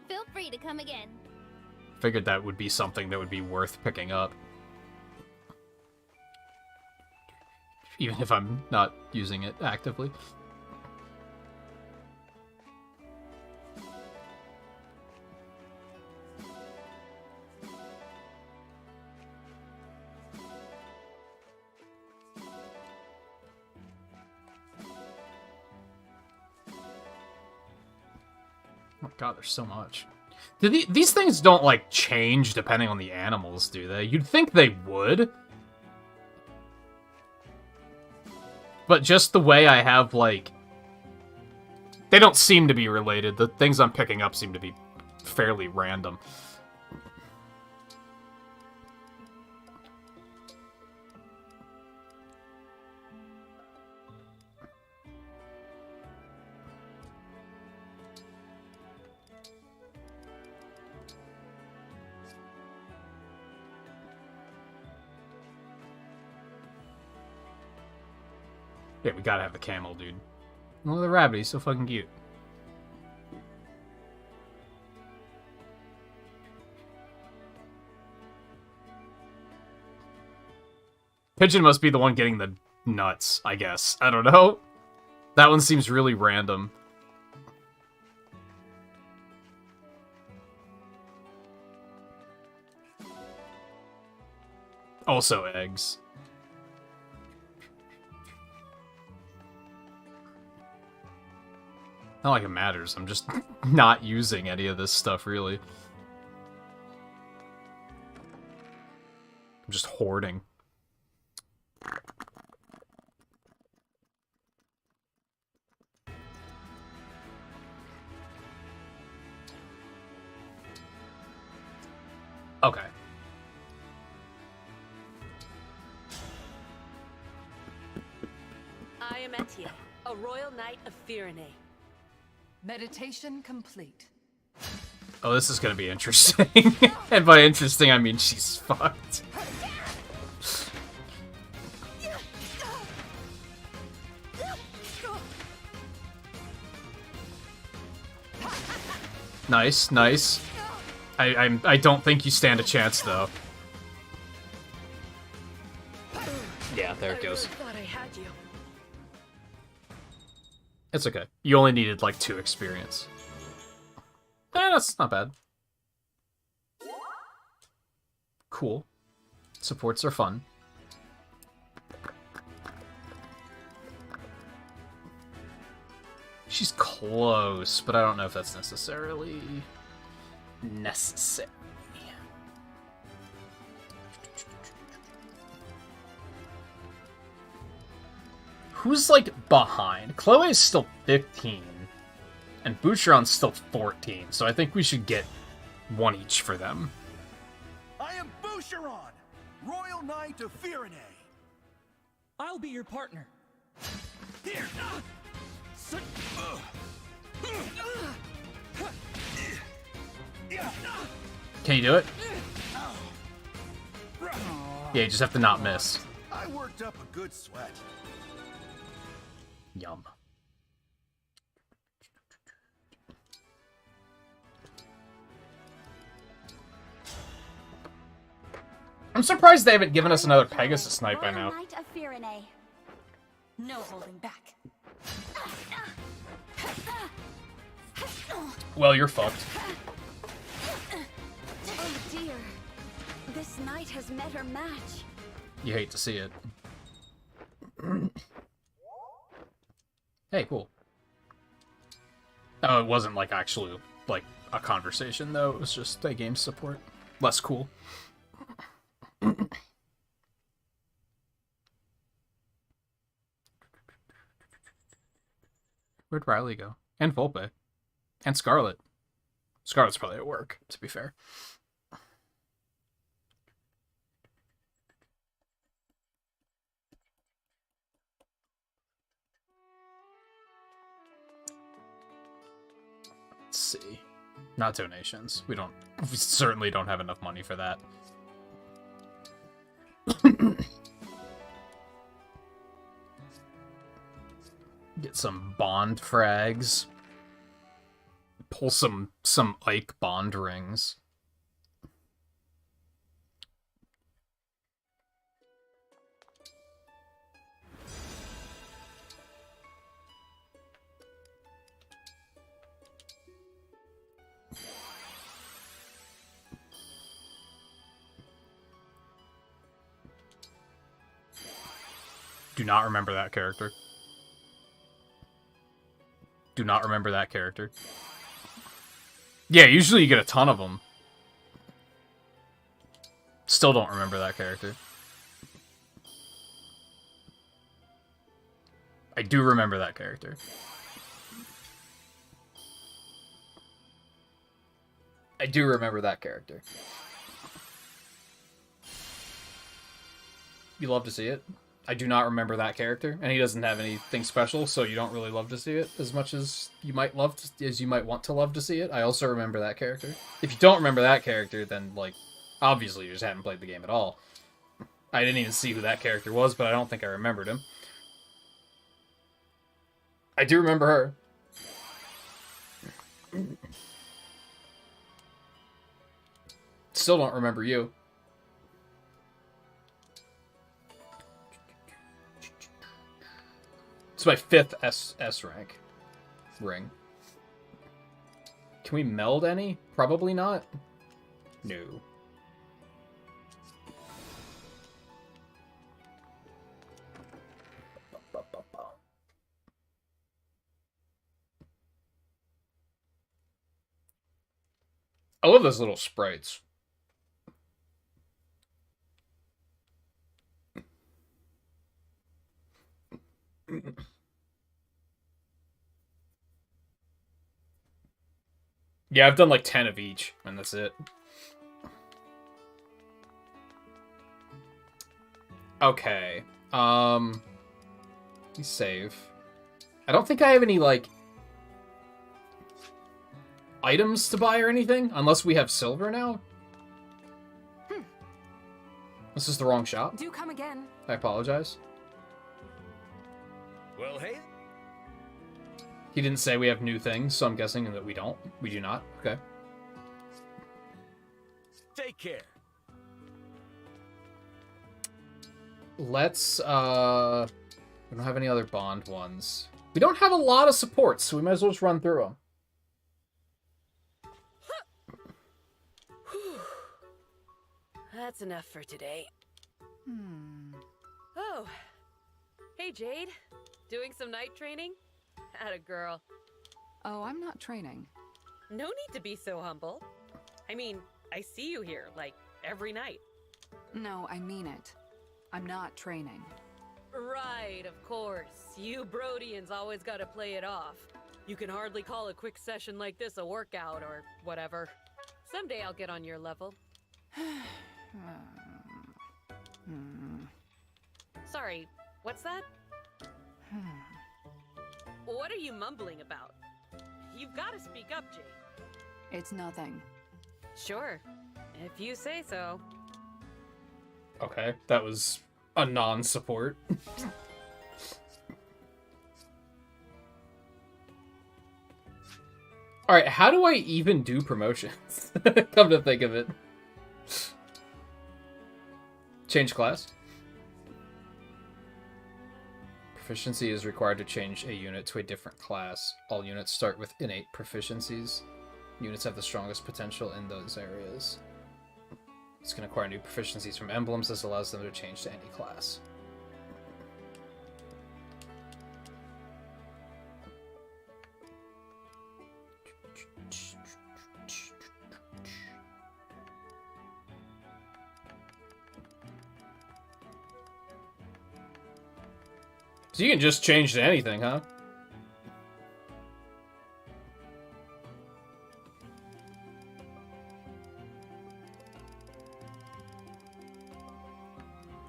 Feel free to come again. Figured that would be something that would be worth picking up. Even if I'm not using it actively. Oh my god, there's so much. These things don't, like, change depending on the animals, do they? You'd think they would. But just the way I have, like... They don't seem to be related. The things I'm picking up seem to be fairly random. Yeah, we gotta have the camel, dude. Look at the rabbit, he's so fucking cute. Pigeon must be the one getting the nuts, I guess. I don't know. That one seems really random. Also eggs. Not like it matters, I'm just not using any of this stuff, really. I'm just hoarding. Okay. I am Etienne, a royal knight of Firene. Meditation complete. Oh, this is gonna be interesting. And by interesting, I mean she's fucked. Nice, nice. I don't think you stand a chance, though. Yeah, there it goes. Thought I had you. It's okay. You only needed, like, 2 experience. That's not bad. Cool. Supports are fun. She's close, but I don't know if that's necessarily necessary. Who's, like, behind? Chloe is still 15, and Boucheron's still 14, so I think we should get one each for them. I am Boucheron, Royal Knight of Firene. I'll be your partner. Here. Can you do it? Yeah, you just have to not miss. I worked up a good sweat. Yum. I'm surprised they haven't given us another Pegasus Knight by now. Knight of Firene. No holding back. Well, you're fucked. Oh dear. This knight has met her match. You hate to see it. Hey, cool. Oh, it wasn't, like, actually, like, a conversation, though. It was just a game support. Less cool. Where'd Riley go? And Volpe. And Scarlet. Scarlet's probably at work, to be fair. see. Not donations. We certainly don't have enough money for that. Get some bond frags. Pull some Ike bond rings. Do not remember that character. Do not remember that character. Yeah, usually you get a ton of them. Still don't remember that character. I do remember that character. I do remember that character. You love to see it? I do not remember that character, and he doesn't have anything special, so you don't really love to see it as much as you might want to love to see it. I also remember that character. If you don't remember that character, then, like, obviously you just haven't played the game at all. I didn't even see who that character was, but I don't think I remembered him. I do remember her. Still don't remember you. It's my 5th S rank ring. Can we meld any? Probably not. No. I love those little sprites. Yeah, I've done like 10 of each, and that's it. Okay. Save. I don't think I have any, like, items to buy or anything, unless we have silver now. This is the wrong shop. Do come again. I apologize. Well, hey. He didn't say we have new things, so I'm guessing that we don't. We do not. Okay. Take care. Let's, we don't have any other bond ones. We don't have a lot of supports, so we might as well just run through them. That's enough for today. Oh. Hey, Jade. Doing some night training? Atta girl. Oh, I'm not training. No need to be so humble. I mean, I see you here, like, every night. No, I mean it. I'm not training. Right, of course. You Brodians always gotta play it off. You can hardly call a quick session like this a workout or whatever. Someday I'll get on your level. Sorry, what's that? What are you mumbling about? You've got to speak up, Jade. It's nothing. Sure, if you say so. Okay, that was a non-support. Alright, how do I even do promotions? Come to think of it. Change class. Proficiency is required to change a unit to a different class. All units start with innate proficiencies. Units have the strongest potential in those areas. It's going to acquire new proficiencies from emblems. This allows them to change to any class. So you can just change to anything, huh?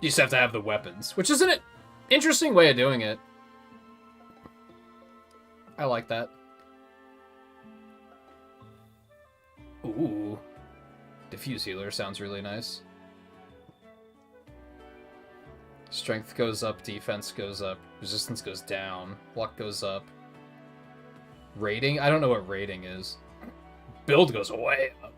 You just have to have the weapons, which is an interesting way of doing it. I like that. Ooh. Diffuse healer sounds really nice. Strength goes up, defense goes up, resistance goes down, luck goes up. Rating? I don't know what rating is. Build goes way up.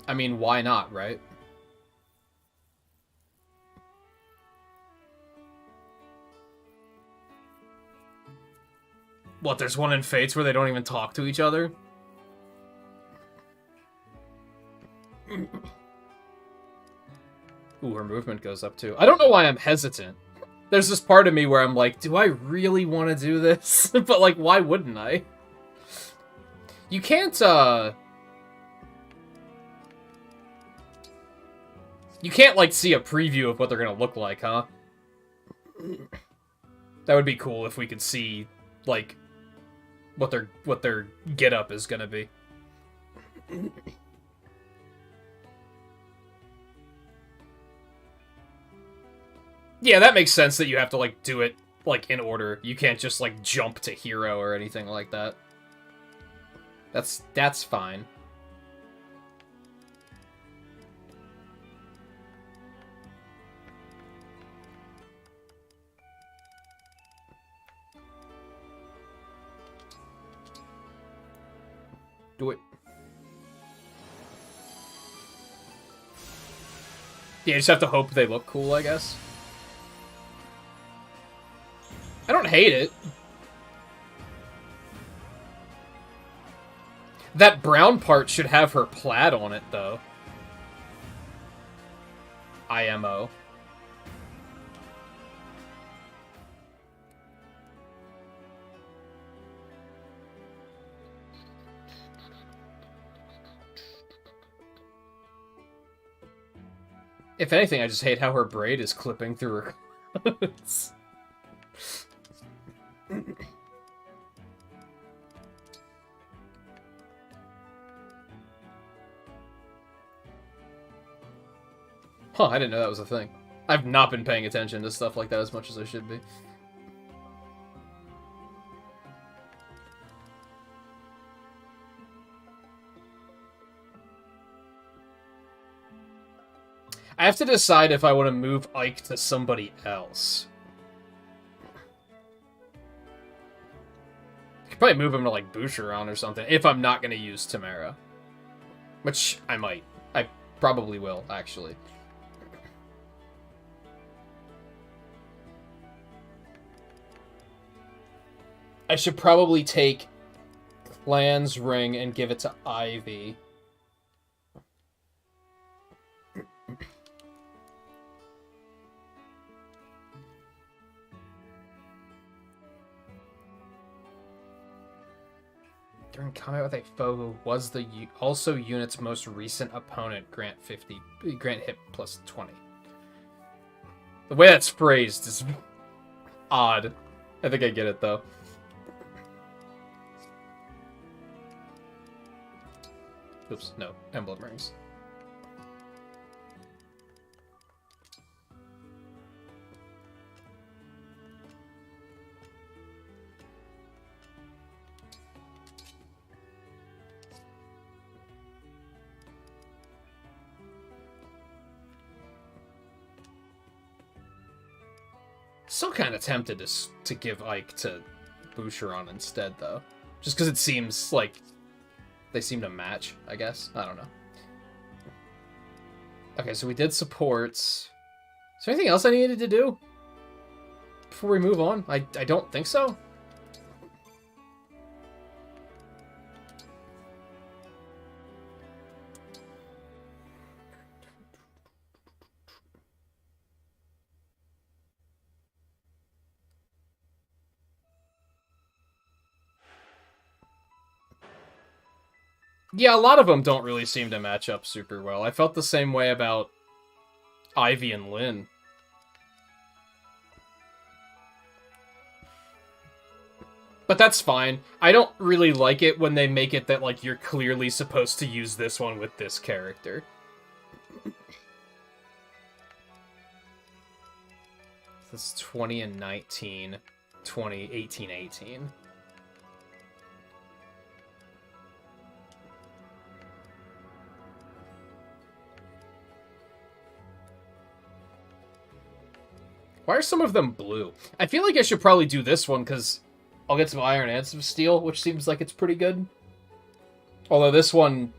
I mean, why not, right? What, there's one in Fates where they don't even talk to each other? Ooh, her movement goes up too. I don't know why I'm hesitant. There's this part of me where I'm like, do I really want to do this? But, like, why wouldn't I? You can't, you can't, like, see a preview of what they're gonna look like, huh? That would be cool if we could see, like, what their get-up is gonna be. Yeah, that makes sense that you have to, like, do it, like, in order. You can't just, like, jump to hero or anything like that. That's fine. Do it. Yeah, you just have to hope they look cool, I guess. I don't hate it. That brown part should have her plaid on it, though. IMO. If anything, I just hate how her braid is clipping through her clothes. Huh, I didn't know that was a thing. I've not been paying attention to stuff like that as much as I should be. I have to decide if I want to move Ike to somebody else. I could probably move him to, like, Boucheron or something, if I'm not going to use Tamara. Which I might. I probably will, actually. I should probably take Clan's ring and give it to Ivy. During combat with a foe who was the also unit's most recent opponent, grant hit plus 20. The way that's phrased is odd. I think I get it though. Oops, no, emblem rings. Still kind of tempted to give Ike to Boucheron instead, though. Just because it seems like they seem to match, I guess. I don't know. Okay, so we did supports. Is there anything else I needed to do before we move on? I don't think so. Yeah, a lot of them don't really seem to match up super well. I felt the same way about Ivy and Lynn. But that's fine. I don't really like it when they make it that, like, you're clearly supposed to use this one with this character. That's 20 and 19. 20, 18, 18. Why are some of them blue? I feel like I should probably do this one, because I'll get some iron and some steel, which seems like it's pretty good. Although this one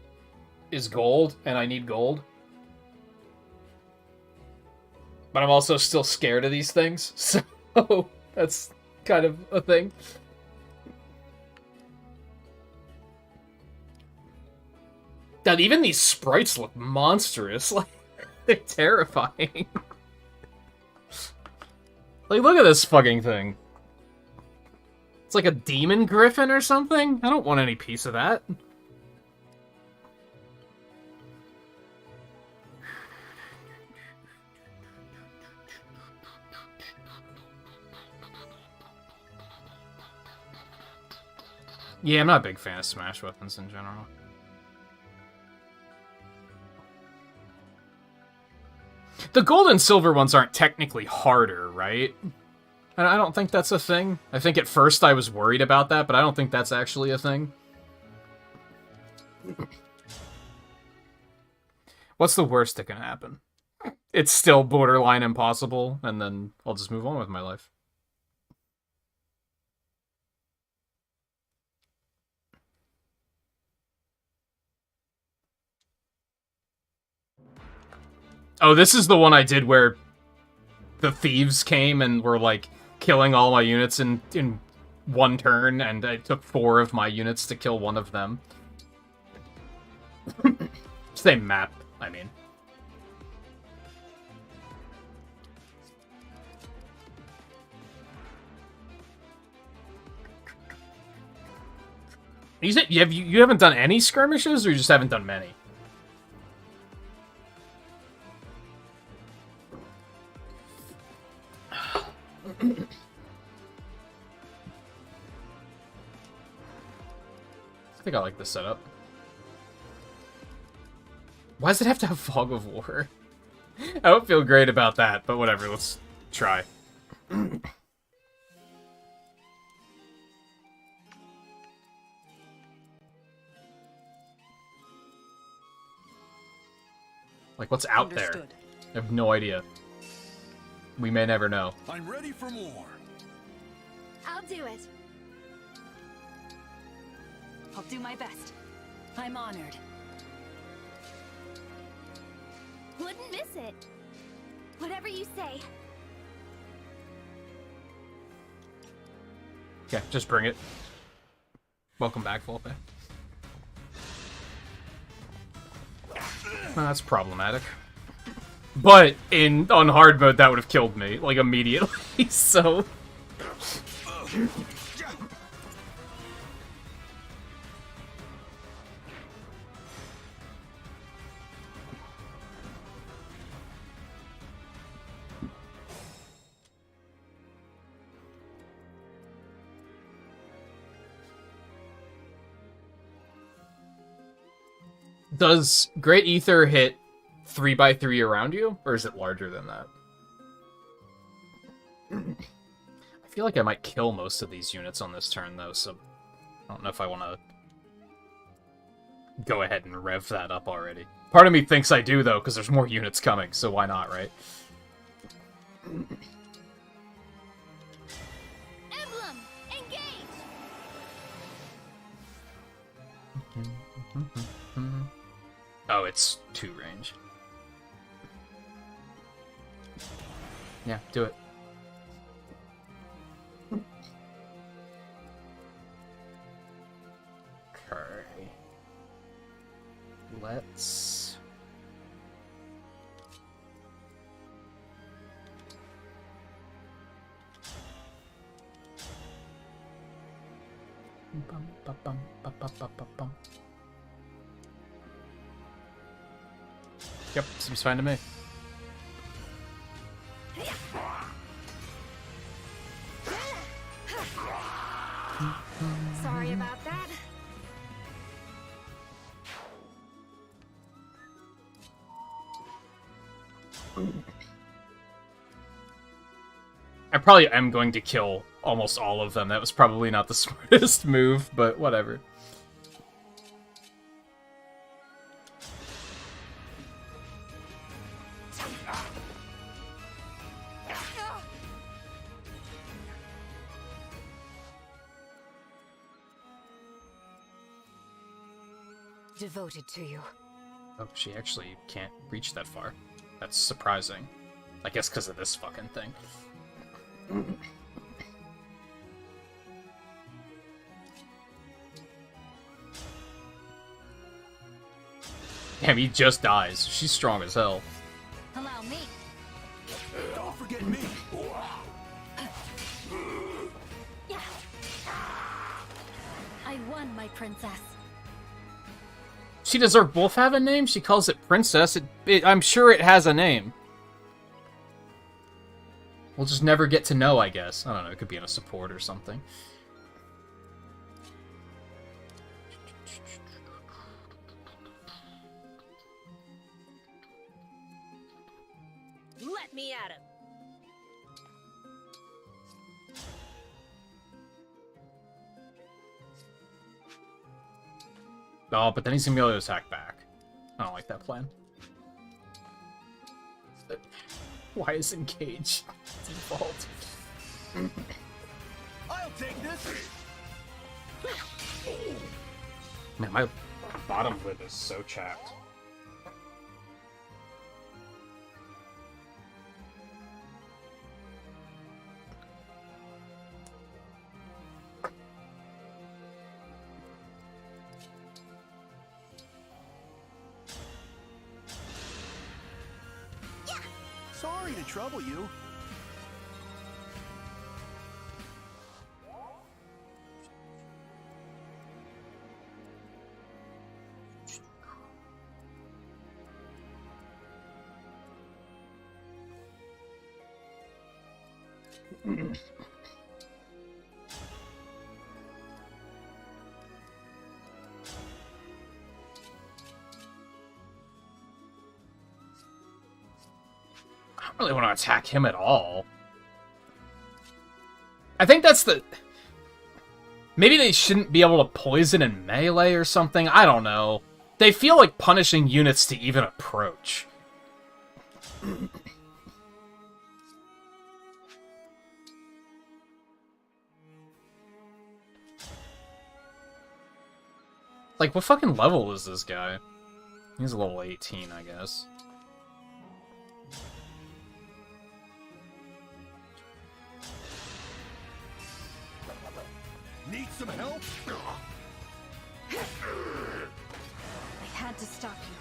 is gold, and I need gold. But I'm also still scared of these things, so that's kind of a thing. God, even these sprites look monstrous. Like, they're terrifying. Like, look at this fucking thing. It's like a demon griffin or something? I don't want any piece of that. Yeah, I'm not a big fan of smash weapons in general. The gold and silver ones aren't technically harder, right? And I don't think that's a thing. I think at first I was worried about that, but I don't think that's actually a thing. What's the worst that can happen? It's still borderline impossible, and then I'll just move on with my life. Oh, this is the one I did where the thieves came and were, like, killing all my units in one turn, and it took 4 of my units to kill one of them. Same map, I mean. You haven't done any skirmishes, or you just haven't done many? I think I like this setup. Why does it have to have Fog of War? I don't feel great about that, but whatever, let's try. Like, what's out there? I have no idea. We may never know. I'm ready for more. I'll do it. I'll do my best. I'm honored. Wouldn't miss it. Whatever you say. Okay, just bring it. Welcome back, Volpe. Well, that's problematic. But on hard mode, that would have killed me, like, immediately, so... Does Great Ether hit 3x3 around you, or is it larger than that? I feel like I might kill most of these units on this turn, though, so I don't know if I want to go ahead and rev that up already. Part of me thinks I do, though, because there's more units coming, so why not, right? Emblem, engage! Oh, it's 2 range. Yeah, do it. Okay. Let's... Bum, ba, bum, ba, ba, ba, ba, bum. Yep, seems fine to me. Sorry about that. I probably am going to kill almost all of them. That was probably not the smartest move, but whatever. Devoted to you. Oh, she actually can't reach that far. That's surprising. I guess because of this fucking thing. Damn, he just dies. She's strong as hell. Allow me. Don't forget me. I won, my princess. She does her wolf have a name? She calls it Princess. I'm sure it has a name. We'll just never get to know, I guess. I don't know, it could be in a support or something. Let me at him. Oh, but then he's gonna be able to attack back. I don't like that plan. Why is Engage default? I'll take this. Man, my bottom lip is so chapped. Sorry to trouble you. I don't really want to attack him at all. I think that's the... Maybe they shouldn't be able to poison in melee or something? I don't know. They feel like punishing units to even approach. Like, what fucking level is this guy? He's a level 18, I guess. Need some help? I had to stop you.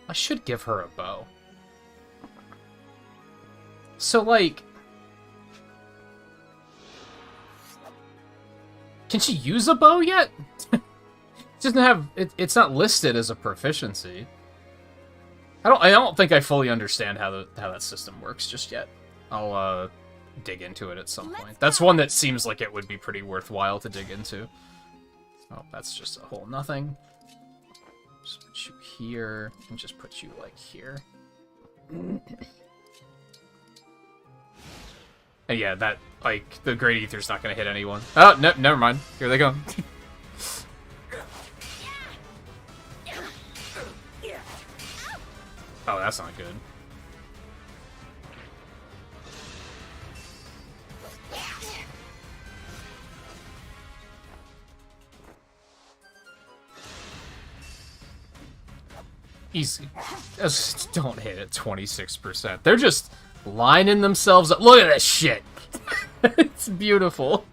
I should give her a bow. So, like... Can she use a bow yet? It doesn't have... It's not listed as a proficiency. I don't think I fully understand how that system works just yet. I'll dig into it at some point. That's one that seems like it would be pretty worthwhile to dig into. Oh, that's just a whole nothing. Just put you here, and just put you, like, here. And yeah, that, like, the Great Ether's not gonna hit anyone. Oh, no, never mind. Here they go. Oh, that's not good. Easy. Just don't hit at 26%. They're just lining themselves up. Look at this shit. It's beautiful.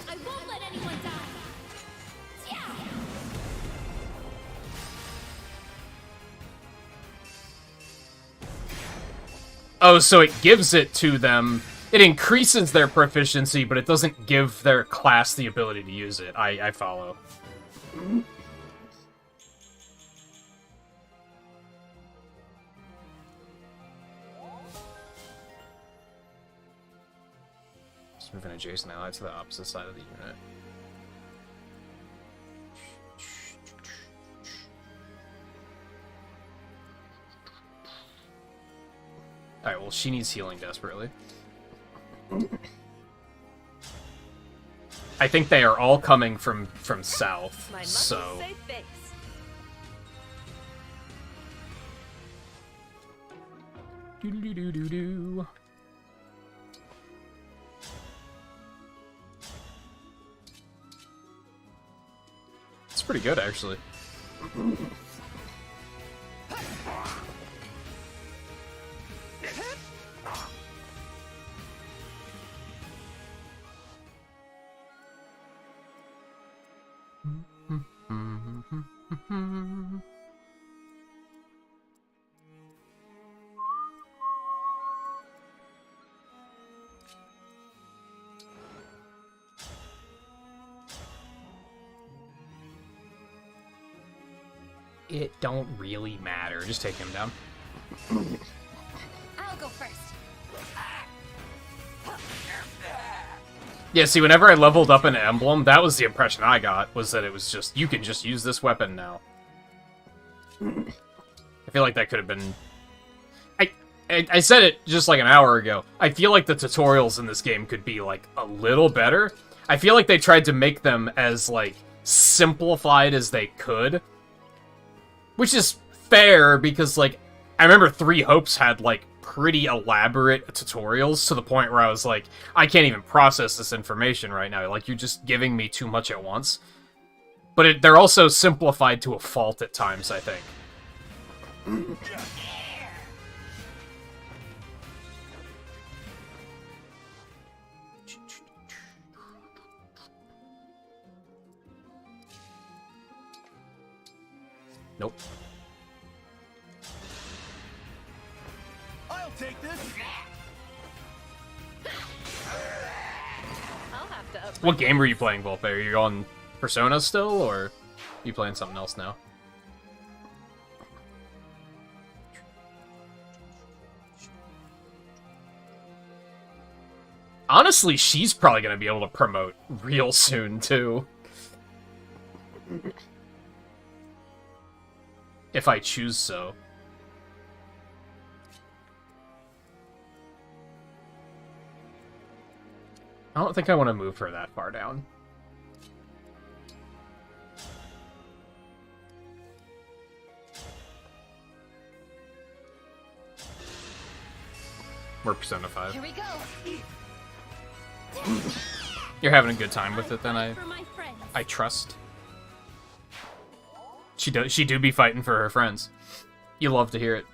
I won't let anyone die. Yeah. Oh, so it gives it to them. It increases their proficiency, but it doesn't give their class the ability to use it. I follow. Move an adjacent ally to the opposite side of the unit. Alright, well, she needs healing desperately. I think they are all coming from south, so... Doo-doo-doo-doo-doo. It's pretty good, actually. It don't really matter. Just take him down. I'll go first. Yeah, see, whenever I leveled up an Emblem, that was the impression I got, was that it was just, you can just use this weapon now. I feel like that could have been... I said it just like an hour ago. I feel like the tutorials in this game could be, like, a little better. I feel like they tried to make them as, like, simplified as they could. Which is fair, because, like, I remember Three Hopes had, like, pretty elaborate tutorials to the point where I was like, I can't even process this information right now. Like, you're just giving me too much at once. But they're also simplified to a fault at times, I think. Nope. I'll take this. I'll have to up What game were you playing, Volpe? Are you on Persona still, or are you playing something else now? Honestly, she's probably going to be able to promote real soon, too. If I choose so. I don't think I want to move her that far down. We're Persona 5. Here we go. You're having a good time with it, then, I trust. She do be fighting for her friends. You love to hear it.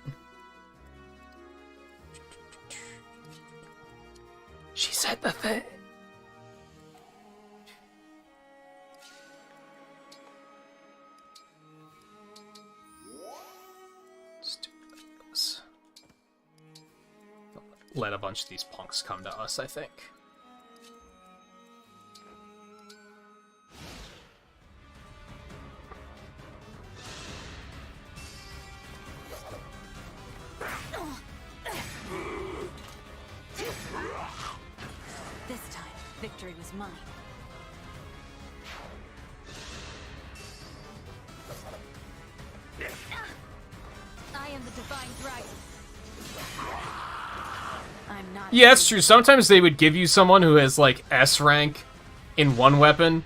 She said the thing. Let a bunch of these punks come to us, I think. This time, victory was mine. I am the divine dragon. I'm not. Yeah, that's true. Sometimes they would give you someone who has, like, S rank in one weapon,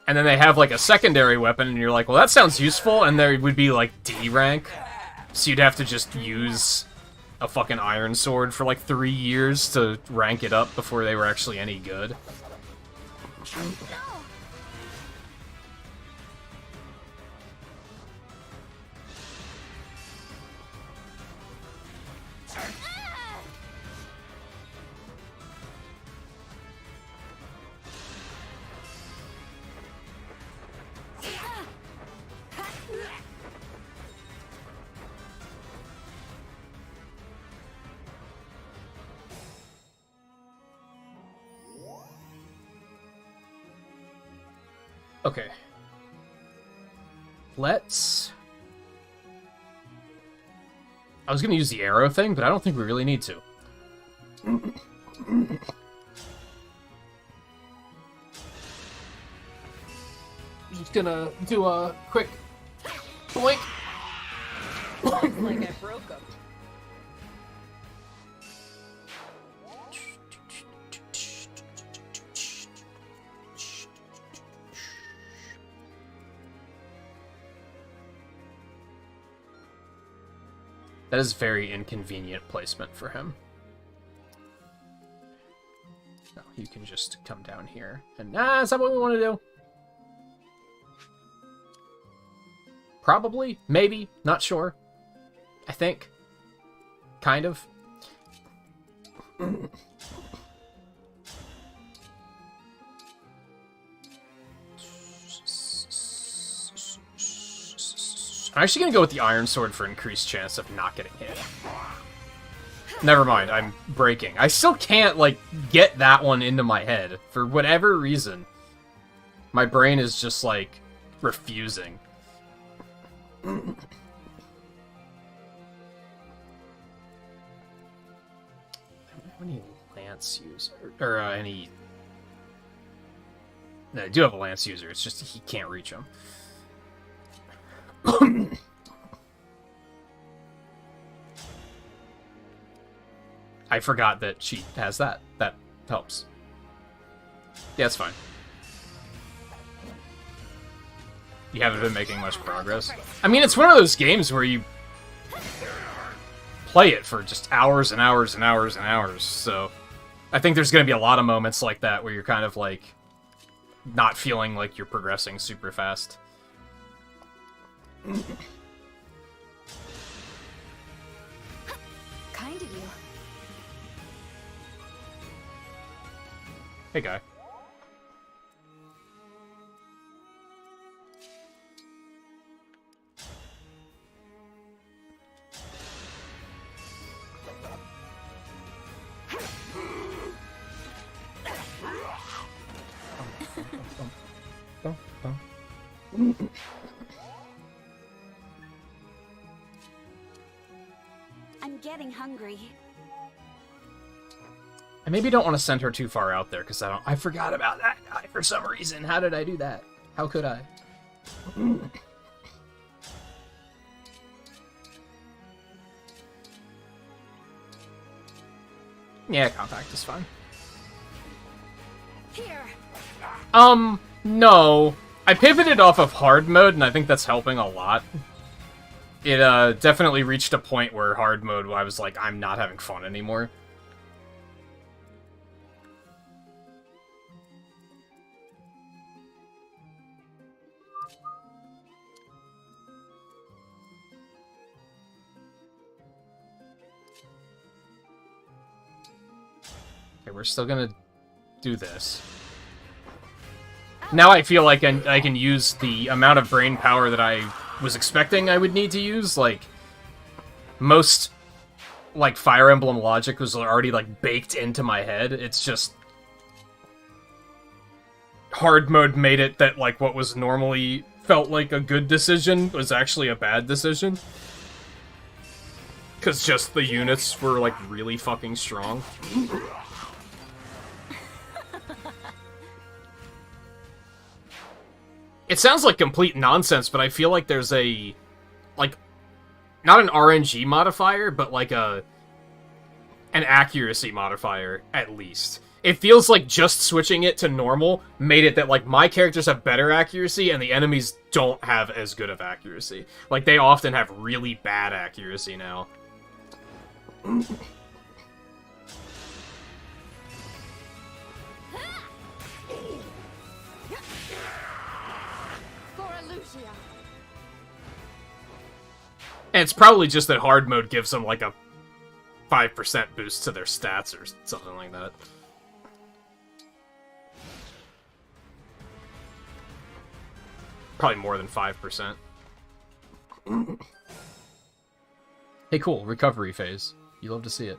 and then they have, like, a secondary weapon, and you're like, well, that sounds useful, and there would be, like, D rank. So you'd have to just use a fucking iron sword for, like, 3 years to rank it up before they were actually any good. Okay. Let's... I was gonna use the arrow thing, but I don't think we really need to. just gonna do a quick blink. Looks like I broke them. That is very inconvenient placement for him. No, you can just come down here. And, is that what we want to do? Probably. Maybe. Not sure. I think. Kind of. I'm actually going to go with the Iron Sword for increased chance of not getting hit. Never mind, I'm breaking. I still can't, like, get that one into my head. For whatever reason. My brain is just, like, refusing. How many Lance users? Or, any... No, I do have a Lance user, it's just he can't reach him. I forgot that she has that. That helps. Yeah, it's fine. You haven't been making much progress. I mean, it's one of those games where you play it for just hours and hours and hours and hours, so I think there's going to be a lot of moments like that where you're kind of, like, not feeling like you're progressing super fast. Kind of you. Hey, guy. I'm getting hungry. I maybe don't want to send her too far out there, because I forgot about that guy for some reason. How did I do that? How could I? Yeah, compact is fine. Here. No. I pivoted off of hard mode, and I think that's helping a lot. It, definitely reached a point where hard mode, I was like, I'm not having fun anymore. Okay, we're still gonna do this. Now I feel like I can use the amount of brain power that I was expecting I would need to use. Like, most, like, Fire Emblem logic was already, like, baked into my head. It's just... hard mode made it that, like, what was normally felt like a good decision was actually a bad decision. Because just the units were, like, really fucking strong. It sounds like complete nonsense, but I feel like there's a, like, not an RNG modifier, but like an accuracy modifier, at least. It feels like just switching it to normal made it that, like, my characters have better accuracy and the enemies don't have as good of accuracy. Like, they often have really bad accuracy now. And it's probably just that hard mode gives them, like, a 5% boost to their stats or something like that. Probably more than 5%. Hey, cool. Recovery phase. You love to see it.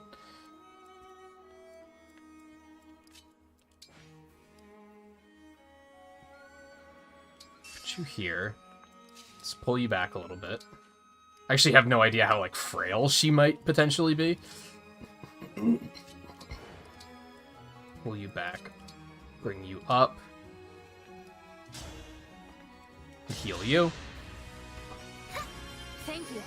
Put you here. Let's pull you back a little bit. I actually have no idea how, like, frail she might potentially be. Pull you back. Bring you up. Heal you. Thank you.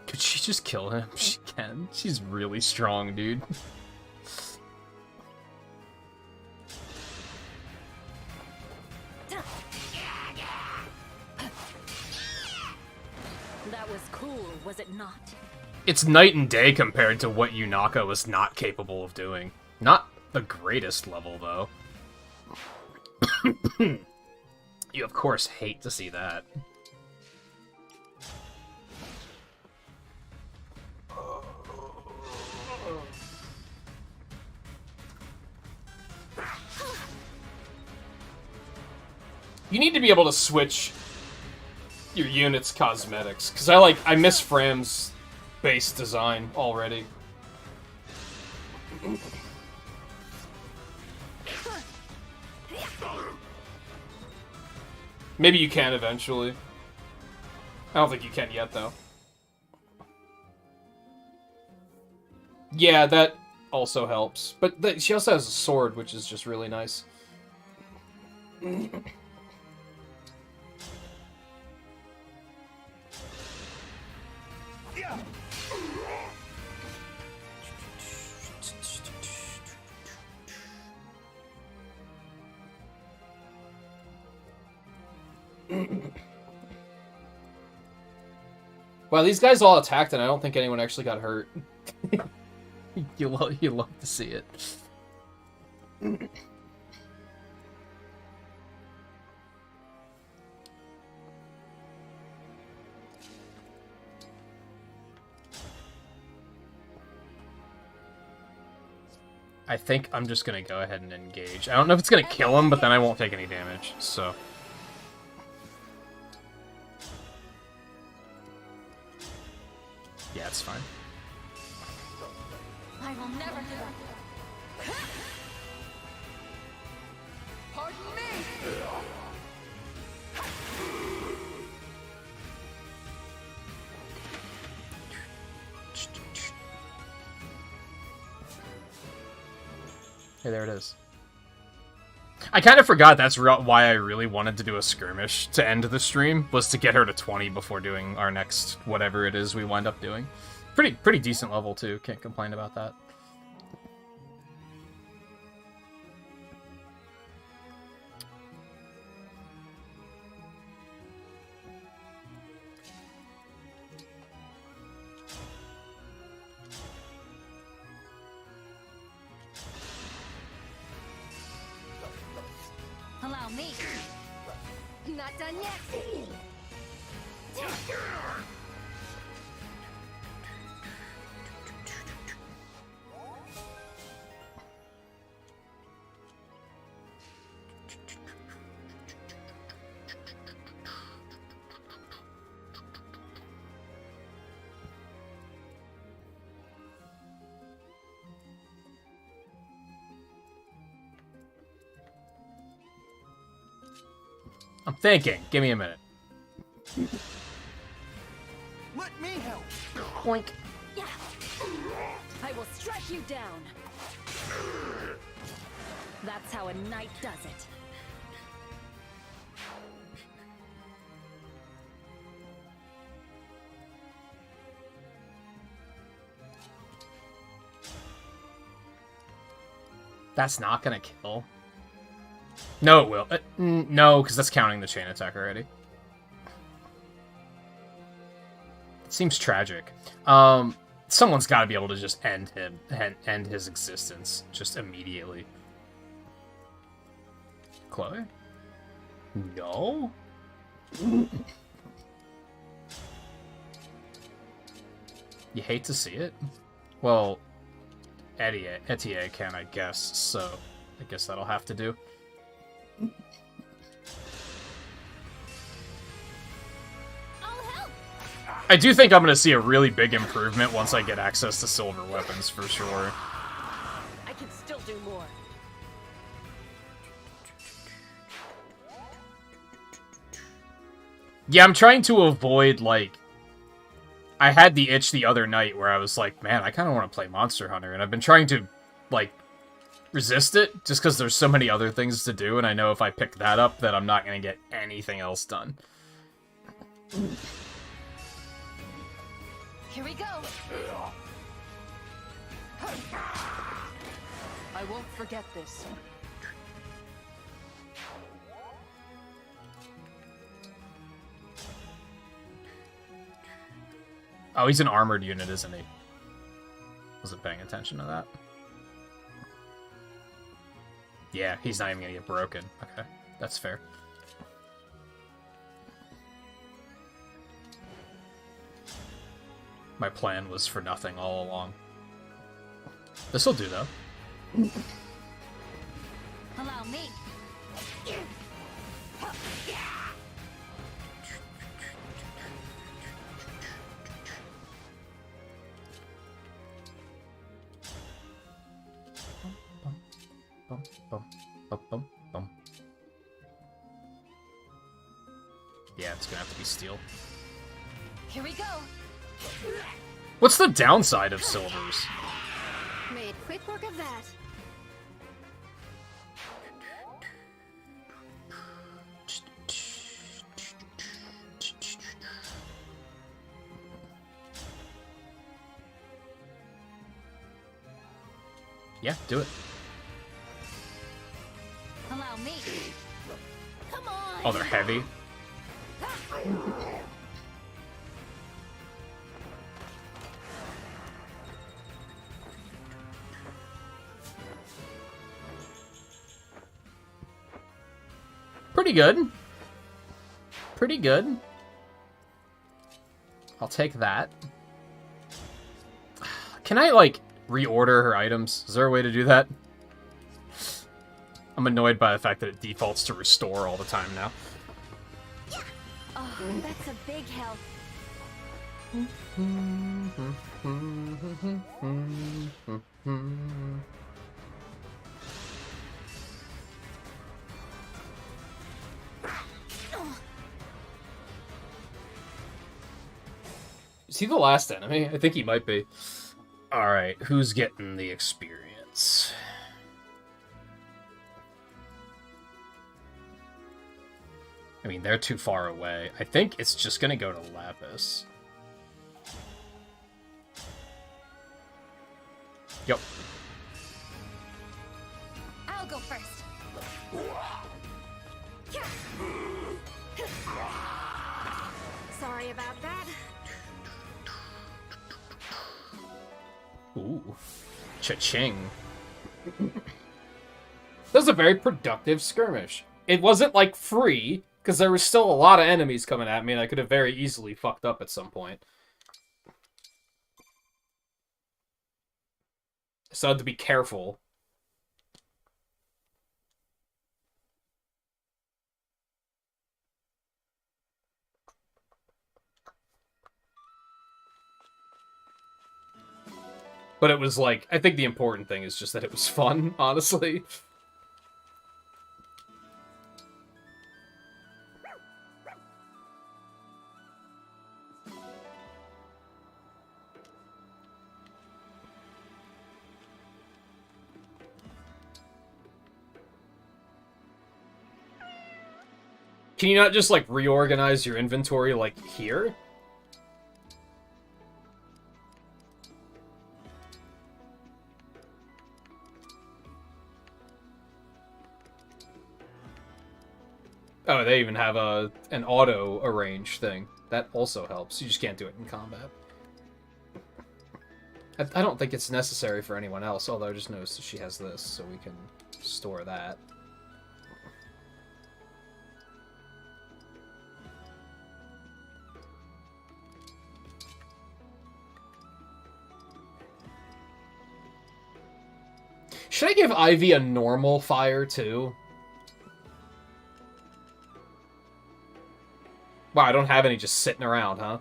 Could she just kill him? She can. She's really strong, dude. That was cool, was it not? It's night and day compared to what Yunaka was not capable of doing. Not the greatest level, though. You, of course, hate to see that. You need to be able to switch your unit's cosmetics, because I miss Fram's base design already. Maybe you can eventually. I don't think you can yet, though. Yeah, that also helps. But she also has a sword, which is just really nice. Wow, these guys all attacked, and I don't think anyone actually got hurt. You love to see it. I think I'm just gonna go ahead and engage. I don't know if it's gonna kill him, but then I won't take any damage, so... Yeah, it's fine. I will never give up. Pardon me! Hey, there it is. I kind of forgot that's why I really wanted to do a skirmish to end the stream, was to get her to 20 before doing our next whatever it is we wind up doing. Pretty decent level, too. Can't complain about that. Allow me. Not done yet. I'm thinking. Give me a minute. Let me help. Boink. Yeah. I will strike you down. That's how a knight does it. That's not gonna kill. No, it will. No, because that's counting the chain attack already. It seems tragic. Someone's got to be able to just end his existence just immediately. Chloe? No? You hate to see it? Well, Etienne can, I guess, so I guess that'll have to do. I do think I'm going to see a really big improvement once I get access to silver weapons, for sure. I can still do more. Yeah, I'm trying to avoid, like... I had the itch the other night where I was like, man, I kind of want to play Monster Hunter, and I've been trying to, like, resist it, just because there's so many other things to do, and I know if I pick that up, that I'm not going to get anything else done. Here we go. I won't forget this. Oh, he's an armored unit, isn't he? Wasn't paying attention to that. Yeah, he's not even gonna get broken. Okay, that's fair. My plan was for nothing all along. This'll do, though. Allow me. Bum, bum, bum, bum, bum. Yeah, it's gonna have to be steel. Here we go. What's the downside of silvers? Made quick work of that. Yeah, do it. Allow me. Come on. Oh, they're heavy. Pretty good. Pretty good. I'll take that. Can I, like, reorder her items? Is there a way to do that? I'm annoyed by the fact that it defaults to restore all the time now. Oh, that's a big help. Is he the last enemy? I think he might be. Alright, who's getting the experience? I mean, they're too far away. I think it's just gonna go to Lapis. Yep. I'll go first. Sorry about that. Ooh. Cha-ching. That was a very productive skirmish. It wasn't, like, free, because there was still a lot of enemies coming at me, and I could have very easily fucked up at some point. So I had to be careful. But it was like, I think the important thing is just that it was fun, honestly. Can you not just, like, reorganize your inventory, like, here? Oh, they even have an auto-arrange thing. That also helps. You just can't do it in combat. I don't think it's necessary for anyone else, although I just noticed that she has this, so we can store that. Should I give Ivy a normal fire, too? Wow, I don't have any just sitting around, huh?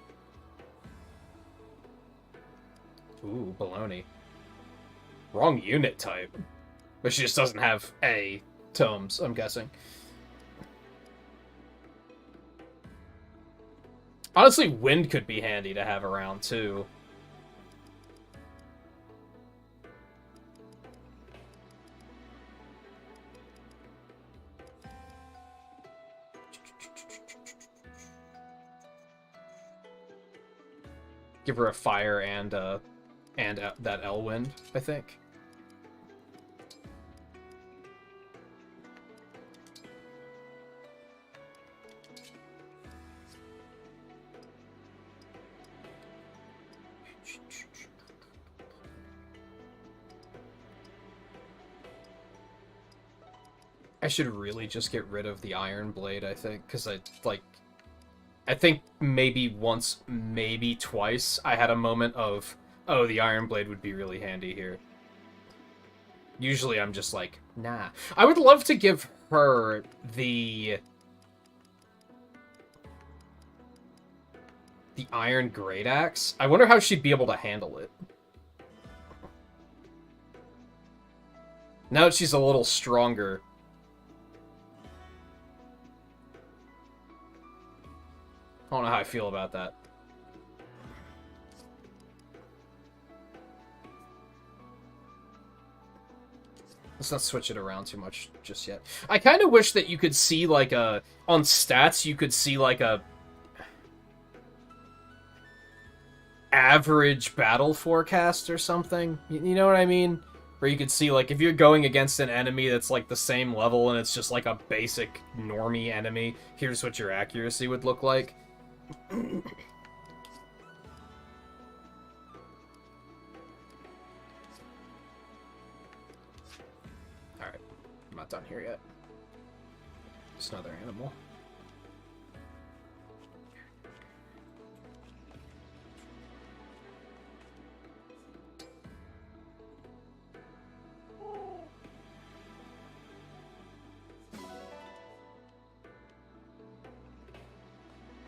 Ooh, baloney. Wrong unit type. But she just doesn't have A tomes, I'm guessing. Honestly, wind could be handy to have around, too. Give her a fire and that L wind, I think. I should really just get rid of the Iron Blade, I think, because I think maybe once, maybe twice, I had a moment of, oh, the Iron Blade would be really handy here. Usually I'm just like, nah. I would love to give her the Iron Great Axe. I wonder how she'd be able to handle it. Now that she's a little stronger. I don't know how I feel about that. Let's not switch it around too much just yet. I kind of wish that you could see, like, on stats, you could see, like, a average battle forecast or something. You know what I mean? Where you could see, like, if you're going against an enemy that's, like, the same level and it's just, like, a basic normie enemy, here's what your accuracy would look like. Alright, I'm not done here yet. Just another animal.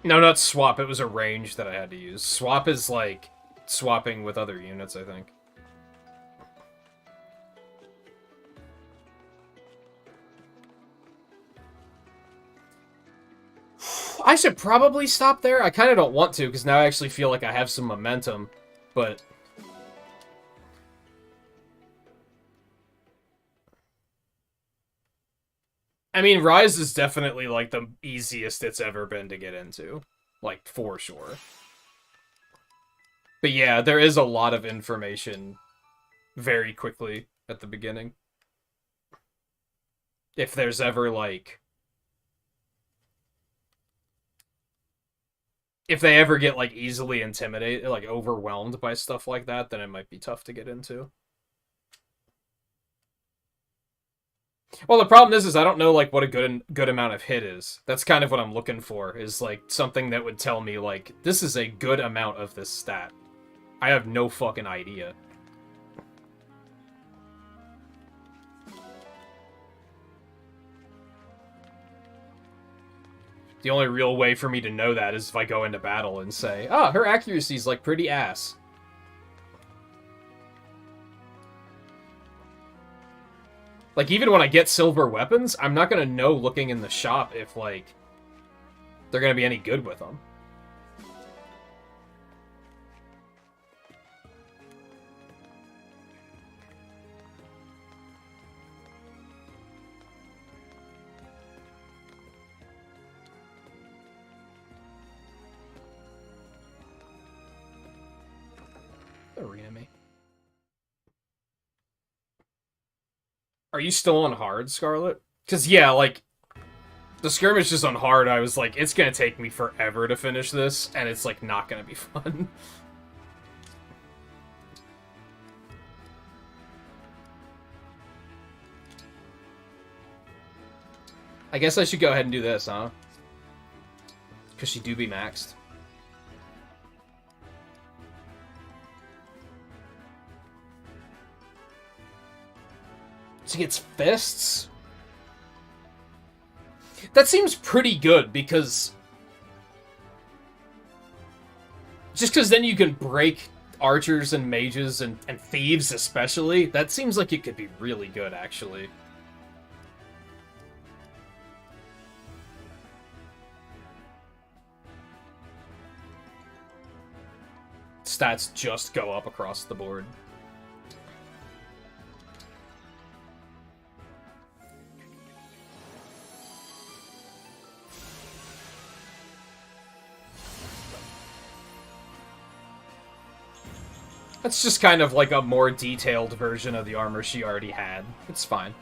No, not swap. It was a range that I had to use. Swap is, like, swapping with other units, I think. I should probably stop there. I kind of don't want to, because now I actually feel like I have some momentum, but... I mean, Rise is definitely, like, the easiest it's ever been to get into. Like, for sure. But yeah, there is a lot of information very quickly at the beginning. If there's ever, like... If they ever get, like, easily intimidated, like, overwhelmed by stuff like that, then it might be tough to get into. Well, the problem is I don't know, like, what a good amount of hit is. That's kind of what I'm looking for, is, like, something that would tell me, like, this is a good amount of this stat. I have no fucking idea. The only real way for me to know that is if I go into battle and say, ah, her accuracy's, like, pretty ass. Like, even when I get silver weapons, I'm not gonna know looking in the shop if, like, they're gonna be any good with them. Arena me. Are you still on hard, Scarlet? Because, yeah, like, the skirmish is on hard. I was like, it's gonna take me forever to finish this, and it's, like, not gonna be fun. I guess I should go ahead and do this, huh? Because she do be maxed. She gets fists? That seems pretty good, because... Just because then you can break archers and mages and thieves especially, that seems like it could be really good, actually. stats just go up across the board. That's just kind of like a more detailed version of the armor she already had. It's fine.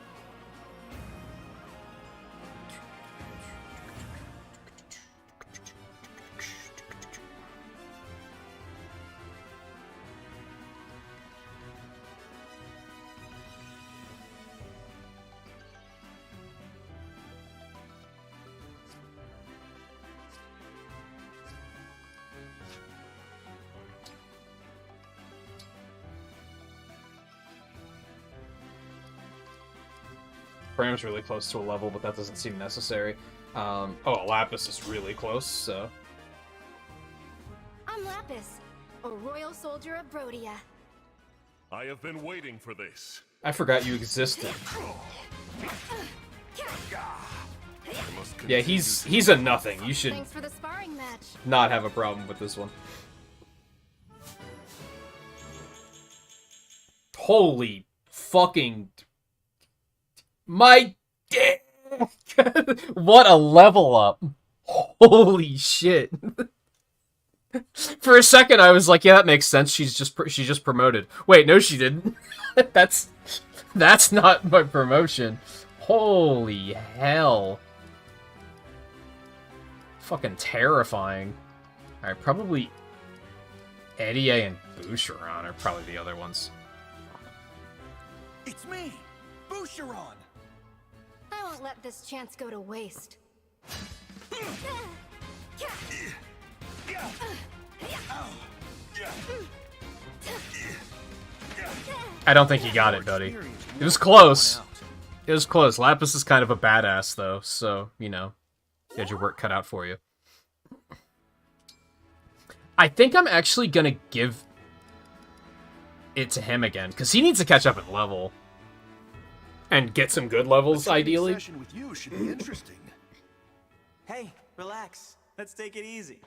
Bram's really close to a level, but that doesn't seem necessary. Oh, Lapis is really close, so... I'm Lapis, a royal soldier of Brodia. I have been waiting for this. I forgot you existed. Yeah, he's a nothing. You should Thanks for the sparring match. not have a problem with this one. Holy fucking... My dick! What a level up! Holy shit! For a second, I was like, "Yeah, that makes sense. She just promoted." Wait, no, she didn't. That's not my promotion. Holy hell! Fucking terrifying. All right, probably Eddie and Boucheron are probably the other ones. It's me, Boucheron. I won't let this chance go to waste. I don't think you got it, buddy. It was close. It was close. Lapis is kind of a badass, though, so, you know, you had your work cut out for you. I think I'm actually gonna give it to him again, because he needs to catch up in level. And get some good levels, ideally. Session with you should be interesting. Hey, relax. Let's take it easy.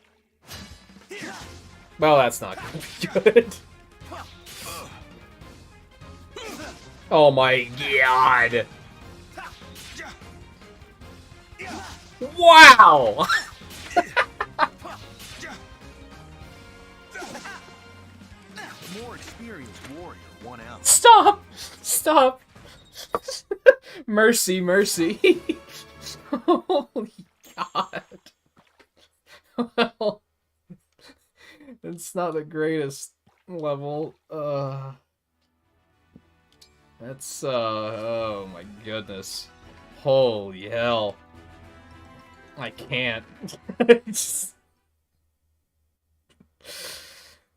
Well, that's not good. Oh my god. Wow! More experienced warrior, 1 out. Stop! Stop! Mercy, mercy. Holy god. Well, it's not the greatest level. That's, oh my goodness. Holy hell. I can't. Just...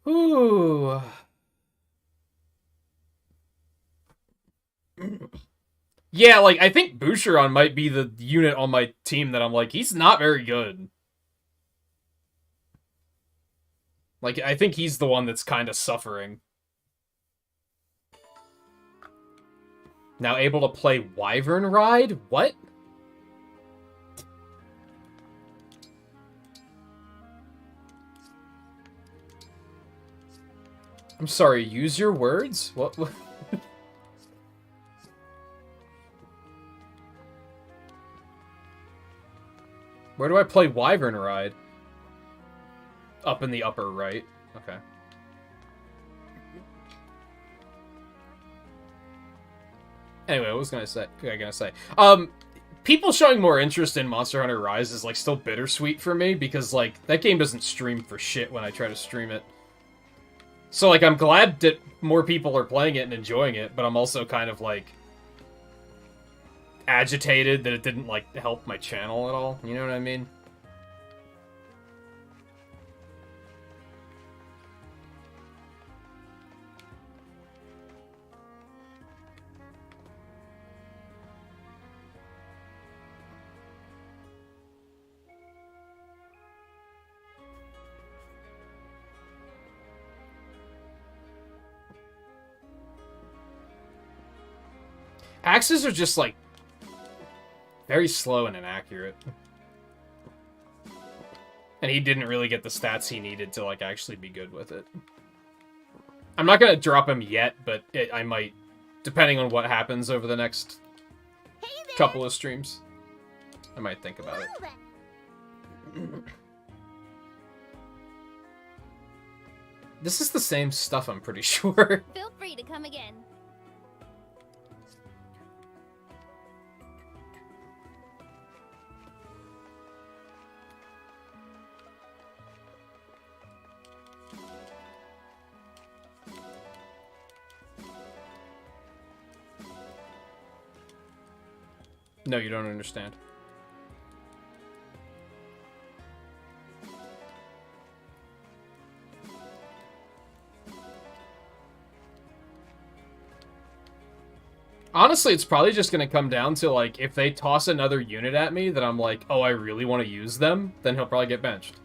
Ooh. Yeah, like, I think Boucheron might be the unit on my team that I'm like, he's not very good. Like, I think he's the one that's kind of suffering. Now able to play Wyvern Ride? What? I'm sorry, use your words? What? Where do I play Wyvern Ride? Up in the upper right. Okay. Anyway, what was I gonna say? People showing more interest in Monster Hunter Rise is, like, still bittersweet for me, because, like, that game doesn't stream for shit when I try to stream it. So, like, I'm glad that more people are playing it and enjoying it, but I'm also kind of, like, agitated that it didn't, like, help my channel at all. You know what I mean? Axes are just, like, very slow and inaccurate. And he didn't really get the stats he needed to, like, actually be good with it. I'm not gonna drop him yet, but I might, depending on what happens over the next couple of streams. I might think about it. This is the same stuff, I'm pretty sure. Feel free to come again. No, you don't understand. Honestly, it's probably just gonna come down to, like, if they toss another unit at me that I'm like, oh, I really want to use them, then he'll probably get benched.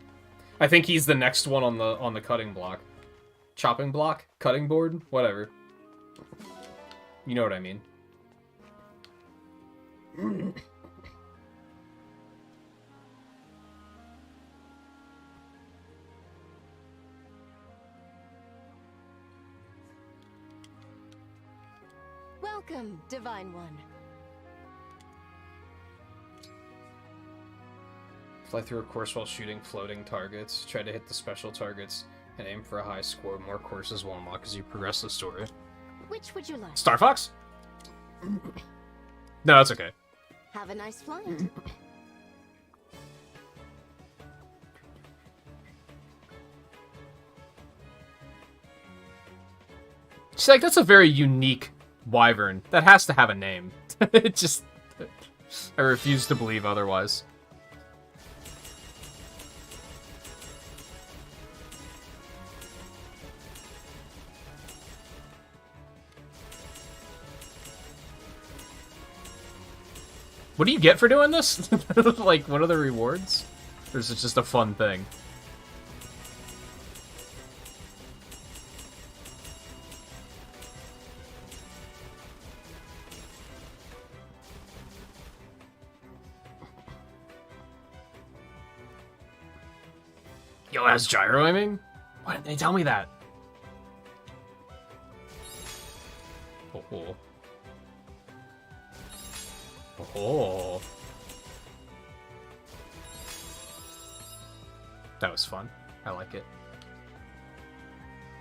I think he's the next one on the cutting block. Chopping block? Cutting board? Whatever. You know what I mean. Welcome, Divine One. Fly through a course while shooting floating targets. Try to hit the special targets and aim for a high score. More courses will unlock as you progress the story. Which would you like? Star Fox? No, that's okay. Have a nice flight. She's like, that's a very unique wyvern. That has to have a name. It just... I refuse to believe otherwise. What do you get for doing this? Like, what are the rewards? Or is it just a fun thing? Yo, has gyro aiming? Why didn't they tell me that? Oh. Oh. That was fun. I like it.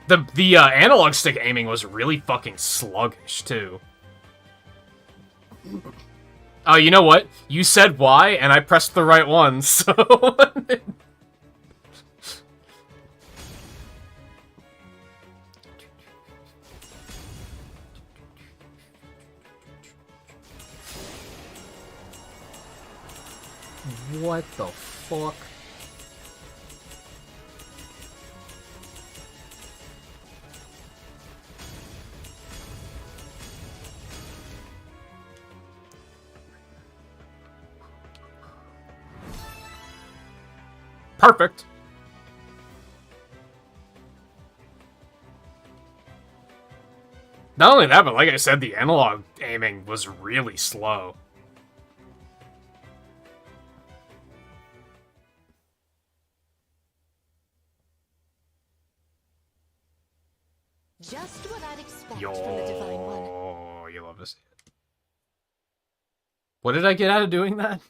The analog stick aiming was really fucking sluggish, too. Oh, you know what? You said Y, and I pressed the right one, so... What the fuck? Perfect. Not only that, but like I said, the analog aiming was really slow. Just what I'd expect from the Divine One. You love to see it. What did I get out of doing that?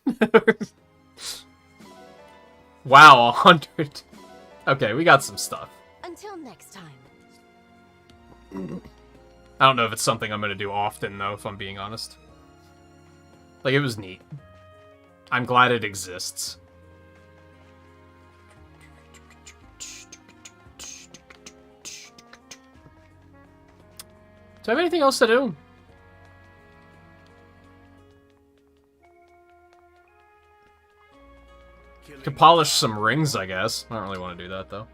Wow, 100. Okay, we got some stuff. Until next time. I don't know if it's something I'm gonna do often, though, if I'm being honest. Like, it was neat. I'm glad it exists. Do I have anything else to do? Could polish some rings, I guess. I don't really want to do that, though.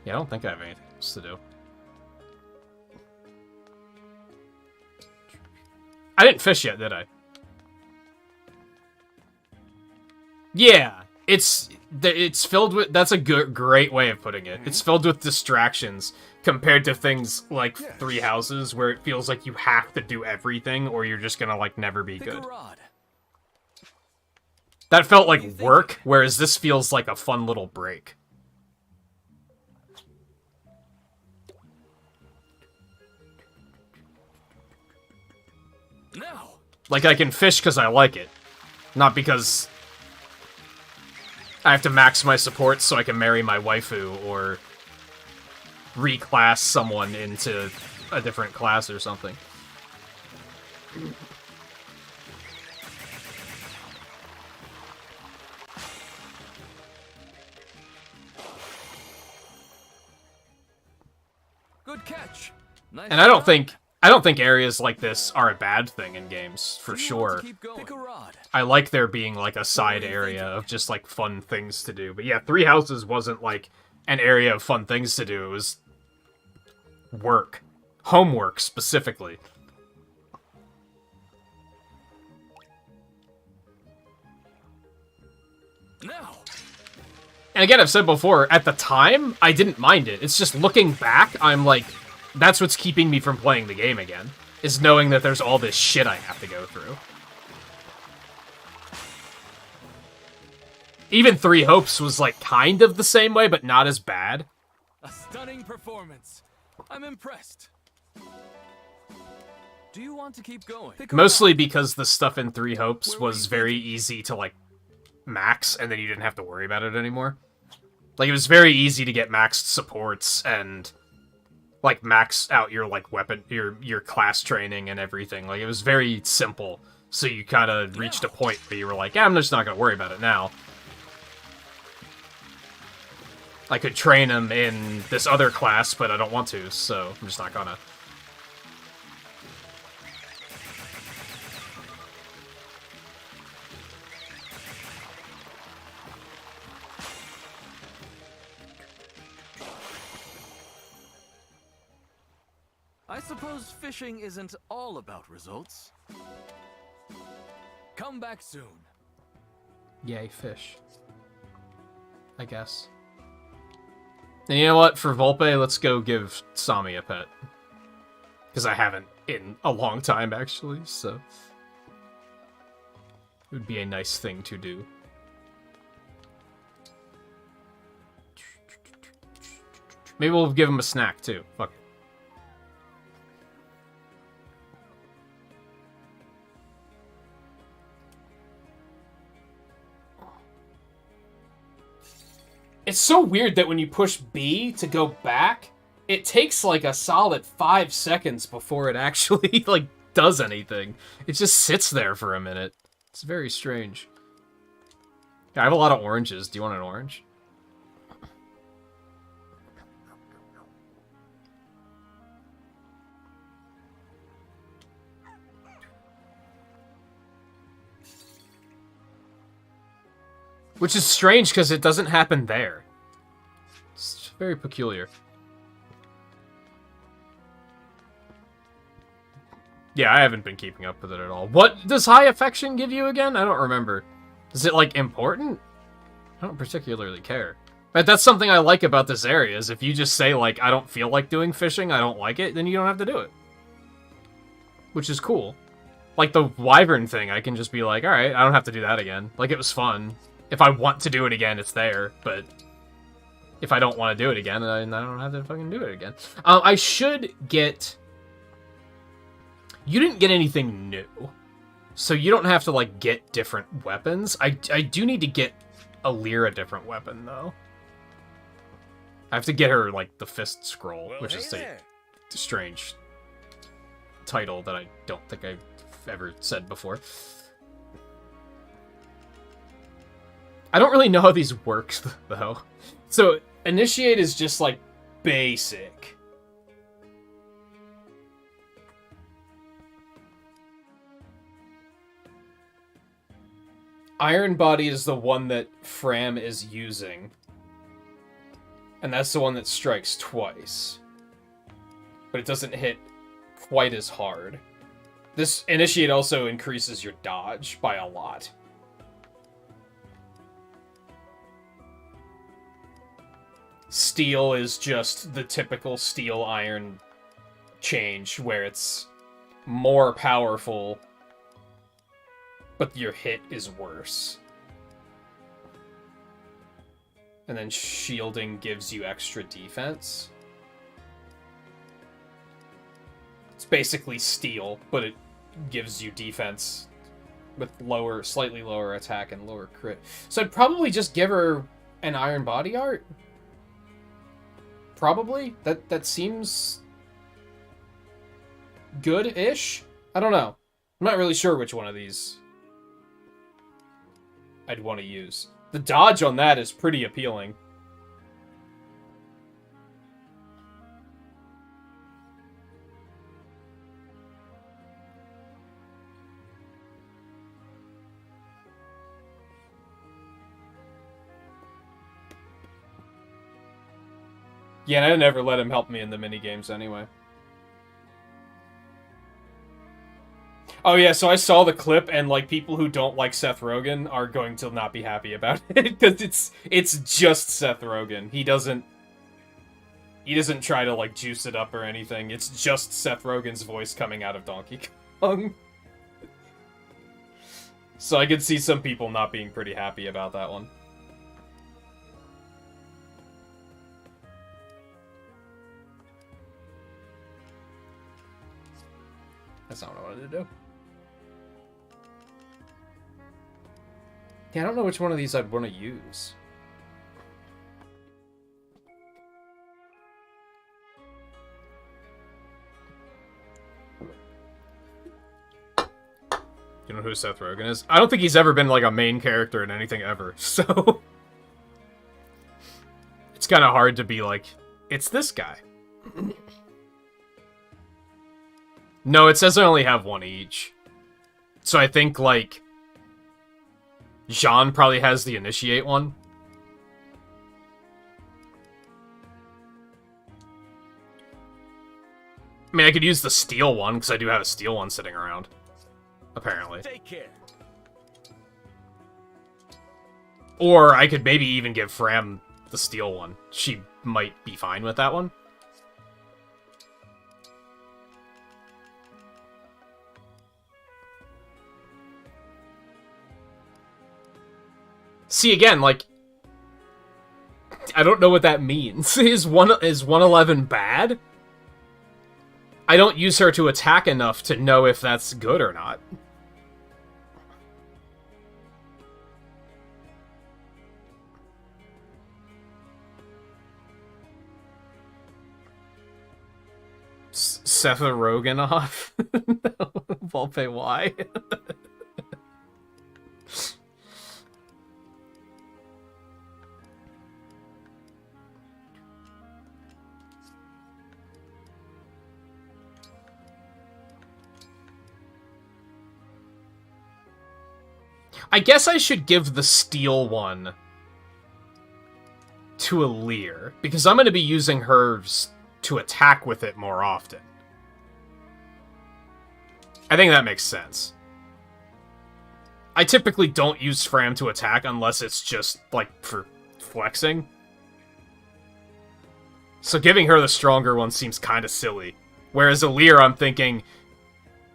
Yeah, I don't think I have anything else to do. I didn't fish yet, did I? Yeah, it's filled with... That's a great way of putting it. It's filled with distractions compared to things like Three Houses, where it feels like you have to do everything or you're just gonna, like, never be good. That felt like work, whereas this feels like a fun little break. No. Like, I can fish because I like it. Not because I have to max my support so I can marry my waifu, or reclass someone into a different class or something. Good catch. Nice And I don't shot. think areas like this are a bad thing in games, for sure. Pick a rod. I like there being like a side area of just like fun things to do. But yeah, Three Houses wasn't like an area of fun things to do. It was work. Homework, specifically. No. And again, I've said before, at the time, I didn't mind it. It's just looking back, I'm like, that's what's keeping me from playing the game again, is knowing that there's all this shit I have to go through. Even Three Hopes was like kind of the same way, but not as bad. A stunning performance. I'm impressed. Do you want to keep going? Mostly because the stuff in Three Hopes was very easy to like max, and then you didn't have to worry about it anymore. Like, it was very easy to get maxed supports and like max out your like weapon, your class training and everything. Like, it was very simple. So you kind of reached a point where you were like, yeah, I'm just not going to worry about it now. I could train him in this other class, but I don't want to, so I'm just not gonna. I suppose fishing isn't all about results. Come back soon. Yay, fish. I guess. And you know what? For Volpe, let's go give Sami a pet. Because I haven't in a long time, actually, so... it would be a nice thing to do. Maybe we'll give him a snack, too. Fuck. It's so weird that when you push B to go back, it takes like a solid 5 seconds before it actually like does anything. It just sits there for a minute. It's very strange. Yeah, I have a lot of oranges. Do you want an orange? Which is strange, because it doesn't happen there. It's very peculiar. Yeah, I haven't been keeping up with it at all. What does high affection give you again? I don't remember. Is it, like, important? I don't particularly care. But that's something I like about this area, is if you just say, like, I don't feel like doing fishing, I don't like it, then you don't have to do it. Which is cool. Like, the wyvern thing, I can just be like, alright, I don't have to do that again. Like, it was fun. If I want to do it again, it's there, but if I don't want to do it again, I don't have to fucking do it again. I should get... You didn't get anything new, so you don't have to, like, get different weapons. I do need to get Alir a different weapon, though. I have to get her, like, the Fist Scroll, which is a strange title that I don't think I've ever said before. I don't really know how these work, though. So, Initiate is just, like, basic. Iron Body is the one that Fram is using. And that's the one that strikes twice. But it doesn't hit quite as hard. This Initiate also increases your dodge by a lot. Steel is just the typical steel iron change, where it's more powerful, but your hit is worse. And then shielding gives you extra defense. It's basically steel, but it gives you defense with slightly lower attack and lower crit. So I'd probably just give her an iron body art. Probably. That seems good-ish. I don't know. I'm not really sure which one of these I'd want to use. The dodge on that is pretty appealing. Yeah, and I never let him help me in the minigames anyway. Oh yeah, so I saw the clip, and like people who don't like Seth Rogen are going to not be happy about it because it's just Seth Rogen. He doesn't try to like juice it up or anything. It's just Seth Rogen's voice coming out of Donkey Kong. So I could see some people not being pretty happy about that one. That's not what I wanted to do. Yeah, I don't know which one of these I'd want to use. You know who Seth Rogen is? I don't think he's ever been, like, a main character in anything ever, so... It's kind of hard to be like, it's this guy. No, it says I only have one each. So I think, like... Jean probably has the Initiate one. I mean, I could use the Steel one, because I do have a Steel one sitting around. Apparently. Take care. Or I could maybe even give Fram the Steel one. She might be fine with that one. See, again, like... I don't know what that means. Is 111 bad? I don't use her to attack enough to know if that's good or not. Seth Rogen off? No, Volpe, why? I guess I should give the Steel one to Alear, because I'm going to be using hers to attack with it more often. I think that makes sense. I typically don't use Fram to attack unless it's just, like, for flexing. So giving her the stronger one seems kind of silly. Whereas Alear, I'm thinking...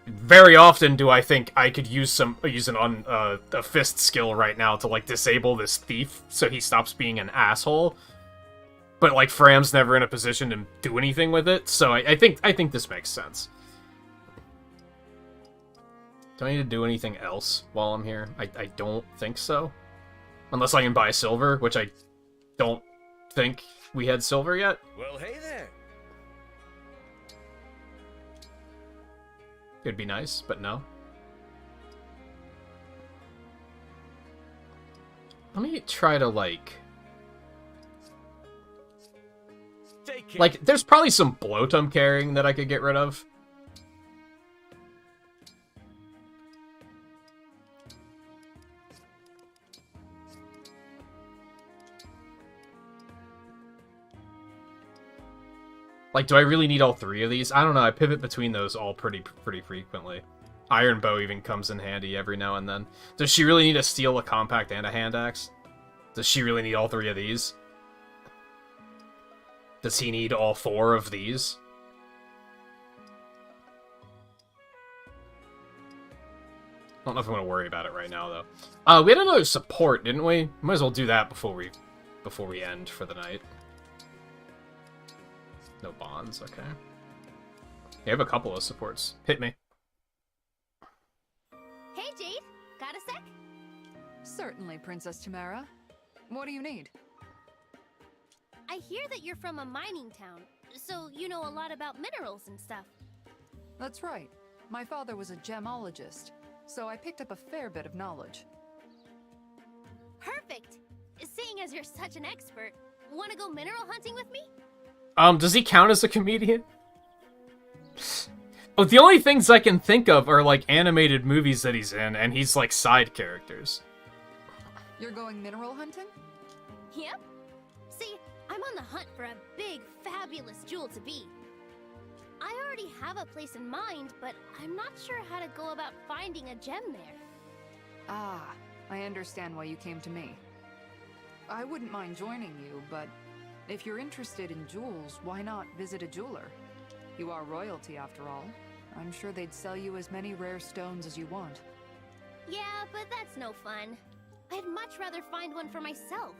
Very often do I think I could use a fist skill right now to, like, disable this thief so he stops being an asshole. But, like, Fram's never in a position to do anything with it, so I think this makes sense. Do I need to do anything else while I'm here? I don't think so. Unless I can buy silver, which I don't think we had silver yet. Well, hey there. It'd be nice, but no. Let me try to, like... Like, there's probably some bloat I'm carrying that I could get rid of. Like, do I really need all three of these? I don't know, I pivot between those all pretty frequently. Iron Bow even comes in handy every now and then. Does she really need a steel, a compact, and a hand axe? Does she really need all three of these? Does he need all four of these? I don't know if I'm going to worry about it right now, though. We had another support, didn't we? Might as well do that before we before we end for the night. No bonds, okay. You have a couple of supports. Hit me. Hey, Jade. Got a sec? Certainly, Princess Tamara. What do you need? I hear that you're from a mining town, so you know a lot about minerals and stuff. That's right. My father was a gemologist, so I picked up a fair bit of knowledge. Perfect! Seeing as you're such an expert, want to go mineral hunting with me? Does he count as a comedian? Oh, the only things I can think of are, like, animated movies that he's in, and he's, like, side characters. You're going mineral hunting? Yep. See, I'm on the hunt for a big, fabulous jewel to be. I already have a place in mind, but I'm not sure how to go about finding a gem there. Ah, I understand why you came to me. I wouldn't mind joining you, but if you're interested in jewels, why not visit a jeweler? You are royalty, after all. I'm sure they'd sell you as many rare stones as you want. Yeah, but that's no fun. I'd much rather find one for myself.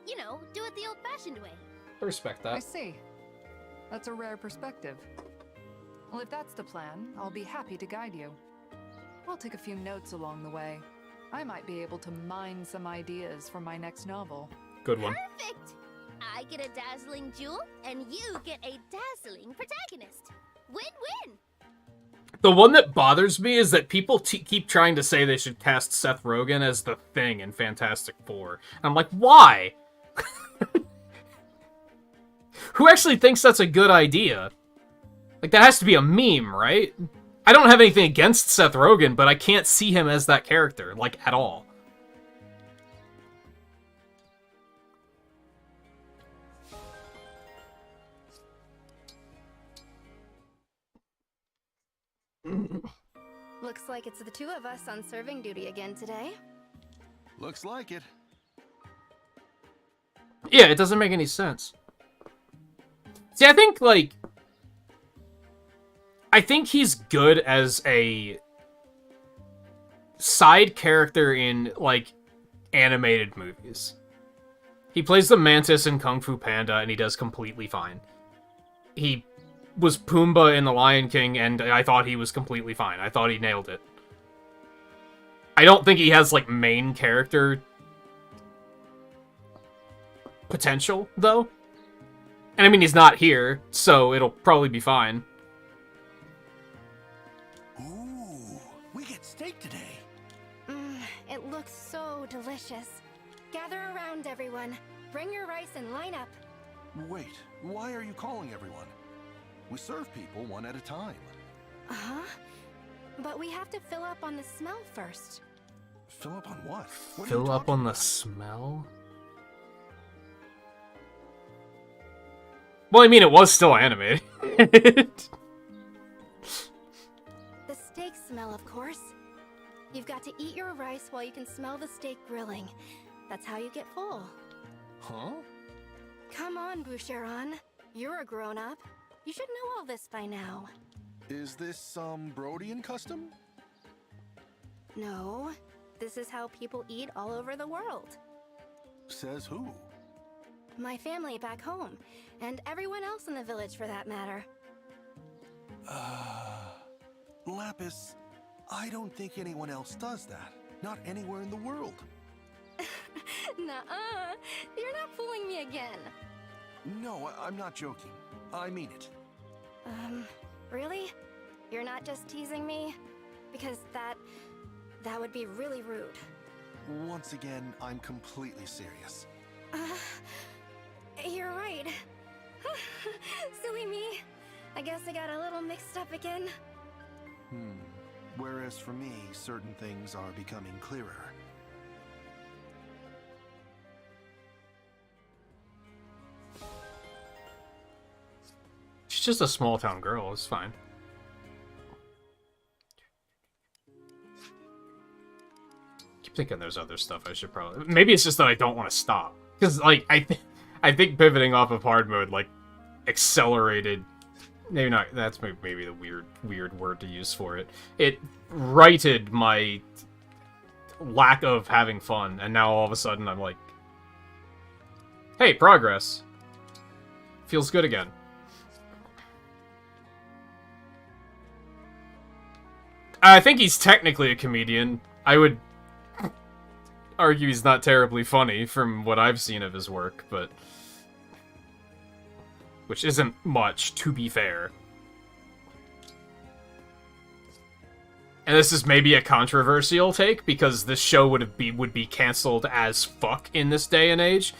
You know, do it the old-fashioned way. I respect that. I see. That's a rare perspective. Well, if that's the plan, I'll be happy to guide you. I'll take a few notes along the way. I might be able to mine some ideas for my next novel. Good one. Perfect! I get a dazzling jewel, and you get a dazzling protagonist. Win-win! The one that bothers me is that people keep trying to say they should cast Seth Rogen as the Thing in Fantastic Four. And I'm like, why? Who actually thinks that's a good idea? Like, that has to be a meme, right? I don't have anything against Seth Rogen, but I can't see him as that character, like, at all. Looks like it's the two of us on serving duty again today. Looks like it. Yeah, it doesn't make any sense. See, I think, like... I think he's good as a side character in, like, animated movies. He plays the Mantis in Kung Fu Panda, and he does completely fine. He was Pumbaa in The Lion King, and I thought he was completely fine. I thought he nailed it. I don't think he has, like, main character potential, though. And I mean, he's not here, so it'll probably be fine. Ooh, we get steak today. It looks so delicious. Gather around, everyone. Bring your rice and line up. Wait, why are you calling everyone? We serve people one at a time. Uh-huh. But we have to fill up on the smell first. Fill up on what? Fill up on the smell? Well, I mean, it was still animated. The steak smell, of course. You've got to eat your rice while you can smell the steak grilling. That's how you get full. Huh? Come on, Boucheron. You're a grown-up. You should know all this by now. Is this some Brodian custom? No. This is how people eat all over the world. Says who? My family back home, and everyone else in the village for that matter. Lapis, I don't think anyone else does that. Not anywhere in the world. Nuh-uh. You're not fooling me again. No, I'm not joking. I mean it. Really? You're not just teasing me? Because that would be really rude. Once again, I'm completely serious. You're right. Silly me. I guess I got a little mixed up again. Whereas for me, certain things are becoming clearer. She's just a small town girl, it's fine. Keep thinking there's other stuff I should probably... Maybe it's just that I don't want to stop. Because, like, I think pivoting off of hard mode, like, accelerated... Maybe not, that's maybe the weird word to use for it. It righted my lack of having fun, and now all of a sudden I'm like... Hey, progress. Feels good again. I think he's technically a comedian. I would argue he's not terribly funny from what I've seen of his work, but... which isn't much, to be fair. And this is maybe a controversial take, because this show would be canceled as fuck in this day and age.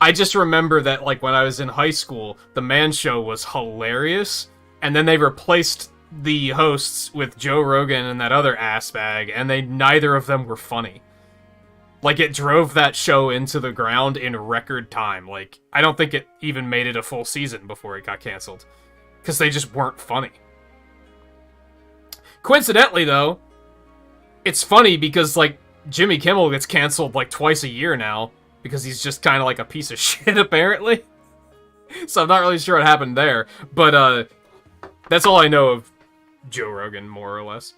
I just remember that, like, when I was in high school, The Man Show was hilarious, and then they replaced the hosts with Joe Rogan and that other ass bag, and neither of them were funny. Like, it drove that show into the ground in record time. Like, I don't think it even made it a full season before it got canceled. Because they just weren't funny. Coincidentally, though, it's funny because, like, Jimmy Kimmel gets canceled, like, twice a year now. Because he's just kind of like a piece of shit, apparently. So I'm not really sure what happened there. But, that's all I know of Joe Rogan, more or less.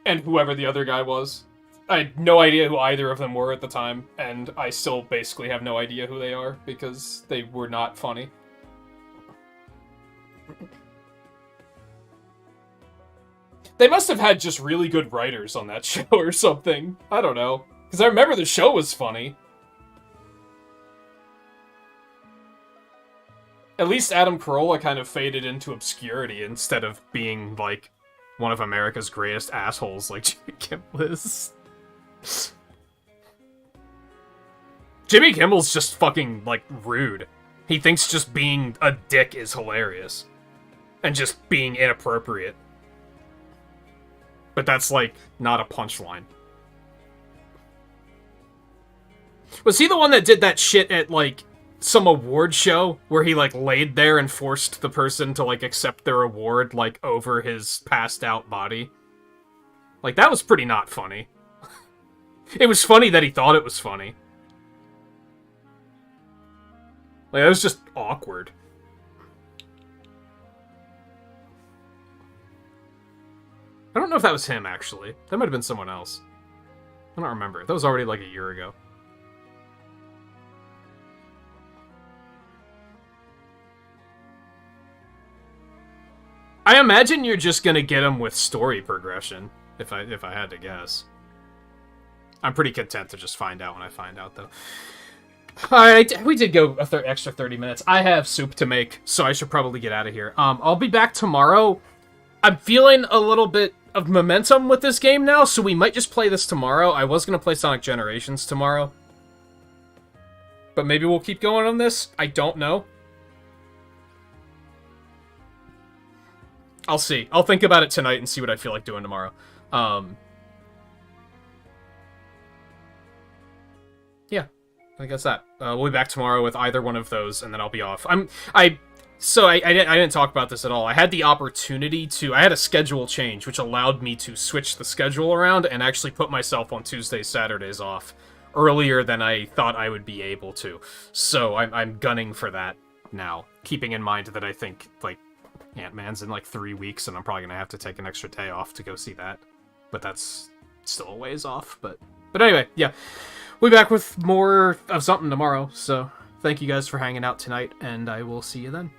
And whoever the other guy was. I had no idea who either of them were at the time, and I still basically have no idea who they are, because they were not funny. They must have had just really good writers on that show or something. I don't know. Because I remember the show was funny. At least Adam Carolla kind of faded into obscurity instead of being, like, one of America's greatest assholes like Jimmy Kimmel is. Jimmy Kimmel's just fucking, like, rude. He thinks just being a dick is hilarious. And just being inappropriate. But that's, like, not a punchline. Was he the one that did that shit at, like, some award show where he, like, laid there and forced the person to, like, accept their award, like, over his passed out body? Like, that was pretty not funny. It was funny that he thought it was funny. Like, that was just awkward. I don't know if that was him, actually. That might have been someone else. I don't remember. That was already, like, a year ago. I imagine you're just gonna get him with story progression, if I had to guess. I'm pretty content to just find out when I find out, though. Alright, we did go extra 30 minutes. I have soup to make, so I should probably get out of here. I'll be back tomorrow. I'm feeling a little bit of momentum with this game now, so we might just play this tomorrow. I was gonna play Sonic Generations tomorrow. But maybe we'll keep going on this? I don't know. I'll see. I'll think about it tonight and see what I feel like doing tomorrow. Yeah, I think that's that. We'll be back tomorrow with either one of those, and then I'll be off. I didn't talk about this at all. I had the opportunity to... I had a schedule change, which allowed me to switch the schedule around and actually put myself on Tuesdays, Saturdays off earlier than I thought I would be able to. So I'm gunning for that now, keeping in mind that I think, like, Ant-Man's in, like, 3 weeks, and I'm probably gonna have to take an extra day off to go see that. But that's still a ways off, but anyway, yeah. We'll be back with more of something tomorrow, so thank you guys for hanging out tonight, and I will see you then.